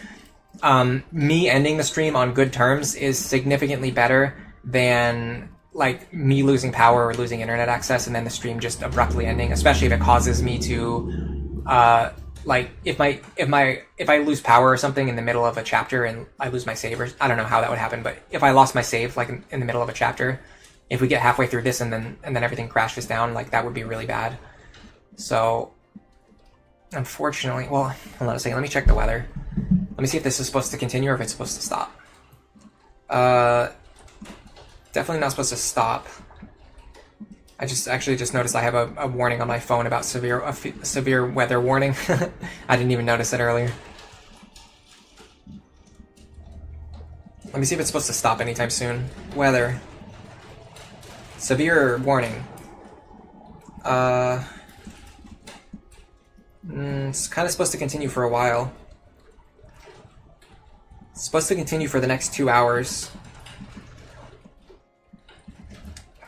me ending the stream on good terms is significantly better than like me losing power or losing internet access and then the stream just abruptly ending, especially if it causes me to like if I lose power or something in the middle of a chapter and I lose my save, or I don't know how that would happen, but if I lost my save like in the middle of a chapter, if we get halfway through this and then everything crashes down, like that would be really bad. So unfortunately, well, hold on a second, let me check the weather. Let me see if this is supposed to continue or if it's supposed to stop. Definitely not supposed to stop. I actually just noticed I have a warning on my phone about severe weather warning. I didn't even notice it earlier. Let me see if it's supposed to stop anytime soon. Weather. Severe warning. It's kind of supposed to continue for a while. It's supposed to continue for the next 2 hours.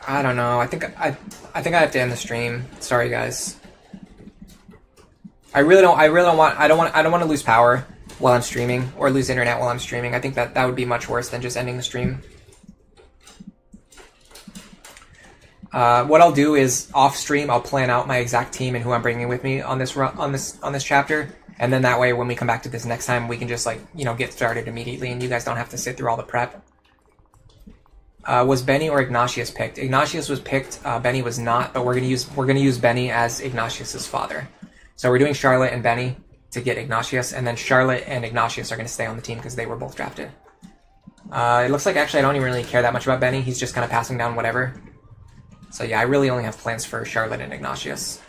I don't know. I think I have to end the stream. Sorry, guys. I don't want to lose power while I'm streaming or lose internet while I'm streaming. I think that would be much worse than just ending the stream. What I'll do is off stream, I'll plan out my exact team and who I'm bringing with me on this chapter, and then that way when we come back to this next time, we can just get started immediately, and you guys don't have to sit through all the prep. Was Benny or Ignatius picked? Ignatius was picked. Benny was not, but we're gonna use Benny as Ignatius's father. So we're doing Charlotte and Benny to get Ignatius, and then Charlotte and Ignatius are gonna stay on the team because they were both drafted. It looks like actually I don't even really care that much about Benny. He's just kind of passing down whatever. So yeah, I really only have plans for Charlotte and Ignatius.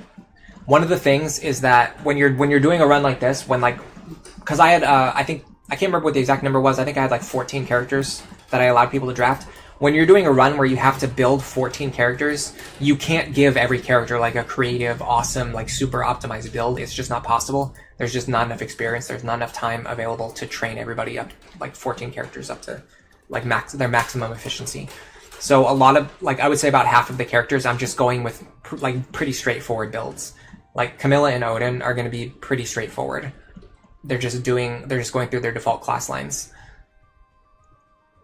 One of the things is that when you're doing a run like this, because I had I can't remember what the exact number was. I think I had like 14 characters that I allowed people to draft. When you're doing a run where you have to build 14 characters, you can't give every character like a creative, awesome, like super optimized build. It's just not possible. There's just not enough experience. There's not enough time available to train everybody up, like 14 characters up to like their maximum efficiency. So a lot of, like I would say about half of the characters, I'm just going with like pretty straightforward builds. Like Camilla and Odin are going to be pretty straightforward. They're just going through their default class lines.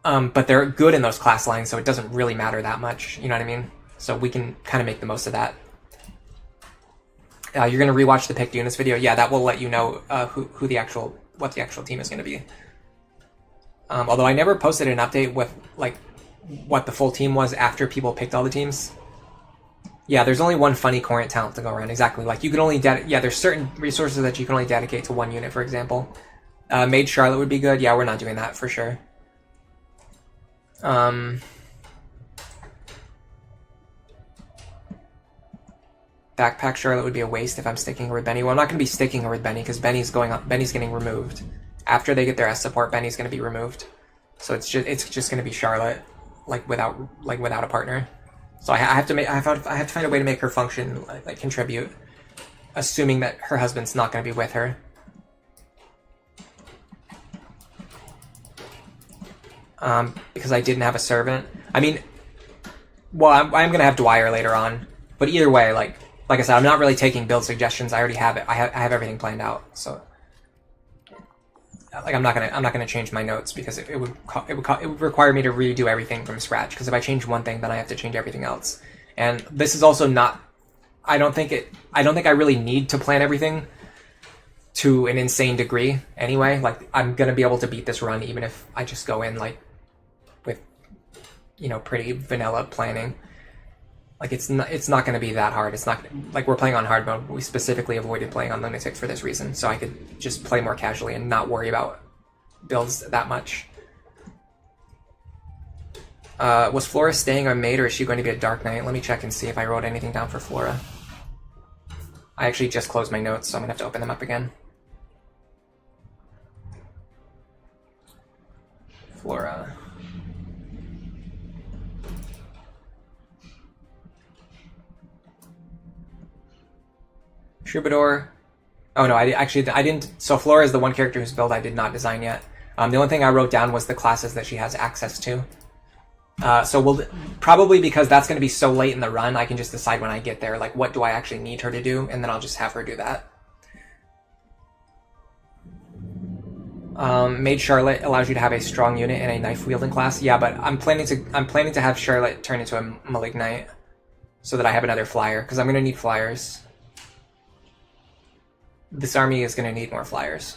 But they're good in those class lines, so it doesn't really matter that much. You know what I mean? So we can kind of make the most of that. You're going to rewatch the picked units video. Yeah, that will let you know what the actual team is going to be. Although I never posted an update with like what the full team was after people picked all the teams. Yeah, there's only one funny current talent to go around. Exactly. Like you can only there's certain resources that you can only dedicate to one unit, for example. Mage Charlotte would be good. Yeah, we're not doing that for sure. Backpack Charlotte would be a waste if I'm sticking her with Benny. Well, I'm not going to be sticking her with Benny because Benny's getting removed. After they get their S support, Benny's going to be removed. So it's just going to be Charlotte, without a partner. So I have to find a way to make her function, like contribute, assuming that her husband's not going to be with her. Because I didn't have a servant. I mean, well, I'm going to have Dwyer later on, but either way, like I said, I'm not really taking build suggestions. I already have it. I have everything planned out. So, like, I'm not gonna change my notes because it would require me to redo everything from scratch. Because if I change one thing, then I have to change everything else. And this is also not. I don't think I really need to plan everything to an insane degree. Anyway, like I'm gonna be able to beat this run even if I just go in like with, pretty vanilla planning. Like it's not going to be that hard. It's not like we're playing on hard mode. We specifically avoided playing on Lunatic for this reason, so I could just play more casually and not worry about builds that much. Was Flora staying on Maid or is she going to be a Dark Knight? Let me check and see if I wrote anything down for Flora. I actually just closed my notes, so I'm going to have to open them up again. Flora. Troubadour. Oh no, I didn't. So Flora is the one character whose build I did not design yet. The only thing I wrote down was the classes that she has access to. So we'll probably, because that's going to be so late in the run, I can just decide when I get there, like what do I actually need her to do, and then I'll just have her do that. Mage Charlotte allows you to have a strong unit in a knife wielding class. Yeah, but I'm planning to have Charlotte turn into a Malignite so that I have another flyer, because I'm going to need flyers. This army is going to need more flyers,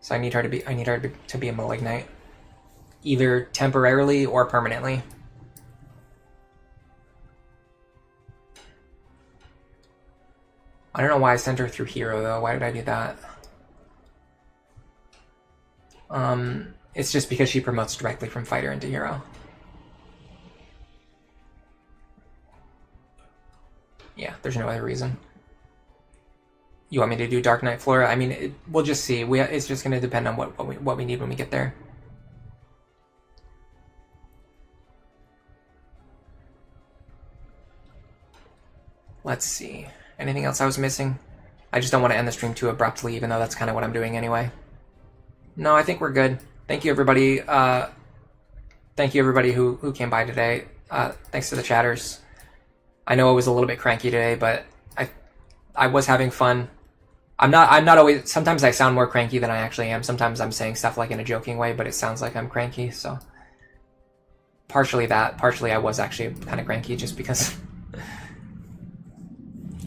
so I need her to be a Malignite, either temporarily or permanently. I don't know why I sent her through Hero though. Why did I do that? It's just because she promotes directly from Fighter into Hero. Yeah, there's no other reason. You want me to do Dark Knight Flora? I mean, we'll just see. It's just going to depend on what we need when we get there. Let's see. Anything else I was missing? I just don't want to end the stream too abruptly, even though that's kind of what I'm doing anyway. No, I think we're good. Thank you, everybody. Thank you, everybody who came by today. Thanks to the chatters. I know I was a little bit cranky today, but I was having fun. I'm not always. Sometimes I sound more cranky than I actually am. Sometimes I'm saying stuff like in a joking way, but it sounds like I'm cranky. So partially that. Partially I was actually kind of cranky just because.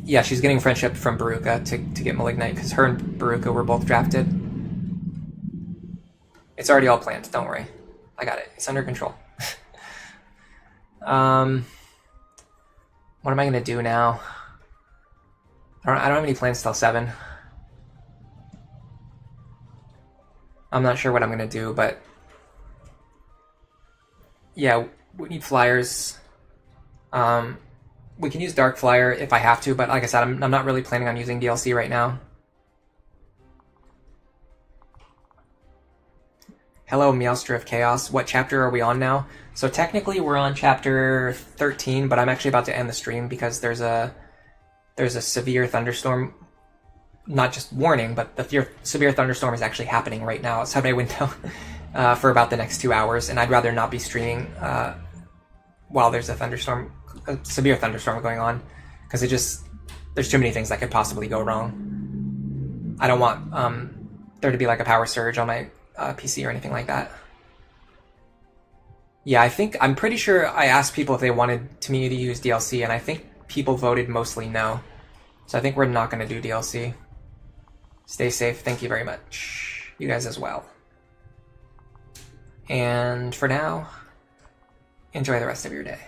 Yeah, she's getting friendship from Baruka to get Malignite because her and Baruka were both drafted. It's already all planned. Don't worry, I got it. It's under control. What am I gonna do now? I don't have any plans till 7. I'm not sure what I'm gonna do, but yeah, we need flyers. We can use Dark Flyer if I have to, but like I said, I'm not really planning on using DLC right now. Hello, Meowster of Chaos. What chapter are we on now? So technically we're on chapter 13, but I'm actually about to end the stream because there's a severe thunderstorm. Not just warning, but the severe thunderstorm is actually happening right now outside my window for about the next 2 hours, and I'd rather not be streaming while there's a severe thunderstorm going on, because there's too many things that could possibly go wrong. I don't want there to be like a power surge on my PC or anything like that. Yeah, I'm pretty sure I asked people if they wanted me to use DLC, and I think people voted mostly no. So I think we're not going to do DLC. Stay safe. Thank you very much. You guys as well. And for now, enjoy the rest of your day.